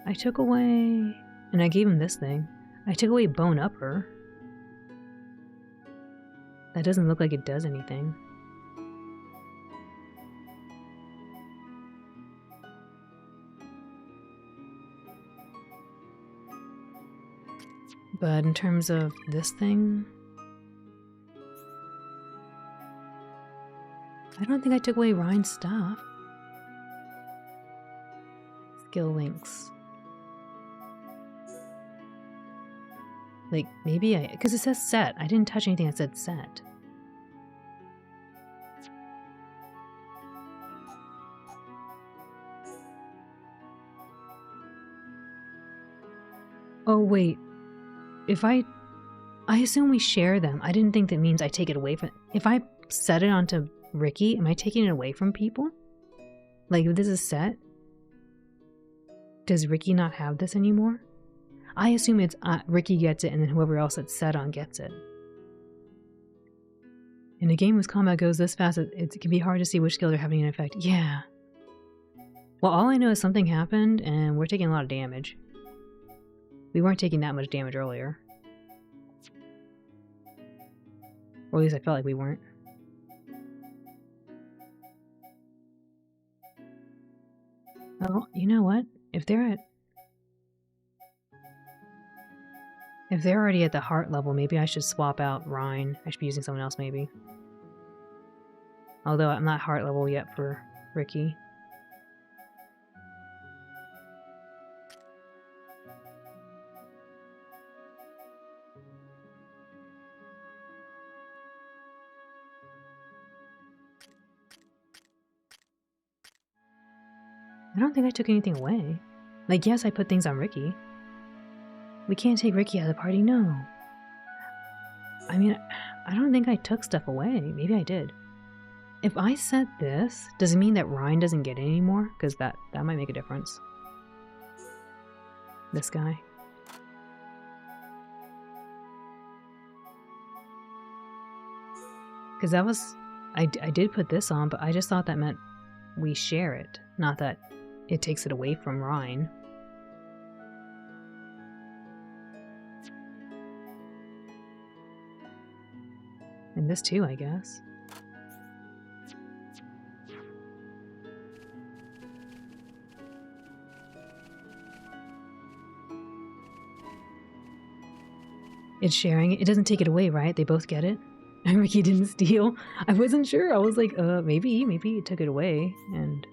I took away... And I gave him this thing. I took away bone upper. That doesn't look like it does anything. But in terms of this thing... I don't think I took away Ryan's stuff. Skill links. Like, maybe I... Because it says set. I didn't touch anything that said set. Oh, wait. If I assume we share them. I didn't think that means I take it away from... If I set it onto Ricky, am I taking it away from people? Like, if this is set, does Ricky not have this anymore? I assume it's Ricky gets it and then whoever else it's set on gets it. In a game whose combat goes this fast, it can be hard to see which skills are having an effect. Yeah. Well, all I know is something happened and we're taking a lot of damage. We weren't taking that much damage earlier. Or at least I felt like we weren't. Oh, you know what? If they're already at the heart level, maybe I should swap out Rhine. I should be using someone else, maybe. Although I'm not heart level yet for Ricky. I don't think I took anything away. Like, yes, I put things on Ricky. We can't take Ricky out of the party, no. I mean, I don't think I took stuff away. Maybe I did. If I set this, does it mean that Ryan doesn't get it anymore? Because that might make a difference. This guy. Because that was... I did put this on, but I just thought that meant we share it. Not that it takes it away from Ryan. And this too, I guess. It's sharing it. It doesn't take it away, right? They both get it. And Ricky didn't steal. I wasn't sure. I was like, maybe it took it away. And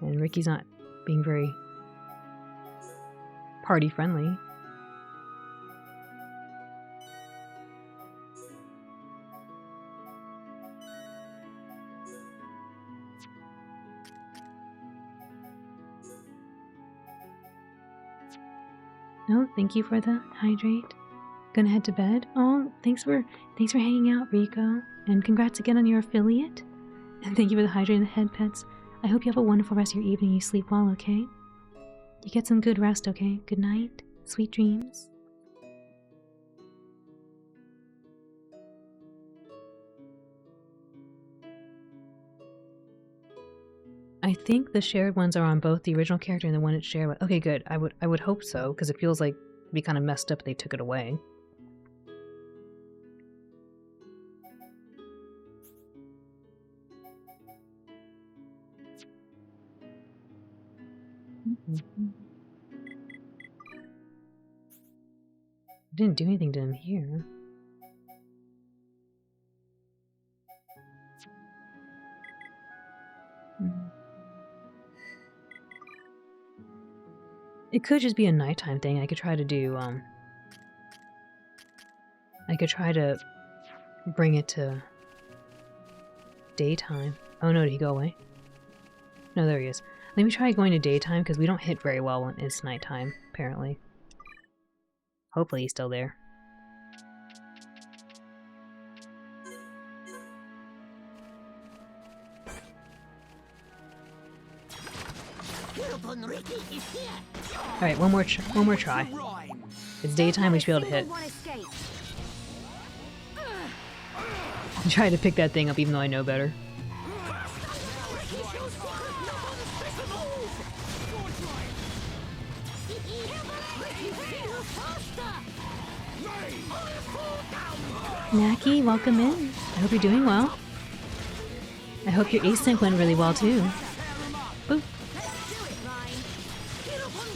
Ricky's not being very party friendly. Oh, thank you for the hydrate. Gonna head to bed. Oh, thanks for hanging out, Rico. And congrats again on your affiliate. And thank you for the hydrate and the head pets. I hope you have a wonderful rest of your evening. You sleep well, okay? You get some good rest, okay? Good night. Sweet dreams. I think the shared ones are on both the original character and the one it's shared with. Okay, good. I would hope so, because it feels like it'd be kind of messed up if they took it away. I didn't do anything to him here. It could just be a nighttime thing. I could try to do, I could try to bring it to daytime. Oh no, did he go away? No, there he is. Let me try going to daytime, because we don't hit very well when it's nighttime, apparently. Hopefully he's still there. Alright, one more try. It's daytime, we should be able to hit. I'm trying to pick that thing up even though I know better. Naki, welcome in. I hope you're doing well. I hope your async went really well too. Boop.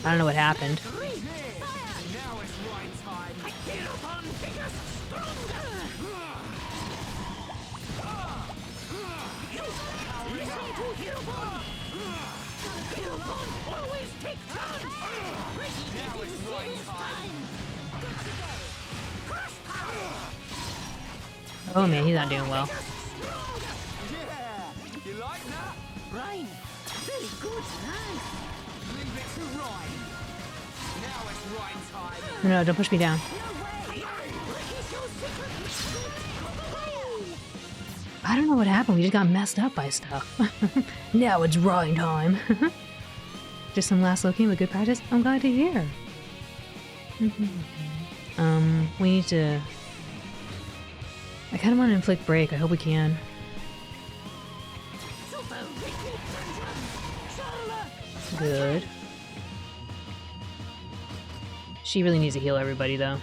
I don't know what happened. Always take turns! Now it's right time! Oh man, he's not doing well. Yeah! You like that? Rain! Very good, nice! Leave it to Ryan. Now it's Ryan's time. No, don't push me down. I don't know what happened. We just got messed up by stuff. Now it's drawing time. Just some last looking with good practice. I'm glad to hear. We need to. I kind of want to inflict break. I hope we can. Good. She really needs to heal everybody, though.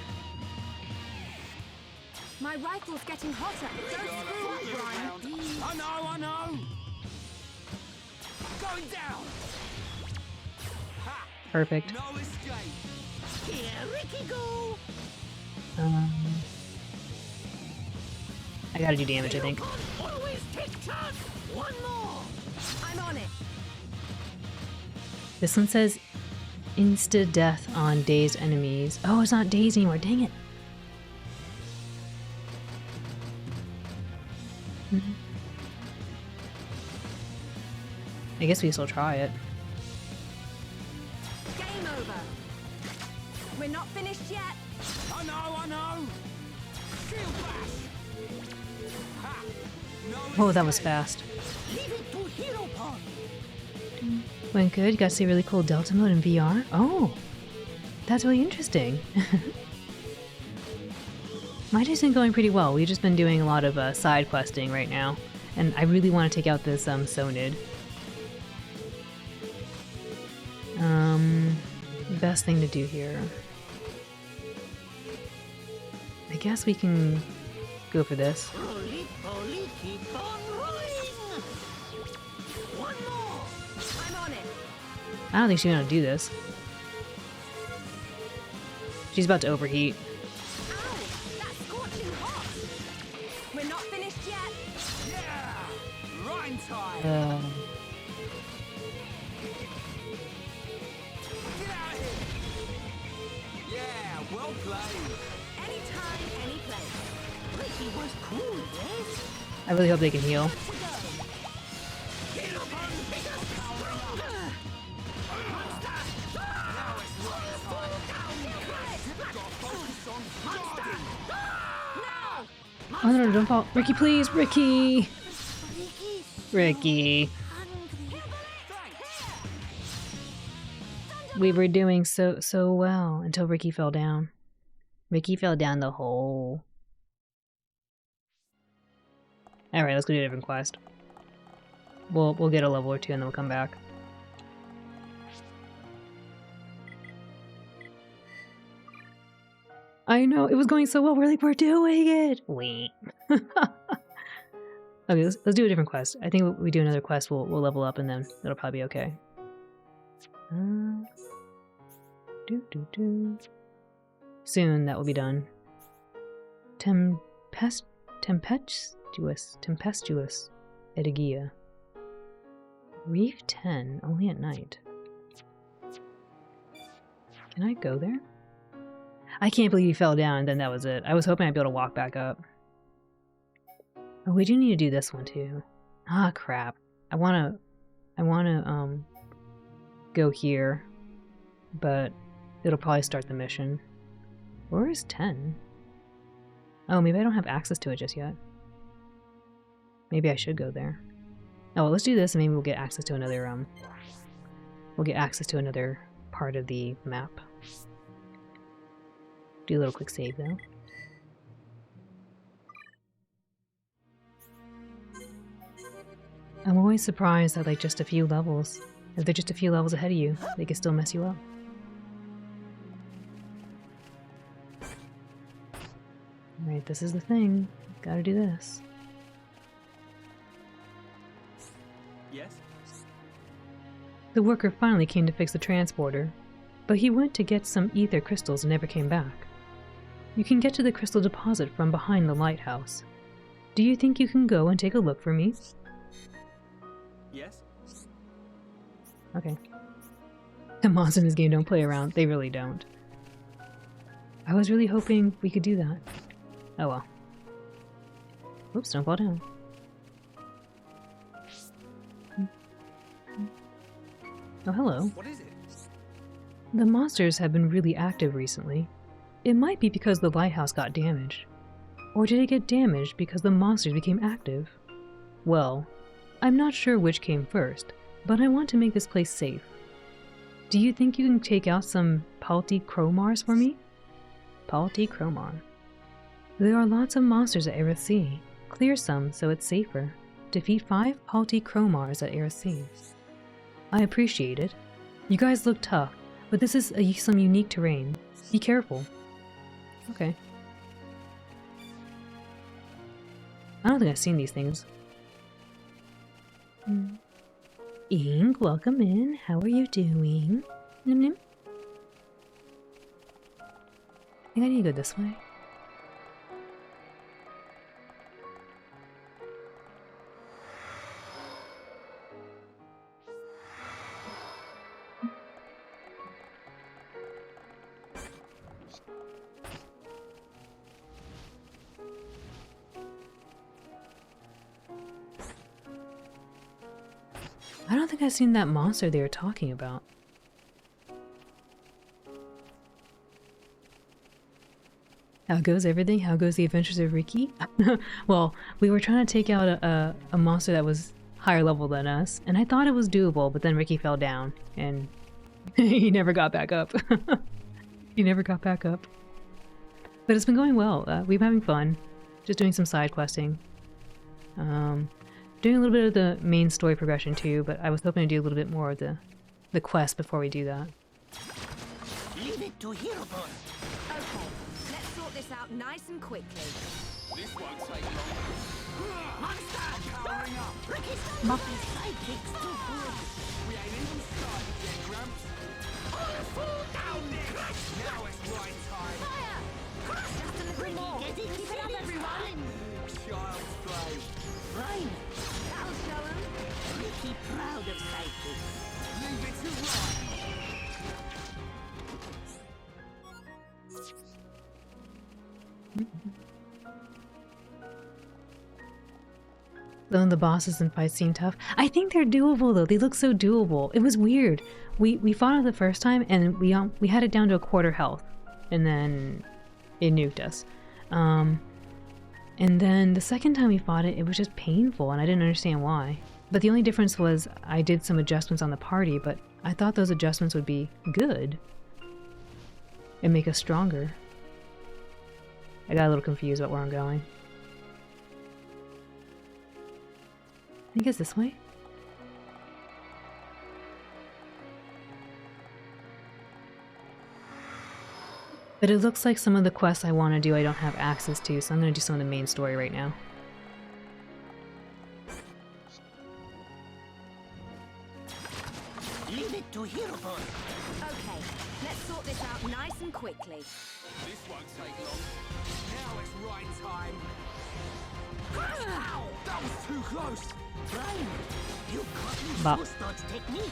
My rifle's getting hotter. Don't screw up, Brian. I know! Going down! Perfect. No escape! Here, Ricky, go! I gotta do damage, I think. Always take turns! One more! I'm on it. This one says insta-death on dazed enemies. Oh, it's not dazed anymore. Dang it. I guess we still try it. Game over. We're not finished yet. I know! Shield bash! Ha! No Oh, that was fast. Leave it to Hero Pod! Went good. You got to see a really cool Delta mode in VR. Oh, that's really interesting. My day's been going pretty well. We've just been doing a lot of side questing right now, and I really want to take out this Sonid. Best thing to do here. I guess we can go for this. Roly poly, keep on rolling! One more! I'm on it. I don't think she's gonna do this. She's about to overheat. Ow! That's scorching hot. We're not finished yet. Yeah! Ryan time! Get out of here! Yeah, well played! Anytime, any place. Ricky was cool, yes? I really hope they can heal. Oh no, don't fall. Ricky, please! Ricky! Ricky. We were doing so well until Ricky fell down. Ricky fell down the hole. Alright, let's go do a different quest. We'll get a level or two and then we'll come back. I know, it was going so well. We're like, we're doing it! Wait. Okay, let's do a different quest. I think we do another quest, we'll level up and then it'll probably be okay. Soon that will be done. Tempestuous Edigia. Reef 10, only at night. Can I go there? I can't believe he fell down and then that was it. I was hoping I'd be able to walk back up. Oh, we do need to do this one too. Ah, crap. I wanna go here, but it'll probably start the mission. Where is 10? Oh, maybe I don't have access to it just yet. Maybe I should go there. Oh, well, let's do this and maybe we'll get access to another, we'll get access to another part of the map. Do a little quick save though. I'm always surprised that like just a few levels, if they're just a few levels ahead of you, they can still mess you up. Alright, this is the thing. Gotta do this. Yes? The worker finally came to fix the transporter, but he went to get some ether crystals and never came back. You can get to the crystal deposit from behind the lighthouse. Do you think you can go and take a look for me? Yes? Okay. The monsters in this game don't play around. They really don't. I was really hoping we could do that. Oh well. Oops, don't fall down. Oh, hello. What is it? The monsters have been really active recently. It might be because the lighthouse got damaged. Or did it get damaged because the monsters became active? Well, I'm not sure which came first, but I want to make this place safe. Do you think you can take out some Palti Cromars for me? Palti Cromar. There are lots of monsters at Aerith Sea. Clear some so it's safer. Defeat 5 Palti Cromars at Aerith Sea. I appreciate it. You guys look tough, but this is some unique terrain. Be careful. Okay. I don't think I've seen these things. Ing, welcome in. How are you doing? Nim nim. I think I need to go this way. I don't think I've seen that monster they were talking about. How goes everything? How goes the adventures of Ricky? Well, we were trying to take out a monster that was higher level than us, and I thought it was doable, but then Ricky fell down, and he never got back up. He never got back up. But it's been going well. We've been having fun. Just doing some side questing. Doing a little bit of the main story progression too, but I was hoping to do a little bit more of the quest before we do that. Leave it to Hirobon. Okay, let's sort this out nice and quickly. This won't take long. Monster! Powering up. Ricky's sidekick's too good. We ain't even started yet, Gramps. All fall down! Crash! Now it's right time. Fire! Crash! Just a little more. Getting Keep it up, everyone! Child's play. Ryan, That'll show him. Ricky proud of sidekicks. Leave it to Ryan. Though the bosses and fights seem tough, I think they're doable though. They look so doable. It was weird. We fought it the first time and we had it down to a quarter health, and then it nuked us. And then the second time we fought it, it was just painful, and I didn't understand why. But the only difference was I did some adjustments on the party, but I thought those adjustments would be good and make us stronger. I got a little confused about where I'm going. I think it's this way. But it looks like some of the quests I want to do I don't have access to, so I'm going to do some of the main story right now. Leave it to Hirobon. Okay, let's sort this out nice and quickly. This won't take long. Now it's right time. Ow! That was too close. Ryan, you caught Bop. me dodge technique.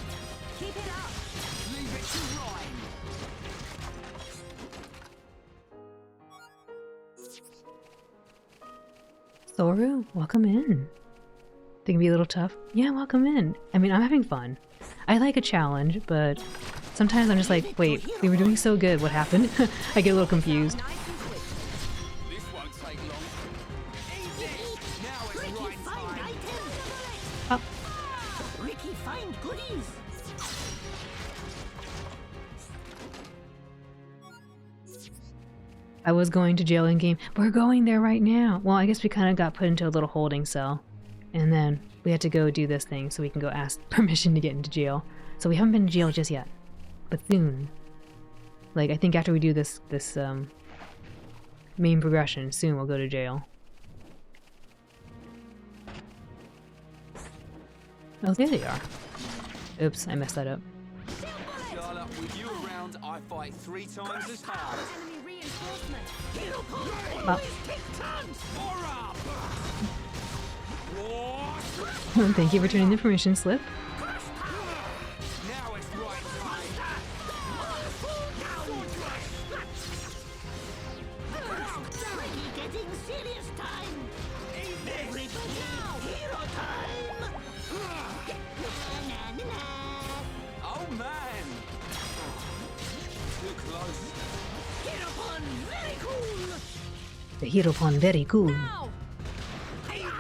Keep it up. Leave it to Ryan. Soru, welcome in. Think it'd be a little tough? Yeah, welcome in. I mean, I'm having fun. I like a challenge, but sometimes I'm just like, wait, we were doing so good, what happened? I get a little confused. This won't take long. Easy. Now it's Ricky, right find time. items. Oh, Ricky, find goodies. I was going to jail in game. We're going there right now. Well, I guess we kind of got put into a little holding cell. And then we had to go do this thing so we can go ask permission to get into jail. So we haven't been to jail just yet. But soon. Like, I think after we do this main progression, soon we'll go to jail. Oh, there they are. Oops, I messed that up. Charlotte, with you around, I fight 3 times as hard. Enemy reinforcement. Oh. Take turns. More up! War! Thank you for turning the permission slip. Now it's right time. Ricky getting serious time. Everybody, hero time. Na, na, na. Oh man! Too close. Hero pun, very cool. The hero pon very cool. Eat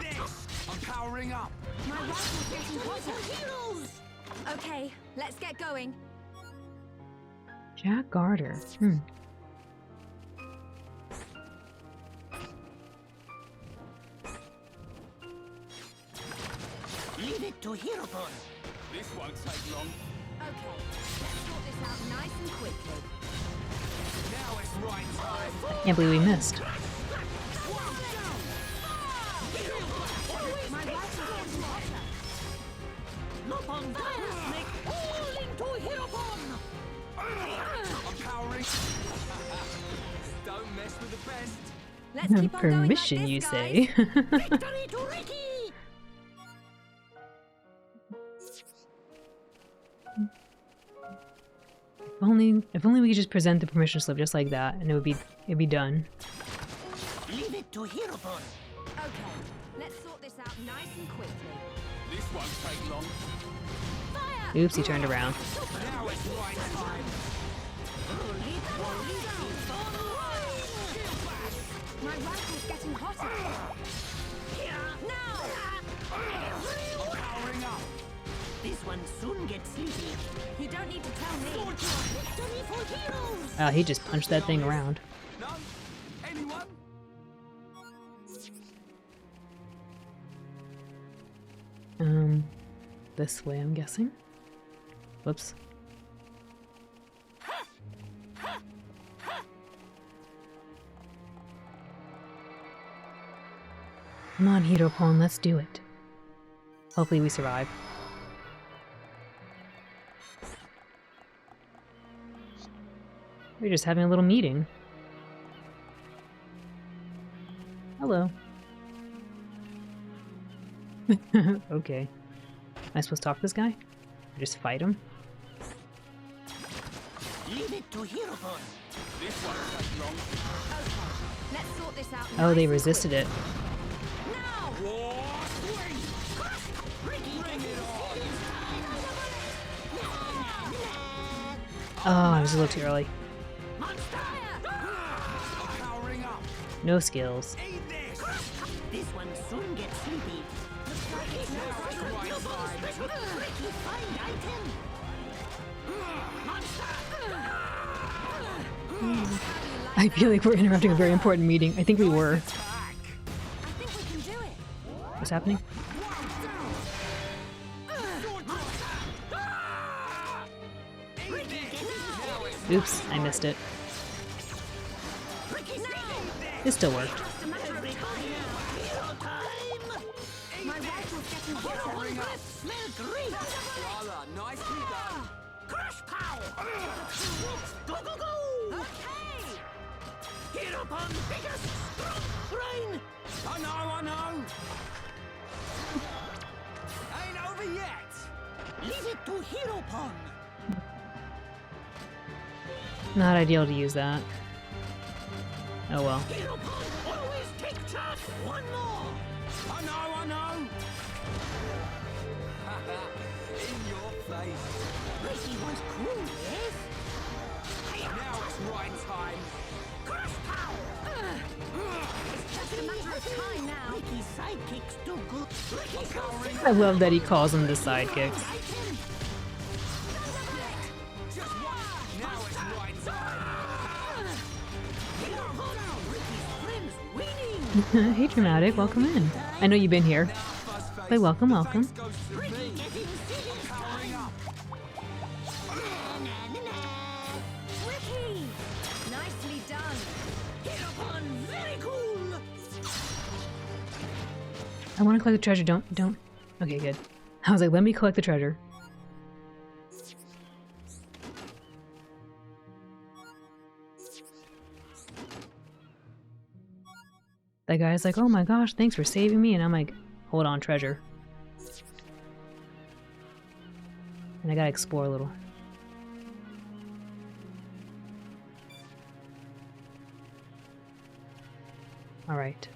this! I'm powering up. My rifle's getting hotter. Heroes. Okay, let's get going. Jack Garter. Leave it to hero pun. This won't take long. Okay, let's sort this out nice and quickly. Now it's right time. Can't believe we missed. My rifle's getting hotter. Lopon virus make all into hero pun. I'm powering. Don't mess with the best. Let's keep on going like Permission, this, you guys. say? Victory to Ricky. If only we could just present the permission slip just like that, and it'd be done. Leave it to hero pun. Okay, let's sort this out nice and quickly. This won't take long. Fire! Oops, he turned around. Now it's right time. My rifle's getting hotter. Now! I'm powering up. This one soon gets sleepy. You don't need to tell me. Victory for heroes. Oh, he just punched that thing around. No? Anyone? This way, I'm guessing. Whoops. Come on, Hero Pawn, let's do it. Hopefully we survive. We're just having a little meeting. Hello. Okay. Am I supposed to talk to this guy? Or just fight him? Leave it to hero pun. This won't take long. Okay, let's sort this out Oh, nice they and resisted it. quickly. Now! Ricky Bring it on. Oh, I was a little too early. I'm powering up. No skills. Eat this. This one soon gets sleepy. Ricky, Ricky, find item. I feel like we're interrupting a very important meeting. I think we were. I think we can do it. What's happening? Oops, I missed it. It still worked. Just a matter of time now. My rifle's getting hotter. Smell great. Voila, nicely done. Crush pow. Go, go, go. Okay! Hero pun biggest strong brain. I know. Ain't over yet. Leave it to hero pun. Not ideal to use that. Oh well. Hero pun always take charge. One more. I know. In your face. Ricky was cool, yes? Now it's right time. Crush pow. It's just a matter of time now. Ricky's sidekicks do good. Ricky's powering. I love that he calls them the sidekicks. Just watch. Now it's right time. Hey, Dramatic, welcome in. I know you've been here. But welcome. Thanks goes to me. I'm powering up. Ricky! Nicely done. Hero pun, very cool. I want to collect the treasure. Don't. Okay, good. I was like, let me collect the treasure. That guy's like, oh my gosh, thanks for saving me. And I'm like, hold on, treasure. And I gotta explore a little. Alright.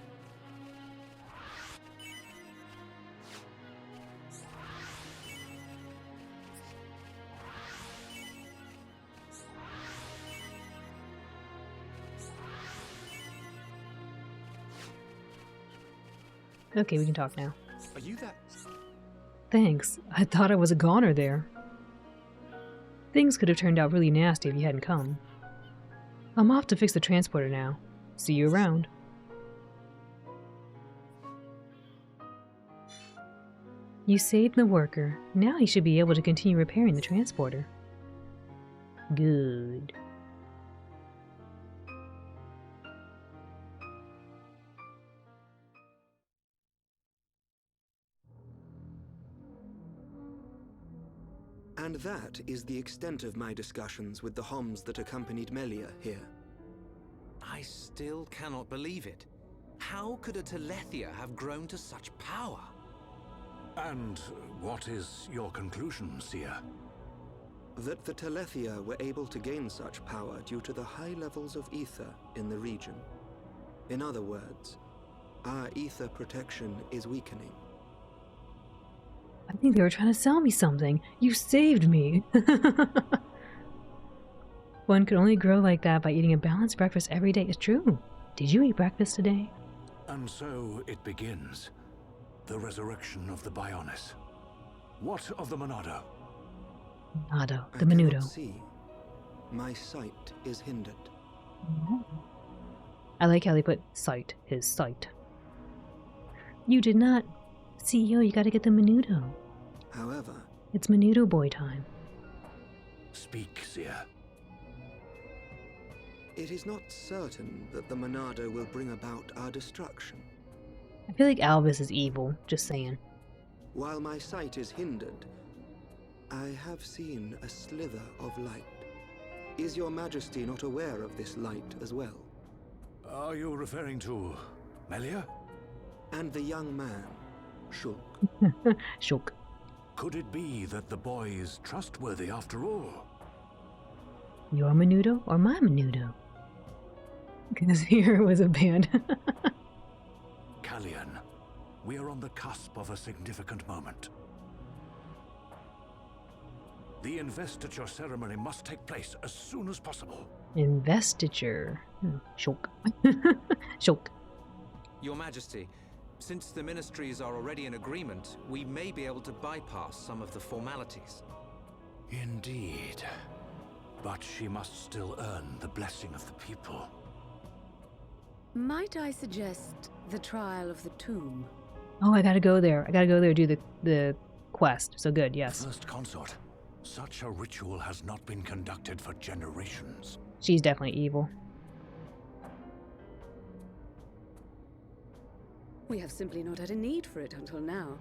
Okay, we can talk now. Are you that? Thanks. I thought I was a goner there. Things could have turned out really nasty if you hadn't come. I'm off to fix the transporter now. See you around. You saved the worker. Now he should be able to continue repairing the transporter. Good. And that is the extent of my discussions with the Homs that accompanied Melia here. I still cannot believe it. How could a Telethia have grown to such power? And what is your conclusion, Seer? That the Telethia were able to gain such power due to the high levels of ether in the region. In other words, our ether protection is weakening. I think they were trying to sell me something. You saved me. One could only grow like that by eating a balanced breakfast every day. It's true. Did you eat breakfast today? And so it begins. The resurrection of the Bionis. What of the Monado? Monado, the I Menudo. cannot see. My sight is hindered. I like how they put sight, his sight. You did not. CEO, you gotta get the Menudo. However, it's Menudo boy time. Speak, Seer. It is not certain that the Monado will bring about our destruction. I feel like Alvis is evil, just saying. While my sight is hindered, I have seen a slither of light. Is your Majesty not aware of this light as well? Are you referring to Melia? And the young man, Shulk. Shulk. Could it be that the boy is trustworthy after all? Your Menudo or my Menudo? Because here was a band. Kallian, we are on the cusp of a significant moment. The investiture ceremony must take place as soon as possible. Investiture. Shulk. Shulk. Your Majesty, since the ministries are already in agreement, we may be able to bypass some of the formalities. Indeed. But she must still earn the blessing of the people. Might I suggest the trial of the tomb? Oh, I gotta go there. I gotta go there do the quest. So good, yes. First consort. Such a ritual has not been conducted for generations. She's definitely evil. We have simply not had a need for it until now.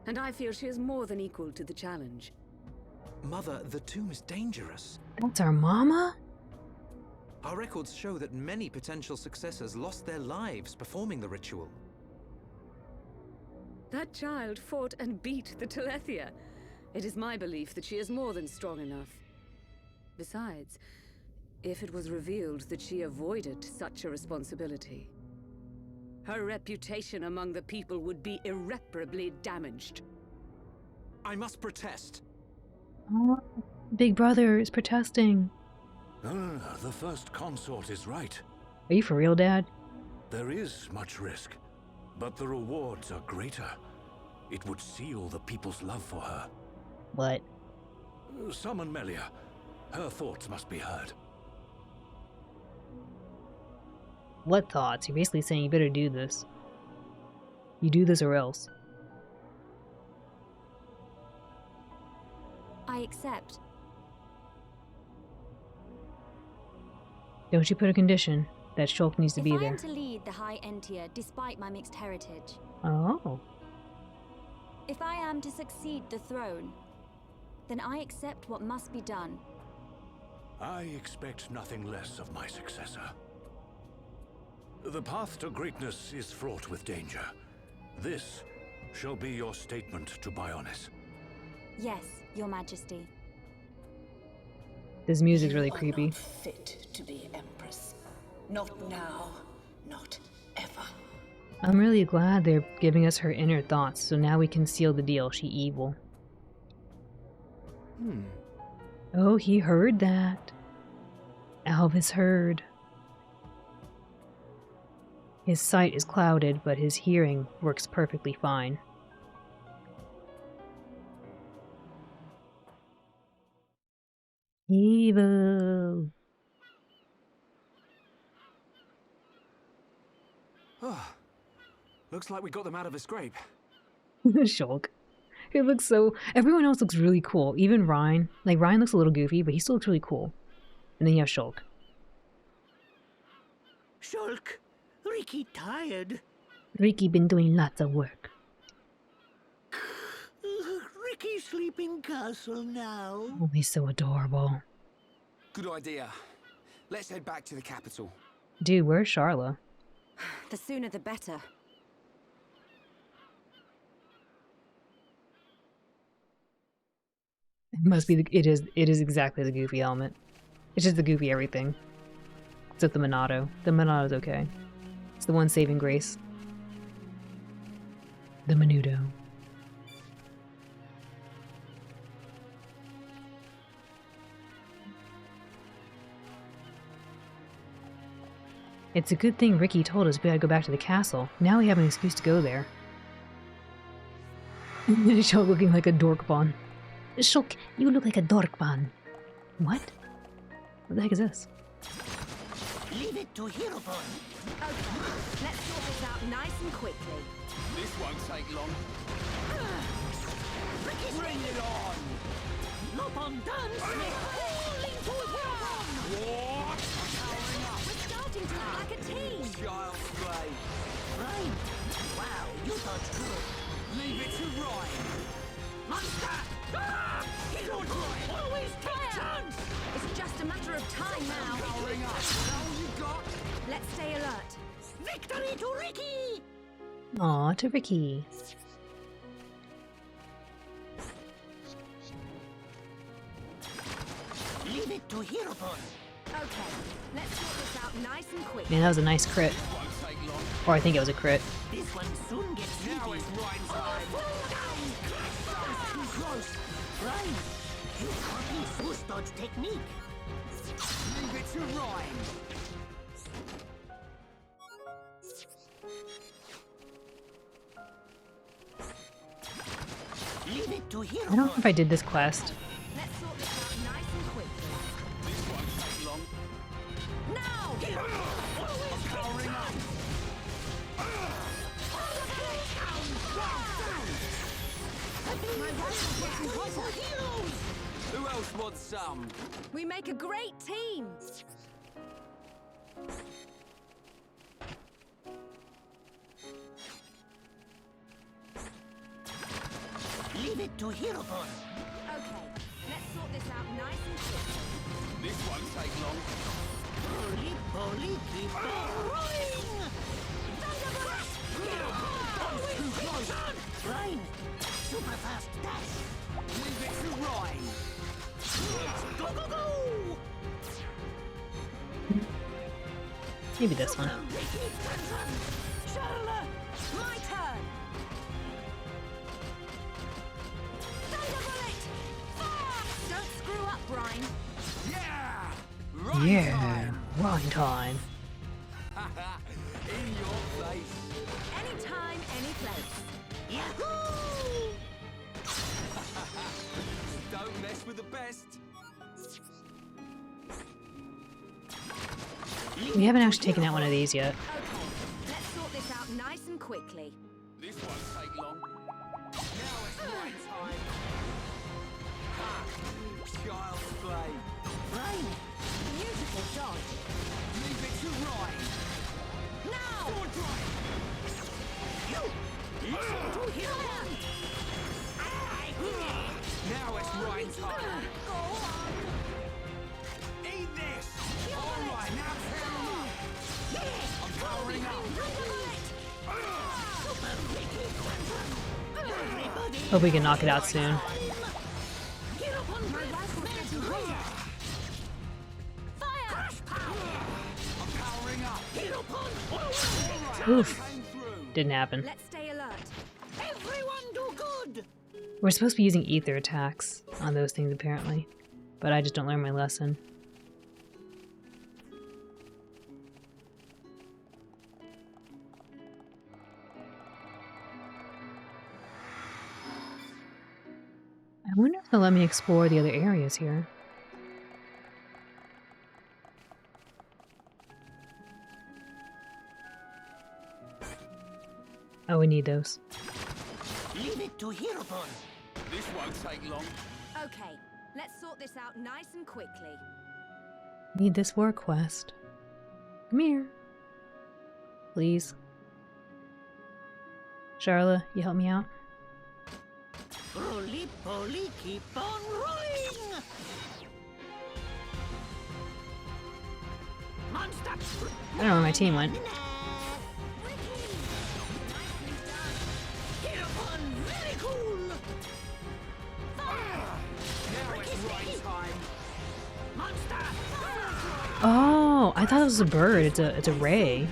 And I feel she is more than equal to the challenge. Mother, the tomb is dangerous. That's our mama? Our records show that many potential successors lost their lives performing the ritual. That child fought and beat the Telethia. It is my belief that she is more than strong enough. Besides, if it was revealed that she avoided such a responsibility, her reputation among the people would be irreparably damaged. I must protest. Oh, Big Brother is protesting. The first consort is right. Are you for real, Dad? There is much risk, but the rewards are greater. It would seal the people's love for her. What? Summon Melia. Her thoughts must be heard. What thoughts? You're basically saying you better do this. You do this or else. I accept. Don't you put a condition that Shulk needs to be If I there. am to lead the High Entia despite my mixed heritage, Oh. if I am to succeed the throne, then I accept what must be done. I expect nothing less of my successor. The path to greatness is fraught with danger. This shall be your statement to Bionis. Yes, Your Majesty. This music's really You are creepy. not fit to be Empress. Not now, not ever. I'm really glad they're giving us her inner thoughts, so now we can seal the deal. She evil. Oh, he heard that. Alvis heard. His sight is clouded, but his hearing works perfectly fine. Evil. Looks like we got them out of a scrape. Shulk. He looks so... Everyone else looks really cool. Even Ryan. Like, Ryan looks a little goofy, but he still looks really cool. And then you have Shulk. Shulk, Ricky tired. Ricky been doing lots of work. Ricky sleeping castle now. Oh, he's so adorable. Good idea. Let's head back to the capital. Dude, where's Charla? The sooner the better. It must be it is exactly the goofy element. It's just the goofy everything. Except the Monado. The Monado's okay. It's the one saving grace. The Menudo. It's a good thing Ricky told us we gotta go back to the castle. Now we have an excuse to go there. Shulk looking like a dorkbon. Shulk, you look like a dorkbon. What? What the heck is this? Leave it to Hirobon. Okay, let's sort this out nice and quickly. This won't take long. Bring it on! Lopon dance! Falling to Hirobon! What? We're starting to look like a team. Child's play. Right. Wow, you thought good. Leave it to Ryan. Monster! Ah! He don't always take chance! It's just a matter of time now. Powering up. All you got? Let's stay alert. Victory to Ricky! Aw, to Ricky. Leave it to Hirobon. Okay, let's sort this out nice and quick. Man, that was a nice crit. Won't take long. Or I think it was a crit. This one soon gets Now eaten. it's Ryan's time. That's too close. Ryan, you copied Fustod's technique. Leave it to Ryan. Leave it to I don't know Hirobon. if I did this quest. Let's sort this out nice and quickly. This won't take long. Now! I'm powering up. Who else wants some? We make a great team. Leave it to Hirobon. Okay, let's sort this out nice and quick. This won't take long. Holy poly, keep rolling! Too close! Ryan, super fast dash! Leave it to Ryan. Go, go, go! Maybe this one. Charlotte, my turn. Thunderbolt! Fire! Don't screw up, Brian. Yeah! Ryan Yeah, time. Ryan time. In your face. Anytime, any place. Yahoo! Don't mess with the best. We haven't actually taken out one of these yet. Okay, let's sort this out nice and quickly. This won't take long. Now it's Ryan's time. Ha! Child's play. Ryan, Beautiful dodge. Leave it to Ryan. Now! Sword drive. listen to Hirobon! Now it's Ryan's time. Go on. Eat this. All right, now tear him up. I'm powering up. Hope we can knock it out soon. Oof. Didn't happen. Let's stay alert. Everyone do good. We're supposed to be using ether attacks on those things apparently, but I just don't learn my lesson. I wonder if they'll let me explore the other areas here. Oh, we need those. Leave it to Hirobon. This won't take long. Okay, let's sort this out nice and quickly. Need this for a quest. Come here. Please. Charla, you help me out? Roly poly, keep on rolling! Monster! I don't know where my team went. Hirobon, very cool! Now it's right time. Monster! Ah! Oh, I thought it was a bird. It's a ray.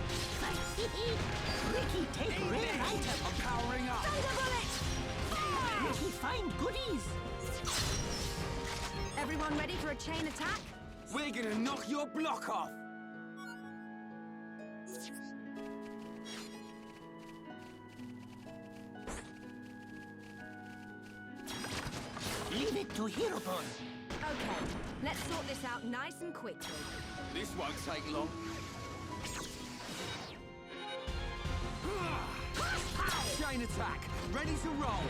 Ricky, take rare item. I'm powering up. Ricky, find goodies. Everyone ready for a chain attack? We're gonna knock your block off. Leave it to Hirobon. Okay, let's sort this out nice and quickly. This won't take long. Chain attack, ready to roll.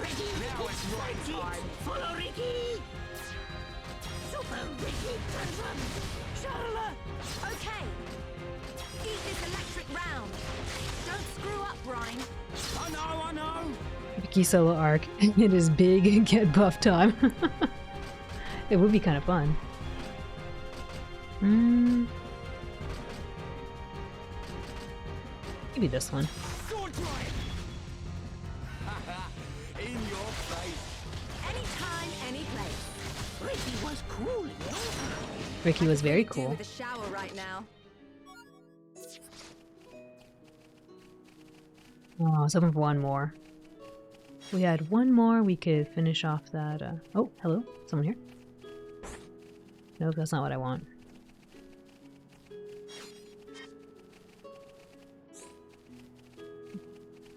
Ready, Now Ricky, it's right fight it. time. Follow Ricky. Super Ricky Tantrum. Charla. Okay. Eat this electric round. Don't screw up, Rhyme. I know. Vicky solo arc. It is big get buff time. It would be kind of fun. Maybe this one. Sword drive. In your face. Anytime, any place. Ricky was cool, yeah? Ricky was very Do cool. with a shower right now. Oh, I was hoping for one more. If we had one more, we could finish off that. Oh, hello. Someone here? Nope, that's not what I want.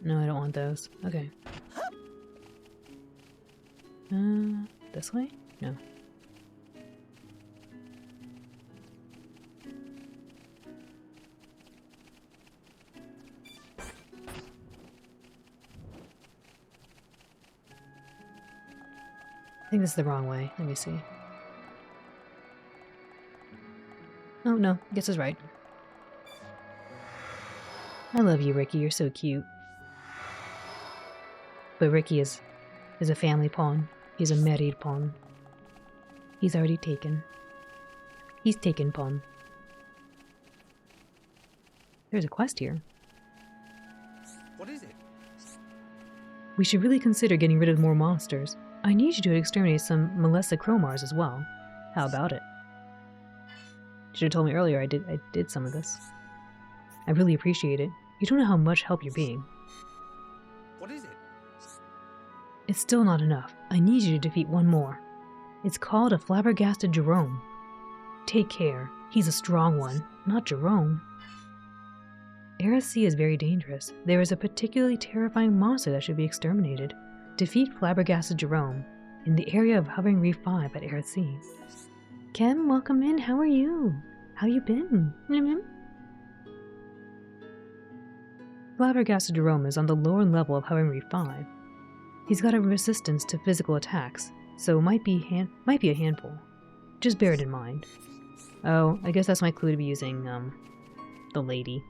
No, I don't want those. Okay. This way? No. I think this is the wrong way. Let me see. Oh, no. Guess it's right. I love you, Ricky. You're so cute. But Ricky is a family pawn. He's a married pawn. He's already taken. He's taken pawn. There's a quest here. What is it? We should really consider getting rid of more monsters. I need you to exterminate some Melissa Chromars as well. How about it? Should have told me earlier I did some of this. I really appreciate it. You don't know how much help you're being. What is it? It's still not enough. I need you to defeat one more. It's called a flabbergasted Jerome. Take care. He's a strong one, not Jerome. Aerith is very dangerous. There is a particularly terrifying monster that should be exterminated. Defeat flabbergasted Jerome in the area of Hovering Reef 5 at Aerith Sea. Kem, welcome in. How are you? How you been? Flabbergasted Jerome is on the lower level of Hovering Reef 5. He's got a resistance to physical attacks, so it might be a handful. Just bear it in mind. Oh, I guess that's my clue to be using, the lady.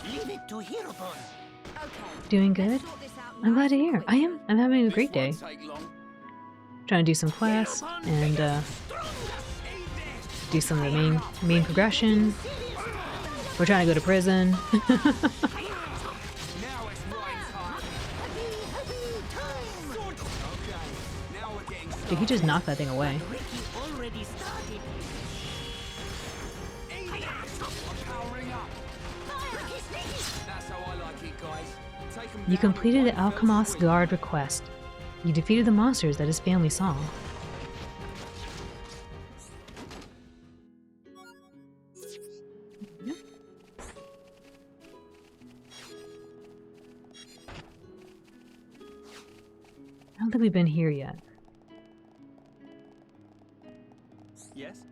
Leave it to Hirobon. Doing good? I'm glad to hear. I am. I'm having a great day. Trying to do some quests and do some of the main progression. We're trying to go to prison. Did he just knock that thing away? Ricky already started. I'm powering up. That's how I like it, guys. Take 'em You down completed with the one fell Alchemost's swoop. guard request. You defeated the monsters that his family saw. I don't think we've been here yet. Yes?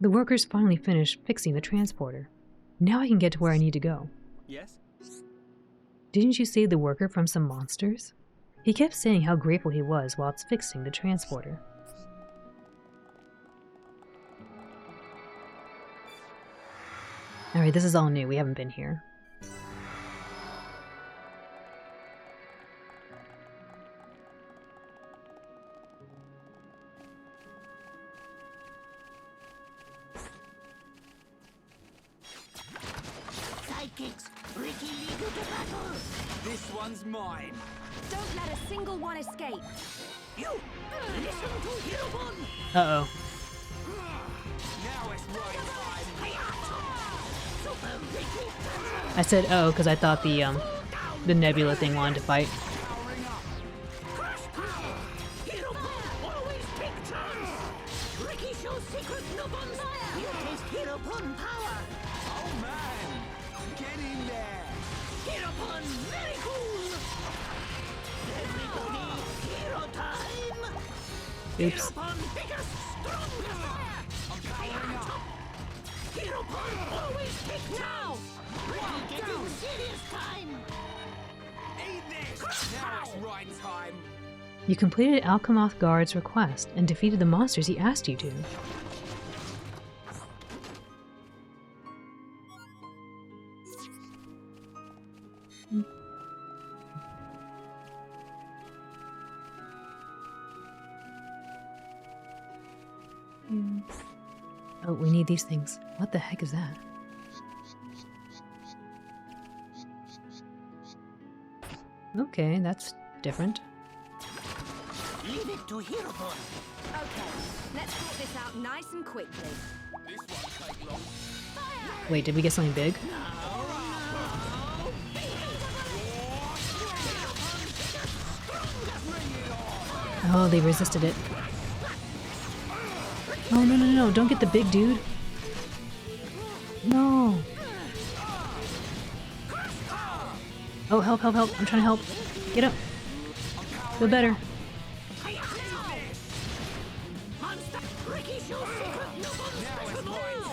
The workers finally finished fixing the transporter. Now I can get to where I need to go. Yes? Didn't you save the worker from some monsters? He kept saying how grateful he was while it's fixing the transporter. Alright, this is all new. We haven't been here. Sidekicks, Ricky lead you to battle. This one's mine. Don't let a single one escape. You, listen to Hirobon. Uh-oh. Now it's right time. Super Ricky. I said oh because I thought the nebula thing wanted to fight. Powering up. Crush power. Hirobon always take turns. Ricky shows secret Nobon fire. You taste Hirobon power. Oh man. Get in there. Hirobon very cool. Everybody, hero time. Oops. Hirobon bigger, stronger. I'm powering up. Hirobon always take now. Ricky getting serious time. Eat this. Now it's right time. You completed Alchemoth Guard's request and defeated the monsters he asked you to. Oh, we need these things. What the heck is that? Okay, that's different. Leave it to Hirobon. Okay, let's sort this out nice and quickly. This won't take long. Wait, did we get something big? Oh, they resisted it. Oh, no, no, no, don't get the big dude. No. Oh, help, help, help. I'm trying to help. Get up. Feel better.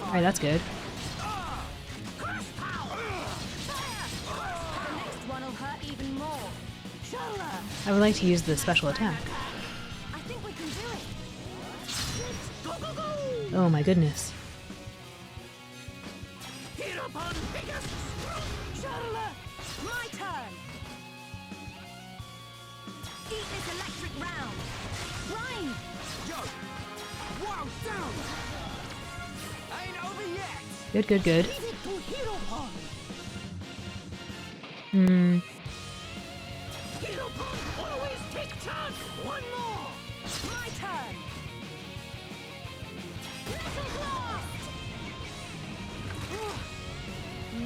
Alright, that's good. The next one will hurt even more. I would like to use the special attack. I think we can do it. Oh my goodness. My turn. Eat this electric round. Grind. Yo. Wow, down. Ain't over yet. Good, good, good. Leave it to Hirobon. Hmm. Hirobon always take charge. One more. My turn. Metal blast.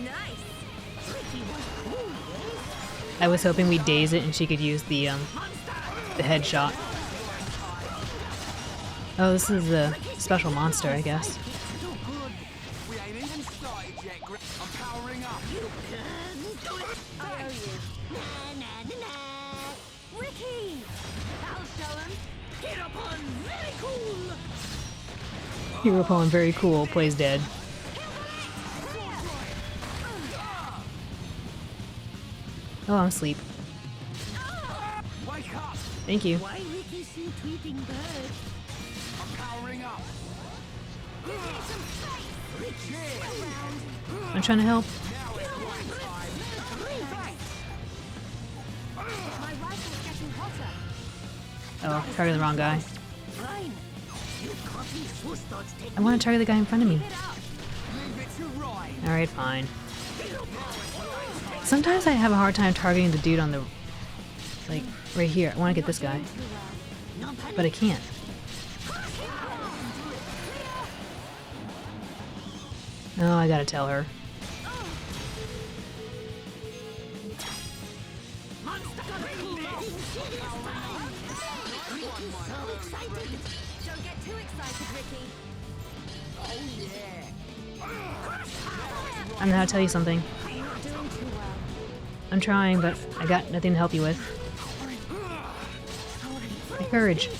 Nice. Ricky was cool, yes? I was hoping we'd daze it and she could use the headshot. Oh, this is a special monster, I guess. Too good. We ain't even started yet. I'm powering up. You can do it. I owe you. Na na na na. Ricky. That'll show him. Hirobon, very cool. Hirobon, very cool, plays dead. Oh, I'm asleep. Wake up. Thank you. Why Ricky see tweeting bird? I'm powering up. I'm trying to help. Now it's right time. My rifle's getting hotter. Oh, targeted the wrong guy. Fine. You copy Swoosh take I want to target the guy in front of me. Move it to right. Alright, fine. Sometimes I have a hard time targeting the dude on the... like, right here. I want to get this guy. but I can't. Oh, I gotta tell her. Don't get too excited, Ricky. Oh yeah. I'm gonna tell you something. You're not doing too well. I'm trying, but I got nothing to help you with. My courage.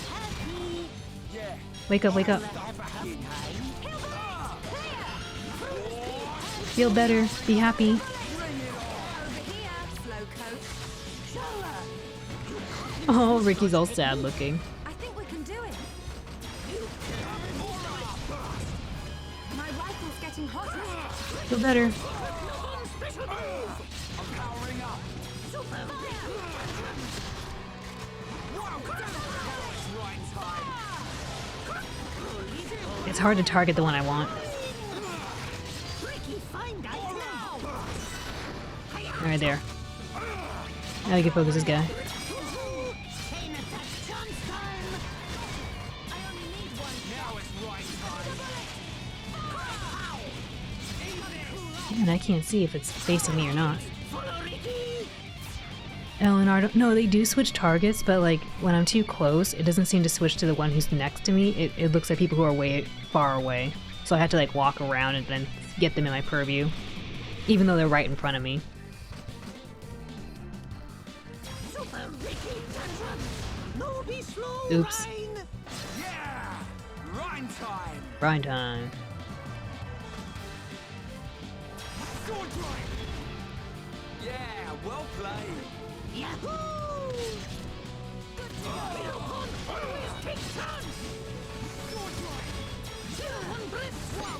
Wake up, wake up. Feel better. Be happy. Over here, Slowcoat. Oh, Ricky's all sad looking. I think we can do it. My rifle's getting hotter. Feel better. I'm powering up. It's hard to target the one I want. Alright, there. Now we can focus this guy. Man, I can't see if it's facing me or not. Leonardo, no, they do switch targets, but like when I'm too close, it doesn't seem to switch to the one who's next to me. It looks like people who are way far away. So I have to like walk around and then get them in my purview, even though they're right in front of me. Oops. Yeah. Rhyme time. Grind time. Sword drive. Yeah, well played. Yahoo! Always take chance. Sword drive.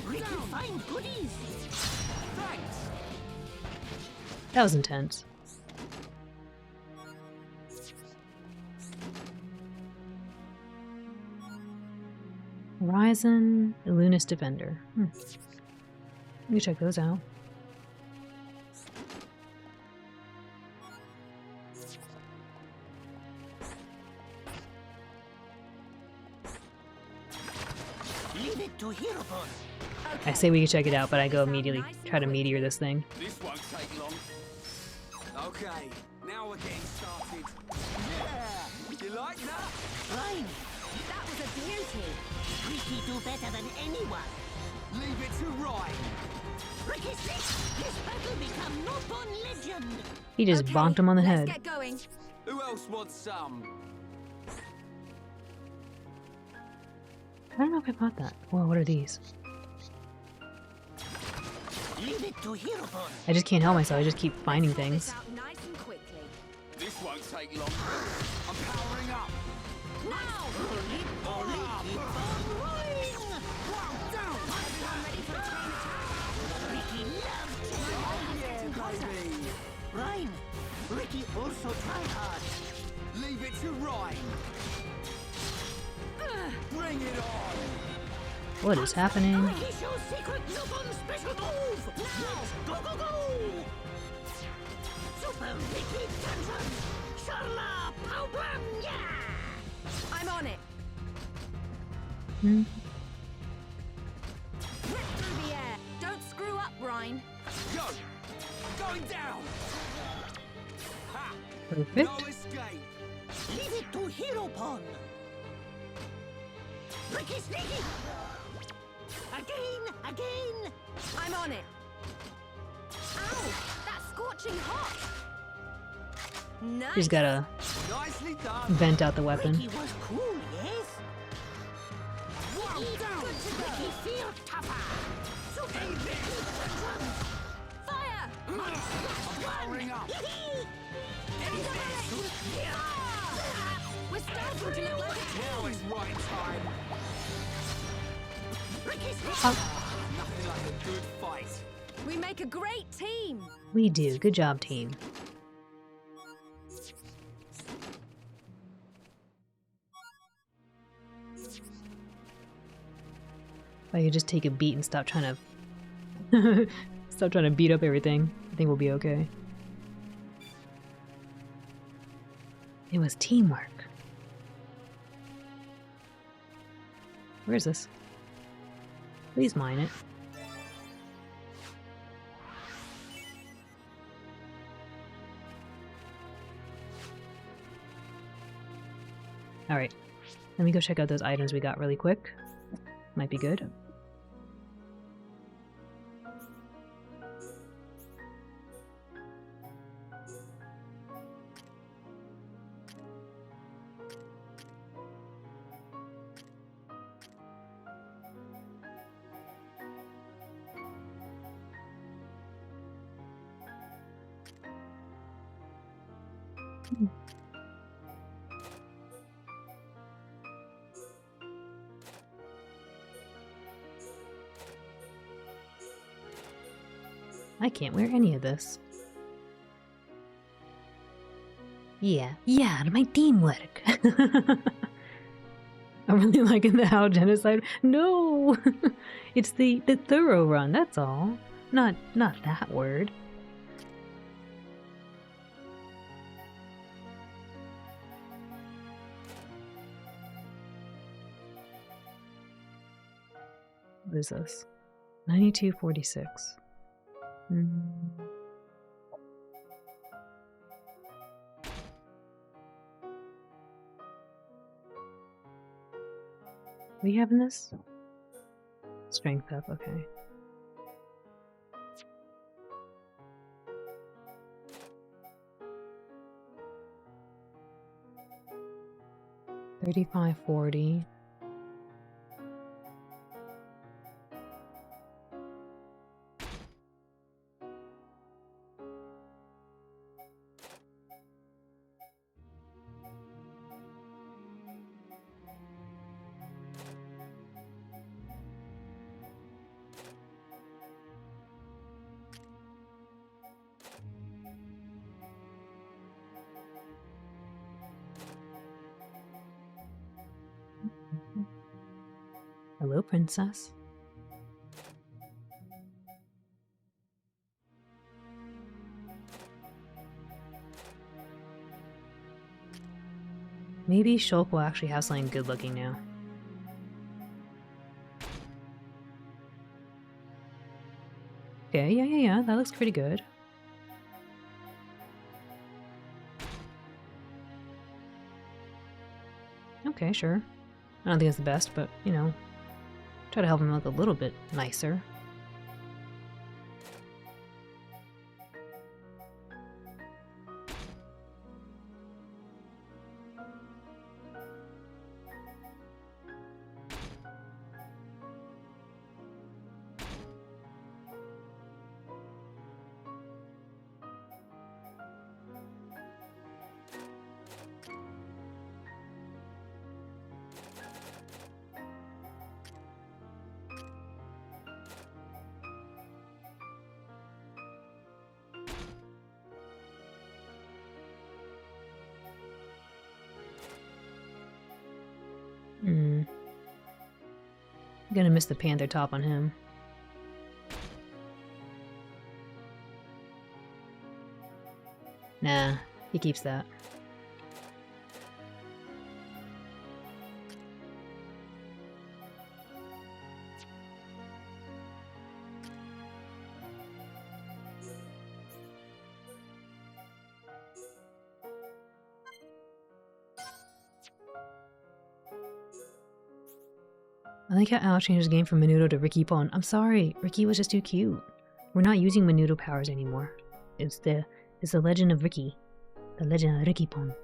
Ricky, find goodies. Thanks. That was intense. Horizon, Illunis Defender. Let me check those out. Leave it to Hirobon. I say we can check it out, but I go immediately try to meteor this thing. This won't take long. Okay, now we're getting started. Yeah, you like that? Fine. That was a beauty. Ricky do better than anyone. Leave it to Ryan. Ricky sick. This battle become Nopon legend. He just bonked him on the Let's head. get going. Who else wants some? I don't know if I bought that. Well, what are these? Leave it to Hirobon. I just can't help myself. I just keep finding Sort this things. out nice and quickly. This won't take long. I'm powering up. Now! Keep on rolling. Everyone ready for a chain attack? Ricky loves Yeah, baby. Ryan. Ricky also try hard. Leave it to Ryan. Bring it on. What is happening? Ricky shows secret Nopon special move. Now, go go go. Super Ricky Tantrum. Sharla Pow Blam, yeah. I'm on it. Hmm. Rip through the air. Don't screw up, Ryan. Go. Going down. Ha. Perfect. No escape. Leave it to Hirobon. Ricky sneaky. Again. I'm on it. Ow! That's scorching hot. Nice. She's gotta Nicely done. vent out the weapon. Ricky was cool, yes? Wow, down. Ricky feel tougher. Super Ricky Tantrum. Fire! Powering up. We're starting to look like a Now it's right time. Ricky's Nothing like a good fight. We make a great team. We do. Good job, team. If I could just take a beat and stop trying to beat up everything, I think we'll be okay. It was teamwork. Where is this? Please mine it. Alright. Let me go check out those items we got really quick. Might be good. I can't wear any of this. Yeah, my teamwork. I'm really liking the how genocide. No, it's the thorough run. That's all. Not that word. What is this? 9246. We having this? Strength up, okay. $35.40. Hello, princess. Maybe Shulk will actually have something good looking now. Okay, yeah, that looks pretty good. Okay, sure. I don't think it's the best, but, you know, try to help him look a little bit nicer. I'm gonna miss the panther top on him. Nah, he keeps that. I like how Al changed the game from Menudo to Ricky Pon. I'm sorry, Ricky was just too cute. We're not using Menudo powers anymore. It's the legend of Ricky. The legend of Ricky Pon.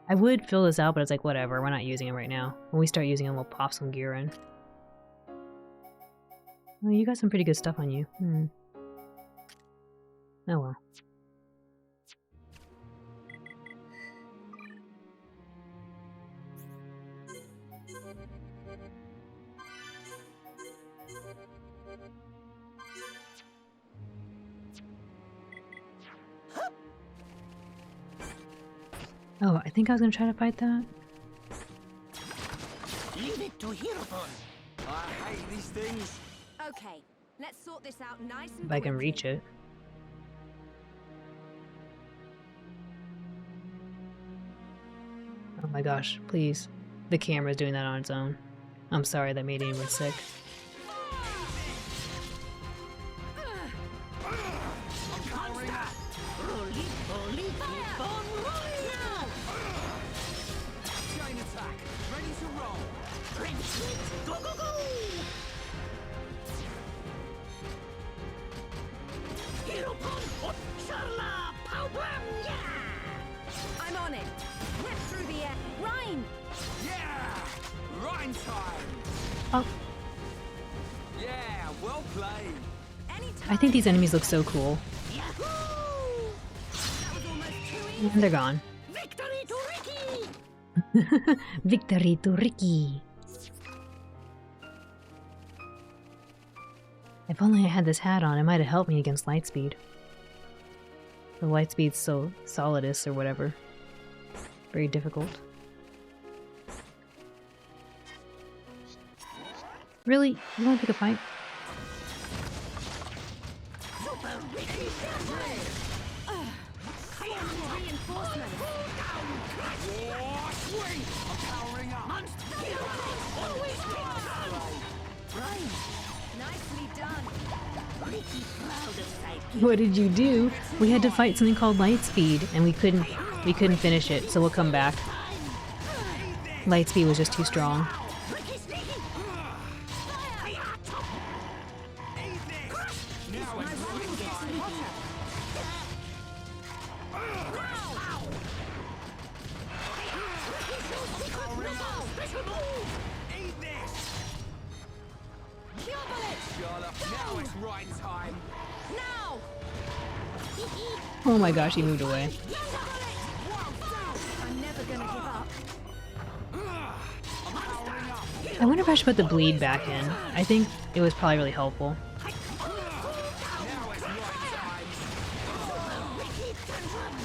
I would fill this out, but it's like, whatever, we're not using him right now. When we start using him, we'll pop some gear in. Well, you got some pretty good stuff on you. Oh well. Oh, I think I was gonna try to fight that. Leave it to Hirofon. I hate these things. Okay, let's sort this out nice and If I can reach it. my gosh, please. The camera's doing that on its own. I'm sorry that made anyone sick. Chain attack. Ready to roll. Go, go, go! Hero Pump! Sharla! Pow Blam! Yeah! I'm on it. Whip through the air. Rhine! Yeah! Rhine time! Oh. Yeah, well played. I think these enemies look so cool. Yahoo! That was almost too easy. And they're gone. Victory to Ricky! Victory to Ricky. If only I had this hat on, it might have helped me against Lightspeed. The Lightspeed's so solidus or whatever. Very difficult. Really? You want to pick a fight? Super Ricky! Reinforcement. War swing! I'm powering up. Monster Hero Pump! Always Rhine. Nicely done. Ricky proud of sight. What did you do? We had to fight something called Lightspeed, and we couldn't finish it, so we'll come back. Lightspeed was just too strong. Ricky sneaky! Fire! Eat this! Now it's swing time. Eat this! Charlotte, now it's right time. Now! Oh my gosh, he moved away. I'm never gonna give up. I'm powering up. I wonder if I should put the bleed back in. I think it was probably really helpful. Now it's right time. Ricky tantrum!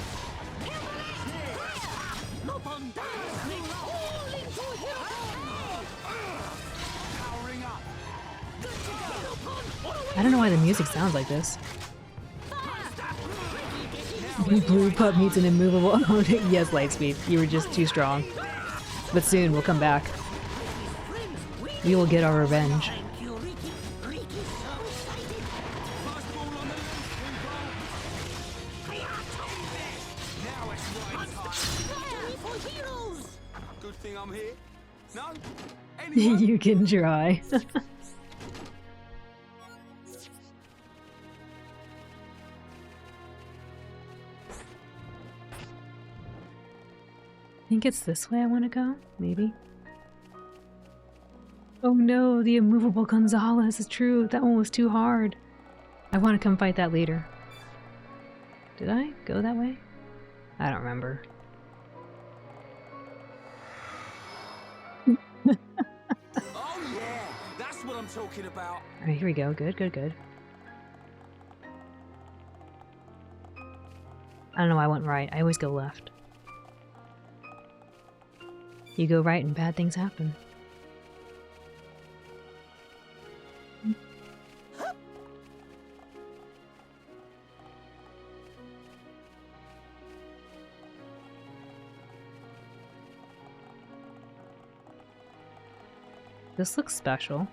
No bomb dies! All into Hero Powering up. I don't know why the music sounds like this. Blue pup meets an immovable opponent. Yes, Lightspeed, you were just too strong. But soon we'll come back. We will get our revenge. Thank you, Ricky. Ricky's so excited. First ball on the loose, now it's right time. Victory for heroes! Good thing I'm here. No? Anyone? You can try. I think it's this way I want to go, maybe. Oh no, the immovable Gonzalez is true. That one was too hard. I want to come fight that later. Did I go that way? I don't remember. Oh yeah, that's what I'm talking about. Alright, here we go. Good, good, good. I don't know why I went right. I always go left. You go right and bad things happen. This looks special.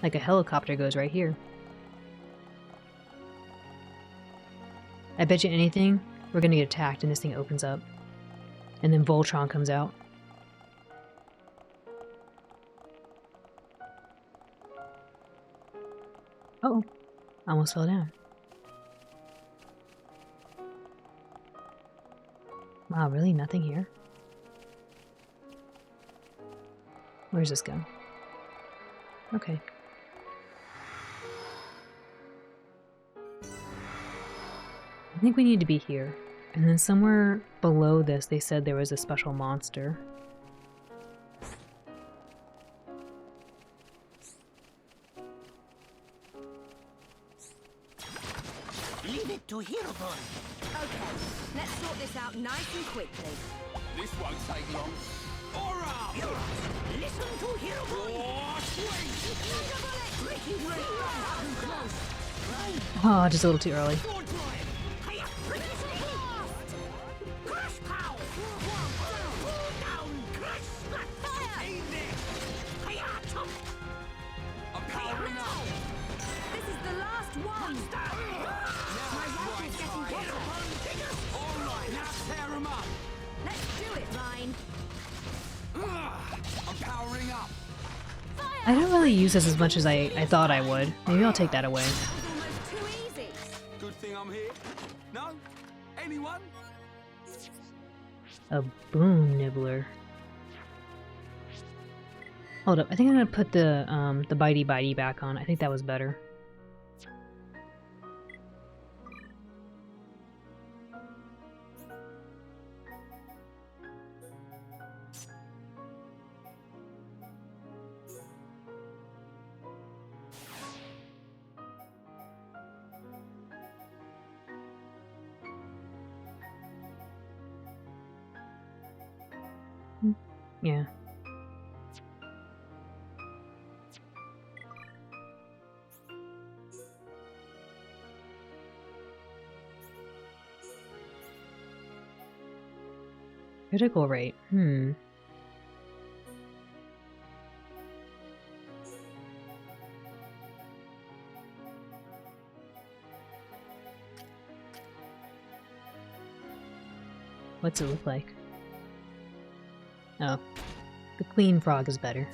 Like a helicopter goes right here. I bet you anything, we're gonna get attacked and this thing opens up. And then Voltron comes out. Uh-oh. I almost fell down. Wow, really? Nothing here? Where's this go? Okay. I think we need to be here. And then somewhere below this, they said there was a special monster. Leave it to Hirobon. Okay, let's sort this out nice and quickly. This won't take long. Aura! Listen to Hirobon. War swing! Ricky, too close. Right. Oh, just a little too early. Hiya, Ricky, sneaky. Crash pow. I don't really use this as much as I thought I would. Maybe I'll take that away. Almost too easy. Good thing I'm here. No? Anyone? A boom nibbler. Hold up, I think I'm gonna put the bitey bitey back on. I think that was better. Yeah. Critical rate. What's it look like? Oh. The Queen Frog is better.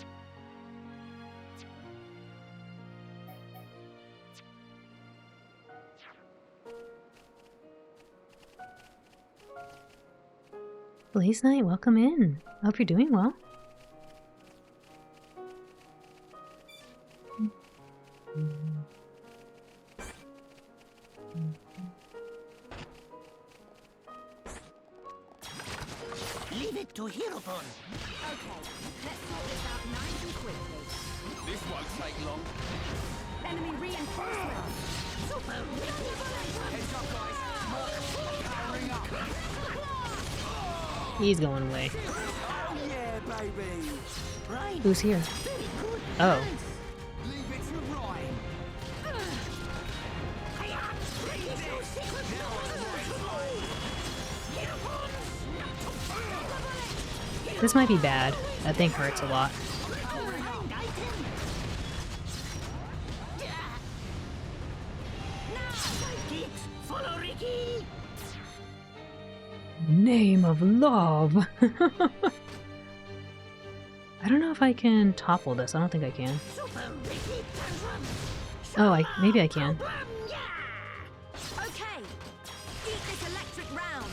Blaze Knight, welcome in. I hope you're doing well. Leave it to Hirobon. Okay, let's sort this out nice and quickly. This won't take long. Enemy reinforcements. Super Heads up, guys. Mark, powering up. He's going away. Oh yeah, baby. Right. Who's here? Very good. Oh. Leave it to Ryan. This might be bad. That thing hurts a lot. Follow Ricky. Name of love. I don't know if I can topple this. I don't think I can. Oh, maybe I can. Okay, eat this electric round.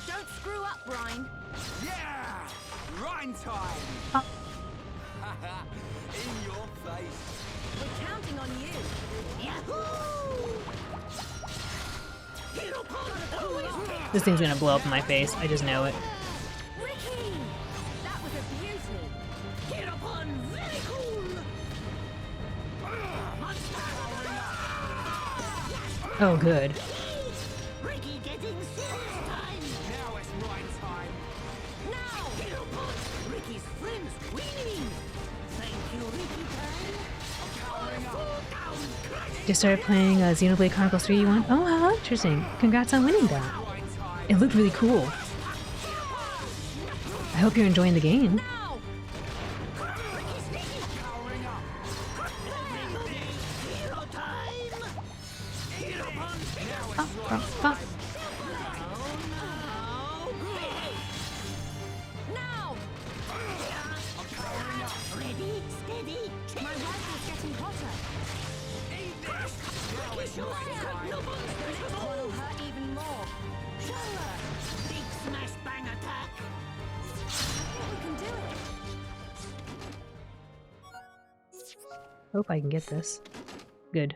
Don't screw up, Ryan. Yeah! Rhyme time! Oh. In your face. We're counting on you. This thing's gonna blow up in my face. I just know it. Ricky! That was a beauty. Hirobon, very cool. Oh, good. Ricky getting serious time. Now it's Rhyme time. Now, Hirobon, Ricky's friends winning. Thank you, Ricky time. Just started playing Xenoblade Chronicles 3 1. Oh, how interesting. Congrats on winning that. It looked really cool. I hope you're enjoying the game. Now! Ready, steady, My rifle's getting hotter. One'll hurt even more. Big smash bang attack. I think we can do it. Hope I can get this. Good.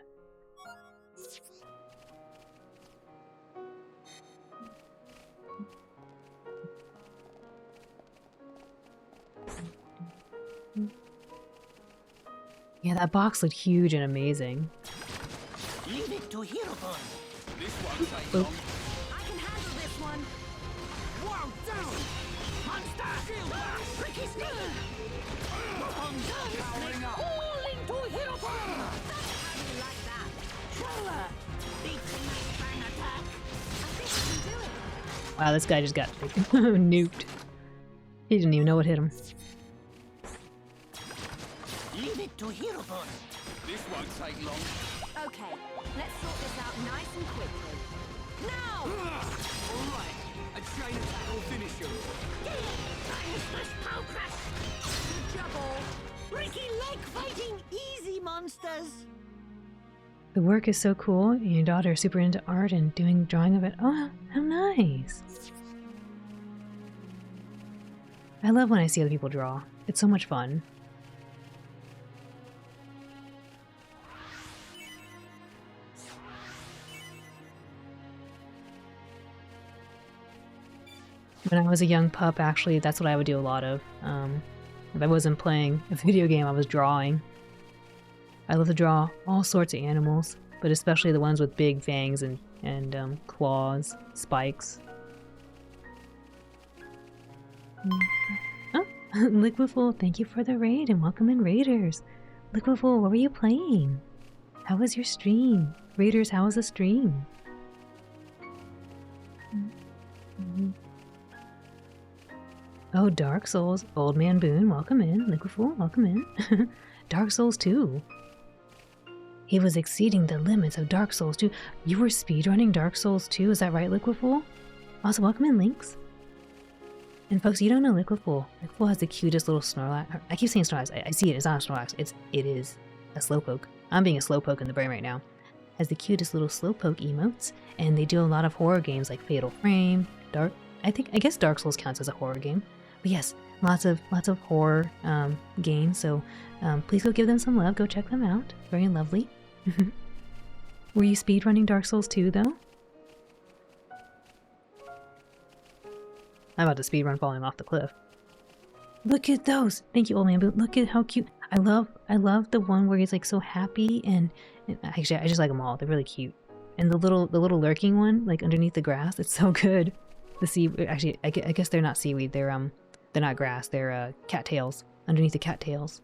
Yeah, that box looked huge and amazing. Leave it to Hirobon. This won't take Oop. long. I can handle this one. Wow, down. Monster. Ricky sneaky. On down. Powering up. All into Hirobon. How do you like that? Shower. Big smash bang attack. I think we can do it. Wow, this guy just got nuked. He didn't even know what hit him. Leave it to Hirobon. This won't take long. Okay, let's sort this out nice and quickly. Now! Alright, a chain attack will finish him. Time smash pow crash. Good job, all. Ricky leg fight The work is so cool. And your daughter is super into art and doing drawing of it. Oh, how nice. I love when I see other people draw. It's so much fun. When I was a young pup, actually, that's what I would do a lot of. If I wasn't playing a video game, I was drawing. I love to draw all sorts of animals, but especially the ones with big fangs and claws, spikes. Oh, Liquidful, thank you for the raid and welcome in, Raiders. Liquidful, what were you playing? How was your stream? Raiders, how was the stream? Oh, Dark Souls. Old Man Boone, welcome in. Liquidful, welcome in. Dark Souls 2. He was exceeding the limits of Dark Souls 2. You were speedrunning Dark Souls 2, is that right, Liquidful? Also, welcome in, Lynx. And folks, you don't know Liquidful. Liquidful has the cutest little Snorlax. I keep saying Snorlax. I see it. It's not a Snorlax. It is a Slowpoke. I'm being a Slowpoke in the brain right now. Has the cutest little Slowpoke emotes, and they do a lot of horror games like Fatal Frame, I guess Dark Souls counts as a horror game. But yes, lots of horror games. So please go give them some love. Go check them out. Very lovely. Were you speedrunning Dark Souls 2 though? I'm about to speedrun falling off the cliff. Look at those! Thank you, Old Man Boone. Look at how cute. I love the one where he's like so happy and actually I just like them all. They're really cute. And the little lurking one, like underneath the grass, it's so good. The sea actually I guess they're not seaweed. They're not grass. They're cattails. Underneath the cattails.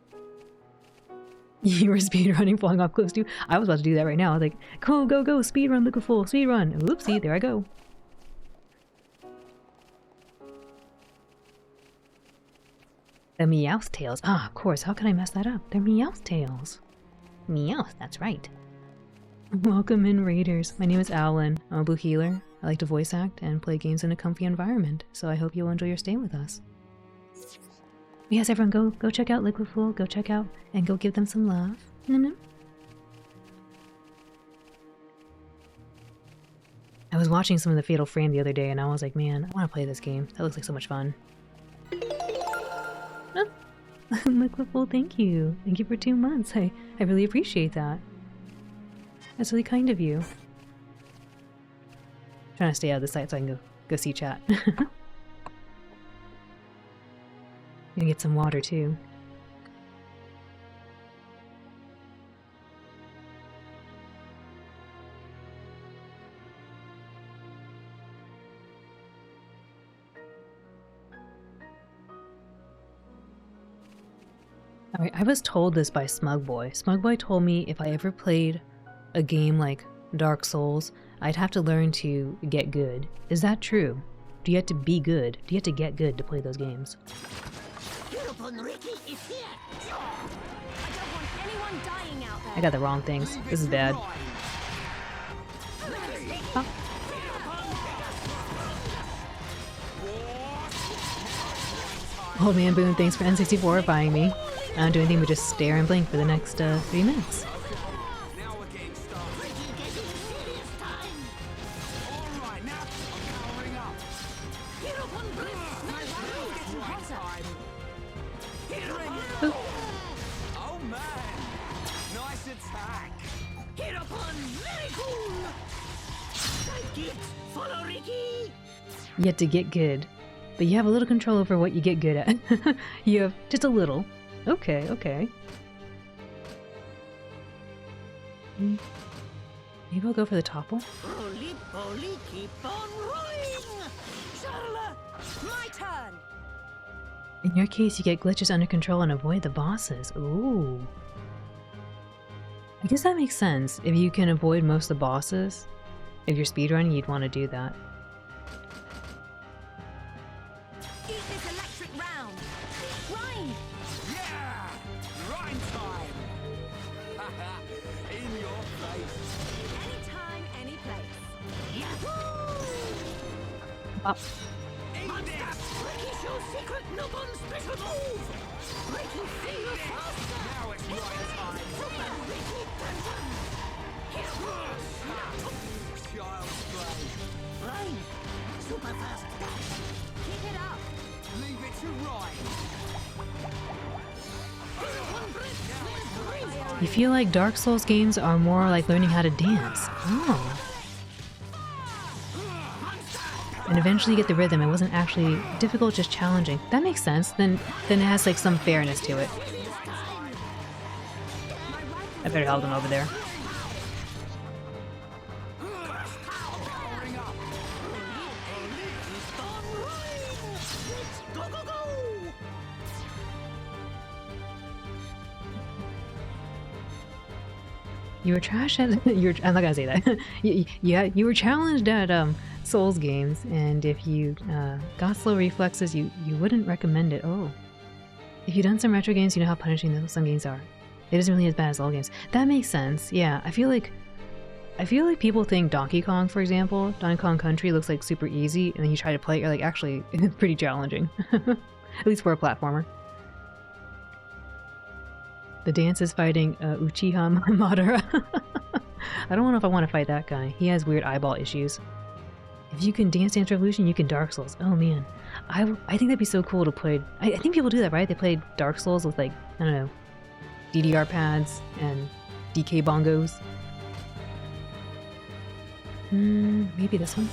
You were speedrunning falling off cliffs too? I was about to do that right now. I was like, go, speedrun, Liquidful, speedrun. Oopsie, there I go. The Meowth tails. Ah, of course. How can I mess that up? They're Meowth tails. Meowth, that's right. Welcome in, Raiders. My name is Alan. I'm a blue healer. I like to voice act and play games in a comfy environment, so I hope you'll enjoy your stay with us. Yes, everyone, go check out Liquidful. Go check out and go give them some love. I was watching some of the Fatal Frame the other day, and I was like, man, I want to play this game. That looks like so much fun. Oh. Liquidful, thank you. Thank you for 2 months. I really appreciate that. That's really kind of you. I'm trying to stay out of the sight so I can go see chat. Gonna get some water too. Alright, I was told this by Smugboy. Smugboy told me if I ever played a game like Dark Souls, I'd have to learn to get good. Is that true? Do you have to be good? Do you have to get good to play those games? I got the wrong things. This is bad. Oh. Old Man Boone, thanks for N64-ifying me. I don't do anything but just stare and blink for the next 3 minutes. You have to get good, but you have a little control over what you get good at. You have just a little. Okay, okay. Maybe I'll go for the topple. Roly poly, keep on rolling! Charlotte, my turn! In your case, you get glitches under control and avoid the bosses. Ooh. I guess that makes sense. If you can avoid most of the bosses, if you're speedrunning, you'd want to do that. Up. Child's play. Rain! Super fast dash! Keep it up. Leave it to Ryan. You feel like Dark Souls games are more like learning how to dance. Oh. And eventually you get the rhythm. It wasn't actually difficult, just challenging. That makes sense. Then it has like some fairness to it. I better help them over there. You were trash at I'm not gonna say that. you were challenged at Souls games, and if you got slow reflexes, you wouldn't recommend it. Oh, if you've done some retro games, you know how punishing some games are. It isn't really as bad as old games. That makes sense. Yeah, I feel like people think Donkey Kong, for example, Donkey Kong Country looks like super easy, and then you try to play it, you're like, actually, it's pretty challenging. At least for a platformer. The dance is fighting Uchiha Madara. I don't know if I want to fight that guy. He has weird eyeball issues. If you can Dance Dance Revolution, you can Dark Souls. Oh man. I think that'd be so cool to play. I think people do that, right? They play Dark Souls with like, I don't know, DDR pads and DK bongos. Maybe this one?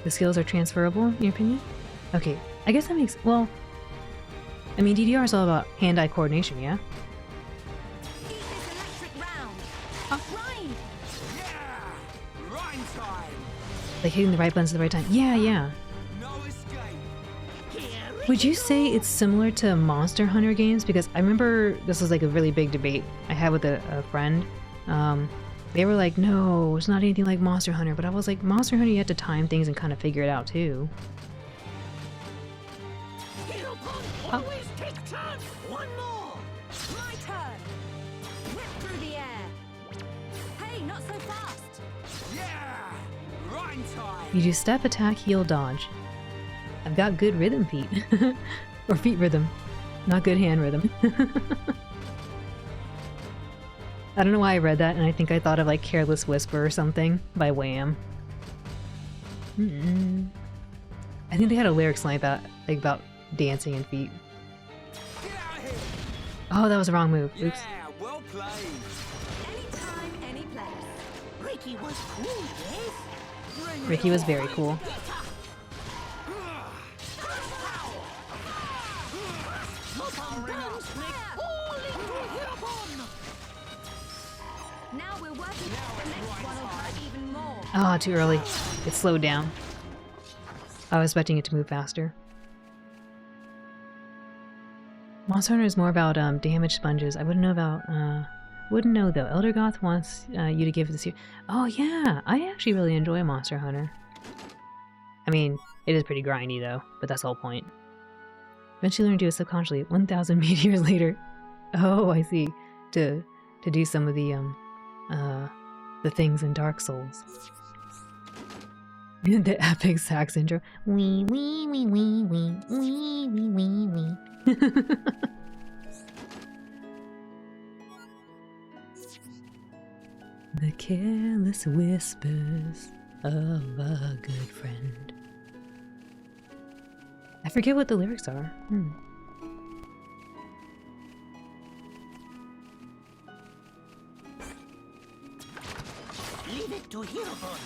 The skills are transferable, in your opinion? Okay, I guess that makes... well... I mean, DDR is all about hand-eye coordination, yeah? Like hitting the right buttons at the right time. Yeah. Would you say it's similar to Monster Hunter games? Because I remember this was like a really big debate I had with a friend. They were like, no, it's not anything like Monster Hunter. But I was like, Monster Hunter, you have to time things and kind of figure it out too. Always take turns. One more. My turn. Whip through the air. Hey, not so fast. Yeah! Rhyme time! You do step, attack, heal, dodge. I've got good rhythm feet. Or feet rhythm. Not good hand rhythm. I don't know why I read that, and I think I thought of like Careless Whisper or something by Wham. I think they had a lyrics line about dancing and feet. Oh, that was the wrong move. Oops. Yeah, well played. Anytime, any place. Ricky was cool, yes? Ricky was very cool. Now we're working. The next one will hurt even more. Oh, too early. It slowed down. I was expecting it to move faster. Monster Hunter is more about damage sponges. I wouldn't know about wouldn't know though. Eldergoth wants you to give it this year. Oh yeah, I actually really enjoy Monster Hunter. I mean, it is pretty grindy though, but that's the whole point. Eventually learn to do it subconsciously 1,000 meteors later. Oh, I see. To do some of the things in Dark Souls. The epic sax intro. Wee wee wee wee wee wee wee wee wee. The careless whispers of a good friend. I forget what the lyrics are. Leave it to Hirobon.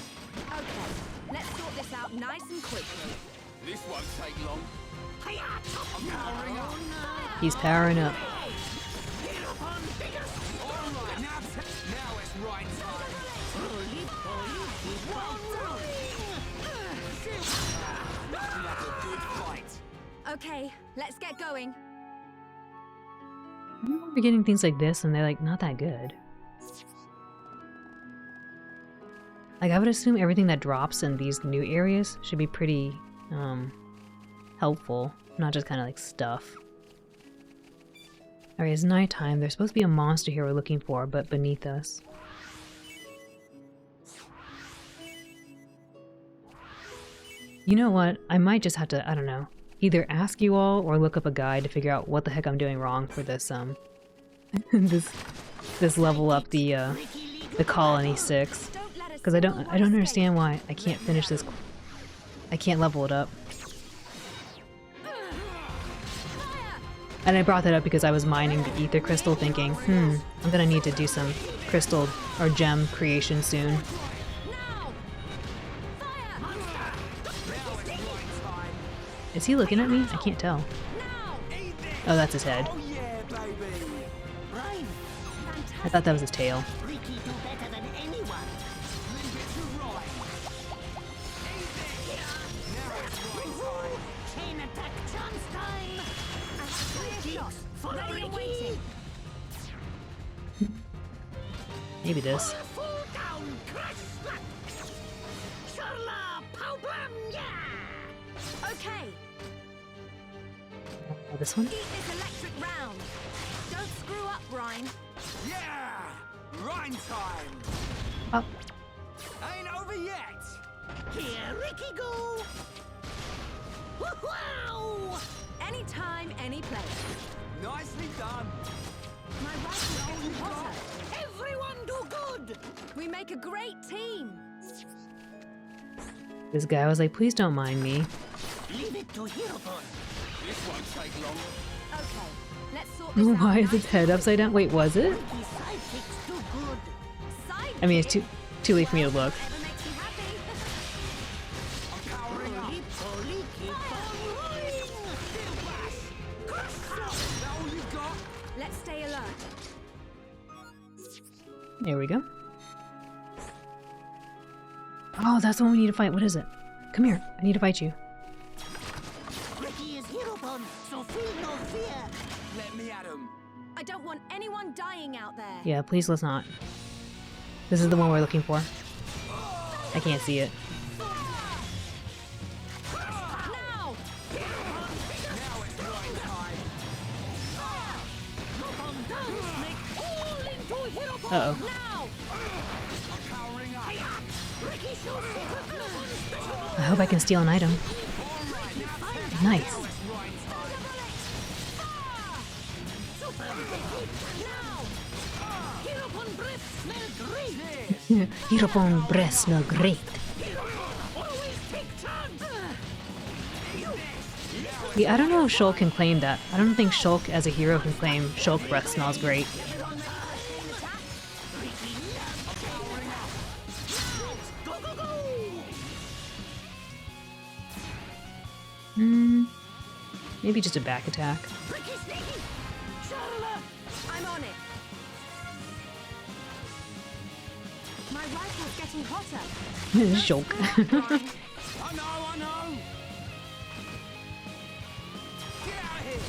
Okay, let's sort this out nice and quickly. This won't take long. I'm powering up. He's powering up. Alright, now it's right time. Looking like a good fight. Okay, let's get going. I remember getting things like this and they're like not that good. Like I would assume everything that drops in these new areas should be pretty helpful, not just kind of like stuff. Alright, it's nighttime. There's supposed to be a monster here we're looking for, but beneath us. You know what? I might just have to, I don't know, either ask you all or look up a guide to figure out what the heck I'm doing wrong for this this level up the colony 6, because I don't understand why I can't finish this. I can't level it up. And I brought that up because I was mining the ether crystal, thinking, I'm gonna need to do some crystal or gem creation soon. Is he looking at me? I can't tell. Oh, that's his head. I thought that was his tail. Maybe this. Okay. This one? Keep this electric round. Don't screw up, Rhine. Yeah! Rhine time! Oh. Ain't over yet! Here, Ricky, go! Wow! Anytime, any place. Nicely done! My rifle's getting hotter. Everyone do good! We make a great team. This guy was like, please don't mind me. Leave it to Hirobon. This won't take long. Okay, let's sort this out. Why is its head upside down? Wait, was it? Sidekicks do good. I mean, it's too late for me to look. Whatever makes you happy. I'm powering up. Holy, keep on rolling! Steel blast! Is that all you've got? Let's stay alert. There we go. Oh, that's the one we need to fight. What is it? Come here. I need to fight you. Ricky is Hirobon, so feel no fear. Let me at him. I don't want anyone dying out there. Yeah, please let's not. This is the one we're looking for. I can't see it. Now! Now it's Rhine time. Hirobon down, make all into Hirobon. Uh-oh. Now! I'm powering up. Ricky shows secret Hirobon special. I hope I can steal an item. Nice. Now it's Rhine time. Super Ricky, now! Hirobon breath smell great. Hirobon breath smell great. Always take turns. Yeah, I don't know if Shulk can claim that. I don't think Shulk as a hero can claim Shulk breath smells great. Maybe just a back attack. I'm on it. My rifle's getting hotter. Shulk. I know! Get out of here!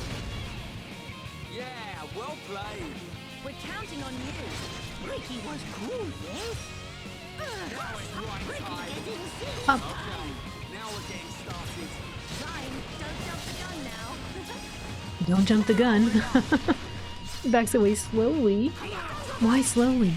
Yeah, well played. We're counting on you. Ricky was cool, yes? Now it's Rhine time. Up. Okay, now we're getting started. Ryan, don't jump the gun now. Don't jump the gun. Backs away slowly. Why slowly?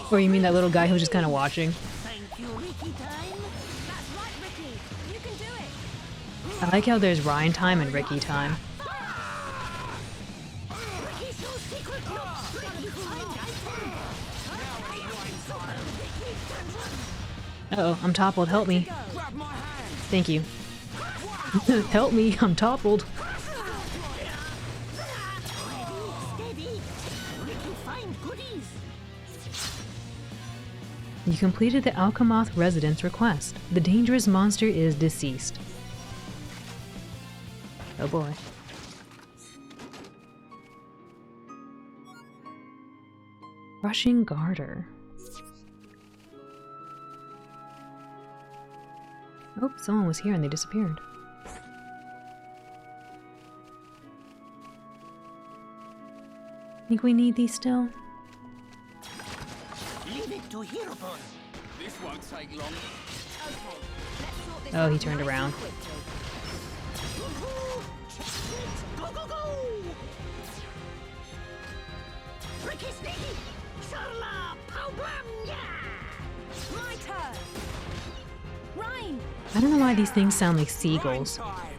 Or you mean that little guy who's just kind of watching? Thank you, Ricky time. That's right, Ricky. You can do it. I like how there's Ryan time and Ricky time. Ricky shows secret notes. Ricky find item. Uh-oh, I'm toppled. Help me. Grab my hand. Thank you. Help me, I'm toppled. Steady. Ricky find goodies. You completed the Alchemoth resident's request. The dangerous monster is deceased. Oh boy. Rushing Garter. Oh, someone was here and they disappeared. Think we need these still? Leave it to Hirobon. This won't take long. Okay, let's sort this Oh, out he turned nice around. and quickly. Go, go, go! Ricky Sneaky! Sharla! Pow blam! Yeah! My turn. Ryan, I don't know why these things sound like seagulls. Time.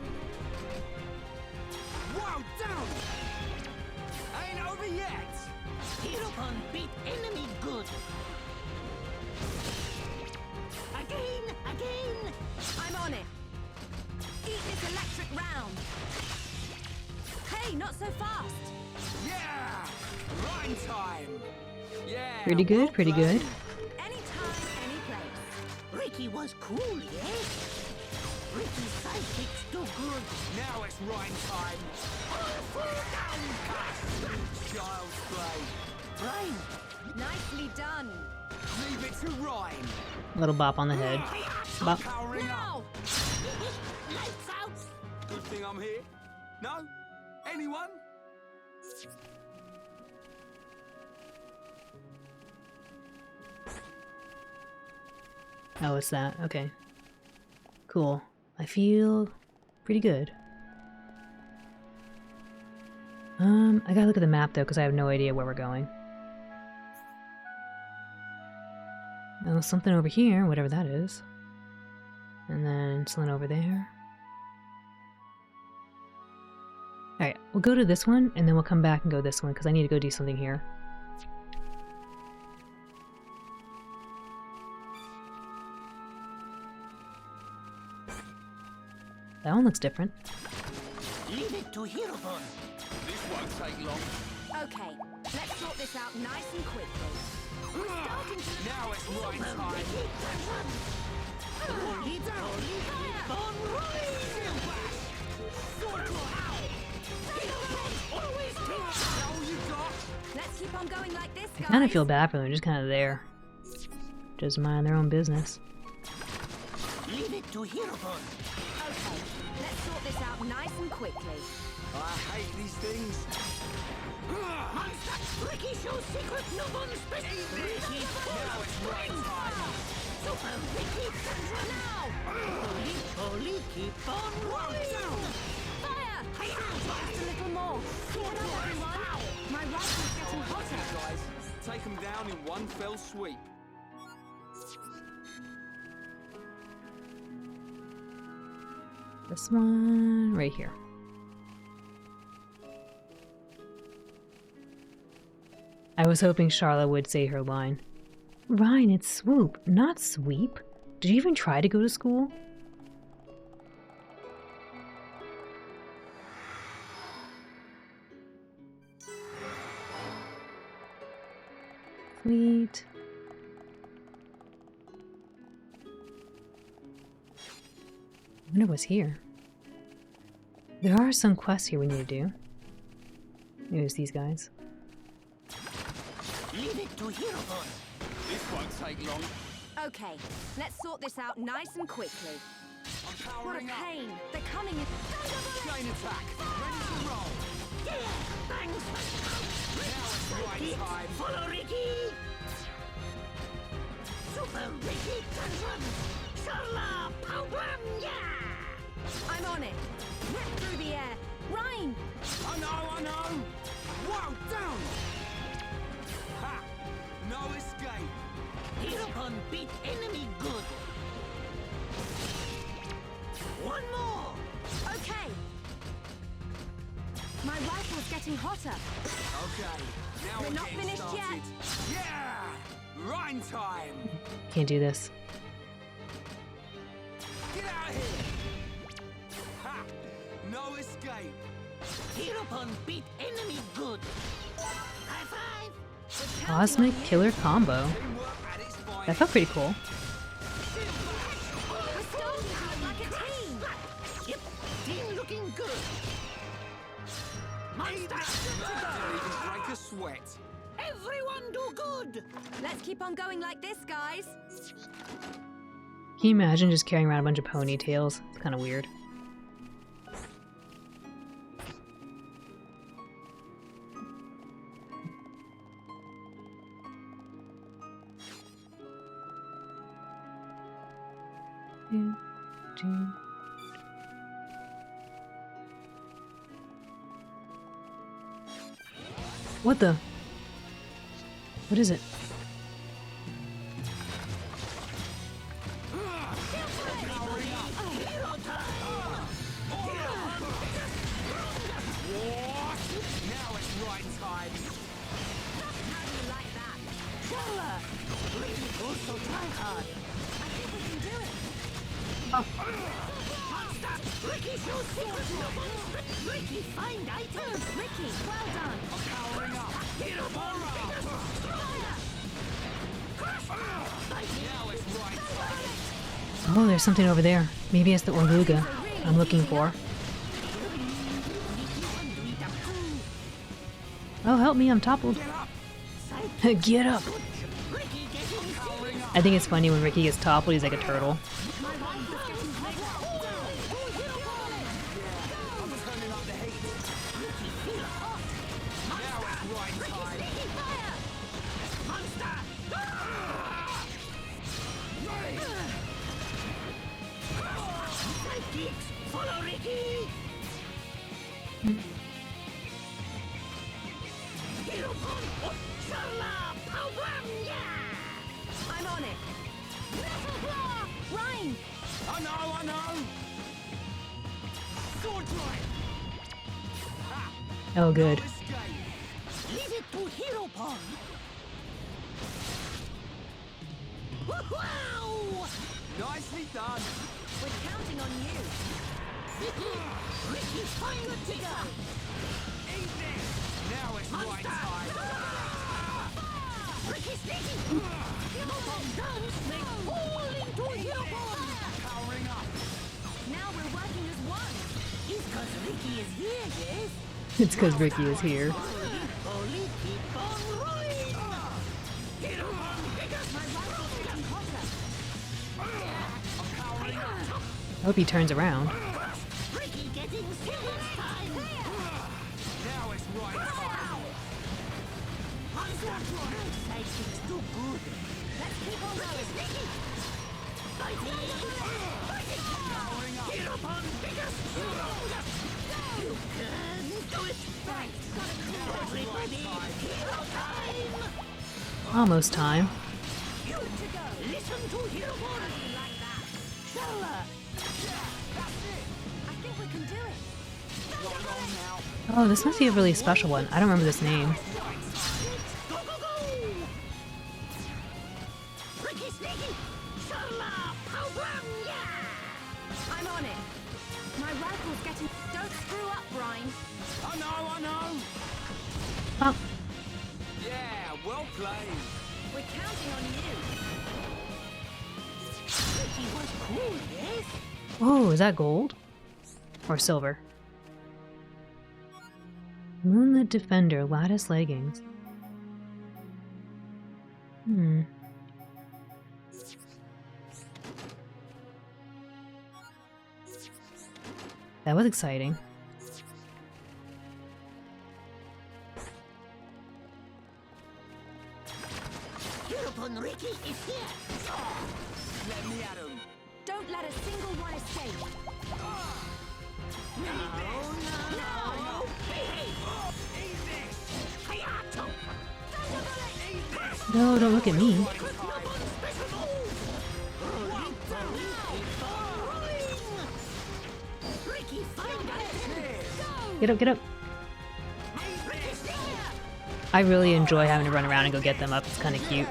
this electric round. Hey, not so fast. Yeah! Rhyme time! Yeah! Pretty good, pretty good. Anytime, any place. Ricky was cool, yes? Ricky's sidekicks do good. Now it's rhyme time! All full down, Child's play! Rhyme. Nicely done. Leave it to rhyme! Little bop on the head. Bop. Powering up! Lights out! Good thing I'm here. No? Anyone? Oh, it's that. Okay. Cool. I feel pretty good. I gotta look at the map though, because I have no idea where we're going. Oh, something over here, whatever that is. And then something over there. Alright, we'll go to this one, and then we'll come back and go this one, because I need to go do something here. That one looks different. Leave it to Hirobon. This won't take long. Okay, let's sort this out nice and quickly. We're starting to... Now it's rhyme time! Holy down! Bon Always All you got! Let's keep on going like this, I guys. kind of feel bad for them, just kind of there. Just mind their own business. Leave it to Hirobon. Okay, let's sort this out nice and quickly. I hate these things. Monster! Ricky shows secret Nobon special! Ricky! Now it's rhyme time! Super Ricky! Now! Holy, keep on rolling! Fire! Just a little more. Keep it up, everyone. My rifle's getting hotter. Guys, take them down in one fell sweep. This one right here. I was hoping Charlotte would say her line. Ryan, it's swoop, not sweep. Did you even try to go to school? Sweet. I wonder what's here. There are some quests here we need to do. Maybe it's these guys. Leave it to Hirobon. This won't take long. Okay, let's sort this out nice and quickly. I'm What a powering up. pain. They're coming in. Chain attack. Ready to roll. Yeah! Thanks! Now it's rhyme time. Follow Ricky! Super Ricky Tantrum! Sharla Powblam! Yeah! I'm on it. Rip through the air. Rhyme! I know! Whoa, down! Ha! No escape! Hirobon beat enemy good! One more! Okay. My rifle's getting hotter. Okay, now We're not getting finished started. yet. Yeah! Rhyme time! Can't do this. Get out of here! Ha! No escape! Hirobon beat enemy good! High five! Cosmic Killer Combo. Teamwork at its finest. That felt pretty cool. We're starting to look like a team. Yep, team looking good! Monster! Don't even break a sweat. Everyone do good! Let's keep on going like this, guys. Can you imagine just carrying around a bunch of ponytails? It's kind of weird. What the? What is it? Now it's right time. How do you like that? Sharla! Really also try hard! I think we can do it. Ricky, show secret weapons. Ricky, find items. Ricky, well done. I'm powering up. Hero bomb, Now it's right time. Oh, there's something over there. Maybe it's the Orluga I'm looking for. Oh, help me, I'm toppled. Get up! I think it's funny when Ricky gets toppled, he's like a turtle. Follow Ricky! Hero bomb, Sharla, power, yeah! I'm on it. Rhyme! I know! Sword drive! Oh, good. Leave it to Hero Pond! Wow! Nicely done! We're counting on you. Ricky, find good to go! Eat this! Now it's right time! Ricky, sneaky! Hero Pond guns, they fall into Hero Pond! Powering up! Now we're working as one. It's cause Ricky is here, yes? It's because Ricky is here. Only keep on rolling! Hero Pond, biggest! My rifle's getting hotter. I hope he turns around. Ricky getting serious time! Now it's right time! Sidekicks too good! Let's keep on going. Powering up! Hero Pond, biggest! You can do it! Right, Everybody, hero time! Almost time. You to go! Listen to Hero Pond! like that. Shala! I think we can do it. Not long now. Oh, this must be a really special one. I don't remember this name. Go, go, go! Ricky, sneaky! Shala, power, yeah! I'm on it. My rifle's getting... Don't screw up, Brian. I know! Oh, Yeah, well played! We're counting on you. Ricky was cool, yes? oh, is that gold? Or silver? Moonlit Defender, lattice leggings. That was exciting. Hero Pond Ricky is here! Let me at him! Don't let a single one escape. No! Hey! Eat this! Hayato! Eat this! No, don't look at me. No one special move! Ricky, find it! Get up, get up. I really enjoy having to run around and go get them up. It's kind of cute.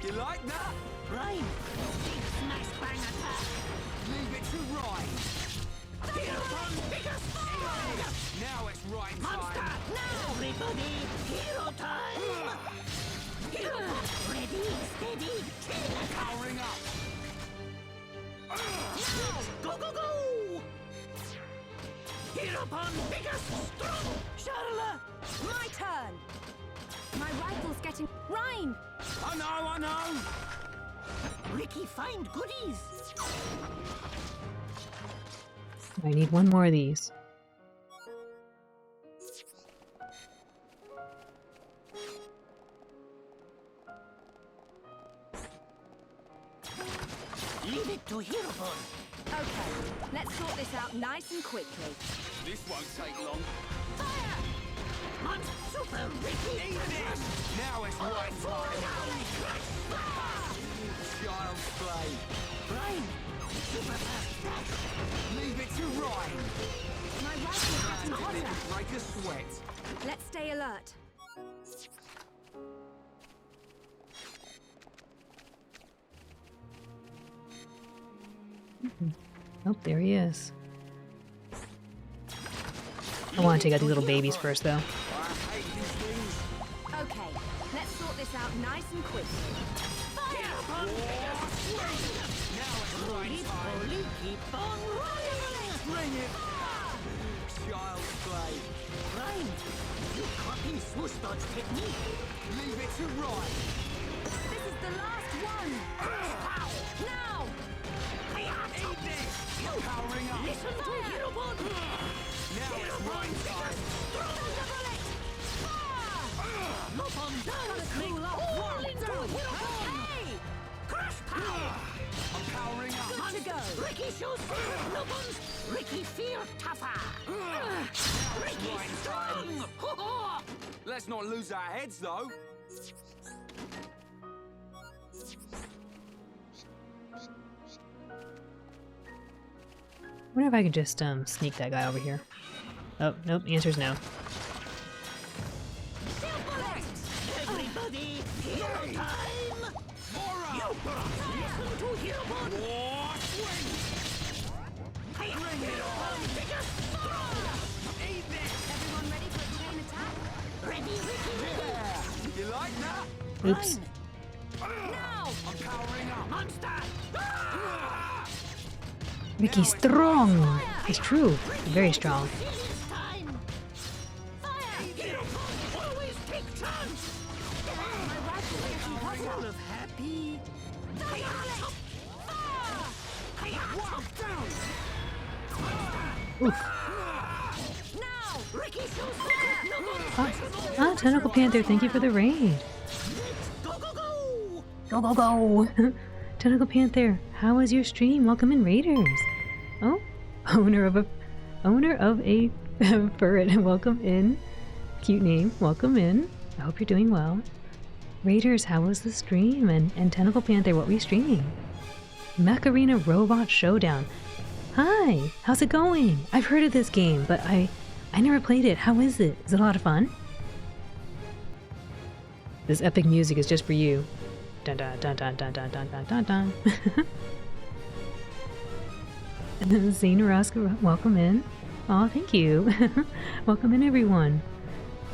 You like that? Right! Big smash bang attack! Leave it to Ryan! Hero Pond biggest! Now it's right Monster! time! Now, everybody! Hero time! Hero Pond ready, steady, kill! Powering up! Go, go, go! Hero Pond biggest! Strong! Charlotte! My turn! My rifle's getting... Rhyme! I know! Ricky, find goodies! I need one more of these. Leave it to Hero Pond! Okay, let's sort this out nice and quickly. This won't take long. Fire! Monster Super Ricky! Eat this! Now it's right time! Child's play! Brian! Super fast dash! Leave it to Ryan! My rifle's getting Let hotter. it break a sweat! Let's stay alert. Oh, there he is. I want to take out these little babies first, though. Okay, let's sort this out nice and quick. Keep on rolling! Bring it! Child's play. Right. You copy swoosh dodge technique. Leave it to right. This is the last one! Now! Eat this! You're powering up! Listen to Hirobon! Now it's right time! Throw the bullet! Lop on down! Cool off! Into Hirobon! Hey! Crash power! I'm powering up! Good to go! Ricky shows secret nubbins! Ricky feel tougher! Ricky strong! Let's not lose our heads, though. I wonder if I could just sneak that guy over here. Oh, nope, the answer's no. Everybody, hero time! Listen to Hirobon! Bring it on! Eat this! Everyone ready for a chain attack? Ready, Ricky! You like that? Oops. Now! I'm powering up. Monster! Ricky's strong! It's true. Very strong. This time! Fire! Hirobon! Always take chance! My rifle is Full of happy... Fire! Down! Oof. Now! Ricky shows secret nubbins! Ah, Tentacle Panther, thank you for the raid. Go, go, go! Go, go, go! Tentacle Panther, how was your stream? Welcome in, Raiders. Oh, owner of a ferret. Welcome in. Cute name. Welcome in. I hope you're doing well. Raiders, how was the stream? And Tentacle Panther, what were you streaming? Macarena Robot Showdown. Hi, how's it going? I've heard of this game, but I never played it. How is it? Is it a lot of fun? This epic music is just for you. Dun dun dun dun dun dun dun dun dun dun. Zane Raska, welcome in. Aw, thank you. Welcome in, everyone.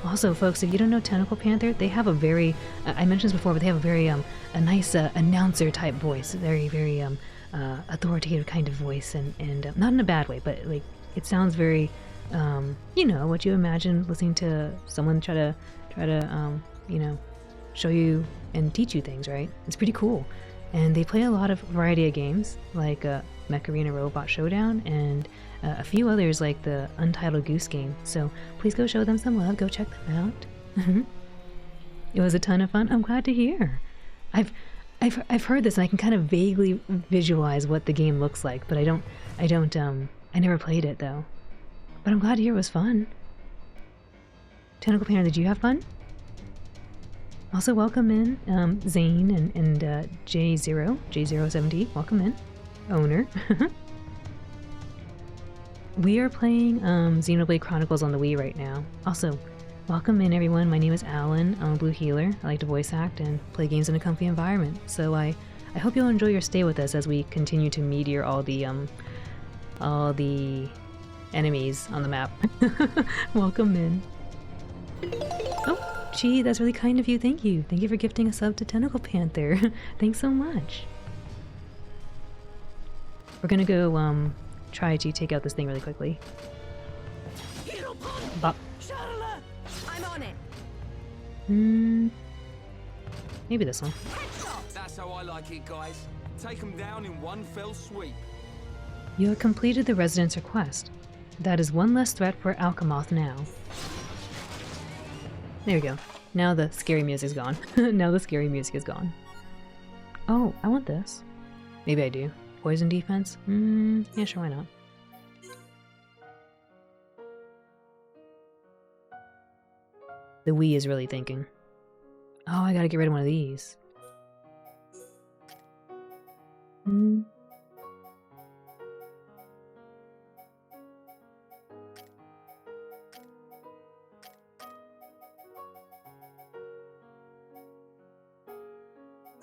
Also, folks, if you don't know Tentacle Panther, they have a very, I mentioned this before, but they have a very, a nice announcer type voice. Very, very authoritative kind of voice, and not in a bad way, but like, it sounds very, you know, what you imagine listening to someone try to, you know, show you and teach you things, right? It's pretty cool. And they play a lot of variety of games, like Macarena Robot Showdown, and a few others like the Untitled Goose Game. So please go show them some love. Go check them out. It was a ton of fun. I'm glad to hear. I've heard this, and I can kind of vaguely visualize what the game looks like, but I never played it though. But I'm glad to hear it was fun. Tentacle Panther, did you have fun? Also, welcome in, Zane and J070. Welcome in, owner. We are playing Xenoblade Chronicles on the Wii right now. Also, welcome in, everyone. My name is Alan. I'm a Blue Healer. I like to voice act and play games in a comfy environment. So I hope you'll enjoy your stay with us as we continue to meteor all the enemies on the map. Welcome in. Oh. Gee, that's really kind of you. Thank you. Thank you for gifting a sub to Tentacle Panther. Thanks so much. We're gonna go try to take out this thing really quickly. Bop. I'm on it. Maybe this one. That's how I like it, guys. Take them down in one fell sweep. You have completed the resident's request. That is one less threat for Alchemoth now. There we go. Now the scary music's gone. Now the scary music is gone. Oh, I want this. Maybe I do. Poison defense? Yeah, sure, why not? The Wii is really thinking. Oh, I gotta get rid of one of these.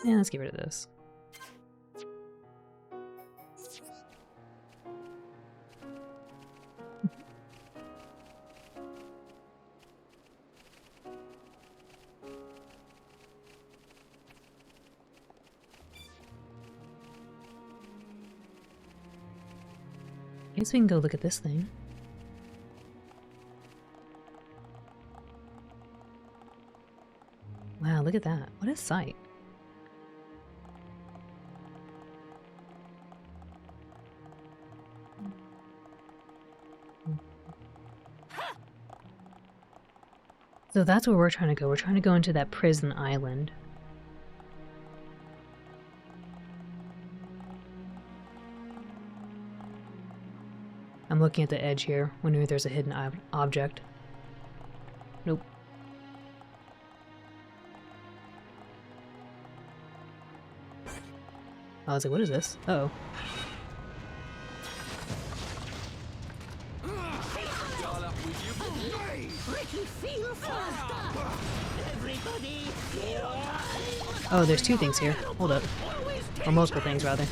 Yeah, let's get rid of this. guess we can go look at this thing. Wow, look at that. What a sight. So that's where we're trying to go. We're trying to go into that prison island. I'm looking at the edge here, wondering if there's a hidden object. Nope. I was like, what is this? Uh-oh. Oh, there's two things here. Hold up. Or multiple things, rather.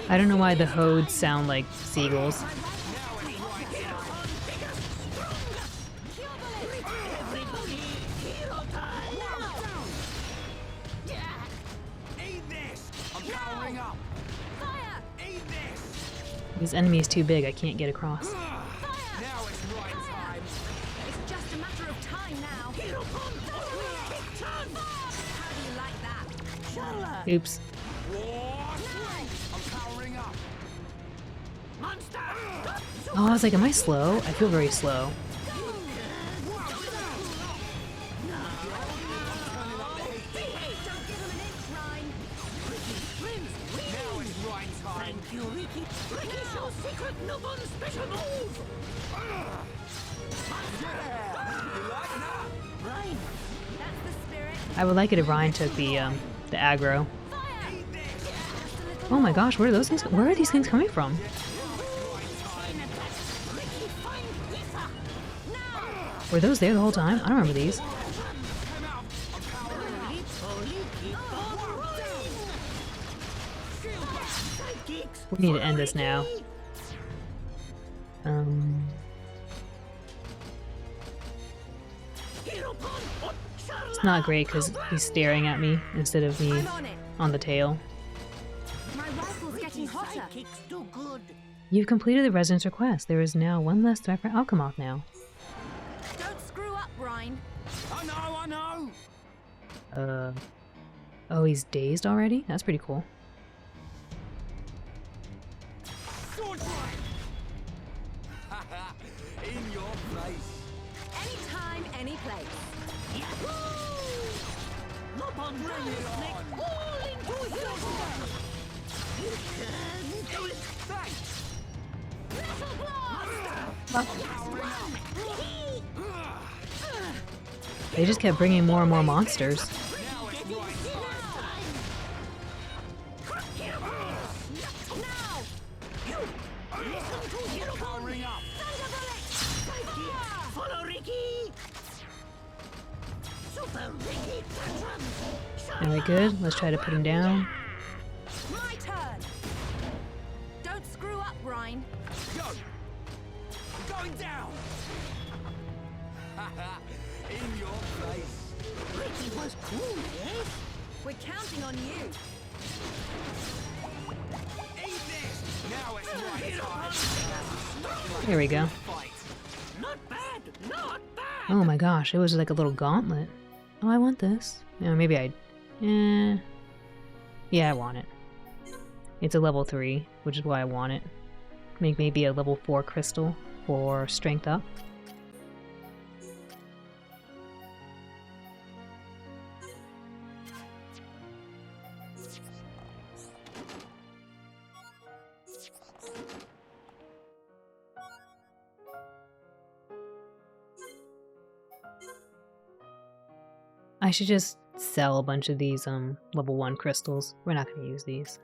I don't know why the Hodes sound like seagulls. This enemy is too big, I can't get across. Oops. Oh, I was like, am I slow? I feel very slow. I would like it if Ryan took the aggro. Oh my gosh, where are those things? Where are these things coming from? Were those there the whole time? I don't remember these. We need to end this now. It's not great because he's staring at me instead of me on the tail. You've completed the resident's request. There is now one less threat for Alchemoth now. Don't screw up, Ryan. I know. Oh, he's dazed already? That's pretty cool. In your place. Anytime, any place. Bring it on. All into your you can do it. Thanks. They just kept bringing more and more monsters. Alright, good. Let's try to put him down. My turn. Don't screw up, Ryan. Go. I'm going down. In your place. Ricky was cool, yes? We're counting on you. Eat this. Now it's right time. There we go. Not bad. Not bad. Oh my gosh, it was like a little gauntlet. Oh, I want this. No, maybe I... Yeah, I want it. It's a level 3, which is why I want it. Make maybe a level 4 crystal for strength up. I should just sell a bunch of these level 1 crystals. We're not going to use these.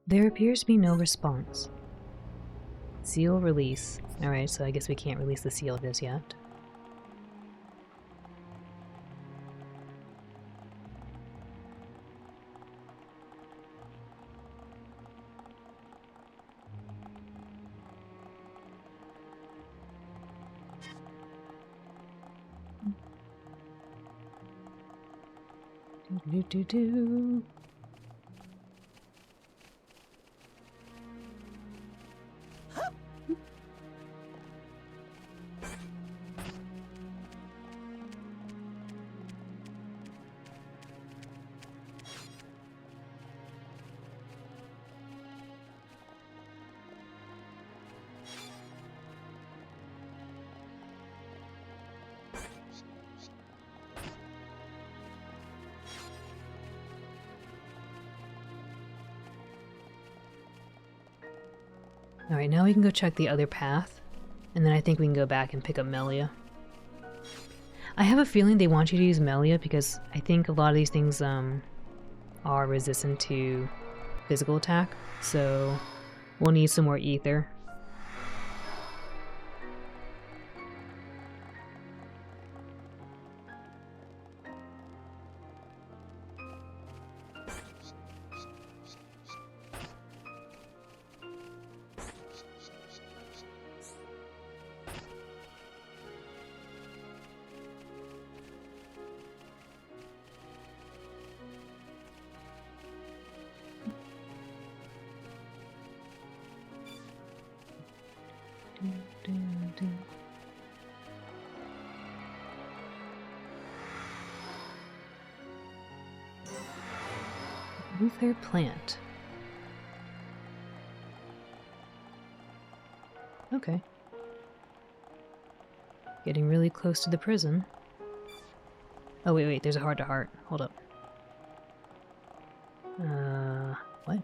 There appears to be no response. Seal release. Alright, so I guess we can't release the seal just yet. Do. Alright, now we can go check the other path, and then I think we can go back and pick up Melia. I have a feeling they want you to use Melia because I think a lot of these things are resistant to physical attack, so we'll need some more ether. Ether plant. Okay. Getting really close to the prison. Oh wait, there's a heart-to-heart. Hold up. What?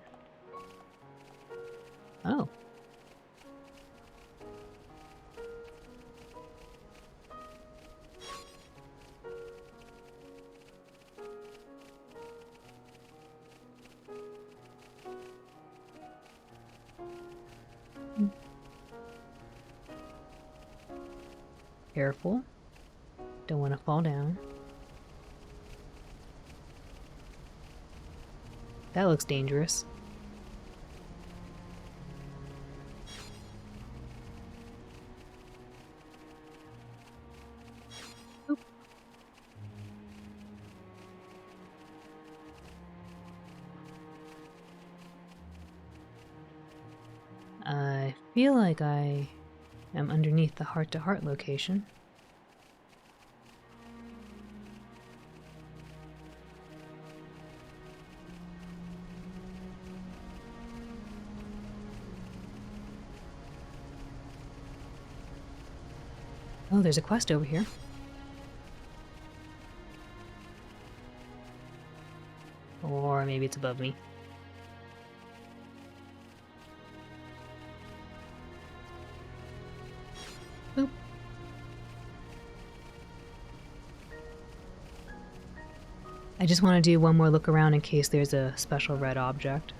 Oh. Careful. Don't want to fall down. That looks dangerous. Oop. I feel like I am underneath the heart-to-heart location. Oh, there's a quest over here. Or maybe it's above me. Boop. I just want to do one more look around in case there's a special red object.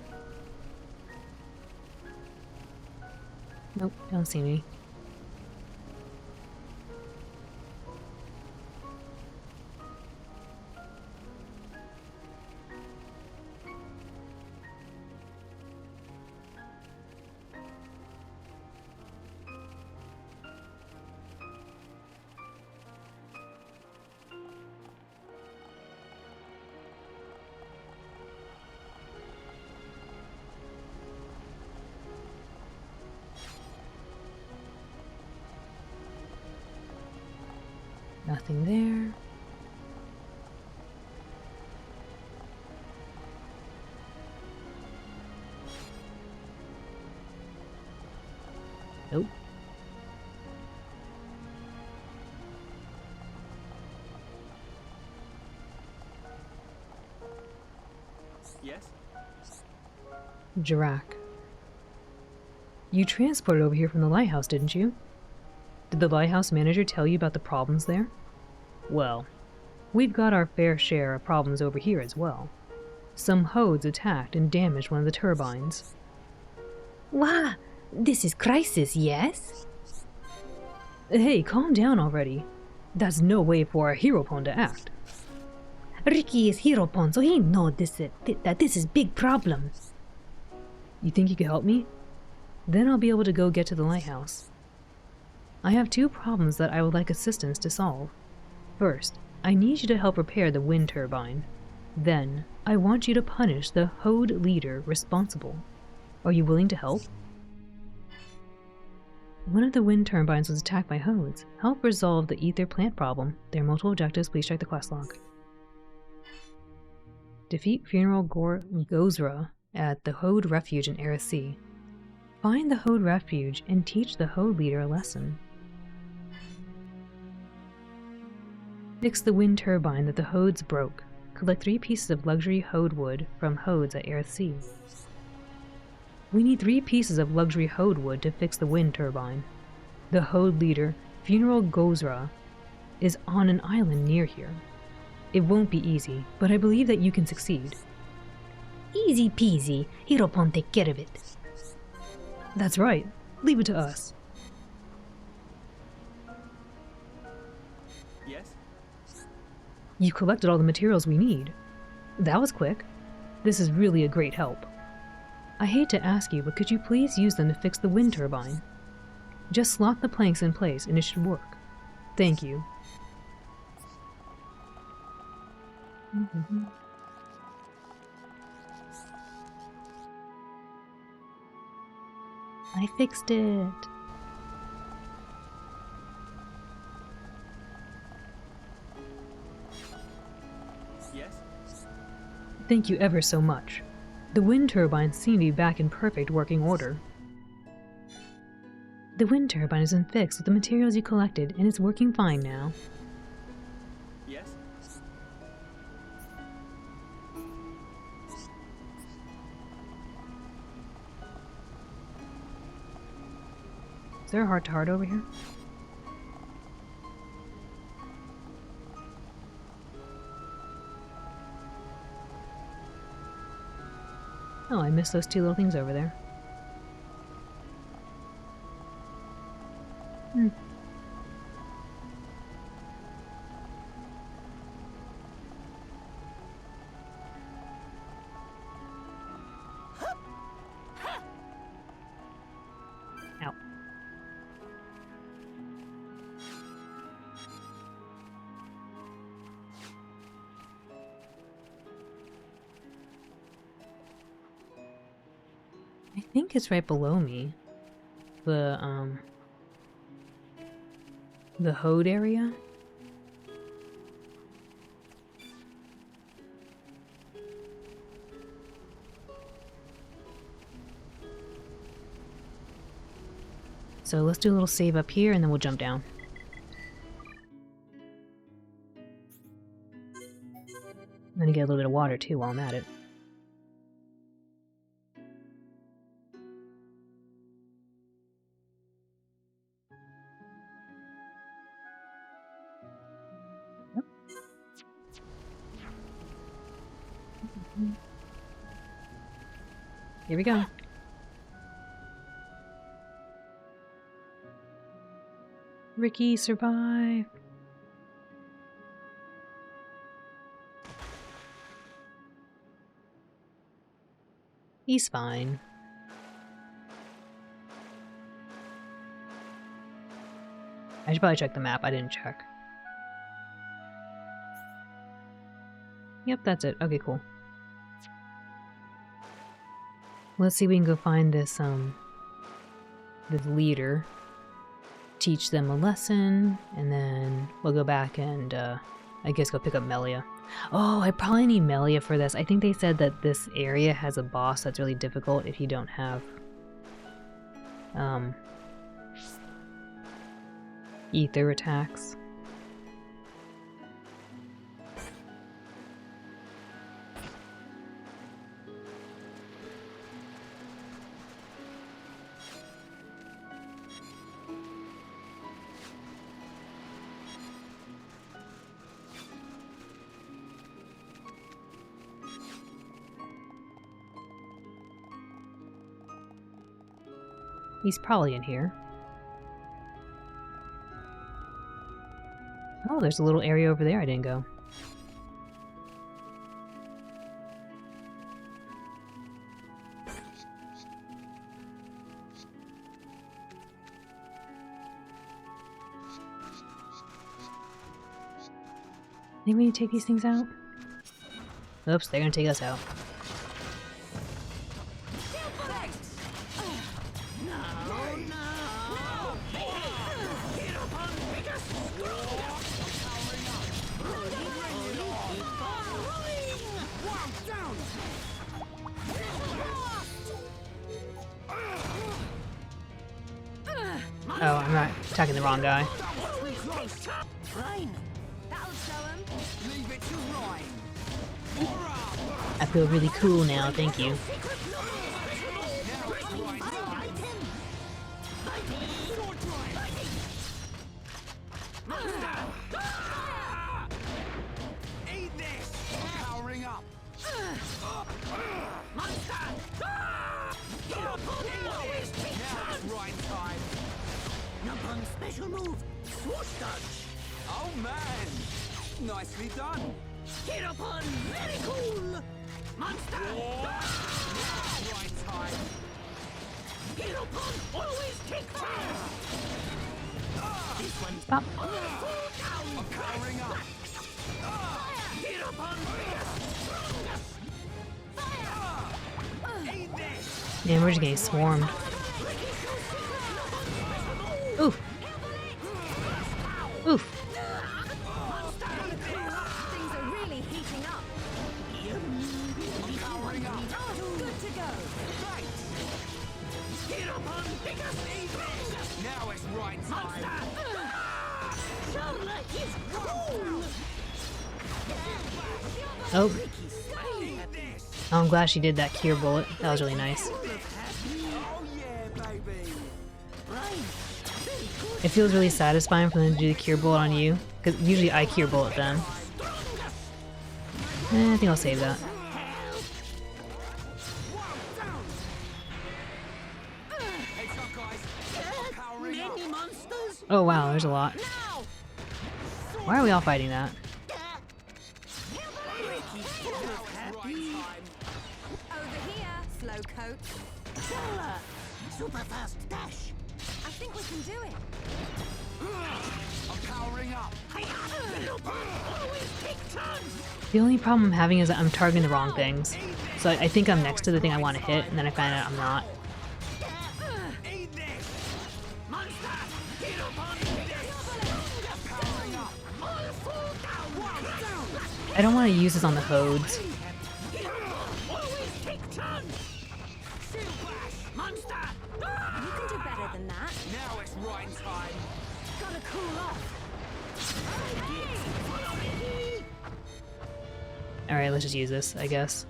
Nope, don't see me. Nothing there. Nope. Yes? Jirak. You transported over here from the lighthouse, didn't you? Did the lighthouse manager tell you about the problems there? Well, we've got our fair share of problems over here as well. Some Hodes attacked and damaged one of the turbines. Wah! This is crisis, yes? Hey, calm down already. That's no way for a Hieropon to act. Ricky is Hieropon, so he know that this is big problem. You think you could help me? Then I'll be able to go get to the lighthouse. I have 2 problems that I would like assistance to solve. First, I need you to help repair the wind turbine. Then, I want you to punish the Hode leader responsible. Are you willing to help? One of the wind turbines was attacked by Hodes. Help resolve the ether plant problem. There are multiple objectives. Please check the quest log. Defeat Funeral Gozra at the Hode Refuge in Aerith Sea. Find the Hode Refuge and teach the Hode leader a lesson. Fix the wind turbine that the Hodes broke. Collect 3 pieces of luxury Hode wood from Hodes at Aerith Sea. We need 3 pieces of luxury Hode wood to fix the wind turbine. The Hode leader, Funeral Gozra, is on an island near here. It won't be easy, but I believe that you can succeed. Easy peasy. Hieropon take care of it. That's right. Leave it to us. Yes? You collected all the materials we need. That was quick. This is really a great help. I hate to ask you, but could you please use them to fix the wind turbine? Just slot the planks in place and it should work. Thank you. I fixed it. Yes? Thank you ever so much. The wind turbines seem to be back in perfect working order. The wind turbine has been fixed with the materials you collected and it's working fine now. Yes? Is there a heart-to-heart over here? Oh, I missed those 2 little things over there. Ow. I think it's right below me. The Hode area? So let's do a little save up here and then we'll jump down. I'm gonna get a little bit of water too while I'm at it. Here we go. Ricky, survive. He's fine. I should probably check the map. I didn't check. Yep, that's it. Okay, cool. Let's see if we can go find this leader. Teach them a lesson, and then we'll go back and I guess go pick up Melia. Oh, I probably need Melia for this. I think they said that this area has a boss that's really difficult if you don't have ether attacks. He's probably in here. Oh, there's a little area over there I didn't go. Think we need to take these things out? Oops, they're gonna take us out. Oh, I'm not attacking the wrong guy. I feel really cool now, thank you. Eat this! Powering up! Now it's right time! Napalm special move! Swoosh dodge! Oh man! Nicely done! Hit upon! Very cool! Monster! Right time! Hit upon! Always take fire! This one's Stop. I'm powering up! Hit upon! Eat this! Man, we're just getting swarmed. Oof. Oof. Things are really heating up. Powering up! Good to go. Right! Hit upon! Biggest evil! Now it's right time! Charlotte is cool! Oh. Eat this! Oh, I'm glad she did that cure bullet. That was really nice. Oh yeah, baby! It feels really satisfying for them to do the cure bullet on you, because usually I cure bullet them. I think I'll save that. Heads up, guys! Powering up! Many monsters! Oh wow, there's a lot. Why are we all fighting that? Over here, slow coat. Charlotte! Super fast dash! I think we can do it. I'm powering up! Always take turns! The only problem I'm having is that I'm targeting the wrong things. So I think I'm next to the thing I want to hit, and then I find out I'm not. Eat this! Monster! Hit upon! Powering up! All fall down! I don't want to use this on the Hodes. Always take turns! Monster! You can do better than that. Now it's right time! Gotta cool off. Alright, let's just use this, I guess.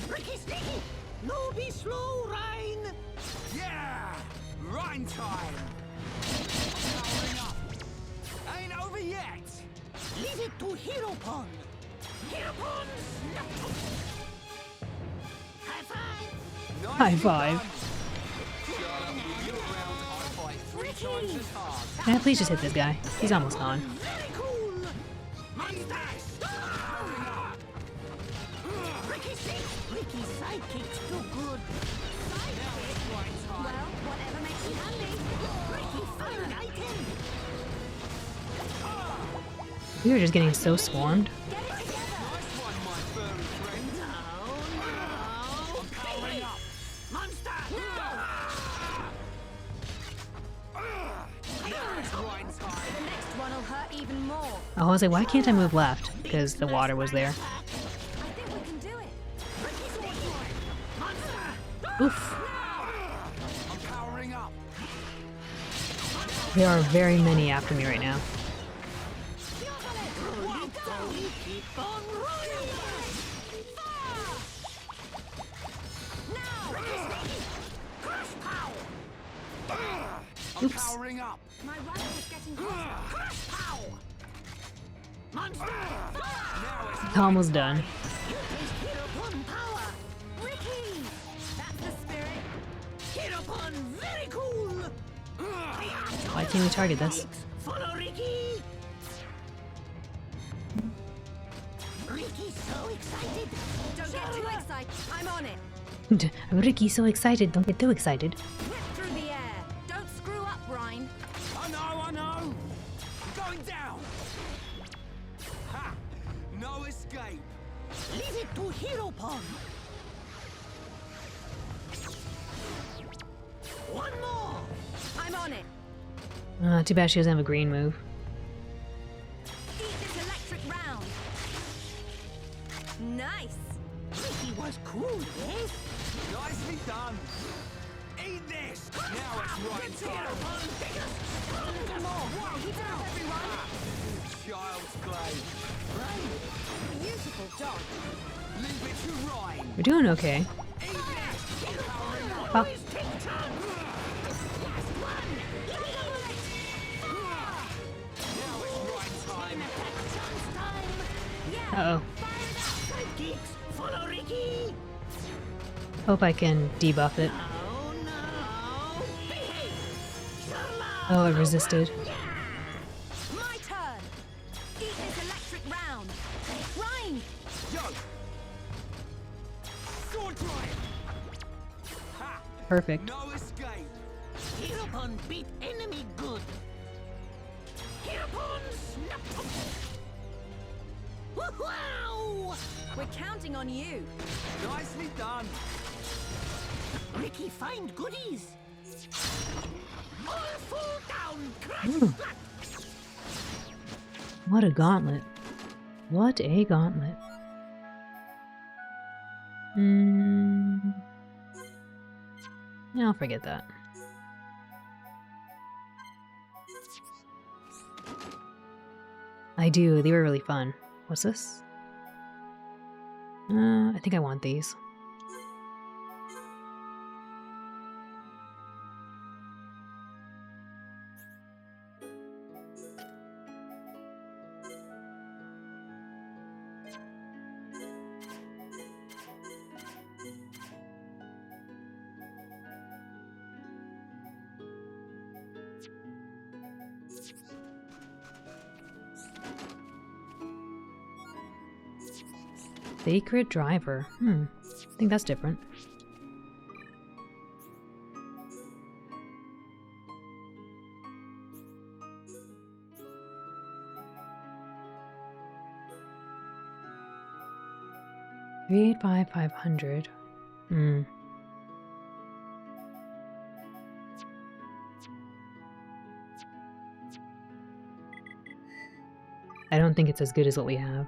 Ricky Sticky! No be slow, Rhine! Yeah! Rhine time! Powering up! Ain't over yet! Leave it to Heropon! Heropon! High five! High five. Charlotte, with your round, I fight 3 times as hard. Can I please just hit this guy? He's almost gone. Very cool! Monster! Ricky Stick! Ricky's sidekick's too good! Well, whatever makes you handy. Ricky, fine item! We are just getting so swarmed. Get it together. Nice one, my furry friend! I'm powering up! Monster! Now it's right time! The next one will hurt even more. I was like, why can't I move left? Because the water was there. I think we can do it. Oof. I'm powering up! There are very many after me right now. Keep on rolling! Crush pow! I'm powering up! My rifle is getting hotter. Crush pow! Monster! Now it's Almost done. You taste Heropon power! Ricky! That's the spirit. Why can't we target this? Follow Ricky! Ricky's so excited! Don't get too excited. I'm on it. Ricky's so excited, don't get too excited. Whip through the air. Don't screw up, Rhine. I know! I'm going down! Ha! No escape! Leave it to Hero Pond! One more! I'm on it. Too bad she doesn't have a green move. Eat this electric round. Nice. Ricky was cool, yes? Nicely done! Eat this! Now it's right time! Wow, he down, everyone. Child's play! Beautiful dog. Leave it to Rhine! We're doing okay. Eat this! Oh. Now it's right time! Uh-oh. Sidekicks, follow Ricky! Hope I can debuff it. Oh no! Behave! Charlotte! Oh, I resisted. My turn. Eat this electric round. Rhine. Yo! Sword drive! Ha! Perfect. No escape! Hereupon beat enemy good. Hereupon snap! Wow! We're counting on you. Nicely done! Ricky find goodies. All fall down. Crash! Ooh. What a gauntlet. What a gauntlet. Yeah, I'll forget that. I do, they were really fun. What's this? I think I want these. Sacred Driver. I think that's different. Read by 500. I don't think it's as good as what we have.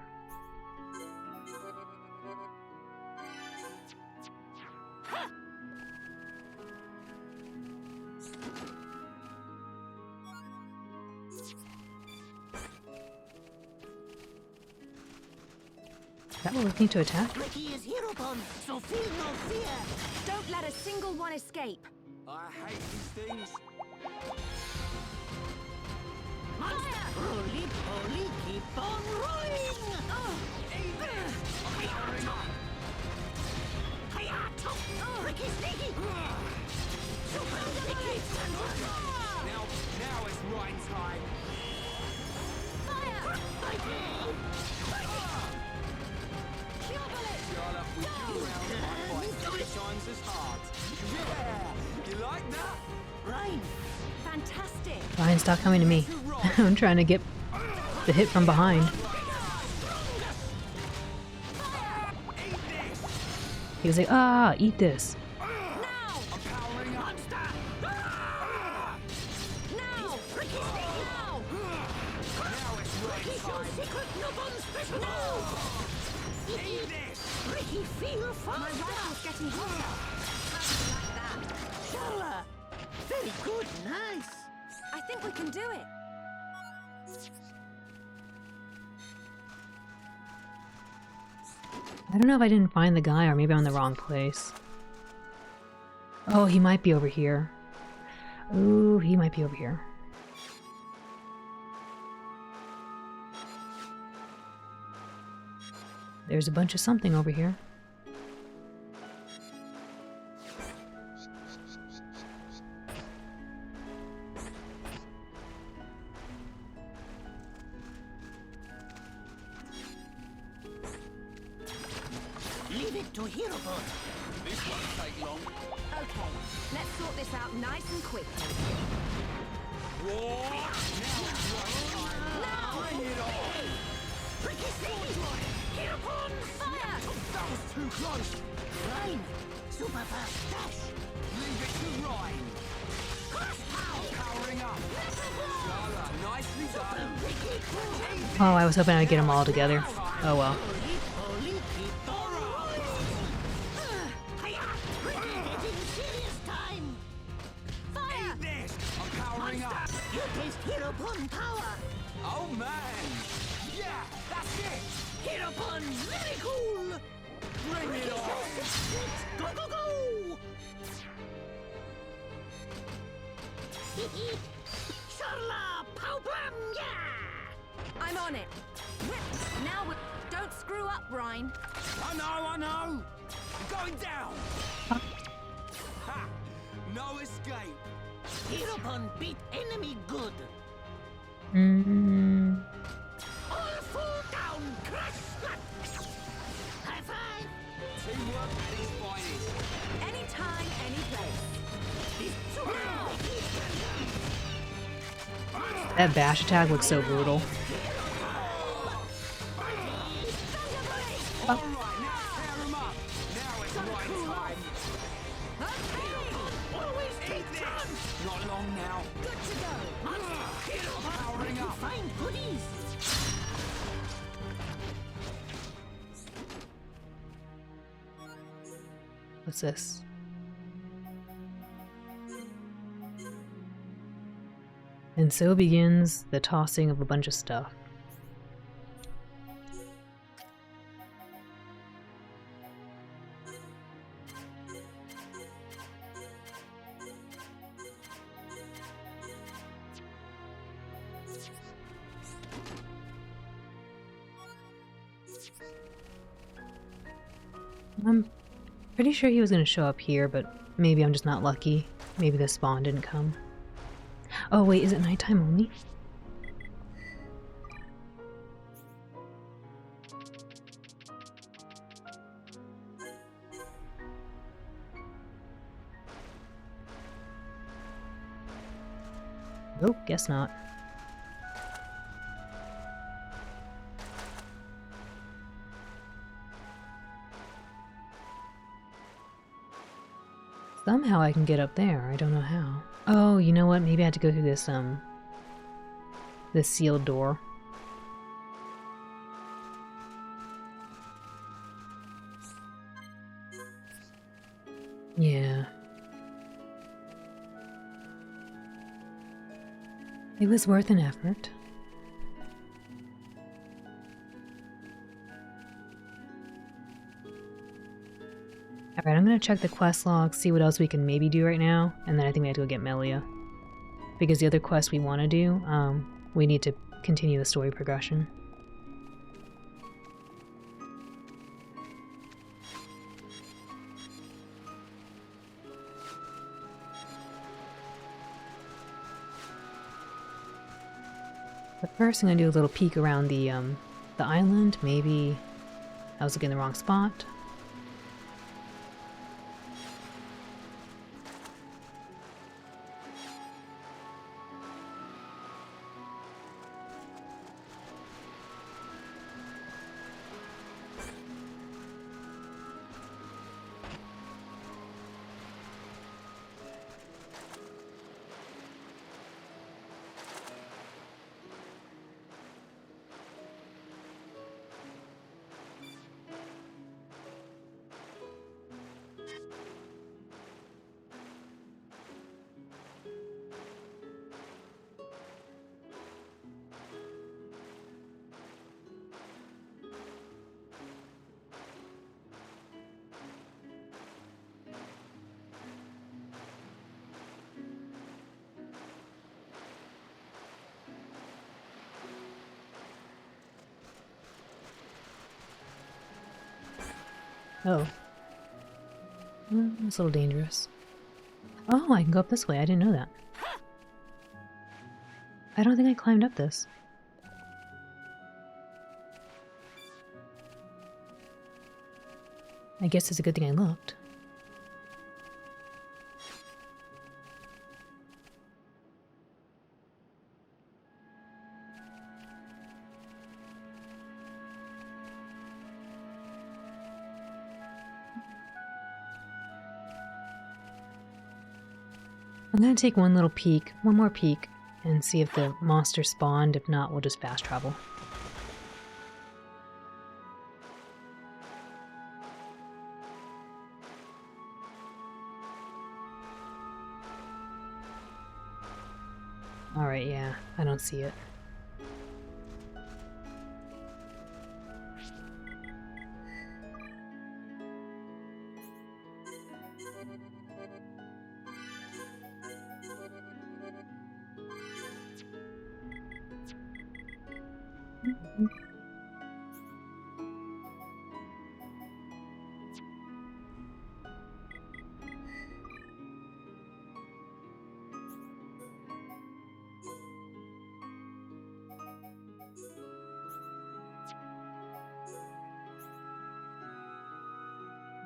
That will need to attack. Ricky is hero bomb, so feel no fear. Don't let a single one escape. I hate these things. Monster! Roly poly, keep on rolling! Hayato! Ricky sneaky! Super Ricky! Now it's right time. Fire! Charlotte, we do round fight 3 times as hard. Yeah! You like that? Rhine! Fantastic! Ryan, stop coming to me. I'm trying to get the hit from behind. He was like, ah, eat this. Ricky, feel faster! My rifle's getting hotter. Like that. Charlotte! Very good, nice! I think we can do it. I don't know if I didn't find the guy or maybe I'm in the wrong place. Oh, he might be over here. Ooh, he might be over here. There's a bunch of something over here. to Hirobot. This won't take long. Okay, let's sort this out nice and quickly. What? Now bring it on! Ricky Sword! Hirobot! Fire! That was too close! Rain! Super fast dash! Leave it to Ryan. Crash pow! Powering up. Charlotte, nicely done. Oh, I was hoping I would get them all together. Oh well. Eat this! I'm powering up. You taste Hirobot power! Oh man! Yeah, that's it! Hirobot very cool! Bring it on! Go, go, go! Charla, pow blam, yeah! I'm on it. Now we don't screw up, Ryan. I know! I'm going down! Ha! No escape! Hirobot beat enemy good! Mm. All fall down, crash flat! High five! Teamwork at its finest. Anytime, any place. That bash attack looks so brutal. All right, now tear 'em up. Now it's right time. Always take time! Not long now. Good to go! Powering up. Find goodies! What's this? And so begins the tossing of a bunch of stuff. I'm pretty sure he was going to show up here, but maybe I'm just not lucky. Maybe the spawn didn't come. Oh wait, is it nighttime only? Nope, guess not. Somehow I can get up there. I don't know how. Oh, you know what? Maybe I had to go through this sealed door. Yeah. It was worth an effort. Alright, I'm gonna check the quest log, see what else we can maybe do right now, and then I think we have to go get Melia. Because the other quest we want to do, we need to continue the story progression. But first I'm gonna do a little peek around the island. Maybe I was looking in the wrong spot. Oh. It's a little dangerous. Oh, I can go up this way. I didn't know that. I don't think I climbed up this. I guess it's a good thing I looked. I'm gonna take one little peek, one more peek, and see if the monster spawned. If not, we'll just fast travel. Alright, yeah, I don't see it.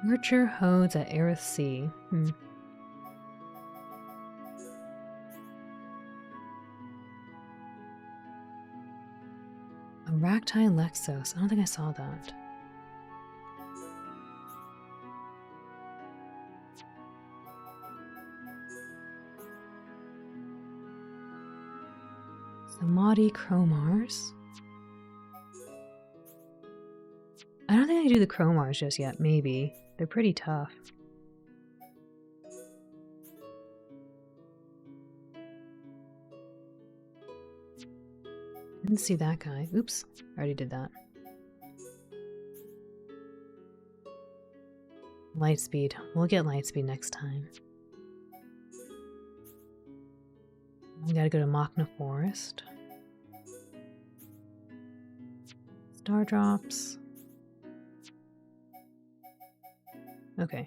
Nurture Hodes at Aerith Sea. A Racti Lexos. I don't think I saw that. Samadhi Chromars. I don't think I can do the Chromars just yet, maybe. They're pretty tough. Didn't see that guy. Oops, I already did that. Lightspeed. We'll get Lightspeed next time. We gotta go to Machna Forest. Star drops. Okay.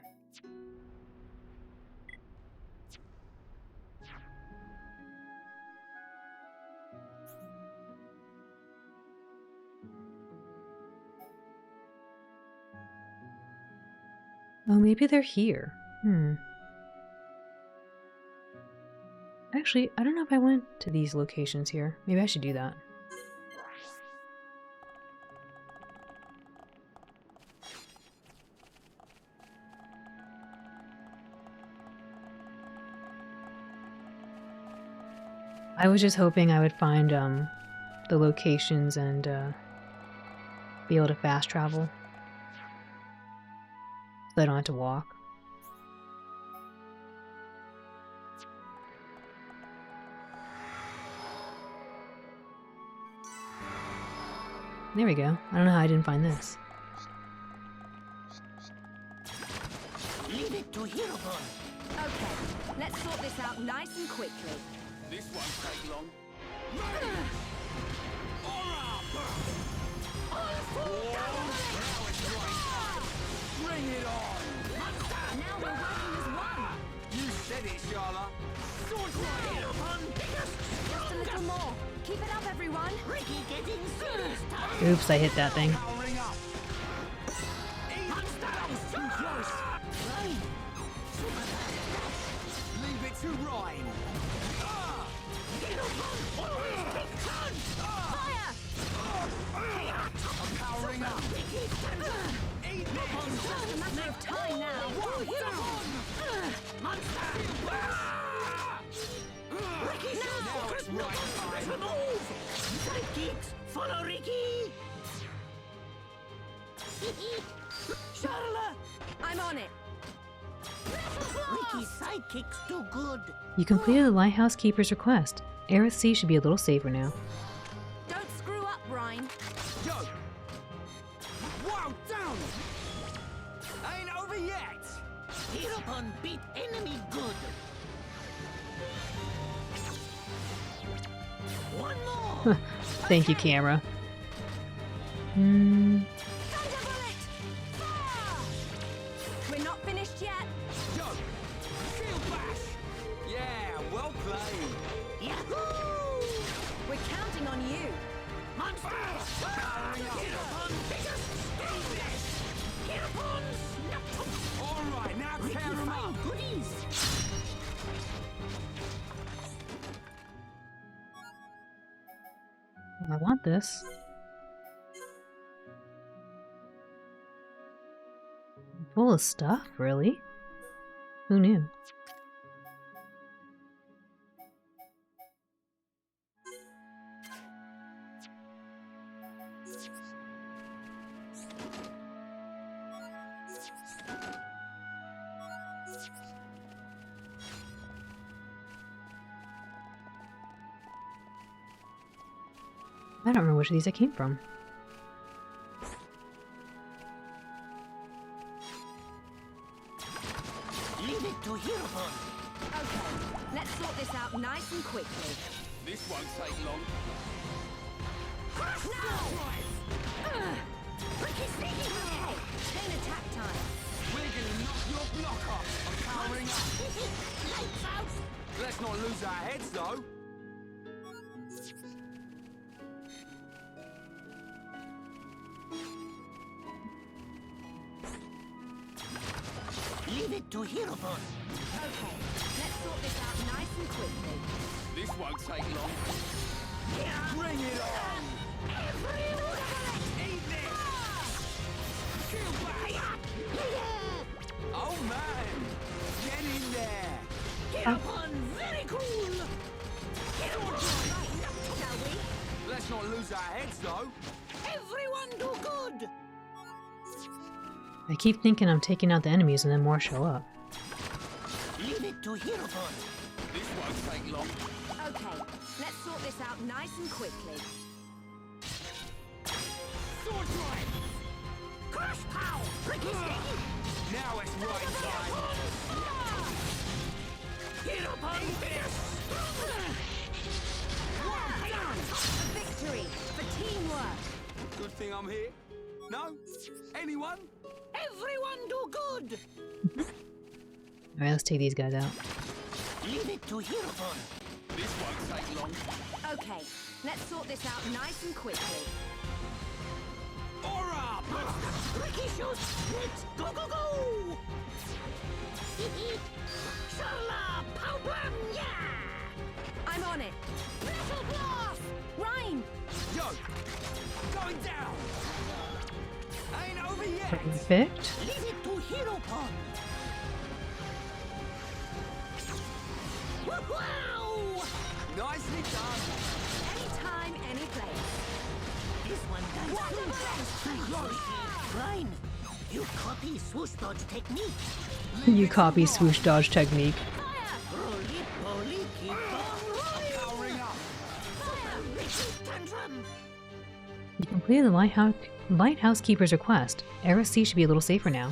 Oh, maybe they're here. Actually, I don't know if I went to these locations here. Maybe I should do that. I was just hoping I would find the locations and be able to fast travel. So I don't have to walk. There we go. I don't know how I didn't find this. Leave it to Hirobon. Okay, let's sort this out nice and quickly. This won't take long. Bring it on! Now we're working as one. You said it, Sharla. Just a little more. Keep it up, everyone. Ricky getting serious. Oops, I hit that thing. Powering up. Leave it to Ryan. Fire! I'm powering up. Eat this. Just a matter of time now. Now it's right time. Move! Sidekicks, follow Ricky! Sharla! I'm on it. Ricky's sidekicks do good. You completed the Lighthouse Keeper's request. Aerith Sea should be a little safer now. Don't screw up, Ryan. Yo! Wow, down! Ain't over yet! Hirobon beat enemy good. One more! Thank you, camera. Thunderbolt! Fire! We're not finished yet. Yo! Shield bash! Yeah, well played! Yahoo! We're counting on you. Monster! Hirobon biggest! Hirobon snap I want this. Full of stuff, really? Who knew? I don't remember which of these I came from. Leave it to Hirobon. Okay, let's sort this out nice and quickly. This won't take long. Ricky sneaky! Okay, chain attack time. We're gonna knock your block off. I'm powering up. Lights out. Let's not lose our heads, though. Leave it to Hirobon. Okay, let's sort this out nice and quickly. This won't take long. Bring it on! Eat this! Kill back! Oh man! Get in there! Hirobon, very cool. Shall we? Let's not lose our heads, though. Everyone do good. I keep thinking I'm taking out the enemies and then more show up. Leave it to Hirobon. This won't take long. Okay, let's sort this out nice and quickly. Sword drive. Crush pow. Ricky sneaky. Now it's right time. Hirobon fierce. Well done! A victory for teamwork. Good thing I'm here. No? Anyone? Everyone do good. Alright, let's take these guys out. Leave it to Hirobon. This won't take long. Okay, let's sort this out nice and quickly. Aura! Ricky shoots. Let's go, go, go. Shala, pow, blam, yeah. I'm on it. Metal blast. Rhyme! Yo! Going down! Ain't over yet! Perfect. Leave it to Hirobon. Wow! Nicely done! Anytime, any place. This one does Ryan, you copy swoosh dodge technique. You copy swoosh dodge technique. Roly-poly, keep on rolling. Powering up! Fire, Ricky tantrum. You completed the lighthouse keeper's request. Era C should be a little safer now.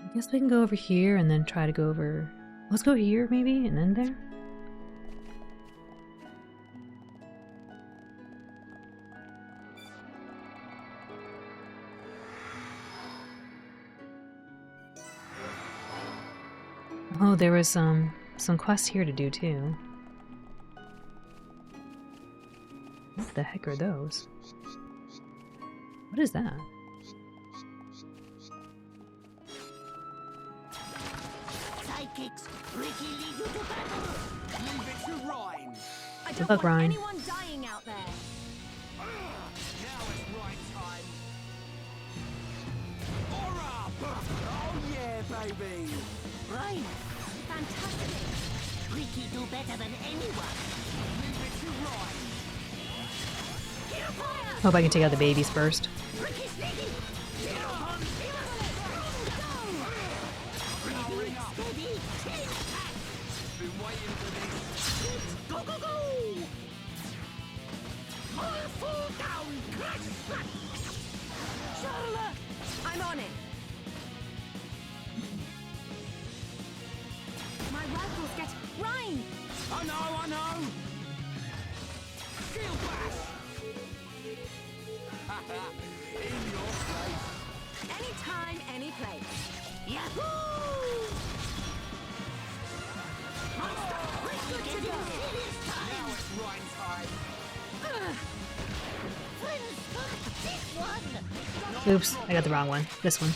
I guess we can go over here and then try to go over... Let's go here maybe and then there. Oh, there was some quests here to do too. What the heck are those? What is that? Sidekicks, Ricky lead you to battle. Leave it to Ryan! I Good don't luck, want Ryan. anyone dying out there. Now it's right time! Aura! Oh yeah, baby! Ryan, Fantastic. Ricky do better than anyone. Leave it to Ryan! Here, fire! Hope I can take out the babies first. Ricky sneaky. Hirobon, Powering up! steady, chain attack. Been waiting for this! Go, go, go! All fall down, crash, slap. Charlotte! I'm on it. My rifles get... Rhyme! I know! Shield bash! In your place! Anytime, any place. Yahoo! Monster, Ricky, Good to go. serious time. Now it's Ryan's time! Oops, I got the wrong one. This one.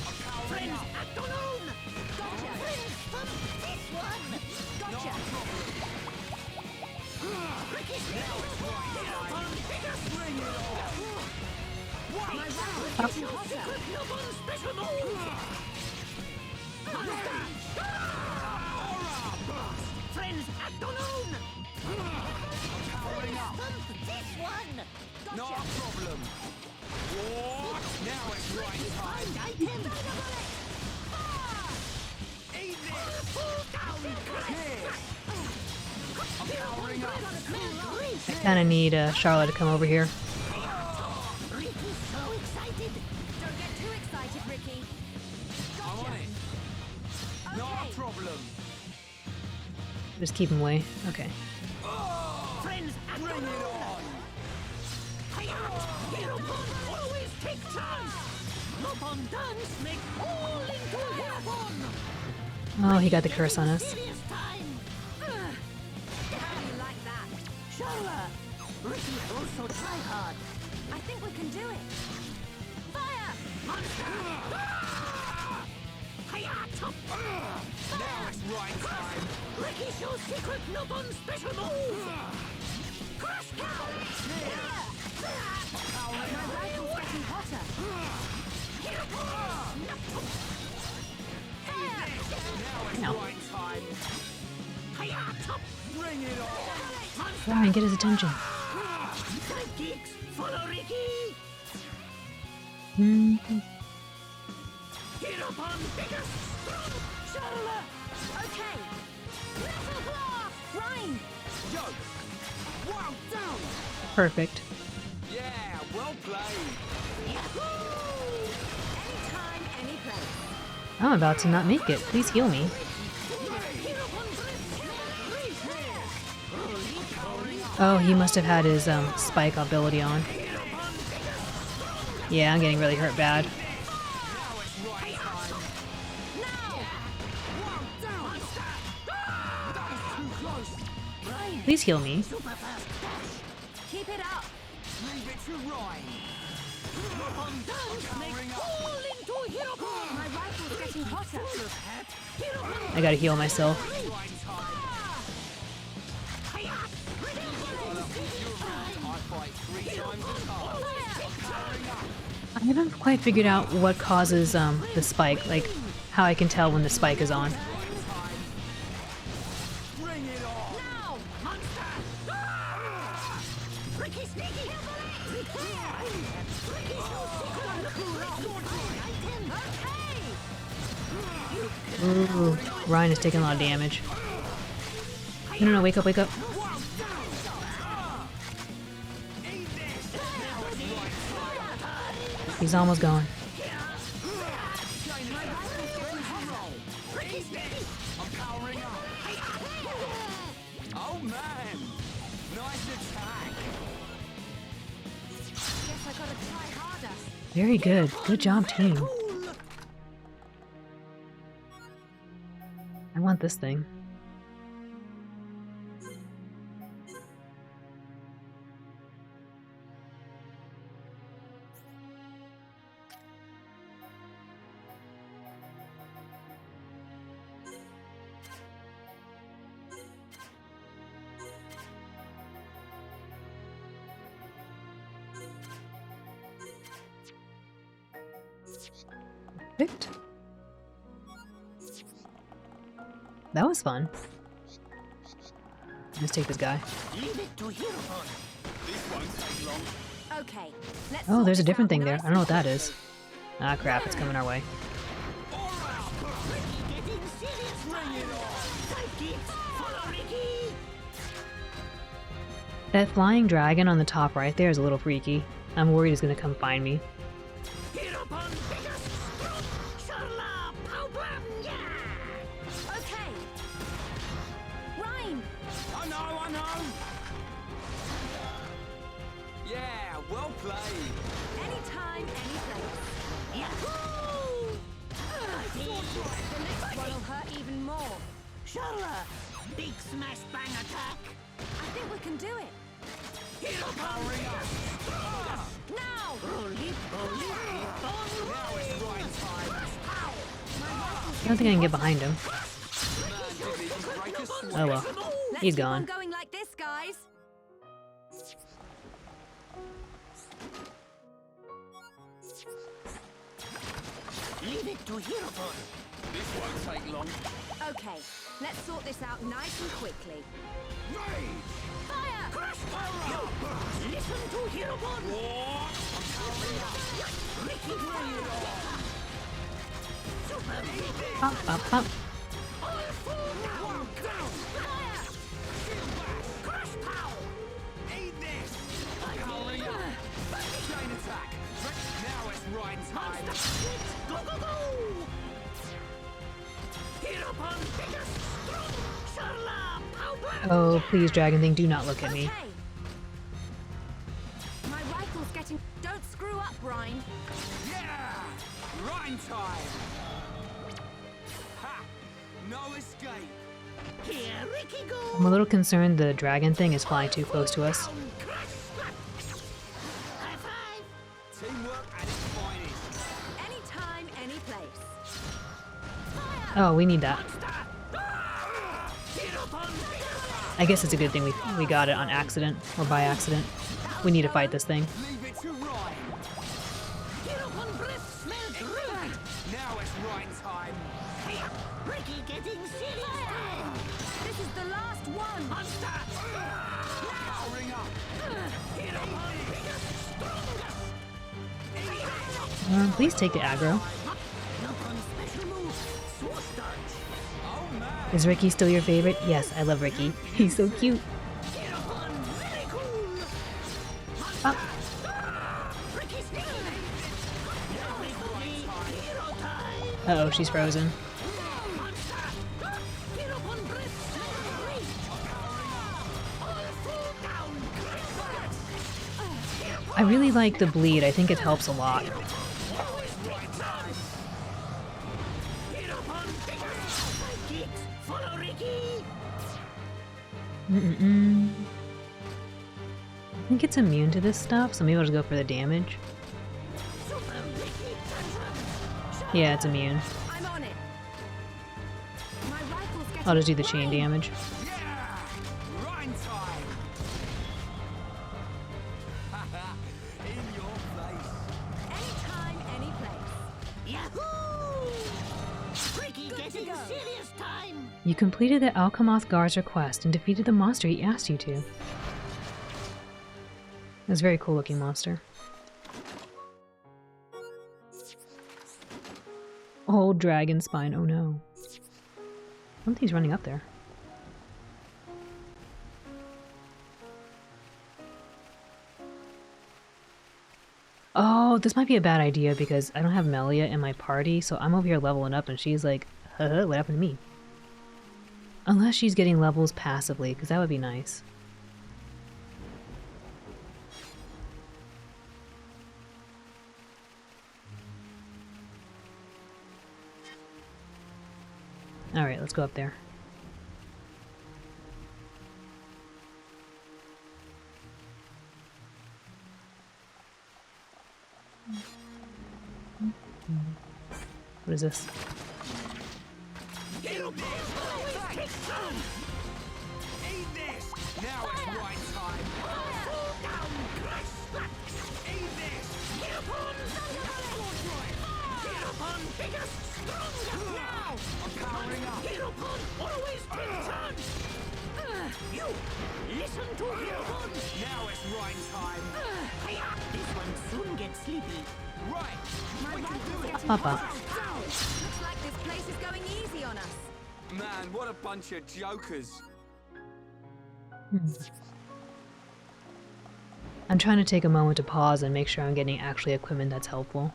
Not a problem. Now it's right time. Eat I'm powering up. I kind of need Charlotte to come over here. Ricky's so excited. Don't get too excited, Ricky. I'm on it. Not a problem. Just keep him away. Okay. Friends, bring it on. Always take chance. Lupon dance make all into heaven. Oh, he got the curse on us. Serious time. How do you like that? Charlotte, Ricky also try hard. I think we can do it. Fire! Monster! Hiya, top! Now it's right time. Ricky shows secret Lupon special move. Crash cow! My rifle's getting hotter. Now it's right time. Hiya, top! Bring it on. Ryan, get his attention. Sidekicks, follow Ricky! Get up on biggest strong Charlotte! Okay. Metal blast! Ryan! Yo! Wow, down! Perfect. Yeah, well played. Anytime, any place. I'm about to not make it. Please heal me. Oh, he must have had his spike ability on. Yeah, I'm getting really hurt bad. Please heal me. Keep it up. Leave it to Ryan. My rifle's getting hotter. I gotta heal myself. I haven't quite figured out what causes the spike, like how I can tell when the spike is on. Bring it on. Now, monster! Ricky sneaky! Ooh, Ryan is taking a lot of damage. No, wake up, wake up. He's almost gone. I'm powering up. Oh man! Nice attack. Guess I gotta try harder. Very good. Good job, team. I want this thing. Perfect. That was fun. Let's take this guy. Leave it to Hirofon. This won't take long. Okay. Let's Oh, sort there's a this different out thing there. nice I don't know what and that is. Ah, crap. It's coming our way. Getting serious time. Sidekicks, follow Ricky! That flying dragon on the top right there is a little freaky. I'm worried he's gonna come find me. Hirofon, biggest strong Charlotte! Pow blam, yeah! Okay. Ryan! I know. Yeah, well played. Anytime, any place. Yahoo! The next one will hurt even more. Charlotte, big smash bang attack! I think we can do it. Powering up. Now! Now it's right time. I don't think I can get behind him. Man didn't even break a sweat. Oh well. Let's He's keep on gone. going like this, guys. Leave it to Hierophant. This won't take long. Okay, let's sort this out nice and quickly. Rage! Fire! Crush power! Listen to Hierophant. Ricky Super Ricky. Pop, pop, pop. All four down. Fire! Crush power. Eat this! Powering up. Chain attack. Now it's right time. Go, go, go! Hierophant, biggest, strong, Sharla, power. Oh, please, dragon thing, do not look at me. Okay. My rifle's getting... Don't screw up, Rhine. Yeah! Rhyme time! Ha! No escape! Here, Ricky, go. I'm a little concerned the dragon thing is flying too close to us. High five. Teamwork at its finest. Anytime, any place. Oh, we need that. I guess it's a good thing we got it on accident, or by accident. We need to fight this thing. Leave it to Ryan. Hierophant breath smells rude. Now it's right time. Ricky getting serious time. This is the last one. Monster. Powering up. Hierophant biggest, strongest. Please take the aggro. Look on special move. Swoosh dart. Oh man. Is Ricky still your favorite? Yes, I love Ricky. He's so cute. Hierophant, very cool. Pop. Ricky's here. Everybody, hero time. Uh oh, she's frozen. Monster. Hierophant breath smells great. All full down. I really like the bleed. I think it helps a lot. Always right time. Hierophant biggest. Get, follow Ricky. I think it's immune to this stuff, so maybe I'll just go for the damage. Super Ricky tantrum. Yeah, it's immune. I'm on it. My rifle's getting... I'll just do the chain damage. Yeah! Rhyme time. In your face. Anytime, any place. Yahoo! Ricky getting serious time. You completed the Alchemoth Guard's request and defeated the monster he asked you to. That's a very cool looking monster. Old dragon spine, oh no. Something's running up there. Oh, this might be a bad idea because I don't have Melia in my party, so I'm over here leveling up and she's like, haha, what happened to me? Unless she's getting levels passively, because that would be nice. Alright, let's go up there. What is this? Eat this! Now it's right time. Eat this! Biggest, strongest now! I'm powering up. Hierophant always take turn! You, listen to Hierophant! Now it's right time. This one soon gets sleepy. Right. My We can rifle's do it. getting... Papa. Looks like this place is going easy on us. Man, what a bunch of jokers. I'm trying to take a moment to pause and make sure I'm getting actually equipment that's helpful.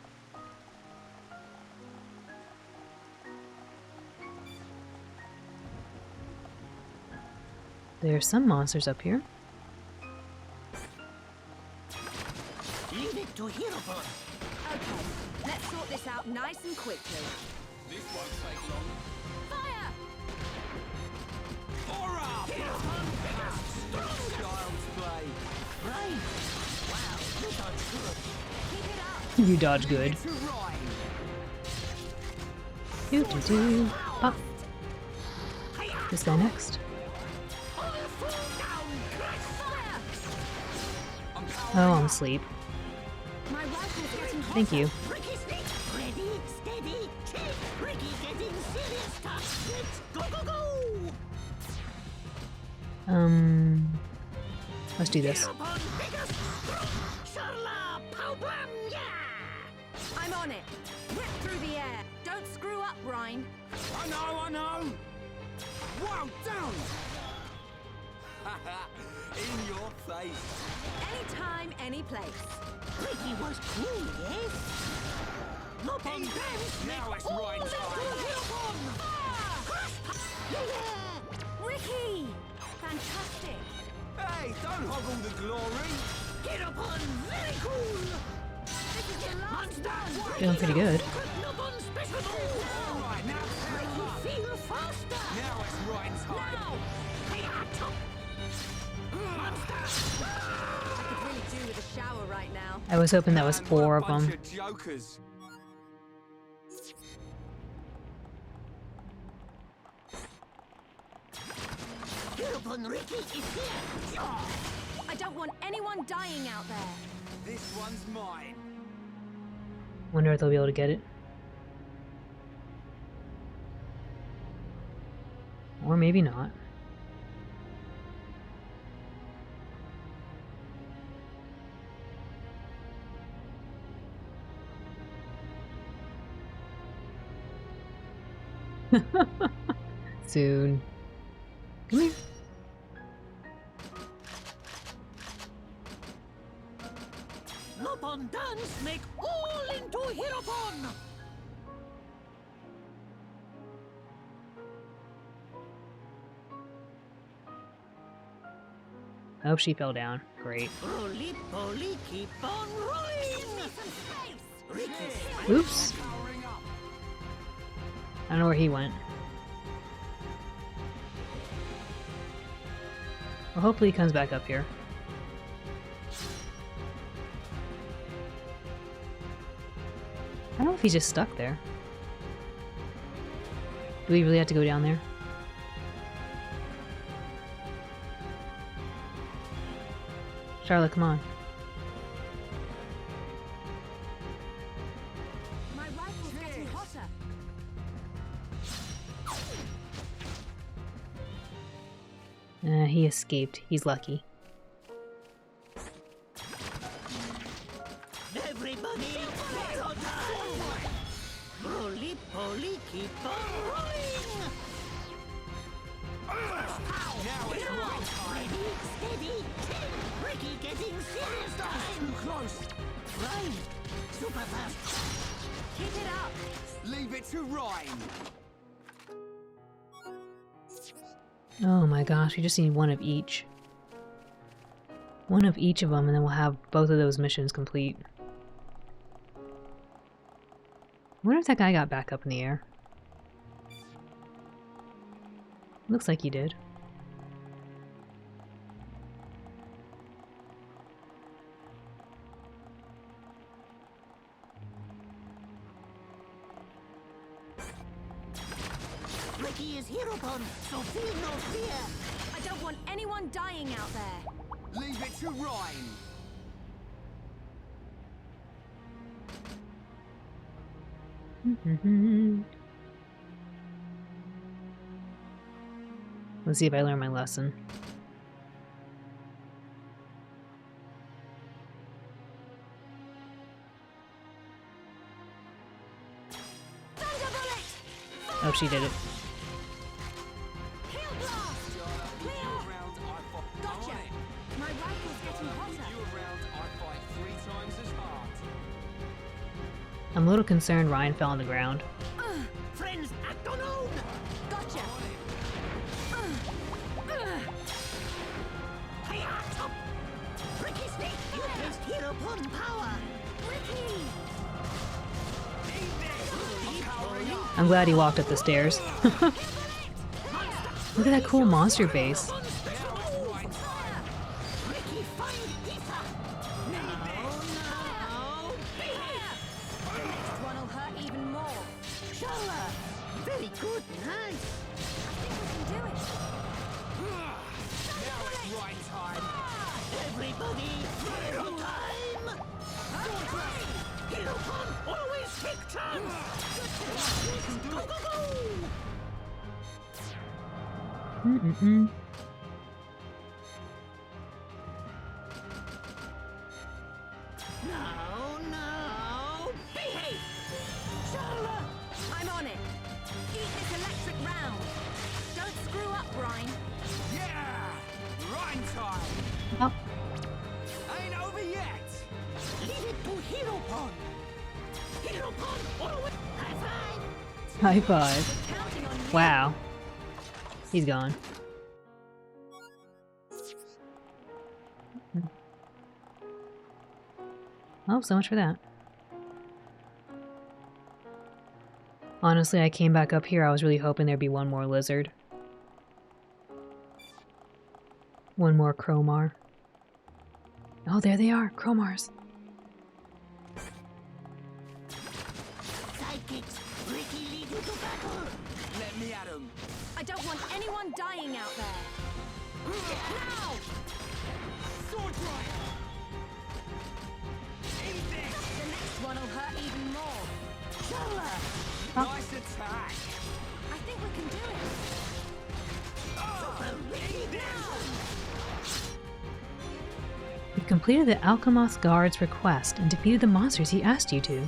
There's some monsters up here. Leave it to Hierophant. Okay, let's sort this out nice and quickly. This won't take long. Fire! Aura! Child's play. You dodge good. Do do do. Pop. This guy next. Oh, I'm asleep. Thank you. Let's do this. I'm on it. Whip through the air. Don't screw up, Rhine. I know. Wow, down. In your face. Anytime, any place. Ricky was cool, yes? Look on dance. Now it's right Ricky! Fantastic. Hey, don't hog all the glory. Get up on very cool. This is the last one. Feeling pretty good. Alright, now Feel faster. Now it's right time. Now. I could really do with a shower right now. I was hoping that was 4 of them. Jokers. Ricky is here. I don't want anyone dying out there. This one's mine. Wonder if they'll be able to get it. Or maybe not. Soon. Come here. Lopon dance make all into Heropon. Oh, she fell down. Great. Roly poly, keep on rolling. Oops. I don't know where he went. Well, hopefully he comes back up here. I don't know if he's just stuck there. Do we really have to go down there? Charlotte, come on. My rifle's getting hotter. He escaped. He's lucky. Everybody, get on time. Roly poly, keep on rolling. Now it's right time. Ready, steady, Ricky getting serious time. Too close. Right, super fast. Keep it up. Leave it to Rhine. Oh my gosh, we just need one of each. One of each of them, and then we'll have both of those missions complete. I wonder if that guy got back up in the air. Looks like he did. Ricky is Heropon, so feel no fear. I don't want anyone dying out there. Leave it to Rhine. Let's see if I learn my lesson. Oh, she did it. Heal blast. Clear. Gotcha. My rifle's getting hotter. You around, I fight 3 times as hard. I'm a little concerned Ryan fell on the ground. Friends, act on own. Gotcha. Hey, top. Ricky Snake, you placed Heropon power. Ricky. I'm glad he walked up the stairs. Look at that cool monster base. Very good, nice. Now it's right time. Everybody, hero time! Hero Con always take turns! Go, go, go! Mm-mm-mm. Now, now, behave! Charlotte! I'm on it. Eat this electric round. Don't screw up, Brine. Yeah! Rhyme time! Oh, Ain't over yet! Leave it to Hero Con! Hero Con always... High five! High five. Counting on you. Wow. He's gone. Oh, so much for that. Honestly, I came back up here. I was really hoping there'd be one more lizard. One more Cromar. Oh, there they are. Cromars. Sidekicks, Ricky lead you to battle! Let me at 'em. I don't want anyone dying out there. Now! Sword drive! Eat this! The next one will hurt even more. Charlotte! Nice attack! I think we can do it. Eat this! You completed the Alchemoth Guard's request and defeated the monsters he asked you to.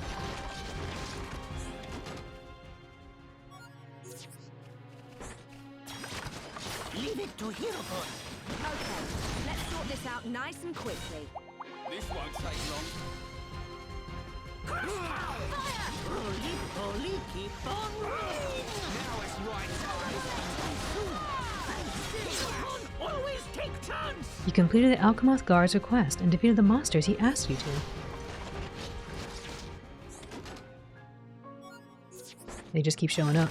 Leave it to Hero Con! Okay, let's sort this out nice and quickly. This won't take long. Roly poly, keep on rolling! Now it's right time. Hero Con always take turns! You completed the Alchemoth Guard's request and defeated the monsters he asked you to. They just keep showing up.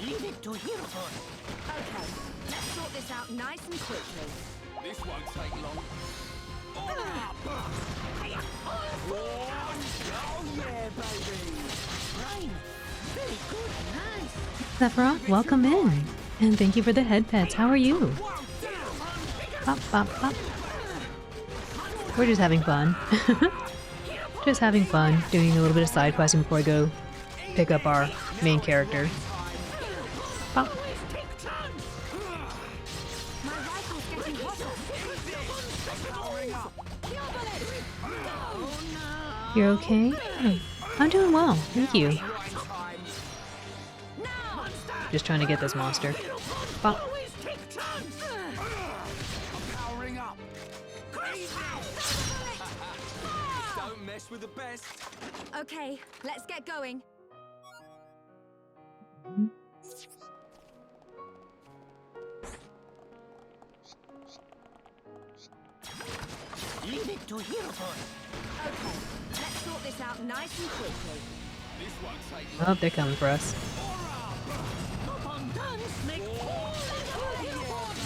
Leave it to Hero Con! Okay, let's sort this out nice and quickly. This won't take long. All Oh yeah, baby! Rhyme! Very good, nice! Sephiroth, welcome in. And thank you for the head pets. How are you? Bop, bop, bop. We're just having fun. Just having fun, doing a little bit of side questing before I go pick up our main character. Bop. My rifle's getting hotter. You're okay? I'm doing well, thank you. Just trying to get this monster. Bop. Powering up. Don't mess with the best. Okay, let's get going. Leave it to Hero Con! Okay, let's sort this out nice and quickly. This won't take long. Oh, they're coming for us. Hop on dance, make all Hero Con!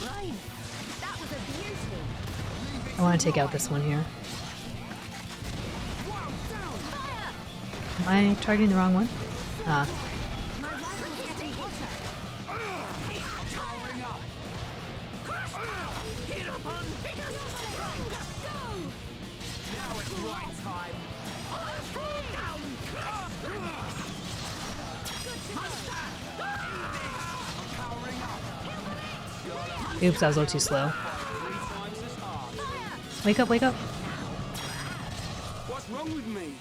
Rhyme! That was a beauty. I want to take out this one here. Am I targeting the wrong one? Ah. My rifle's getting hotter. Powering up. Hero Con, bigger, stronger, go! Now it's right time. All fall down! Powering up. Oops, I was a little too slow. 3 times as hard. Wake up, wake up. What's wrong with me?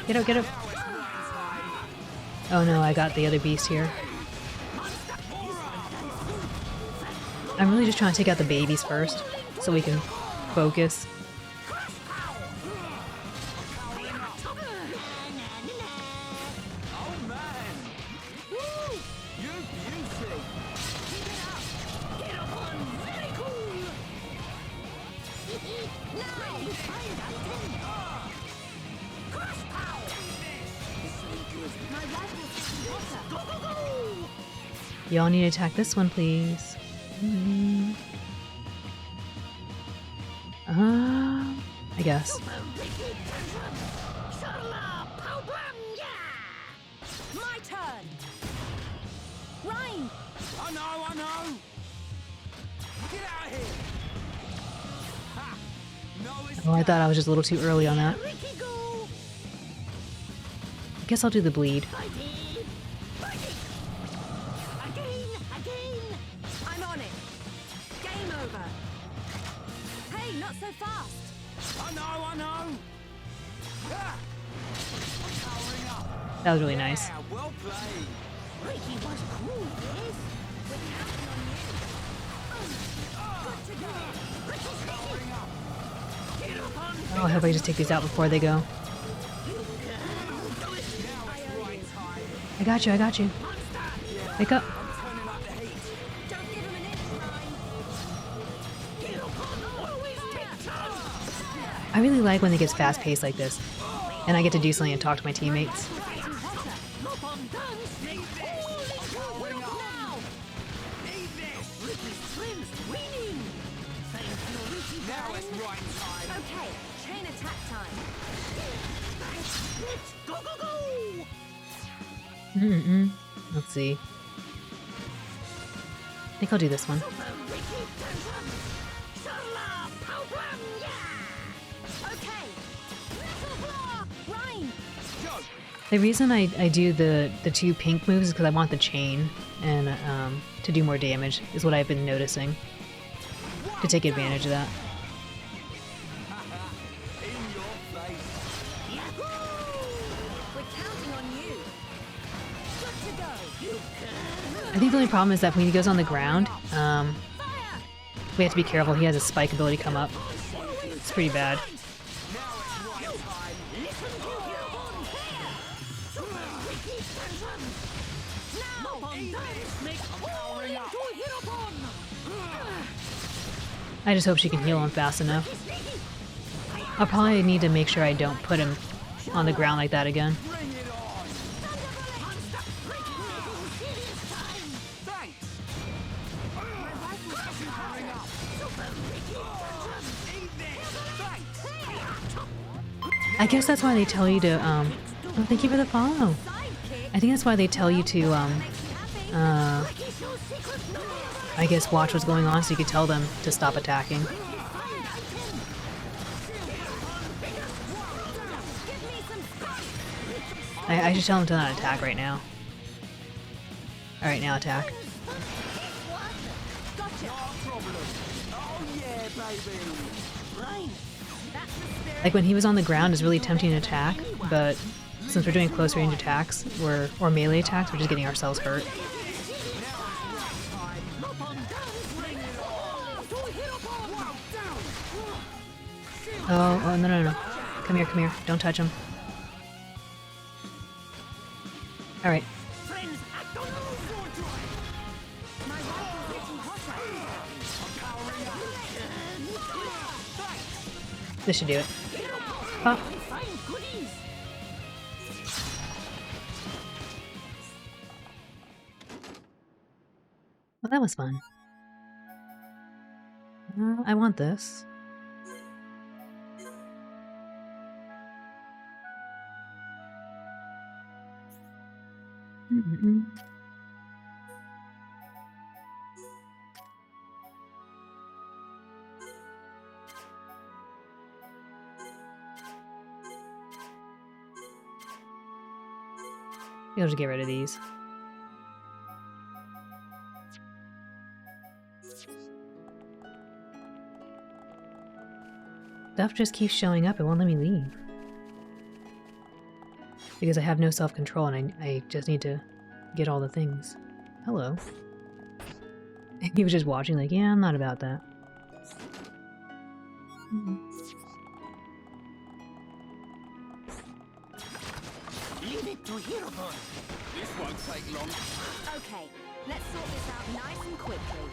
Get up, get up. Now it's right time. Oh no, I got the other beast here. I'm really just trying to take out the babies first, so we can focus. Oh man! Woo! You beauty! Hero Con, very cool! Now you find out then! Crush pow! My rifle's getting hotter. Go, go, go! Y'all need to attack this one, please. I guess. Super wicked tantrum! Sharla, pow blam, yeah! my turn. Rhyme. I know. Get out of here. Ha. No, Oh, I thought I was just a little too early on that. I guess I'll do the bleed. Again. I'm on it. Game over. Hey, not so fast. I know. Ah. I'm powering up. That was really nice. Yeah, well played. Ricky was cool, yes? We're counting on you. Good to go. Ricky's powering up. Get up on Oh, I hope I just take these out before they go. I got you. Wake up. Don't give him an inch, Rhyme. I really like when it gets fast-paced like this, and I get to do something and talk to my teammates. Now it's right time. Okay, chain attack time. Go! Let's see. I think I'll do this one. Okay. Rhyme. The reason I do the two pink moves is because I want the chain and to do more damage is what I've been noticing. To take advantage of that. We're counting on you. Good to go. I think the only problem is that when he goes on the ground, we have to be careful. He has a spike ability come up. It's pretty bad. I just hope she can heal him fast enough. I'll probably need to make sure I don't put him on the ground like that again. I guess that's why they tell you to, oh, thank you for the follow. I think that's why they tell you to, I guess watch what's going on so you can tell them to stop attacking. I should tell them to not attack right now. Alright, now attack. Like when he was on the ground, it's really tempting to attack, but since we're doing close range attacks, or melee attacks, we're just getting ourselves hurt. Oh, no. Come here. Don't touch him. Alright. This should do it. Oh. Well, that was fun. I want this. I'll just get rid of these. Stuff just keeps showing up, it won't let me leave. Because I have no self-control and I just need to get all the things. Hello. He was just watching like, yeah, I'm not about that. Leave it to Hirobon. This won't take long. Okay, let's sort this out nice and quickly.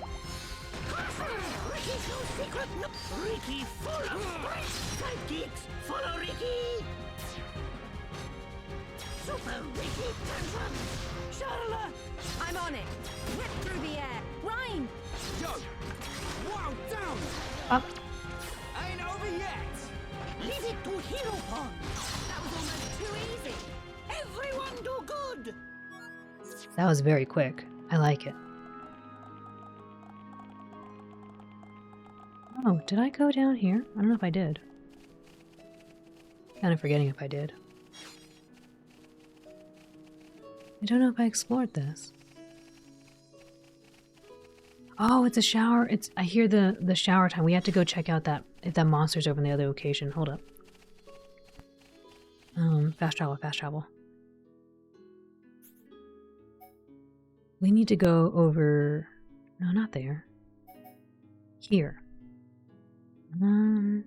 Ricky's no secret. No. Ricky full of spice. Sidekicks, follow Ricky. Super Ricky tantrum. Charlotte. I'm on it. Whip through the air. Rhyme. Yo! Wow, down! Up. Ain't over yet! Leave it to Hirobon. That was almost too easy. Everyone do good. That was very quick. I like it. Oh, did I go down here? I don't know if I did. Kind of forgetting if I did. I don't know if I explored this. Oh, it's a shower. I hear the shower time. We have to go check out that if that monster's over in the other location. Hold up. Fast travel, fast travel. We need to go over... No, not there. Here. I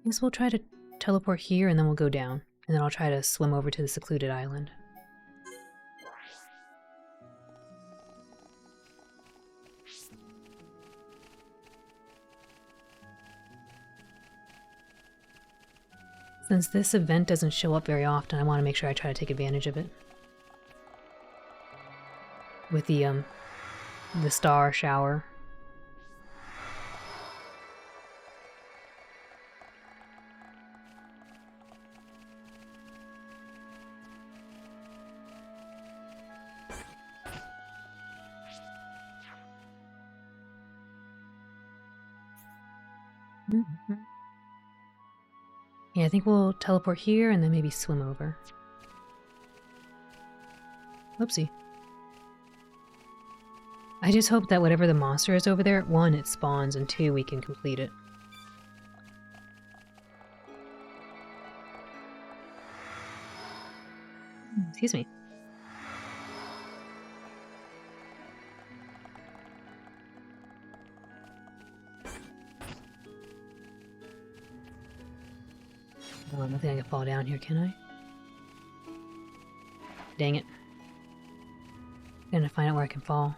guess we'll try to teleport here and then we'll go down. And then I'll try to swim over to the secluded island. Since this event doesn't show up very often, I want to make sure I try to take advantage of it. With the star shower. Yeah, I think we'll teleport here and then maybe swim over. Whoopsie. I just hope that whatever the monster is over there, 1, it spawns, and 2, we can complete it. Excuse me. Oh, I don't think I can fall down here, can I? Dang it. I'm gonna find out where I can fall.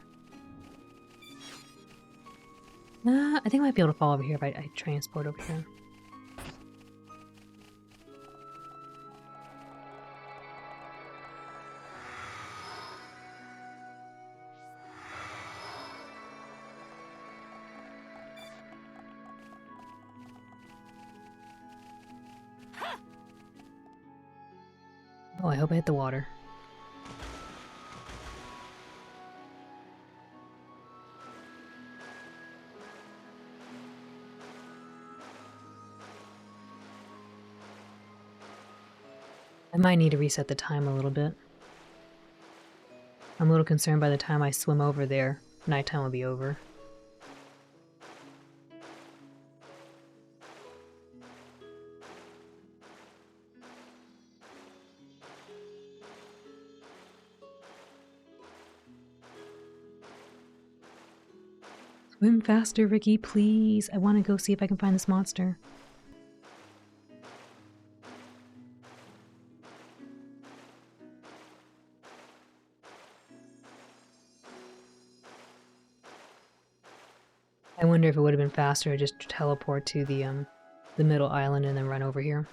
I think I might be able to fall over here if I transport over here. Oh, I hope I hit the water. I might need to reset the time a little bit. I'm a little concerned by the time I swim over there, nighttime will be over. Swim faster, Ricky, please. I want to go see if I can find this monster. I wonder if it would have been faster to just teleport to the middle island and then run over here.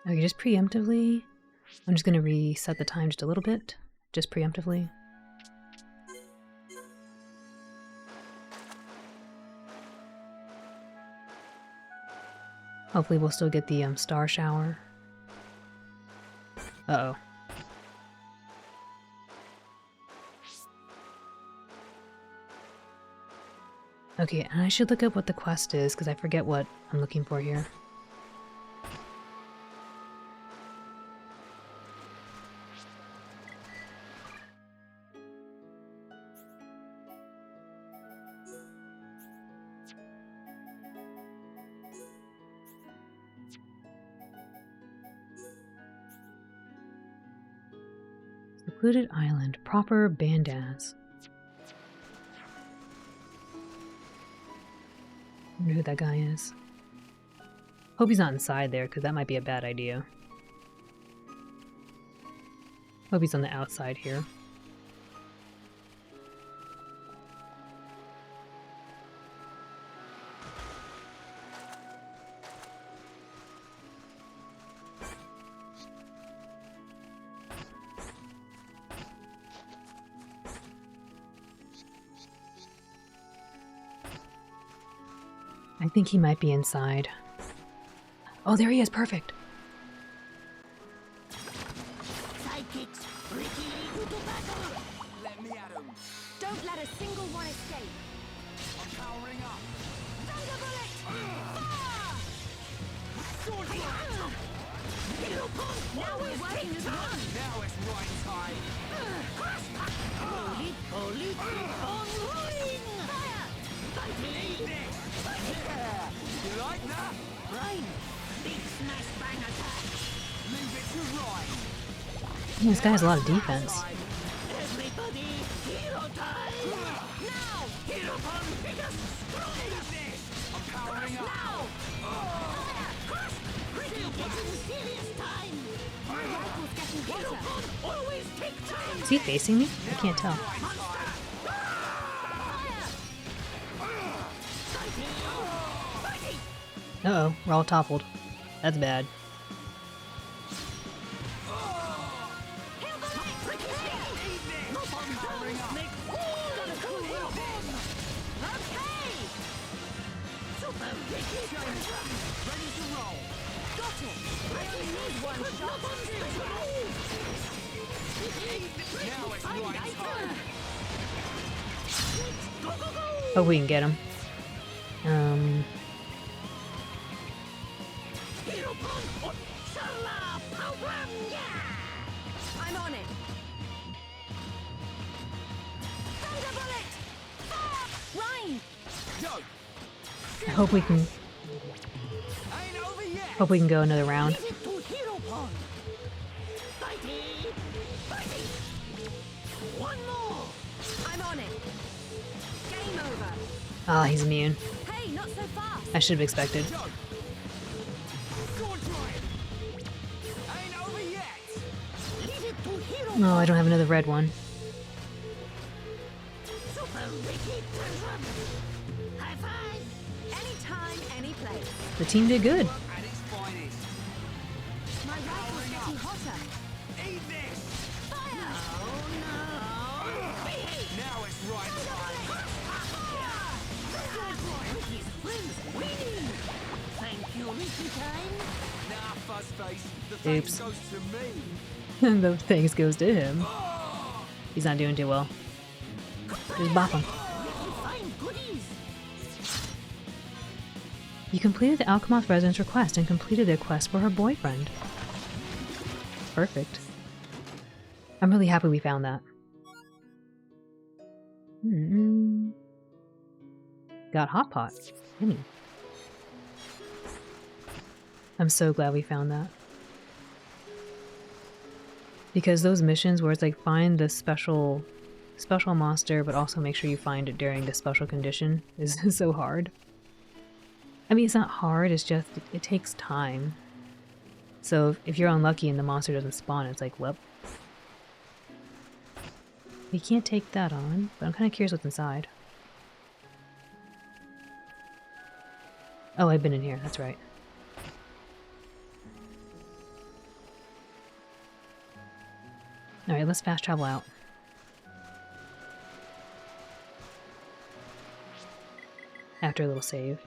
Okay, just preemptively. I'm just going to reset the time just a little bit, just preemptively. Hopefully we'll still get the star shower. Uh-oh. Okay, and I should look up what the quest is, because I forget what I'm looking for here. Secluded island, proper bandas. I wonder who that guy is. Hope he's not inside there, because that might be a bad idea. Hope he's on the outside here. I think he might be inside. Oh, there he is. Perfect. Sidekicks, Ricky, to battle! Let me at 'em. Don't let a single one escape. I'm powering up. Thunderbullet! Fire! Sword blade. Hero punch! Now we're working as one! Now it's right time. Holy, holy, keep on rolling! Fire! Fighting! Yeah. You like that? Rain! Big smash bang attack! Leave it to Ryan. This guy has a lot of defense. Everybody, hero time! Now! Hero punch! Biggest strongest! I'm powering up. Now! Fire! Crush! Ricky gets in serious time! My rifle's getting Hero hotter. punch! Always take time! Is he facing me? I can't tell. Uh-oh, we're all toppled. That's bad. Oh, we can get him. I'm on it. Thunderbullet! Fire! Ryan! I hope we can. Ain't over yet. Hope we can go another round. Leave it to hero punch! Fighting! Fighting! One more! I'm on it. Game over. Ah, he's immune. Hey, not so fast. I should have expected. Sword drive. Ain't over yet. Leave it to hero No, I don't have another red one. Super Ricky Tantrum! High five! Anytime, any place. The team did good. At its finest. My rifle's getting hotter. Eat this. Fire! Oh no! Behave! Now it's right time. Ricky's friends winning! Thank you, Ricky time! Nah, Fuzzface. The thanks Oops. goes to me. The thanks goes to him. He's not doing too well. Just bop him. Ricky find goodies! You completed the Alchemoth resident's request and completed their quest for her boyfriend. Perfect. I'm really happy we found that. Got hot pot. Yummy. I'm so glad we found that. Because those missions where it's like find the special monster but also make sure you find it during the special condition is so hard. I mean, it's not hard, it's just it takes time. So if you're unlucky and the monster doesn't spawn, it's like, well, we can't take that on, but I'm kind of curious what's inside. Oh, I've been in here, that's right. Alright, let's fast travel out. After a little save.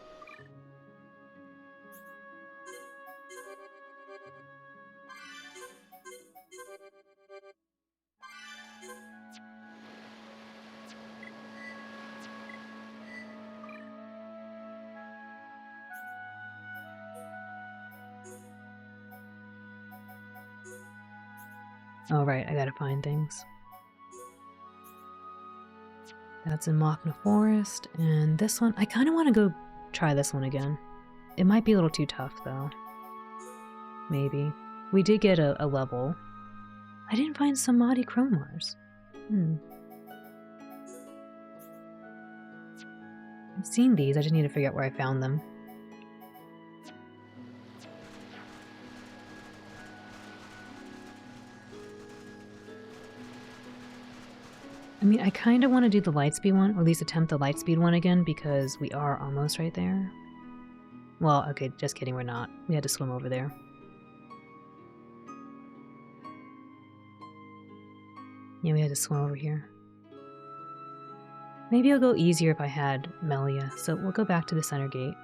All right, I gotta find things. That's in Machna Forest, and this one, I kind of want to go try this one again. It might be a little too tough, though. Maybe. We did get a level. I didn't find Samadhi Chromars. I've seen these, I just need to figure out where I found them. I mean, I kind of want to do the Lightspeed one, or at least attempt the Lightspeed one again, because we are almost right there. Well, okay, just kidding, we're not. We had to swim over there. Yeah, we had to swim over here. Maybe it'll go easier if I had Melia, so we'll go back to the center gate.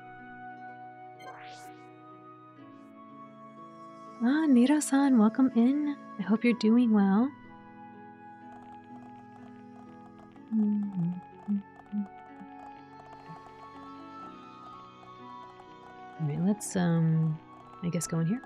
Nira-san, welcome in. I hope you're doing well. Alright, let's, I guess go in here.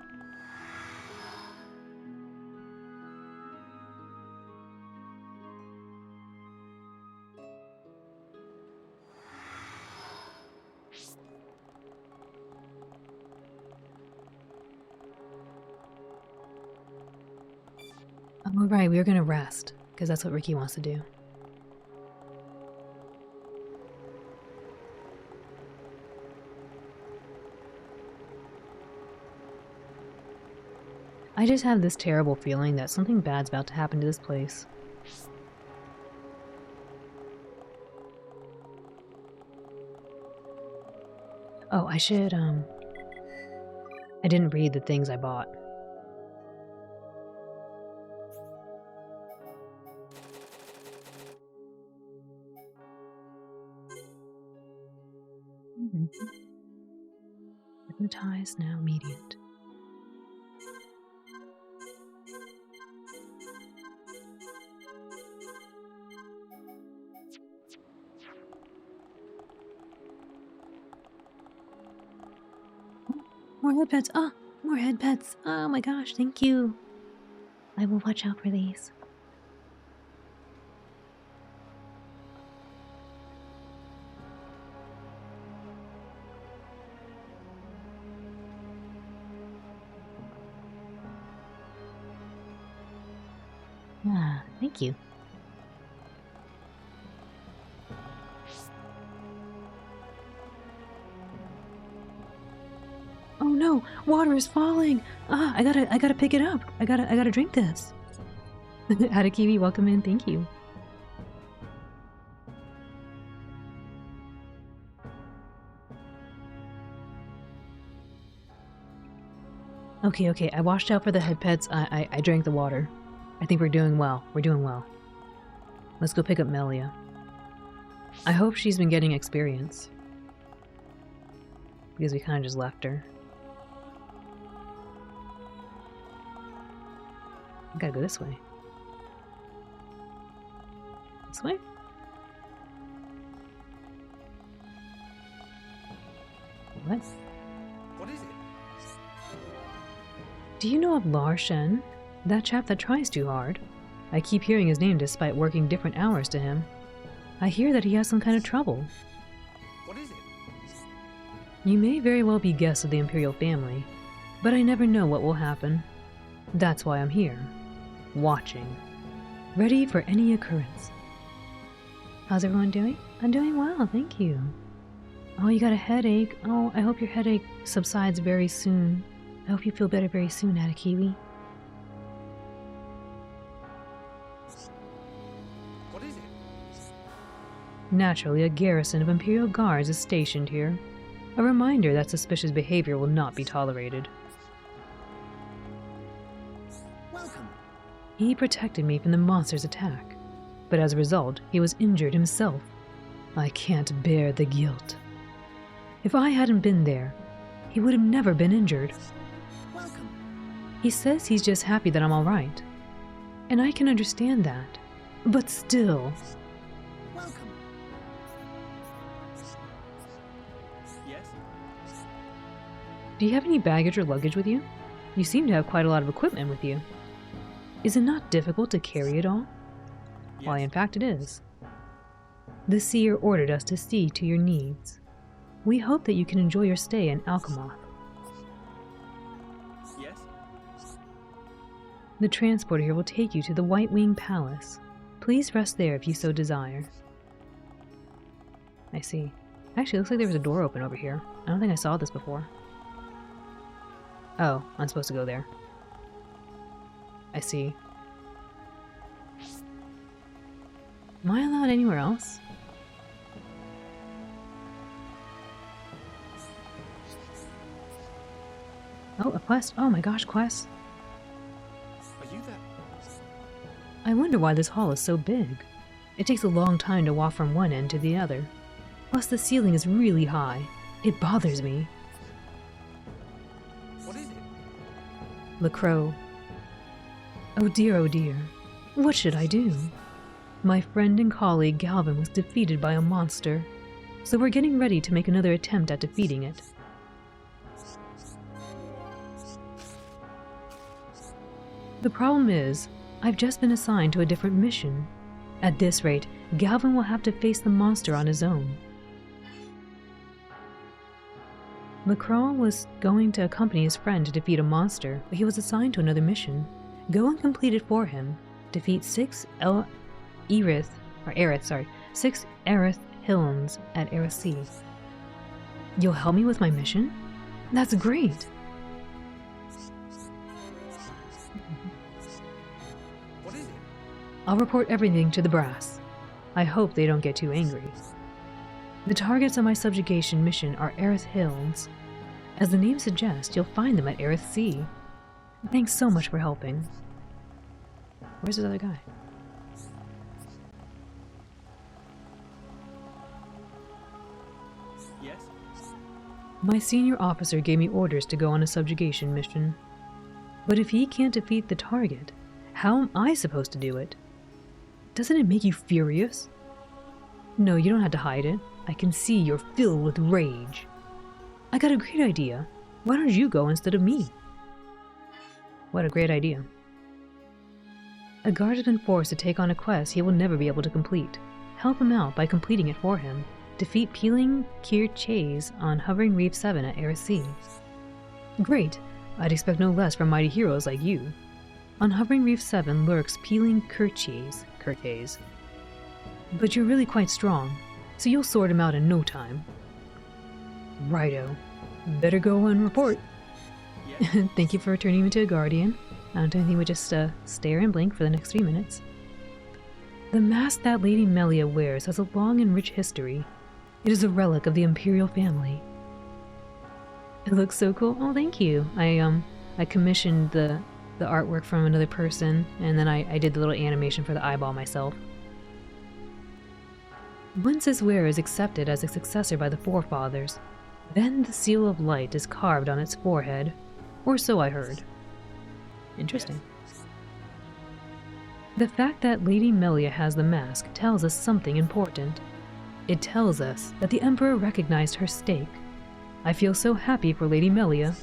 Oh, right, we were gonna rest, because that's what Ricky wants to do. I just have this terrible feeling that something bad's about to happen to this place. Oh, I should, I didn't read the things I bought. Hypnotized, now immediate. More head pets. Oh, more head pets. Oh my gosh, thank you. I will watch out for these. Ah, thank you. Oh no, water is falling. Ah, I gotta pick it up. I gotta drink this. Hadakiwi, welcome in, thank you. Okay, I washed out for the head pets. I drank the water. I think we're doing well. We're doing well. Let's go pick up Melia. I hope she's been getting experience. Because we kind of just left her. I gotta go this way. This way? What? What is it? Do you know of Lar Shen? That chap that tries too hard. I keep hearing his name despite working different hours to him. I hear that he has some kind of trouble. What is it? You may very well be guests of the Imperial family, but I never know what will happen. That's why I'm here. Watching. Ready for any occurrence. How's everyone doing? I'm doing well, thank you. Oh, you got a headache? Oh, I hope your headache subsides very soon. I hope you feel better very soon, Hadakiwi. What is it? Naturally, a garrison of Imperial Guards is stationed here. A reminder that suspicious behavior will not be tolerated. Welcome. He protected me from the monster's attack, but as a result, he was injured himself. I can't bear the guilt. If I hadn't been there, he would have never been injured. Welcome. He says he's just happy that I'm alright. And I can understand that. But still. Welcome. Yes? Do you have any baggage or luggage with you? You seem to have quite a lot of equipment with you. Is it not difficult to carry it all? Yes. Why, in fact, it is. The seer ordered us to see to your needs. We hope that you can enjoy your stay in Alchemoth. Yes? The transporter here will take you to the White Wing Palace. Please rest there if you so desire. I see. Actually, it looks like there was a door open over here. I don't think I saw this before. Oh, I'm supposed to go there. I see. Am I allowed anywhere else? Oh, a quest. Oh my gosh, quest. Are you there? I wonder why this hall is so big. It takes a long time to walk from one end to the other. Plus the ceiling is really high. It bothers me. What is it? LaCroix. Oh dear, what should I do? My friend and colleague Galvin was defeated by a monster, so we're getting ready to make another attempt at defeating it. The problem is, I've just been assigned to a different mission. At this rate, Galvin will have to face the monster on his own. LaCroix was going to accompany his friend to defeat a monster, but he was assigned to another mission. Go and complete it for him. Defeat 6 Aerith Hills at Aerith Sea. You'll help me with my mission? That's great! What is it? I'll report everything to the brass. I hope they don't get too angry. The targets on my subjugation mission are Aerith Hills. As the name suggests, you'll find them at Aerith Sea. Thanks so much for helping. Where's this other guy? Yes? My senior officer gave me orders to go on a subjugation mission. But if he can't defeat the target, how am I supposed to do it? Doesn't it make you furious? No, you don't have to hide it. I can see you're filled with rage. I got a great idea. Why don't you go instead of me? What a great idea. A guard has been forced to take on a quest he will never be able to complete. Help him out by completing it for him. Defeat Peeling Kirchase on Hovering Reef 7 at Aerith Sea. Great! I'd expect no less from mighty heroes like you. On Hovering Reef 7 lurks Peeling Kirchase. But you're really quite strong, so you'll sort him out in no time. Righto. Better go and report. Yeah. Thank you for turning me to a guardian. I don't think we just stare and blink for the next 3 minutes. The mask that Lady Melia wears has a long and rich history. It is a relic of the Imperial family. It looks so cool. Oh, thank you. I commissioned the artwork from another person, and then I did the little animation for the eyeball myself. Once this wearer is accepted as a successor by the forefathers, then the seal of light is carved on its forehead, or so I heard. Interesting. The fact that Lady Melia has the mask tells us something important. It tells us that the Emperor recognized her stake. I feel so happy for Lady Melia.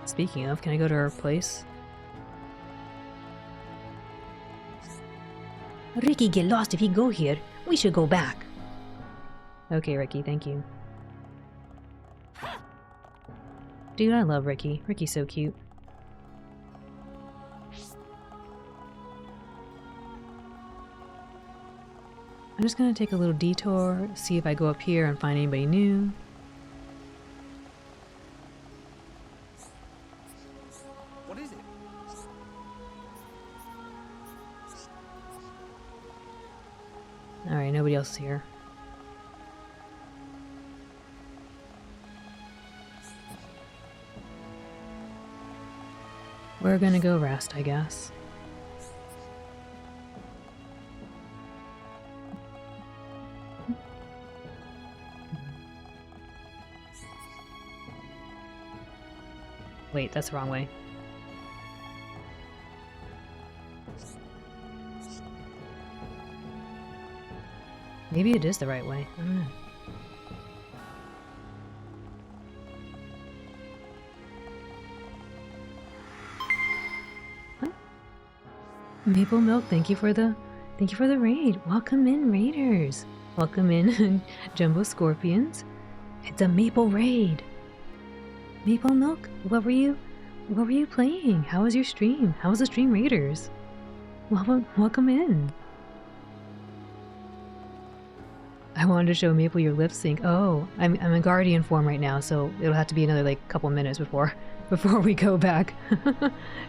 Speaking of, can I go to her place? Ricky get lost if he go here. We should go back. Okay, Ricky, thank you. Dude, I love Ricky. Ricky's so cute. I'm just gonna take a little detour, see if I go up here and find anybody new. What is it? Alright, nobody else is here. We're gonna go rest, I guess. Wait, that's the wrong way. Maybe it is the right way. I don't know. Maple Milk, thank you for the raid. Welcome in, raiders. Welcome in, Jumbo Scorpions. It's a Maple raid. Maple Milk, what were you playing? How was your stream? How was the stream, raiders? Welcome in. I wanted to show Maple your lip sync. Oh, I'm in Guardian form right now, so it'll have to be another couple minutes before we go back,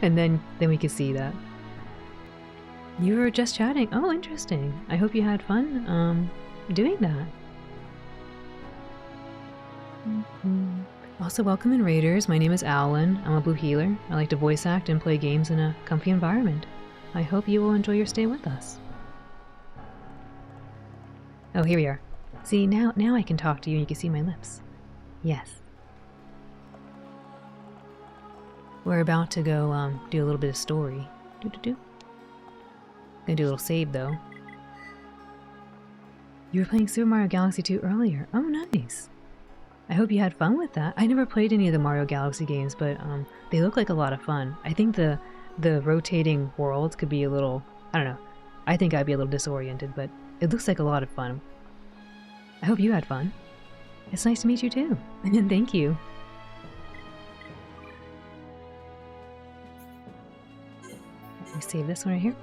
and then we can see that. You were just chatting. Oh, interesting. I hope you had fun doing that. Also, welcome in, raiders. My name is Alan. I'm a blue healer. I like to voice act and play games in a comfy environment. I hope you will enjoy your stay with us. Oh, here we are. See, now I can talk to you and you can see my lips. Yes. We're about to go do a little bit of story. Gonna do a little save though. You were playing Super Mario Galaxy 2 earlier. Oh, nice. I hope you had fun with that. I never played any of the Mario Galaxy games, but they look like a lot of fun. I think the rotating worlds could be a little, I don't know. I think I'd be a little disoriented, but it looks like a lot of fun. I hope you had fun. It's nice to meet you too. And thank you. Let me save this one right here.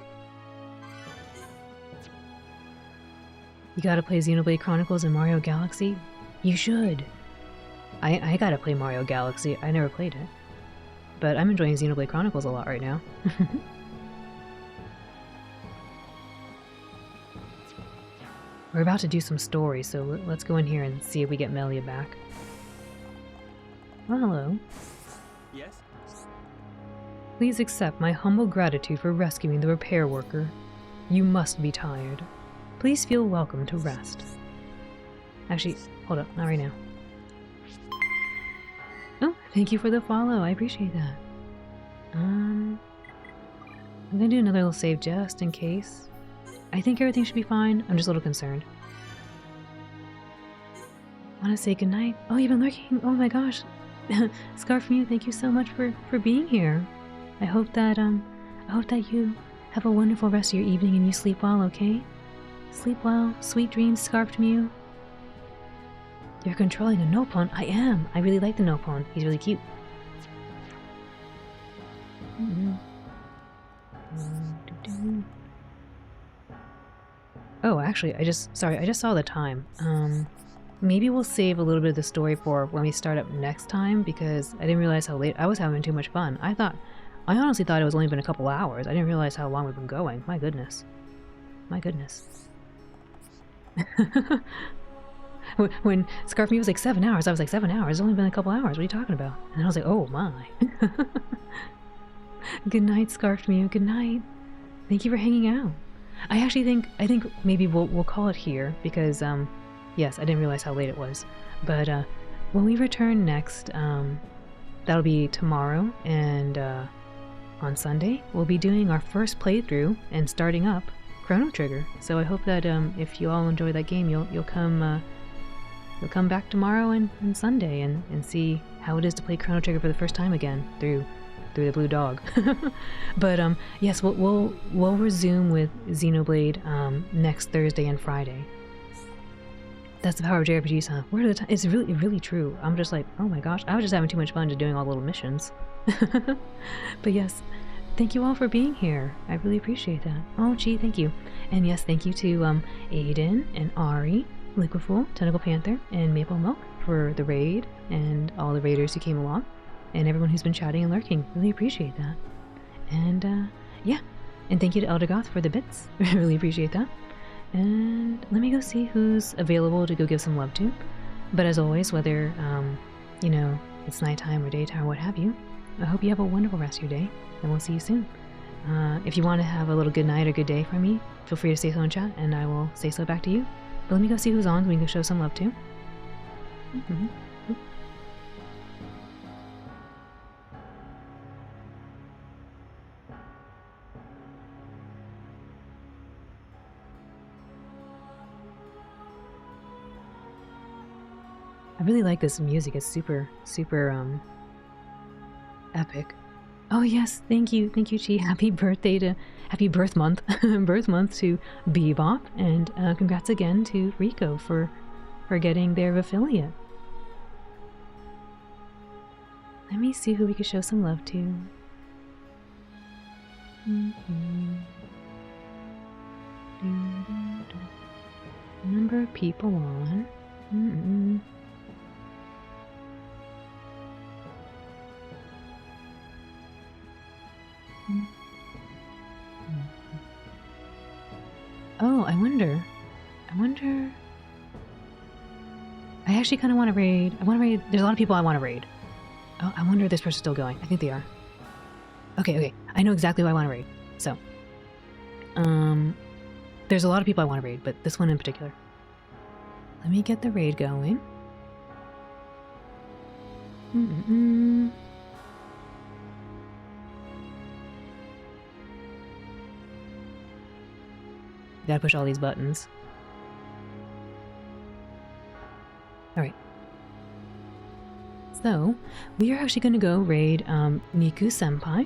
You gotta play Xenoblade Chronicles and Mario Galaxy? You should! I gotta play Mario Galaxy. I never played it. But I'm enjoying Xenoblade Chronicles a lot right now. We're about to do some stories, so let's go in here and see if we get Melia back. Well, hello. Yes? Please accept my humble gratitude for rescuing the repair worker. You must be tired. Please feel welcome to rest. Actually, hold up, not right now. Oh, thank you for the follow, I appreciate that. I'm gonna do another little save just in case. I think everything should be fine, I'm just a little concerned. Wanna say goodnight? Oh, you've been lurking? Oh my gosh. Scarf from you, thank you so much for being here. I hope that you have a wonderful rest of your evening and you sleep well, okay? Sleep well, sweet dreams, Scarf from you. You're controlling a Nopon. I am. I really like the Nopon. He's really cute. Oh, actually, I just saw the time. Maybe we'll save a little bit of the story for when we start up next time because I didn't realize how late I was having too much fun. I honestly thought it was only been a couple hours. I didn't realize how long we've been going. My goodness. My goodness. When Scarf Me was like 7 hours, I was like 7 hours. It's only been a couple hours. What are you talking about? And I was like, oh my. Good night, Scarf Me. Good night. Thank you for hanging out. I think maybe we'll call it here because yes, I didn't realize how late it was. But when we return next, that'll be tomorrow, and on Sunday we'll be doing our first playthrough and starting up Chrono Trigger. So I hope that if you all enjoy that game, you'll come back tomorrow and Sunday and see how it is to play Chrono Trigger for the first time again through the blue dog. But yes, we'll resume with Xenoblade next Thursday and Friday. That's the power of JRPGs, huh? Where the time? It's really true. I'm just like, oh my gosh, I was just having too much fun just doing all the little missions. But yes, thank you all for being here. I really appreciate that. Oh, gee, thank you. And yes, thank you to Aiden and Ari, Liquifool, Tentacle Panther, and Maple Milk for the raid, and all the raiders who came along, and everyone who's been chatting and lurking. Really appreciate that. And yeah, and thank you to Elder Goth for the bits. I really appreciate that. And let me go see who's available to go give some love to. But as always, whether you know, it's nighttime or daytime or what have you, I hope you have a wonderful rest of your day, and we'll see you soon. If you want to have a little good night or good day from me, feel free to say so in chat, and I will say so back to you. But let me go see who's on so we can go show some love to. I really like this music. It's super epic. Oh yes, thank you, Chi. Happy birth month to Bebop, and congrats again to Rico for getting their affiliate. Let me see who we could show some love to. Number of people on. Oh, I wonder. I actually kind of want to raid. There's a lot of people I want to raid. Oh, I wonder if this person's still going. I think they are. Okay. I know exactly who I want to raid. So, there's a lot of people I want to raid, but this one in particular. Let me get the raid going. Gotta push all these buttons. Alright. So, we are actually going to go raid Niku-senpai.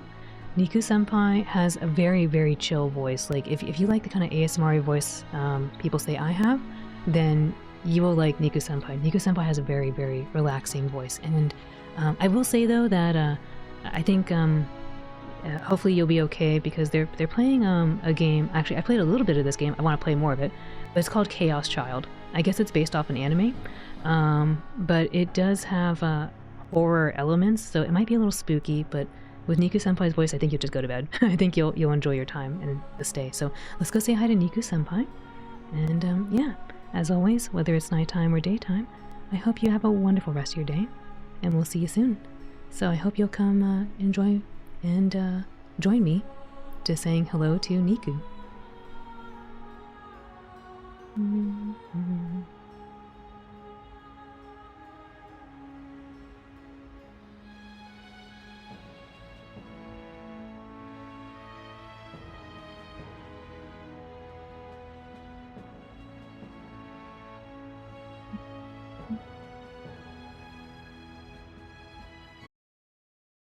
Niku-senpai has a very, very chill voice. Like, if you like the kind of ASMR voice people say I have, then you will like Niku-senpai. Niku-senpai has a very, very relaxing voice. And I will say, though, that I think hopefully you'll be okay, because they're playing a game. Actually, I played a little bit of this game. I want to play more of it. But it's called Chaos Child. I guess it's based off an anime. But it does have horror elements, so it might be a little spooky, but with Niku-senpai's voice, I think you'll just go to bed. I think you'll enjoy your time and the stay. So let's go say hi to Niku-senpai. And yeah, as always, whether it's nighttime or daytime, I hope you have a wonderful rest of your day, and we'll see you soon. So I hope you'll come enjoy and join me to saying hello to Niku.